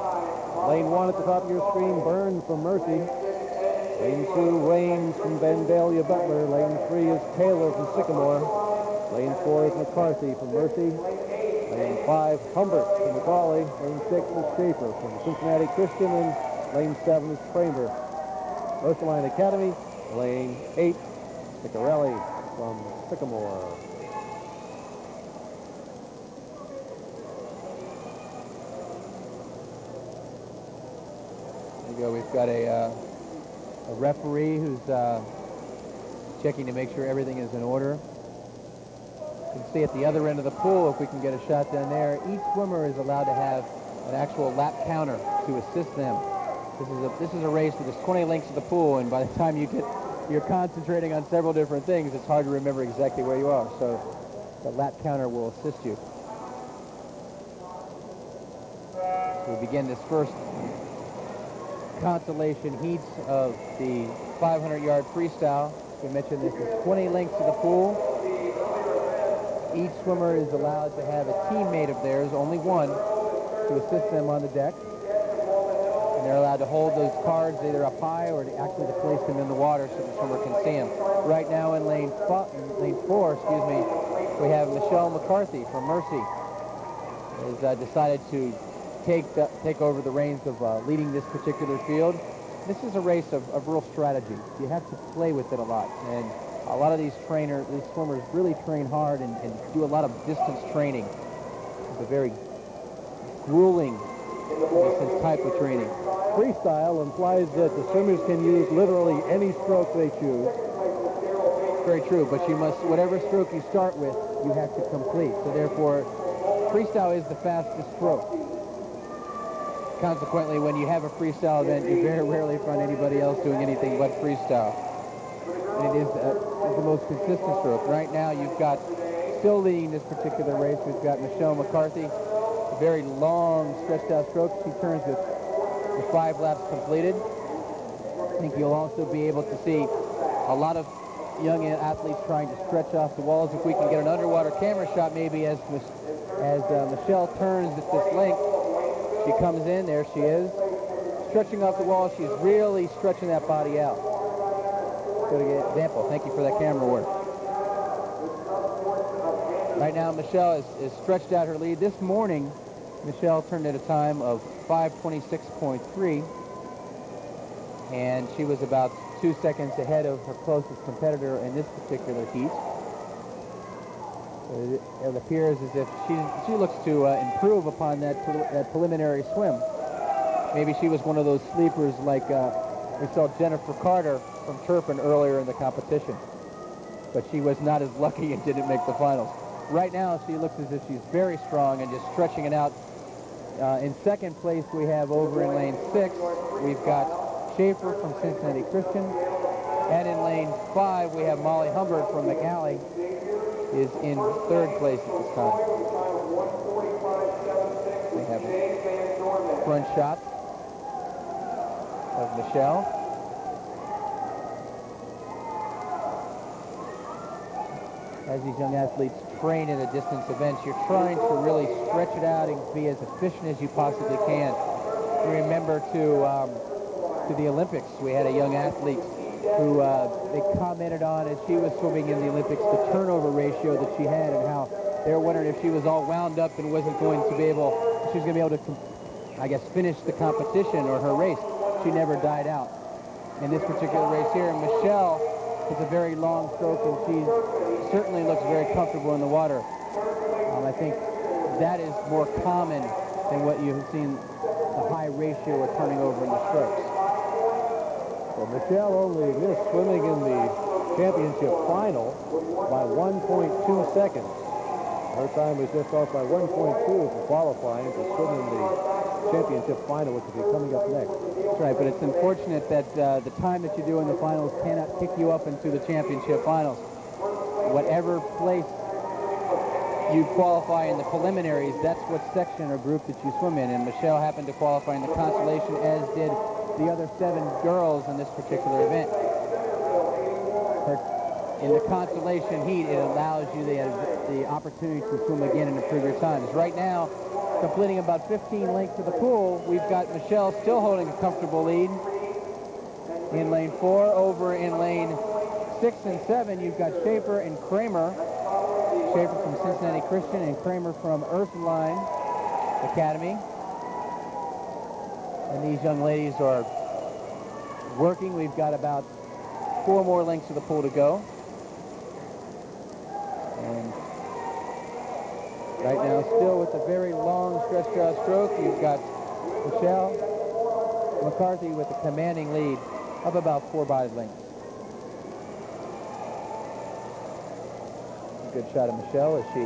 Lane 1 at the top of your screen, Burns from Mercy. Lane 2, Raines from Vandalia Butler. Lane 3 is Taylor from Sycamore. Lane 4 is McCarthy from Mercy. Lane 5, Humbert from McCauley. Lane 6 is Schaefer from Cincinnati Christian. And Lane 7 is Kramer, Ursuline Academy. Lane 8, Picarelli from Sycamore. There you go. We've got a referee who's checking to make sure everything is in order. You can see at the other end of the pool, if we can get a shot down there, each swimmer is allowed to have an actual lap counter to assist them. This is a race that is 20 lengths of the pool, and by the time you're concentrating on several different things, it's hard to remember exactly where you are. So the lap counter will assist you. So we begin this first consolation heats of the 500-yard freestyle. We mentioned this is 20 lengths of the pool. Each swimmer is allowed to have a teammate of theirs, only one, to assist them on the deck. And they're allowed to hold those cards either up high or to actually to place them in the water so the swimmer can see them. Right now in lane 4, we have Michelle McCarthy from Mercy. Has decided to take over the reins of leading this particular field. This is a race of real strategy. You have to play with it a lot. And a lot of these swimmers really train hard and do a lot of distance training. It's a very grueling distance type of training. Freestyle implies that the swimmers can use literally any stroke they choose. Very true, but you must, whatever stroke you start with, you have to complete. So therefore, freestyle is the fastest stroke. Consequently, when you have a freestyle event, you very rarely find anybody else doing anything but freestyle. And it is the most consistent stroke. Right now, you've got, still leading this particular race, we've got Michelle McCarthy, a very long, stretched-out stroke. She turns with the 5 laps completed. I think you'll also be able to see a lot of young athletes trying to stretch off the walls. If we can get an underwater camera shot, maybe as Michelle turns at this length, she comes in, there she is, stretching off the wall. She's really stretching that body out. Good example. Thank you for that camera work. Right now, Michelle is stretched out her lead. This morning, Michelle turned at a time of 5:26.3, and she was about 2 seconds ahead of her closest competitor in this particular heat. It appears as if she looks to improve upon that preliminary swim. Maybe she was one of those sleepers like we saw Jennifer Carter from Turpin earlier in the competition. But she was not as lucky and didn't make the finals. Right now, she looks as if she's very strong and just stretching it out. In second place, we have over in lane 6, we've got Schaefer from Cincinnati Christian. And in lane 5, we have Molly Humbert from McAllen, is in third place at this time. We have a front shot of Michelle. As these young athletes train in a distance event, you're trying to really stretch it out and be as efficient as you possibly can. Remember to the Olympics, we had a young athlete who they commented on as she was swimming in the Olympics, the turnover ratio that she had and how they were wondering if she was all wound up and wasn't going to be able, she was going to be able to, I guess, finish the competition or her race. She never died out. In this particular race here, Michelle is a very long stroke, and she certainly looks very comfortable in the water. I think that is more common than what you have seen, the high ratio of turning over in the strokes. Well, Michelle only missed swimming in the championship final by 1.2 seconds. Her time was just off by 1.2 for qualifying to swim in the championship final, which will be coming up next. That's right, but it's unfortunate that the time that you do in the finals cannot kick you up into the championship finals. Whatever place you qualify in the preliminaries, that's what section or group that you swim in. And Michelle happened to qualify in the consolation, as did the other 7 girls in this particular event. In the consolation heat, it allows you the opportunity to swim again and improve your times. Right now, completing about 15 lengths of the pool, we've got Michelle still holding a comfortable lead in lane 4. Over in lane 6 and 7, you've got Schaefer and Kramer. Schaefer from Cincinnati Christian and Kramer from Ursuline Academy. And these young ladies are working. We've got about 4 more lengths of the pool to go. And right now, still with a very long stretch draw stroke, you've got Michelle McCarthy with a commanding lead of about 4 body lengths. A good shot of Michelle as she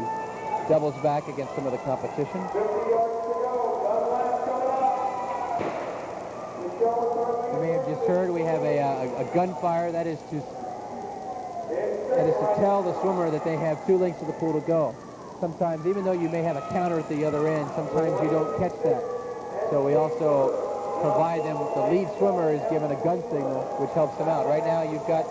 doubles back against some of the competition. You may have just heard we have a gunfire. That is to tell the swimmer that they have 2 lengths of the pool to go. Sometimes, even though you may have a counter at the other end, sometimes you don't catch that. So we also provide them, the lead swimmer is given a gun signal, which helps them out. Right now, you've got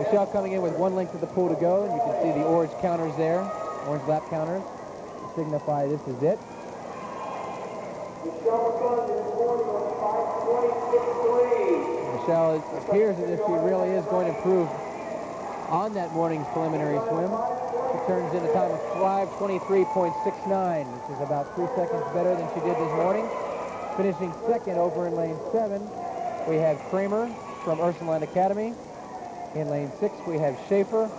Michelle coming in with 1 length of the pool to go, and you can see the orange counters there, orange lap counters, to signify this is it. Michelle, it appears as if she really is going to improve on that morning's preliminary swim. She turns in a time of 5:23.69, which is about 3 seconds better than she did this morning. Finishing second over in lane 7, we have Kramer from Ursuline Academy. In lane 6, we have Schaefer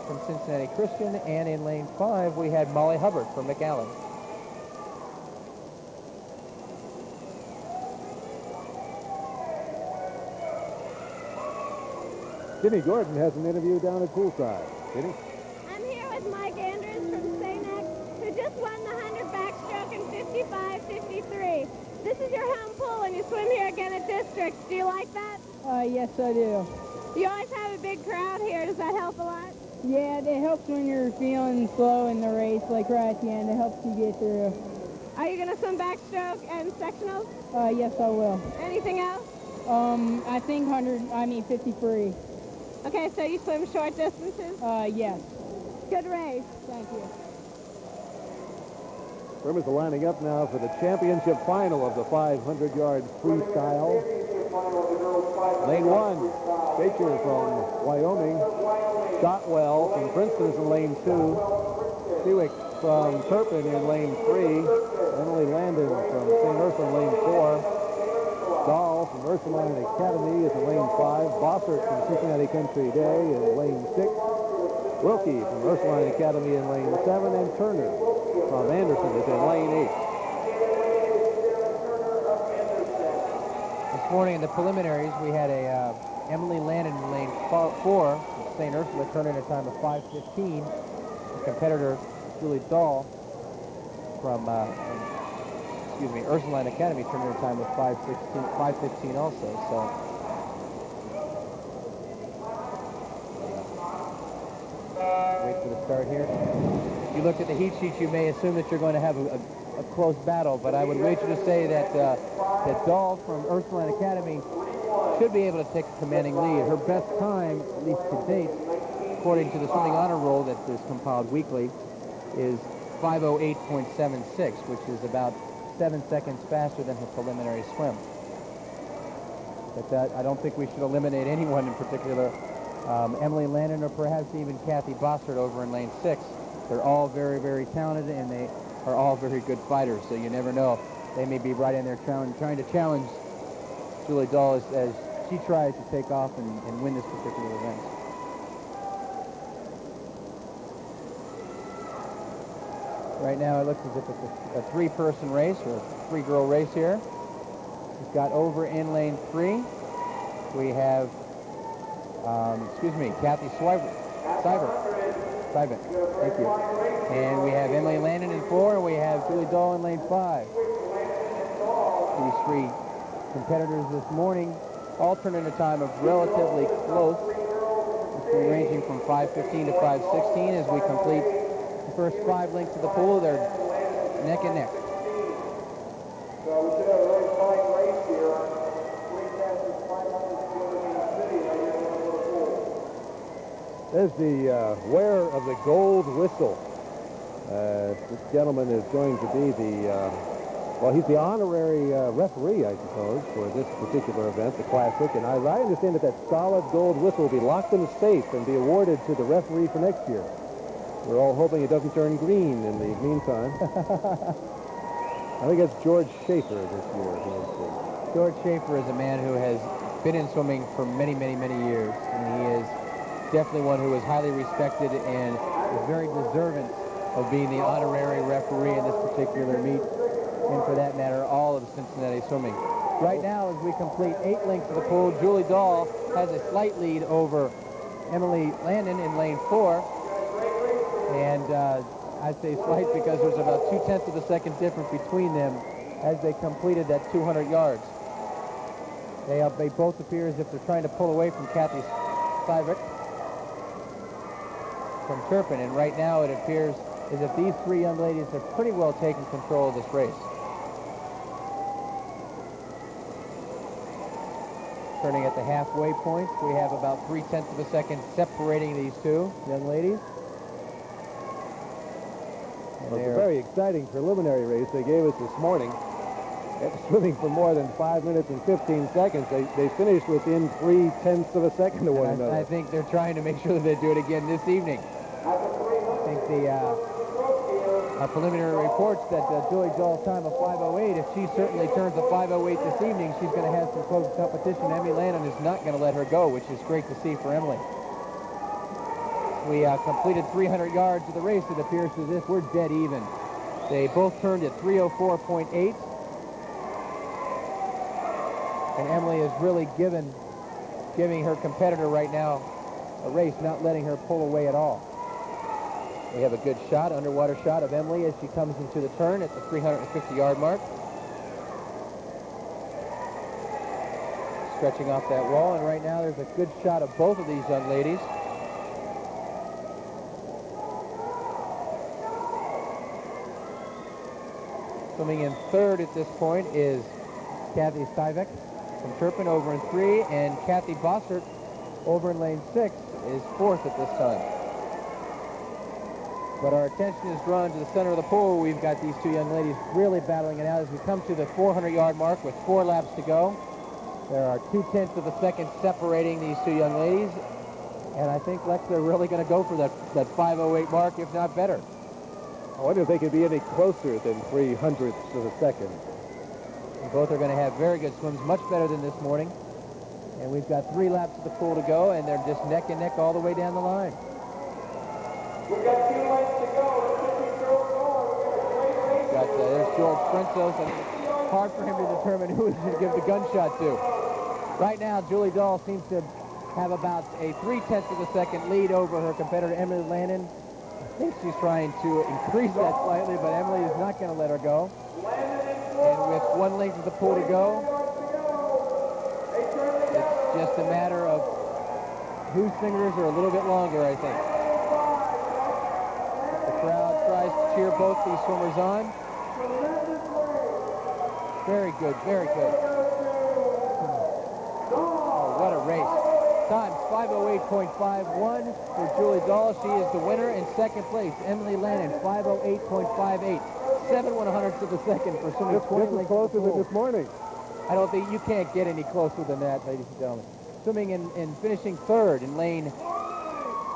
from Cincinnati Christian. And in lane 5, we had Molly Hubbard from McAllen. Jimmy Gordon has an interview down at poolside. Jimmy? I'm here with Mike Andrews from St. X, who just won the 100 backstroke in 55:53. This is your home pool, and you swim here again at districts. Do you like that? Yes, I do. You always have a big crowd here. Does that help a lot? Yeah, it helps when you're feeling slow in the race, like right at the end. It helps you get through. Are you going to swim backstroke and sectionals? Yes, I will. Anything else? I think 53. Okay, so you swim short distances? Yes. Good race. Thank you. Swimmers are lining up now for the championship final of the 500-yard freestyle. Lane 1, Baker from Wyoming. Shotwell from Princeton is in lane 2. Sewick from Turpin in lane 3. Emily Landon from St. Ursula in lane 4. Dahl from Ursuline Academy is in lane 5. Bossert from Cincinnati Country Day in lane 6. Wilkie from Ursuline Academy in lane 7. And Turner from Anderson is in lane 8. This morning in the preliminaries, we had Emily Landon in lane 4 from St. Ursula turned in a time of 5:15. The competitor, Julie Dahl from Ursuline Academy turned in a time of 5:15 also. So wait for the start here. If you look at the heat sheet, you may assume that you're going to have a close battle, but I would wager to say that that Dahl from Ursuline Academy should be able to take a commanding lead. Her best time, at least to date, according to the swimming honor roll that is compiled weekly, is 5:08.76, which is about 7 seconds faster than her preliminary swim. But I don't think we should eliminate anyone in particular. Emily Landon or perhaps even Kathy Bossert over in lane 6. They're all very, very talented, and they are all very good fighters, so you never know. They may be right in there trying to challenge Julie Dahl as she tries to take off and win this particular event. Right now it looks as if it's a 3-person race or a 3-girl race here. We've got over in lane 3. We have, Kathy Seibert Simon. Thank you. And we have Emily Landon in 4, and we have Julie Dahl in lane 5. These 3 competitors this morning all turned in a time of relatively close, ranging from 5:15 to 5:16. As we complete the first 5 lengths of the pool, they're neck and neck. So we should have a really fine race here. Three passes, 500 kilometers in the city, right here in the middle of the pool. There's the wearer of the gold whistle. This gentleman is going to be the, well, he's the honorary referee, I suppose, for this particular event, the Classic. And I understand that solid gold whistle will be locked in the safe and be awarded to the referee for next year. We're all hoping it doesn't turn green in the meantime. I think it's George Schaefer this year. George Schaefer is a man who has been in swimming for many, many, many years, and he is definitely one who is highly respected and is very deserving of being the honorary referee in this particular meet, and for that matter, all of Cincinnati swimming. Right now, as we complete 8 lengths of the pool, Julie Dahl has a slight lead over Emily Landon in lane 4, and I say slight because there's about 0.2 of a second difference between them as they completed that 200 yards. They both appear as if they're trying to pull away from Kathy Syvick from Turpin, and right now it appears as if these 3 young ladies have pretty well taken control of this race. Turning at the halfway point, we have about 0.3 of a second separating these 2 young ladies. Well, it's a very exciting preliminary race they gave us this morning. After swimming for more than 5 minutes and 15 seconds, they finished within 0.3 of a second of one another. I think they're trying to make sure that they do it again this evening. I think our preliminary reports that Julie Dahl's time of 5:08, if she certainly turns a 5:08 this evening, she's going to have some close competition. Emily Landon is not going to let her go, which is great to see for Emily. We completed 300 yards of the race. It appears as if we're dead even. They both turned at 3:04.8. And Emily is really giving her competitor right now a race, not letting her pull away at all. We have a good shot, underwater shot of Emily as she comes into the turn at the 350-yard mark. Stretching off that wall, and right now there's a good shot of both of these young ladies. Swimming in 3rd at this point is Kathy Syvick from Turpin over in 3, and Kathy Bossert over in lane 6 is 4th at this time. But our attention is drawn to the center of the pool. We've got these 2 young ladies really battling it out as we come to the 400-yard mark with 4 laps to go. There are 0.2 of a second separating these 2 young ladies, and I think, Lex, they're really going to go for that 5:08 mark, if not better. I wonder if they could be any closer than 0.03 of a second. Both are going to have very good swims, much better than this morning. And we've got 3 laps of the pool to go, and they're just neck and neck all the way down the line. We've got 2 lengths to go. Let's keep going. We've got a great race. There's George Sprintzos, and it's hard for him to determine who he should give the gunshot to. Right now, Julie Dahl seems to have about a 0.3 of a second lead over her competitor, Emily Landon. I think she's trying to increase that slightly, but Emily is not going to let her go. And with 1 length of the pool to go, it's just a matter of whose fingers are a little bit longer, I think. The crowd tries to cheer both these swimmers on. Very good, very good. Oh, what a race. Time 5:08.51 for Julie Dahl. She is the winner. In 2nd place, Emily Landon, 5:08.58. 7/100ths of a second for swimming 20 This is lengths closer of the than this morning. I don't think you can't get any closer than that, ladies and gentlemen. Swimming and finishing 3rd in lane,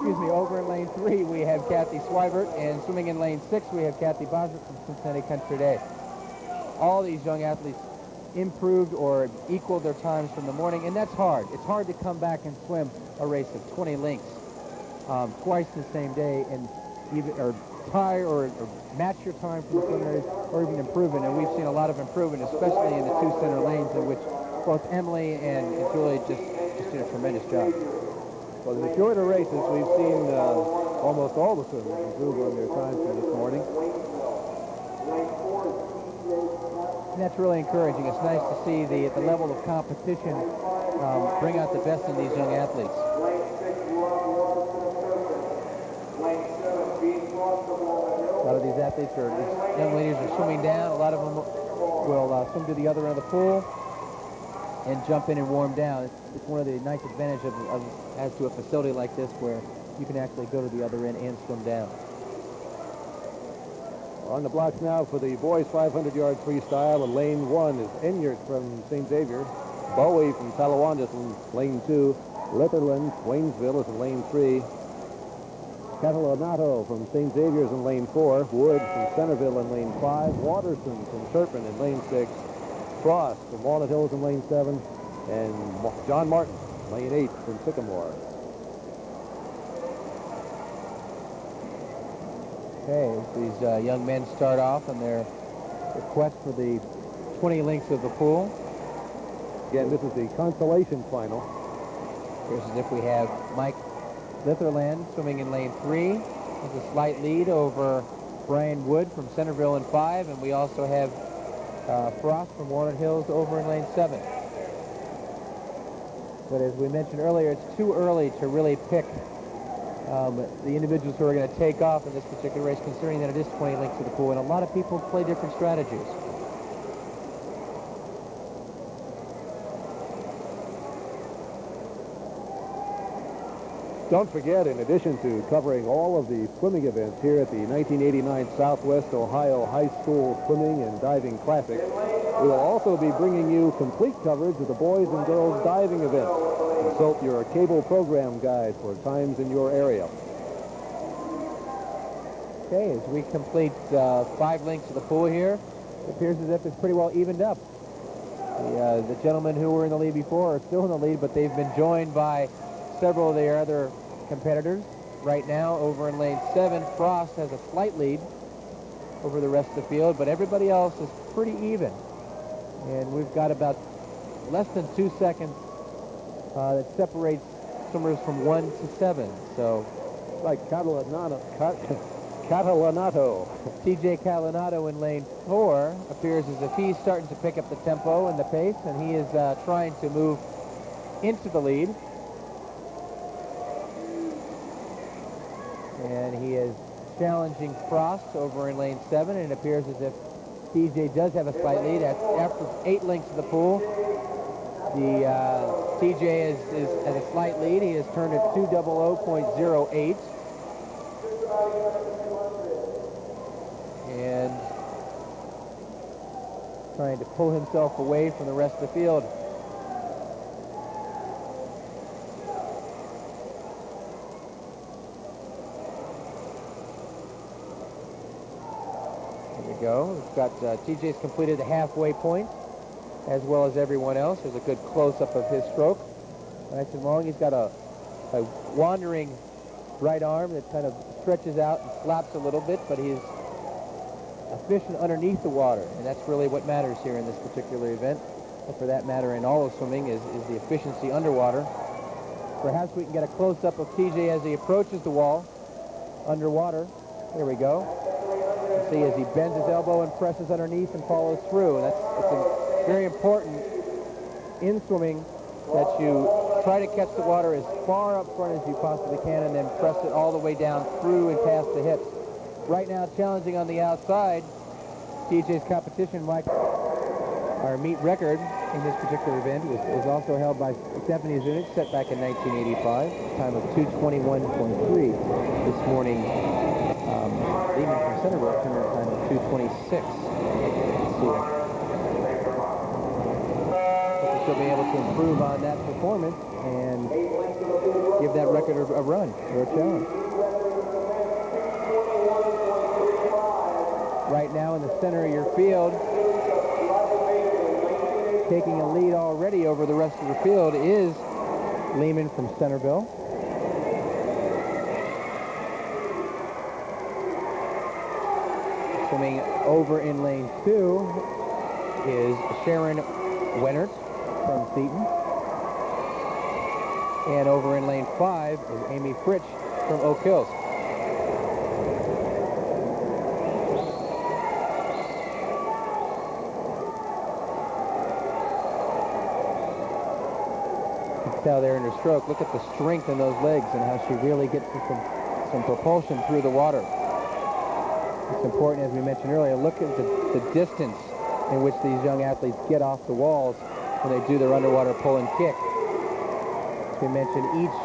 over in lane 3, we have Kathy Swivert, and swimming in lane 6, we have Kathy Bossert from Cincinnati Country Day. All these young athletes improved or equaled their times from the morning, and that's hard. It's hard to come back and swim a race of 20 lengths twice the same day and either tie or match your time from the preliminaries or even improvement. And we've seen a lot of improvement, especially in the 2 center lanes, in which both Emily and Julie just did a tremendous job. Well, in the shorter races, we've seen almost all the swimmers improved on their times from this morning. And that's really encouraging. It's nice to see the level of competition bring out the best in these young athletes. A lot of these athletes these young ladies are swimming down. A lot of them will swim to the other end of the pool and jump in and warm down. It's one of the nice advantages as to a facility like this where you can actually go to the other end and swim down. On the blocks now for the boys 500-yard freestyle, and lane 1 is Enyart from St. Xavier, Bowie from Talawanda in lane 2, Litherland, Waynesville is in lane 3, Catalanato from St. Xavier's in lane 4, Wood from Centerville in lane 5, Watterson from Turpin in lane 6, Frost from Walnut Hills in lane 7, and John Martin, lane 8 from Sycamore. Okay, as these young men start off on their quest for the 20 lengths of the pool. Again, this is the consolation final. Here's as if we have Mike Litherland swimming in lane 3 with a slight lead over Brian Wood from Centerville in 5, and we also have Frost from Walnut Hills over in lane 7. But as we mentioned earlier, it's too early to really pick the individuals who are going to take off in this particular race, considering that it is 20 lengths to the pool, and a lot of people play different strategies. Don't forget, in addition to covering all of the swimming events here at the 1989 Southwest Ohio High School Swimming and Diving Classic, we will also be bringing you complete coverage of the boys and girls diving events. Consult your cable program guide for times in your area. Okay, as we complete 5 lengths of the pool here, it appears as if it's pretty well evened up. The gentlemen who were in the lead before are still in the lead, but they've been joined by several of their other competitors. Right now, over in lane 7, Frost has a slight lead over the rest of the field, but everybody else is pretty even. And we've got about less than 2 seconds that separates swimmers from 1 to 7. So, like Catalanato. TJ Catalanato in lane 4 appears as if he's starting to pick up the tempo and the pace, and he is trying to move into the lead. And he is challenging Frost over in lane 7, and it appears as if TJ does have a slight lead. After 8 lengths of the pool, the TJ has a slight lead. He has turned at 2:00.08. And trying to pull himself away from the rest of the field. There we go. We've got TJ's completed the halfway point, as well as everyone else. There's a good close-up of his stroke. Nice and long. He's got a wandering right arm that kind of stretches out and flaps a little bit, but he's efficient underneath the water, and that's really what matters here in this particular event. But for that matter, in all of swimming, is the efficiency underwater. Perhaps we can get a close-up of TJ as he approaches the wall underwater. There we go. You see as he bends his elbow and presses underneath and follows through. And it's very important in swimming that you try to catch the water as far up front as you possibly can and then press it all the way down through and past the hips. Right now, challenging on the outside, TJ's competition, Mike, our meet record in this particular event was also held by Stephanie Zunic, set back in 1985, time of 2:21.3. This morning, Lehman from Centerville turned a time of 2:26. Let's see. Hope she'll be able to improve on that performance and give that record a run or a challenge. Right now in the center of your field, taking a lead already over the rest of the field is Lehman from Centerville. Swimming over in lane 2 is Sharon Wennert from Seton. And over in lane 5 is Amy Fritsch from Oak Hills. tell there in her stroke. Look at the strength in those legs and how she really gets some propulsion through the water. It's important, as we mentioned earlier, look at the distance in which these young athletes get off the walls when they do their underwater pull and kick. As we mentioned, each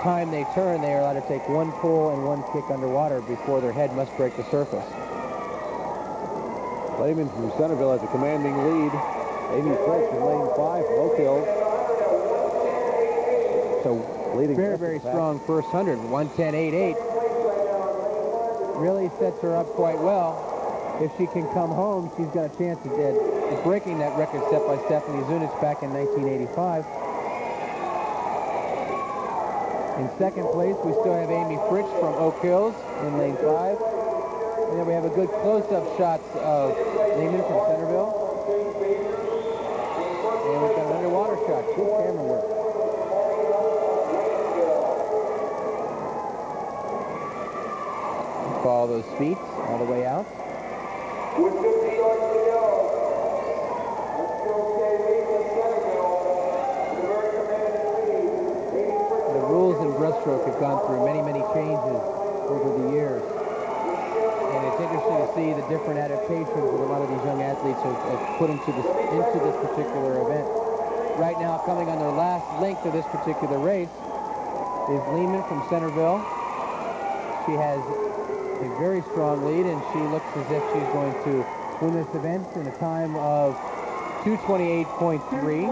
time they turn, they are allowed to take one pull and one kick underwater before their head must break the surface. Lehman from Centerville has a commanding lead. Amy Fritz in lane 5 from Oak Hills. So leading very, very strong first 100, 1:10.88. Really sets her up quite well. If she can come home, she's got a chance at breaking that record set by Stephanie Zunic back in 1985. In second place, we still have Amy Fritz from Oak Hills in lane 5. And then we have a good close-up shots of Lehman from Centerville. And we've got an underwater shot. Good camera work. Follow those feet all the way out. With 50 yards to go, let's still stay leading Centerville. The very commanding lead. The rules in breaststroke have gone through many, many changes over the years. And it's interesting to see the different adaptations that a lot of these young athletes have put into this particular event. Right now, coming on their last length of this particular race is Lehman from Centerville. She has a very strong lead, and she looks as if she's going to win this event in a time of 2:28.3,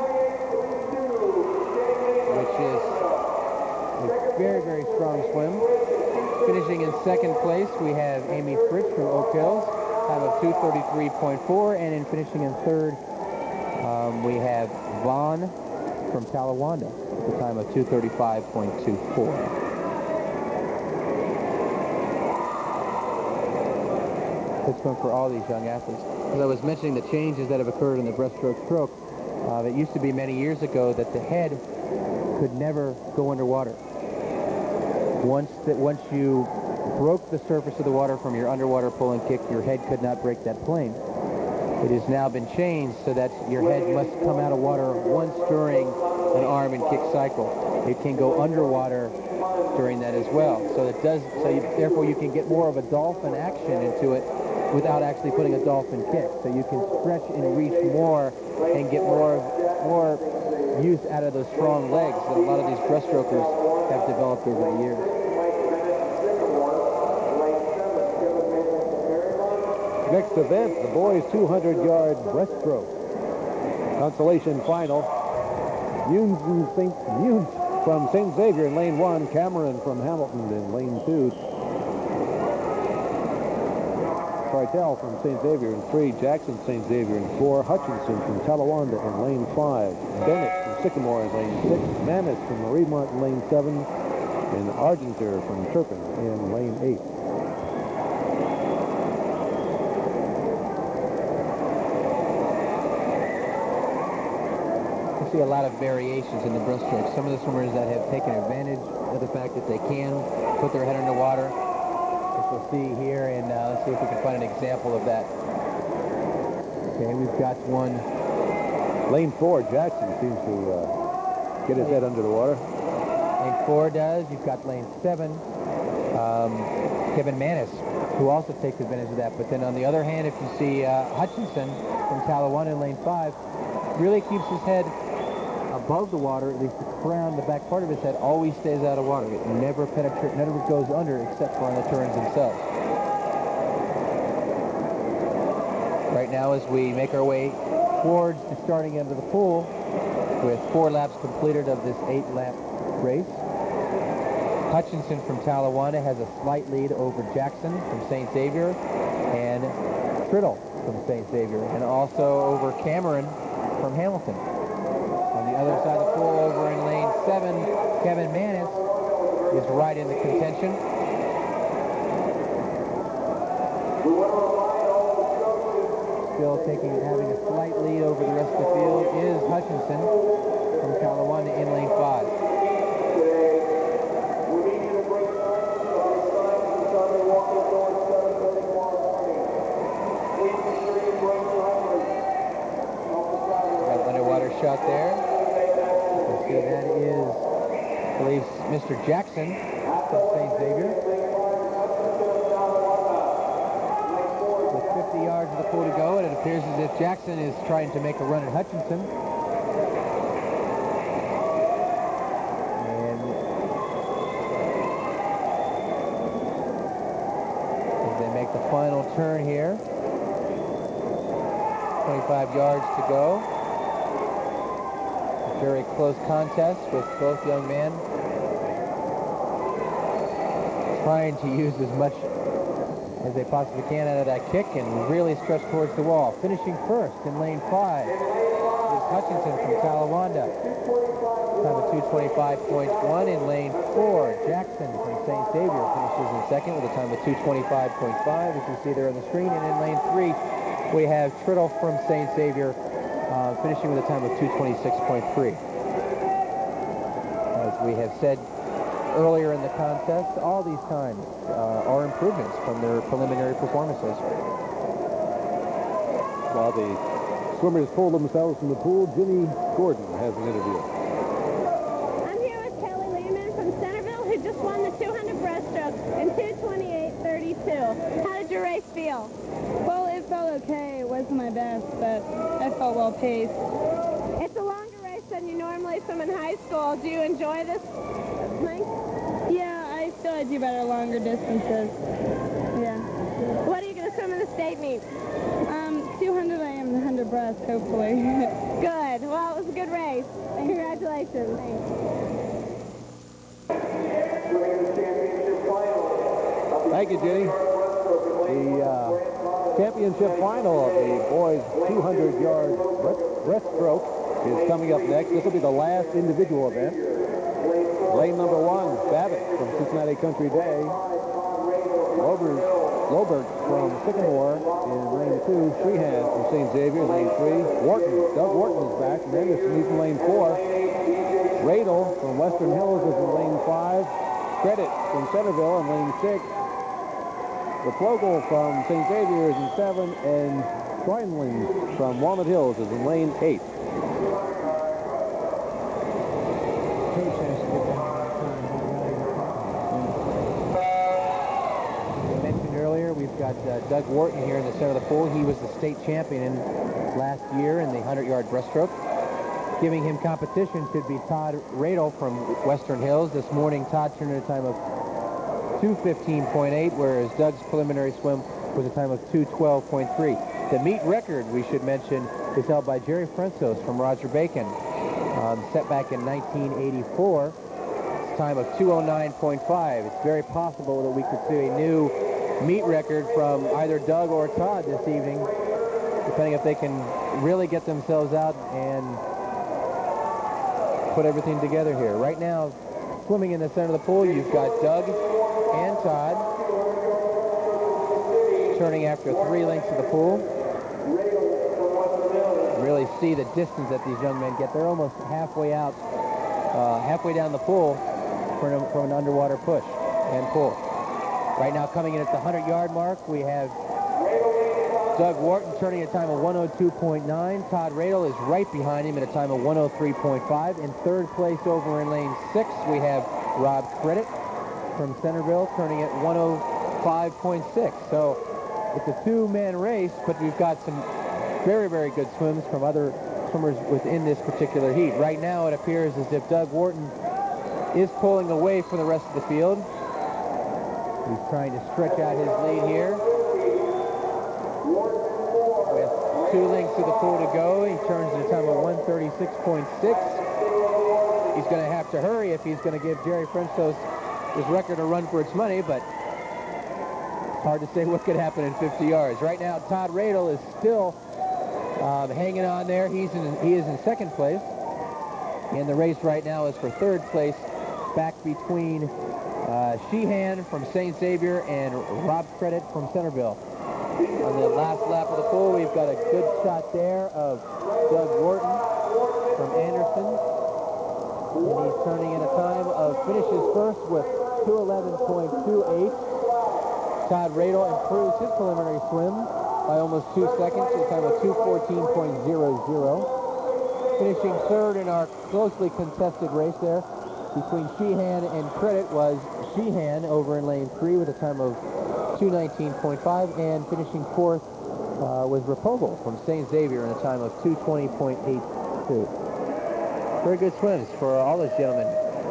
which is a very, very strong swim. Finishing in second place, we have Amy Fritz from Oak Hills, time of 2:33.4, and in finishing in third, we have Vaughn from Talawanda at the time of 2:35.24. This one for all these young athletes. As I was mentioning the changes that have occurred in the breaststroke stroke, it used to be many years ago that the head could never go underwater. Once you broke the surface of the water from your underwater pull and kick, your head could not break that plane. It has now been changed so that your head must come out of water once during an arm and kick cycle. It can go underwater during that as well. So it does. Therefore, you can get more of a dolphin action into it without actually putting a dolphin kick. So you can stretch and reach more and get more use out of those strong legs that a lot of these breaststrokers have developed over the years. Next event, the boys' 200-yard breaststroke. Consolation final. Munes from St. Xavier in lane 1, Cameron from Hamilton in lane 2. Bartell from St. Xavier in 3, Jackson St. Xavier in 4, Hutchinson from Talawanda in lane 5, Bennett from Sycamore in lane 6, Manis from Mariemont in lane 7, and Argenter from Turpin in lane 8. You see a lot of variations in the breaststroke. Some of the swimmers that have taken advantage of the fact that they can put their head underwater, which we'll see here, and let's see if we can find an example of that. Okay, we've got one. Lane 4, Jackson seems to get his head under the water. Lane 4 does. You've got lane 7, Kevin Manis, who also takes advantage of that. But then on the other hand, if you see Hutchinson from Talawanda in lane 5, really keeps his head above the water, at least the crown, the back part of his head always stays out of water. It never penetrates, never goes under except for on the turns themselves. Right now, as we make our way towards the starting end of the pool, with 4 laps completed of this 8-lap race, Hutchinson from Talawanda has a slight lead over Jackson from St. Xavier and Triddle from St. Xavier, and also over Cameron from Hamilton. On the other side of the pool, over in lane 7, Kevin Manis is right in the contention. Still having a slight lead over the rest of the field is Hutchinson from Talawanda in lane 5. Got underwater shot there. You can see that is I believe Mr. Jackson from St. Xavier. With 50 yards of the pool to go, and it appears as if Jackson is trying to make a run at Hutchinson. And as they make the final turn here, 25 yards to go. A very close contest with both young men trying to use as much as they possibly can out of that kick and really stretch towards the wall. Finishing first in lane 5 is Hutchinson from Talawanda. Time of 2:25.1 in lane 4. Jackson from St. Xavier finishes in second with a time of 2:25.5, as you see there on the screen. And in lane 3, we have Triddle from St. Xavier finishing with a time of 2:26.3. As we have said earlier in the contest, all these times are improvements from their preliminary performances. While the swimmers pull themselves from the pool, Ginny Gordon has an interview. I'm here with Kelly Lehman from Centerville, who just won the 200 breaststroke in 2:28.32. How did your race feel? Well, it felt okay. It wasn't my best, but I felt well paced. It's a longer race than you normally swim in high school. Do you enjoy this length? Yeah, I feel I do better longer distances. Yeah. What are you going to swim in the state meet? 200 I am, the 100 breast, hopefully. Good. Well, it was a good race. Congratulations. Thank you, Ginny. The championship final of the boys' 200-yard breaststroke is coming up next. This will be the last individual event. Lane number 1, Babbitt from Cincinnati Country Day. Loberg from Sycamore in lane 2. Sheehan from St. Xavier in lane 3. Doug Wharton is back. And Anderson, he's in lane 4. Radel from Western Hills is in lane 5. Credit from Centerville in lane 6. The Flogel from St. Xavier is in 7. And Schweinling from Walnut Hills is in lane 8. We've got Doug Wharton here in the center of the pool. He was the state champion last year in the 100-yard breaststroke. Giving him competition should be Todd Radel from Western Hills. This morning, Todd turned in a time of 2:15.8, whereas Doug's preliminary swim was a time of 2:12.3. The meet record, we should mention, is held by Jerry Frensos from Roger Bacon, set back in 1984. It's a time of 2:09.5. It's very possible that we could see a new meet record from either Doug or Todd this evening, depending if they can really get themselves out and put everything together here. Right now, swimming in the center of the pool, you've got Doug and Todd turning after 3 lengths of the pool. Really see the distance that these young men get. They're almost halfway out, halfway down the pool from an underwater push and pull. Right now, coming in at the 100-yard mark, we have Doug Wharton turning a time of 1:02.9. Todd Radel is right behind him at a time of 1:03.5. In third place over in lane 6, we have Rob Credit from Centerville turning at 1:05.6. So it's a 2-man race, but we've got some very, very good swims from other swimmers within this particular heat. Right now, it appears as if Doug Wharton is pulling away from the rest of the field. He's trying to stretch out his lead here. With 2 lengths of the pool to go, he turns at a time of 1:36.6. He's going to have to hurry if he's going to give Jerry Frensos his record a run for its money, but it's hard to say what could happen in 50 yards. Right now, Todd Radel is still hanging on there. He is in second place. And the race right now is for third place, back between Sheehan from St. Xavier and Rob Credit from Centerville. On the last lap of the pool, we've got a good shot there of Doug Wharton from Anderson. And he's turning in a time of finishes first with 2:11.28. Todd Radel improves his preliminary swim by almost 2 seconds to a time of 2:14.00. Finishing third in our closely contested race there between Sheehan and Credit was Sheehan over in lane 3 with a time of 2:19.5, and finishing fourth was Rapovo from St. Xavier in a time of 2:20.82. Very good swims for all those gentlemen.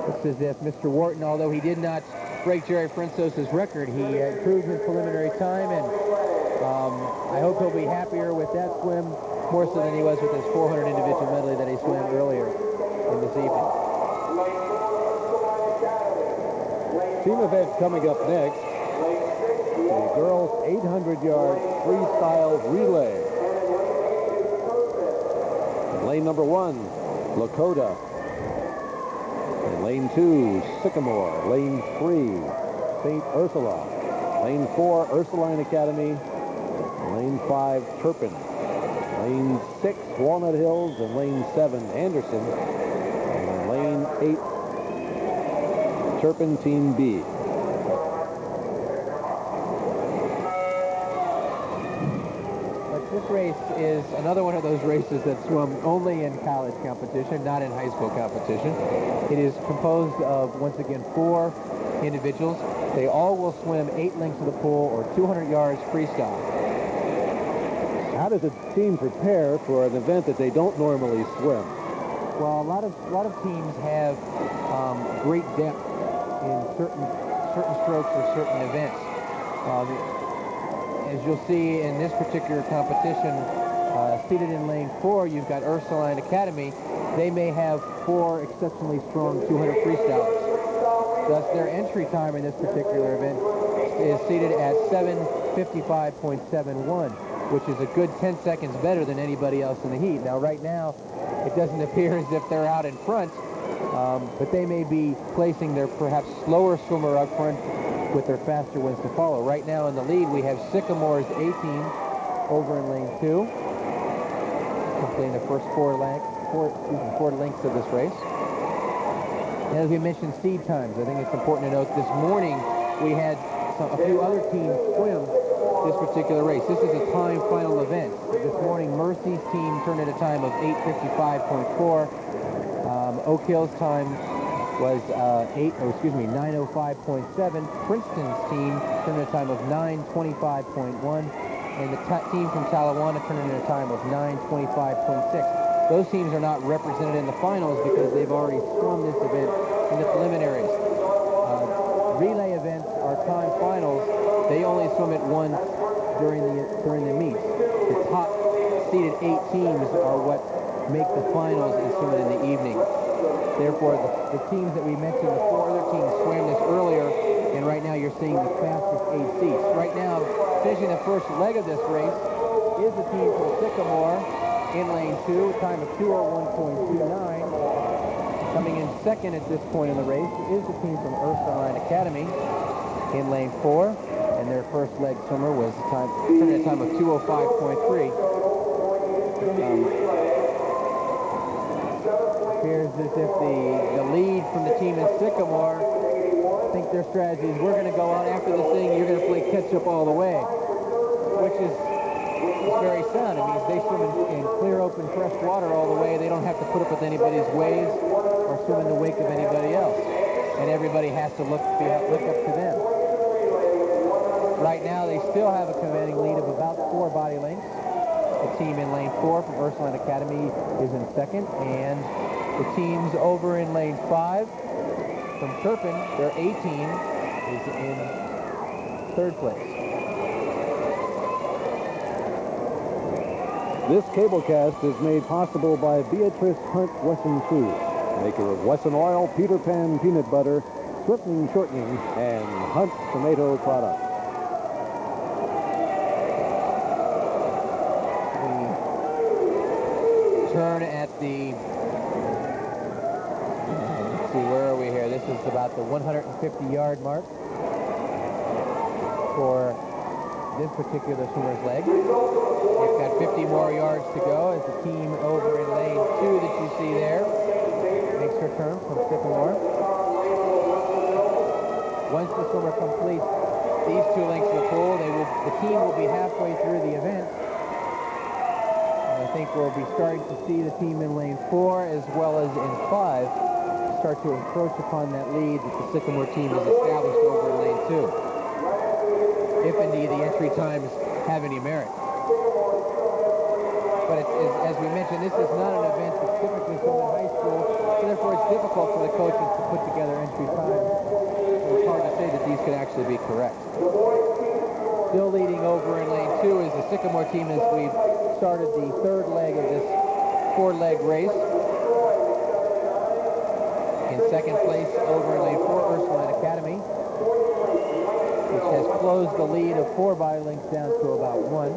Looks as if Mr. Wharton, although he did not break Jerry Frensos's record, he improved his preliminary time, and I hope he'll be happier with that swim more so than he was with his 400 individual medley that he swam earlier in this evening. Team event coming up next. The girls 800-yard freestyle relay. In lane number 1, Lakota. In lane 2, Sycamore. Lane 3, St. Ursula. Lane 4, Ursuline Academy. Lane 5, Turpin. Lane 6, Walnut Hills. And lane 7, Anderson. And lane 8, Turpin Team B. But this race is another one of those races that swim only in college competition, not in high school competition. It is composed of, once again, 4 individuals. They all will swim 8 lengths of the pool or 200 yards freestyle. How does a team prepare for an event that they don't normally swim? Well, a lot of teams have great depth in certain strokes or certain events. As you'll see in this particular competition, seated in lane 4, you've got Ursuline Academy. They may have 4 exceptionally strong 200 freestylers. Thus, their entry time in this particular event is seated at 7:55.71, which is a good 10 seconds better than anybody else in the heat. Now, right now, it doesn't appear as if they're out in front, but they may be placing their perhaps slower swimmer up front with their faster ones to follow. Right now in the lead, we have Sycamore's 18 over in lane 2, completing the first 4 lengths of this race. And as we mentioned, seed times, I think it's important to note this morning we had a few other teams swim this particular race. This is a time final event. This morning, Mercy's team turned in a time of 8:55.4. Oak Hill's time was 9:05.7. Princeton's team turned in a time of 9:25.1. And the team from Talawanda turned in a time of 9:25.6. Those teams are not represented in the finals because they've already swum this event in the preliminaries. Relay events are time finals. They only swim it once during the meets. The top seeded 8 teams are what make the finals and swim it in the evening. Therefore, the teams that we mentioned, the 4 other teams swam this earlier, and right now you're seeing the fastest 8 seats. Right now, finishing the first leg of this race is the team from Sycamore in lane 2, a time of 2:01.29. Coming in second at this point in the race is the team from Ursuline Academy in lane 4, and their first leg swimmer was turned in a time of 2:05.3. Appears as if the lead from the team in Sycamore think their strategy is we're going to go out after this thing, you're going to play catch up all the way, which is very sound. It means they swim in clear, open, fresh water all the way. They don't have to put up with anybody's waves or swim in the wake of anybody else, and everybody has to look up to them. Right now, they still have a commanding lead of about 4 body lengths. The team in lane 4 from Ursuline Academy is in second, and the teams over in lane 5 from Turpin, their 18, is in third place. This cablecast is made possible by Beatrice Hunt Wesson Foods, maker of Wesson Oil, Peter Pan Peanut Butter, Swiftling Shortening, and Hunt Tomato Products. Turn at the, let's see, where are we here? This is about the 150-yard mark for this particular swimmer's leg. They've got 50 more yards to go as the team over in lane 2 that you see there makes her turn from Sycamore. Once the swimmer completes these 2 lengths of the pool, the team will be halfway through the event. I think we'll be starting to see the team in lane 4 as well as in 5 start to encroach upon that lead that the Sycamore team has established over in lane 2. If indeed the entry times have any merit. But as we mentioned, this is not an event that's typically shown in high school, so therefore it's difficult for the coaches to put together entry times. So it's hard to say that these could actually be correct. Still leading over in lane 2 is the Sycamore team as we've started the third leg of this 4-leg race. In second place over in lane 4, Ursuline Academy, which has closed the lead of 4 body lengths down to about 1.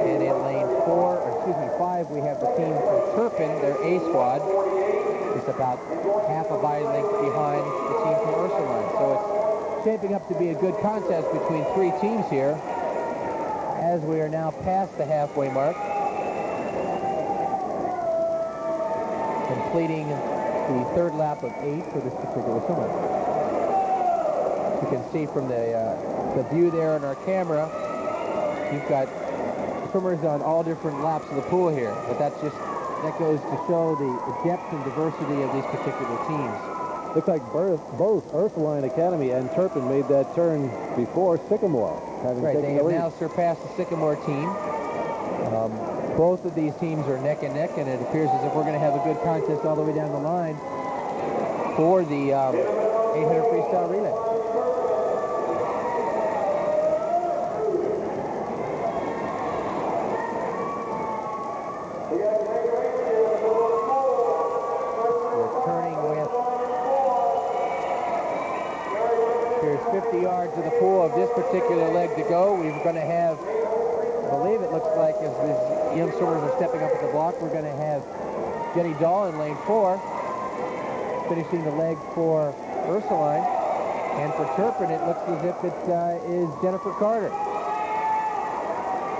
And in lane 5, we have the team from Turpin, their A squad, is about half a body length behind the team from Ursuline. So it's shaping up to be a good contest between 3 teams here as we are now past the halfway mark, completing the third lap of 8 for this particular swimmer. You can see from the view there on our camera, you've got swimmers on all different laps of the pool here, but that goes to show the depth and diversity of these particular teams. Looks like both Ursuline Academy and Turpin made that turn before Sycamore. Right, they have now surpassed the Sycamore team. Both of these teams are neck and neck, and it appears as if we're going to have a good contest all the way down the line for the 800 freestyle relay. We're turning with 50 yards of the pool of this particular leg to go. We're going to have, I believe it looks like as these young swimmers are stepping up at the block, we're going to have Jenny Dahl in lane 4, finishing the leg for Ursuline. And for Turpin, it looks as if it is Jennifer Carter.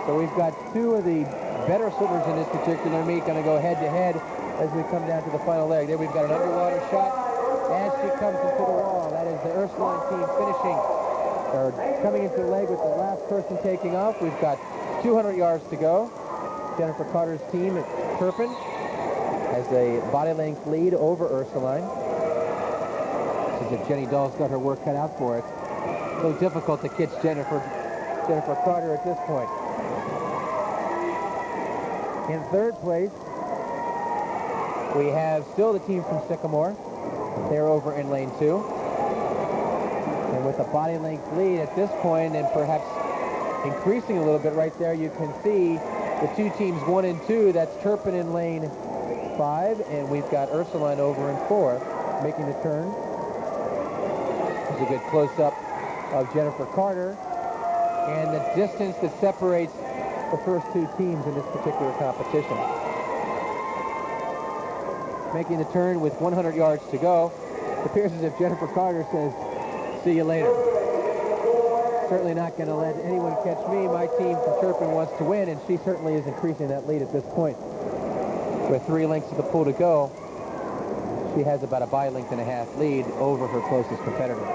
So we've got 2 of the better swimmers in this particular meet going to go head-to-head as we come down to the final leg. There we've got an underwater shot as she comes into the wall. That is the Ursuline team finishing, or coming into the leg with the last person taking off. We've got 200 yards to go. Jennifer Carter's team at Turpin has a body length lead over Ursuline. It's as if Jenny Dahl's got her work cut out for it. A little difficult to catch Jennifer Carter at this point. In third place, we have still the team from Sycamore. They're over in lane 2. And with a body length lead at this point, and perhaps increasing a little bit right there, you can see the 2 teams 1 and 2. That's Turpin in lane 5, and we've got Ursuline over in 4, making the turn. There's a good close-up of Jennifer Carter, and the distance that separates the first 2 teams in this particular competition. Making the turn with 100 yards to go. It appears as if Jennifer Carter says, "See you later." Certainly not going to let anyone catch me. My team from Turpin wants to win, and she certainly is increasing that lead at this point. With 3 lengths of the pool to go, she has about a body length and a half lead over her closest competitor.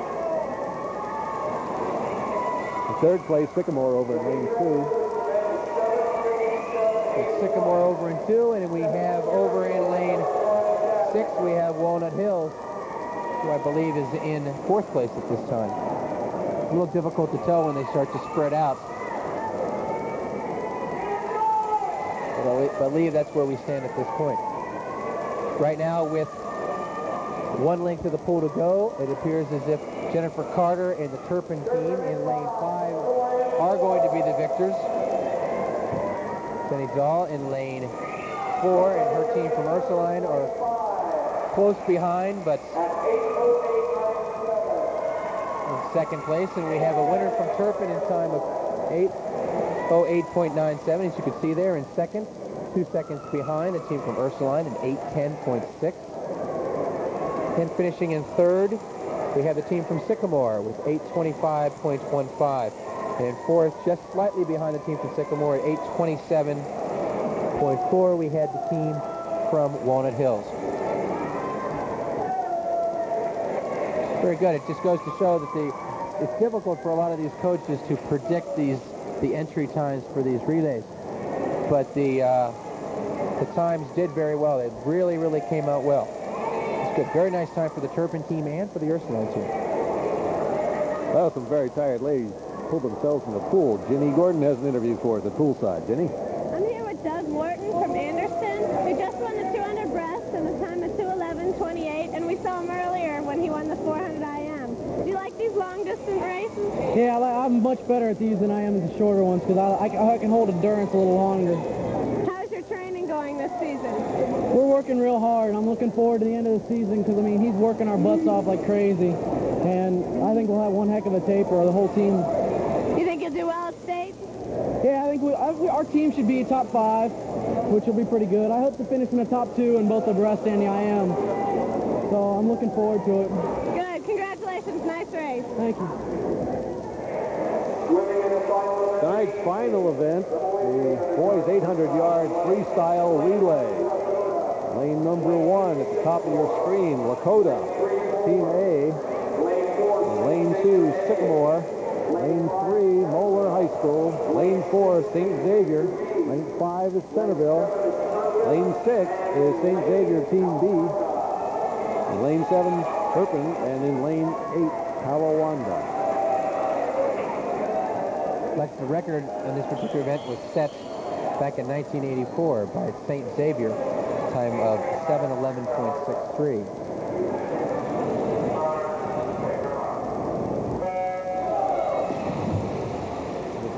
In third place, Sycamore over in lane 2. It's Sycamore over in 2, and we have over in lane 6, we have Walnut Hills, who I believe is in 4th place at this time. A little difficult to tell when they start to spread out. But I believe that's where we stand at this point. Right now, with 1 length of the pool to go, it appears as if Jennifer Carter and the Turpin team in lane 5 are going to be the victors. Jenny Dahl in lane 4 and her team from Ursuline are close behind, but in second place. And we have a winner from Turpin in time of 8:08.97, as you can see there in second. 2 seconds behind the team from Ursuline in 8:10.6. And finishing in third, we have the team from Sycamore with 8:25.15. And in fourth, just slightly behind the team from Sycamore at 8:27.4, we had the team from Walnut Hills. Very good. It just goes to show that it's difficult for a lot of these coaches to predict the entry times for these relays. But the times did very well. It really, really came out well. Just Good. Very nice time for the Turpin team and for the Ursuline team. Well, some very tired ladies pulled themselves in the pool. Ginny Gordon has an interview for us at poolside. Ginny? I'm here with Doug Wharton from Anderson, who just won the 200 breast in the time of 2:11:28, and we saw him earlier when he won the 400 IM. Do you like these long-distance races? Yeah, I'm much better at these than I am at the shorter ones because I can hold endurance a little longer. How's your training going this season? We're working real hard. I'm looking forward to the end of the season because, I mean, he's working our butts off like crazy. And I think we'll have one heck of a taper, the whole team. You think you'll do well at state? Yeah, I think our team should be top 5, which will be pretty good. I hope to finish in the top 2 in both the breast and the IM. So I'm looking forward to it. Good. Congratulations. Nice race. Thank you. Tonight's final event, the boys 800-yard freestyle relay. Lane number 1 at the top of your screen, Lakota, Team A. Lane 2, Sycamore. Lane 3, Moeller High School. Lane 4, St. Xavier. Lane 5 is Centerville. Lane 6 is St. Xavier Team B. In lane 7, Turpin, and in lane 8, Talawanda. Like the record on this particular event was set back in 1984 by St. Xavier, time of 7:11.63.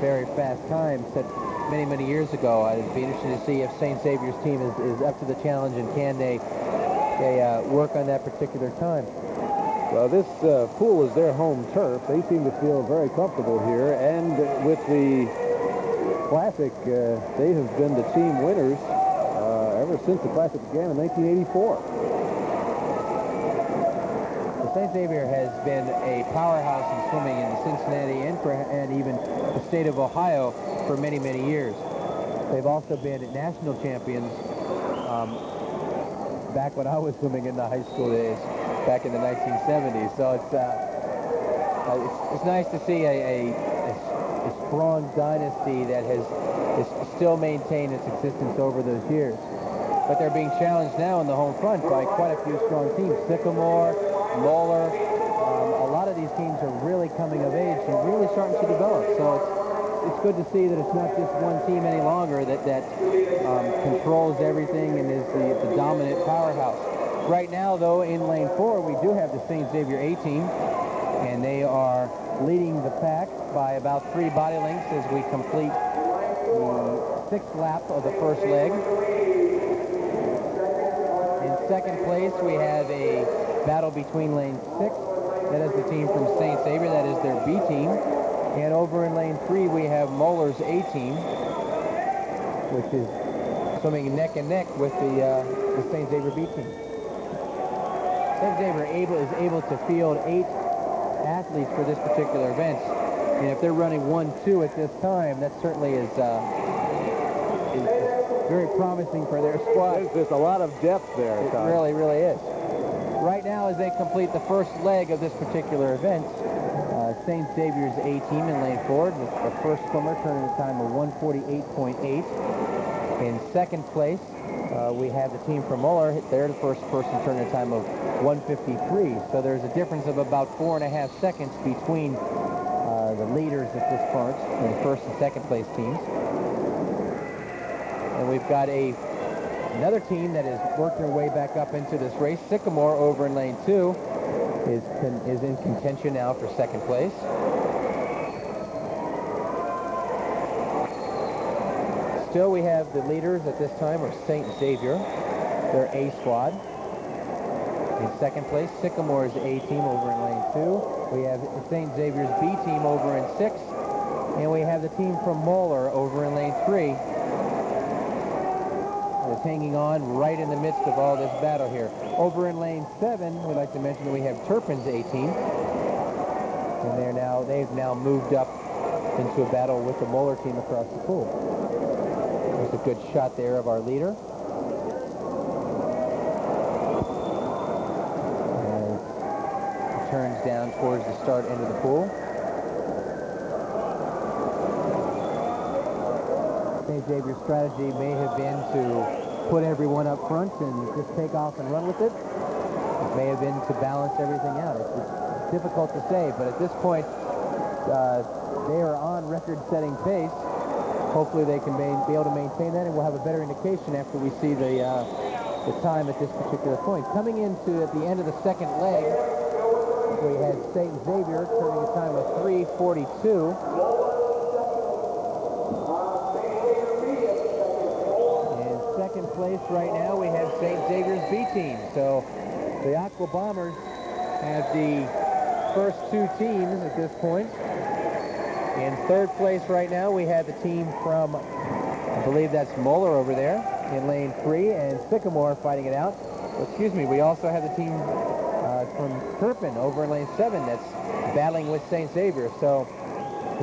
Very fast time set many, many years ago. I'd be interested to see if St. Xavier's team is up to the challenge and can they work on that particular time. Well, this pool is their home turf. They seem to feel very comfortable here. And with the Classic, they have been the team winners ever since the Classic began in 1984. St. Xavier has been a powerhouse in swimming in Cincinnati and even the state of Ohio for many, many years. They've also been national champions back when I was swimming in the high school days, back in the 1970s. So it's nice to see a strong dynasty that has still maintained its existence over those years. But they're being challenged now in the home front by quite a few strong teams. Sycamore, Moeller, a lot of these teams are really coming of age and really starting to develop. So it's good to see that it's not just one team any longer that controls everything and is the dominant powerhouse. Right now, though, in lane 4, we do have the St. Xavier A team, and they are leading the pack by about 3 body lengths as we complete the 6th lap of the first leg. In second place, we have a battle between lane 6. That is the team from St. Xavier. That is their B team. And over in lane 3, we have Moeller's A team, which is swimming neck and neck with the St. Xavier B team. St. Xavier is able to field 8 athletes for this particular event. And if they're running 1-2 at this time, that certainly is very promising for their squad. There's just a lot of depth there, Tom. It really, really is. Right now, as they complete the first leg of this particular event, St. Xavier's A team in lane 4, the first swimmer turning a time of 1:48.8. In second place, we have the team from Moeller. They're the first person turning a time of 1:53. So there's a difference of about 4.5 seconds between the leaders at this part, the first and second place teams. And we've got another team that has worked their way back up into this race. Sycamore over in lane 2 is in contention now for second place. Still, we have the leaders at this time are St. Xavier, their A squad. In second place, Sycamore's A team over in lane 2. We have St. Xavier's B team over in 6. And we have the team from Moeller over in lane 3. Is hanging on right in the midst of all this battle here. Over in lane 7, we'd like to mention that we have Turpin's A team. And they've now moved up into a battle with the Moeller team across the pool. There's a good shot there of our leader. And turns down towards the start end of the pool. St. Xavier's strategy may have been to put everyone up front and just take off and run with it. may have been to balance everything out. It's difficult to say, but at this point, they are on record-setting pace. Hopefully they can be able to maintain that, and we'll have a better indication after we see the time at this particular point. Coming into at the end of the second leg, we had St. Xavier turning a time of 3:42. In second place right now, we have St. Xavier's B team. So the Aqua Bombers have the first two teams at this point. In third place right now, we have the team from, I believe that's Moeller over there in lane 3, and Sycamore fighting it out. Excuse me, we also have the team from Turpin over in lane 7 that's battling with St. Xavier. So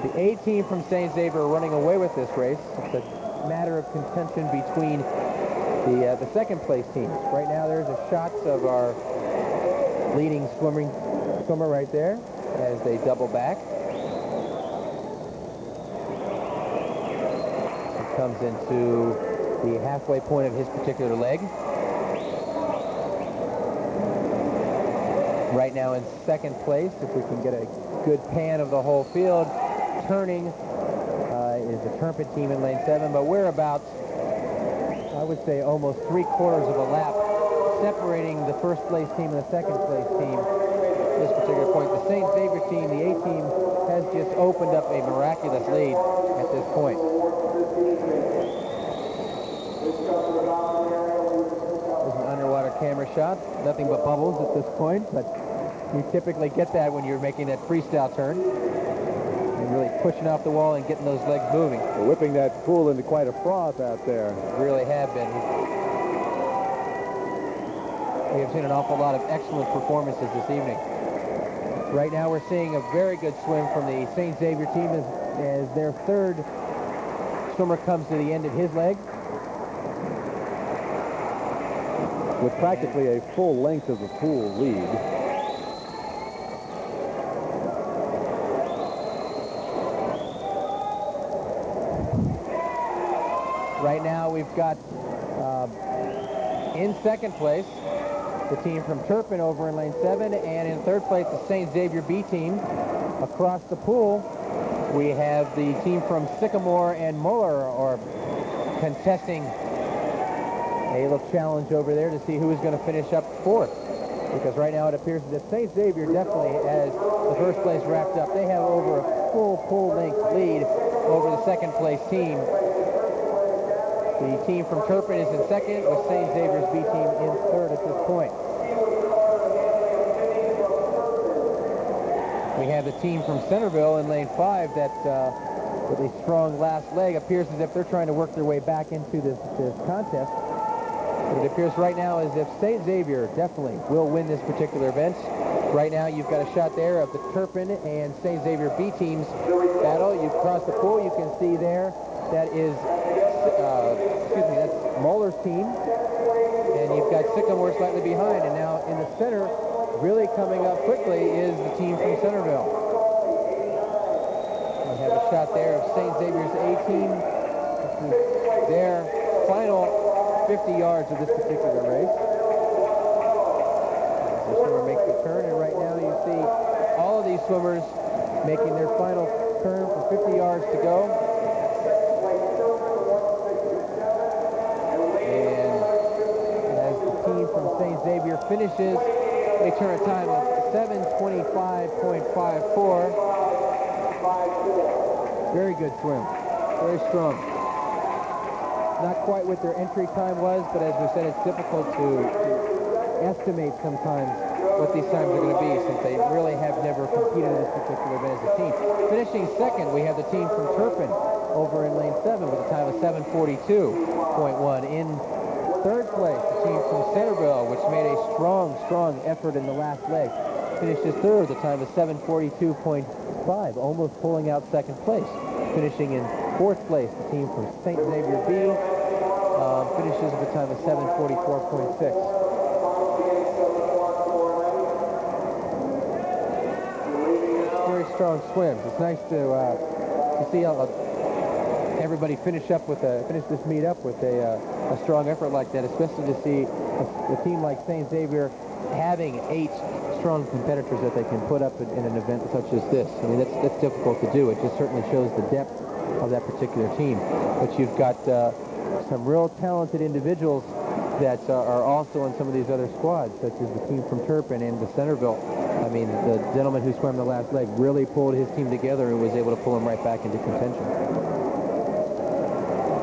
the A team from St. Xavier are running away with this race. It's a matter of contention between the second place teams. Right now there's a shots of our leading swimmer right there as they double back. He comes into the halfway point of his particular leg. Right now in second place, if we can get a good pan of the whole field, turning is the Turpin team in lane 7, but we're about, I would say, almost 3/4 of a lap separating the first place team and the second place team at this particular point. The St. Xavier team, the A team, has just opened up a miraculous lead at this point. There's an underwater camera shot, nothing but bubbles at this point, but you typically get that when you're making that freestyle turn. And really pushing off the wall and getting those legs moving. They're whipping that pool into quite a froth out there. Really have been. We have seen an awful lot of excellent performances this evening. Right now we're seeing a very good swim from the St. Xavier team as their third swimmer comes to the end of his leg. With practically a full length of the pool lead. Right now we've got in second place the team from Turpin over in lane 7, and in third place the St. Xavier B team. Across the pool we have the team from Sycamore and Muller are contesting a little challenge over there to see who is going to finish up fourth, because right now it appears that St. Xavier definitely has the first place wrapped up. They have over a full length lead over the second place team. The team from Turpin is in second, with St. Xavier's B team in third at this point. We have the team from Centerville in lane 5 that, with a strong last leg, appears as if they're trying to work their way back into this contest. But it appears right now as if St. Xavier definitely will win this particular event. Right now you've got a shot there of the Turpin and St. Xavier B teams battle. You cross the pool, you can see there that is that's Muller's team, and you've got Sycamore slightly behind, and now in the center, really coming up quickly, is the team from Centerville. We have a shot there of St. Xavier's A team. This is their final 50 yards of this particular race. The swimmer makes the turn, and right now you see all of these swimmers making their final turn for 50 yards to go. From St. Xavier finishes, they turn a time of 7:25.54. Very good swim, very strong. Not quite what their entry time was, but as we said, it's difficult to estimate sometimes what these times are going to be, since they really have never competed in this particular event as a team. Finishing second, we have the team from Turpin over in lane 7 with a time of 7:42.1. In third place, the team from Centerville, which made a strong effort in the last leg, finishes third, the time of 7:42.5, almost pulling out second place. Finishing in fourth place, the team from St. Xavier B finishes with a time of 7:44.6. Very strong swims. It's nice to see everybody finish this meet up with a strong effort like that, especially to see a team like St. Xavier having 8 strong competitors that they can put up in an event such as this. I mean, that's difficult to do. It just certainly shows the depth of that particular team. But you've got some real talented individuals that are also in some of these other squads, such as the team from Turpin and the Centerville. I mean, the gentleman who swam the last leg really pulled his team together and was able to pull him right back into contention.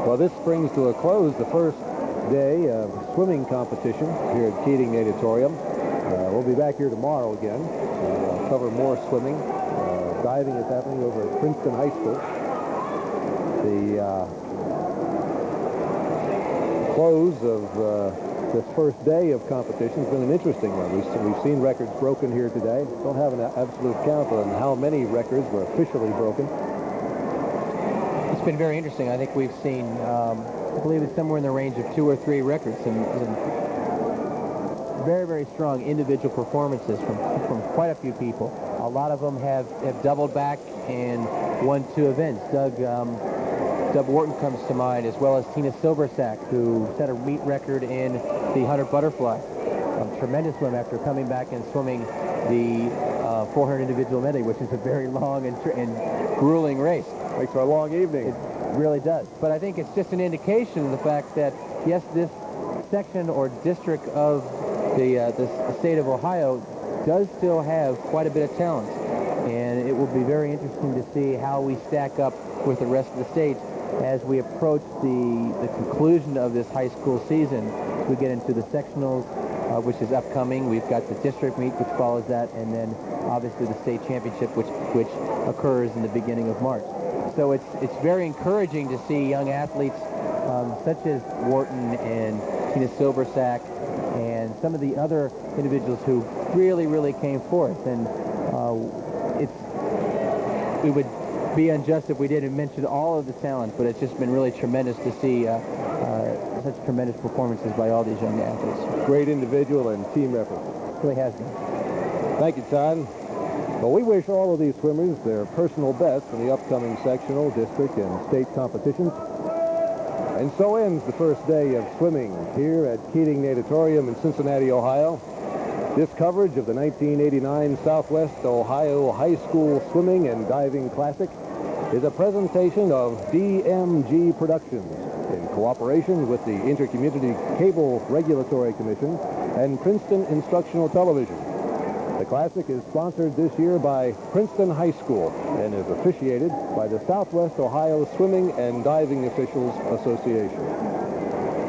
Well, this brings to a close the first day of swimming competition here at Keating Natatorium. We'll be back here tomorrow again to cover more swimming. Diving is happening over at Princeton High School. The close of this first day of competition has been an interesting one. We've seen records broken here today. Don't have an absolute count on how many records were officially broken. It's been very interesting. I think we've seen, I believe it's somewhere in the range of 2 or 3 records. Some very, very strong individual performances from quite a few people. A lot of them have doubled back and won 2 events. Doug Wharton comes to mind, as well as Tina Silversack, who set a meet record in the 100 butterfly. Tremendous swim after coming back and swimming the 400 individual medley, which is a very long and grueling race. Makes for a long evening. It really does. But I think it's just an indication of the fact that, yes, this section or district of the state of Ohio does still have quite a bit of talent. And it will be very interesting to see how we stack up with the rest of the states as we approach the conclusion of this high school season. We get into the sectionals, which is upcoming. We've got the district meet, which follows that, and then obviously the state championship, which occurs in the beginning of March. So it's very encouraging to see young athletes such as Wharton and Tina Silversack and some of the other individuals who really, really came forth. And we would be unjust if we didn't mention all of the talent, but it's just been really tremendous to see such tremendous performances by all these young athletes. Great individual and team effort. It really has been. Thank you, Todd. Well, we wish all of these swimmers their personal best in the upcoming sectional, district, and state competitions. And so ends the first day of swimming here at Keating Natatorium in Cincinnati, Ohio. This coverage of the 1989 Southwest Ohio High School Swimming and Diving Classic is a presentation of DMG Productions in cooperation with the Intercommunity Cable Regulatory Commission and Princeton Instructional Television. The Classic is sponsored this year by Princeton High School and is officiated by the Southwest Ohio Swimming and Diving Officials Association.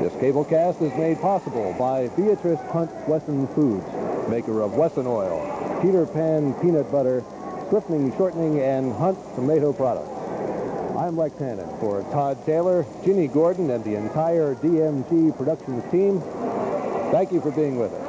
This cablecast is made possible by Beatrice Hunt Wesson Foods, maker of Wesson Oil, Peter Pan Peanut Butter, Swiftning Shortening, and Hunt Tomato Products. I'm Lex Hannon. For Todd Taylor, Ginny Gordon, and the entire DMG Productions team, thank you for being with us.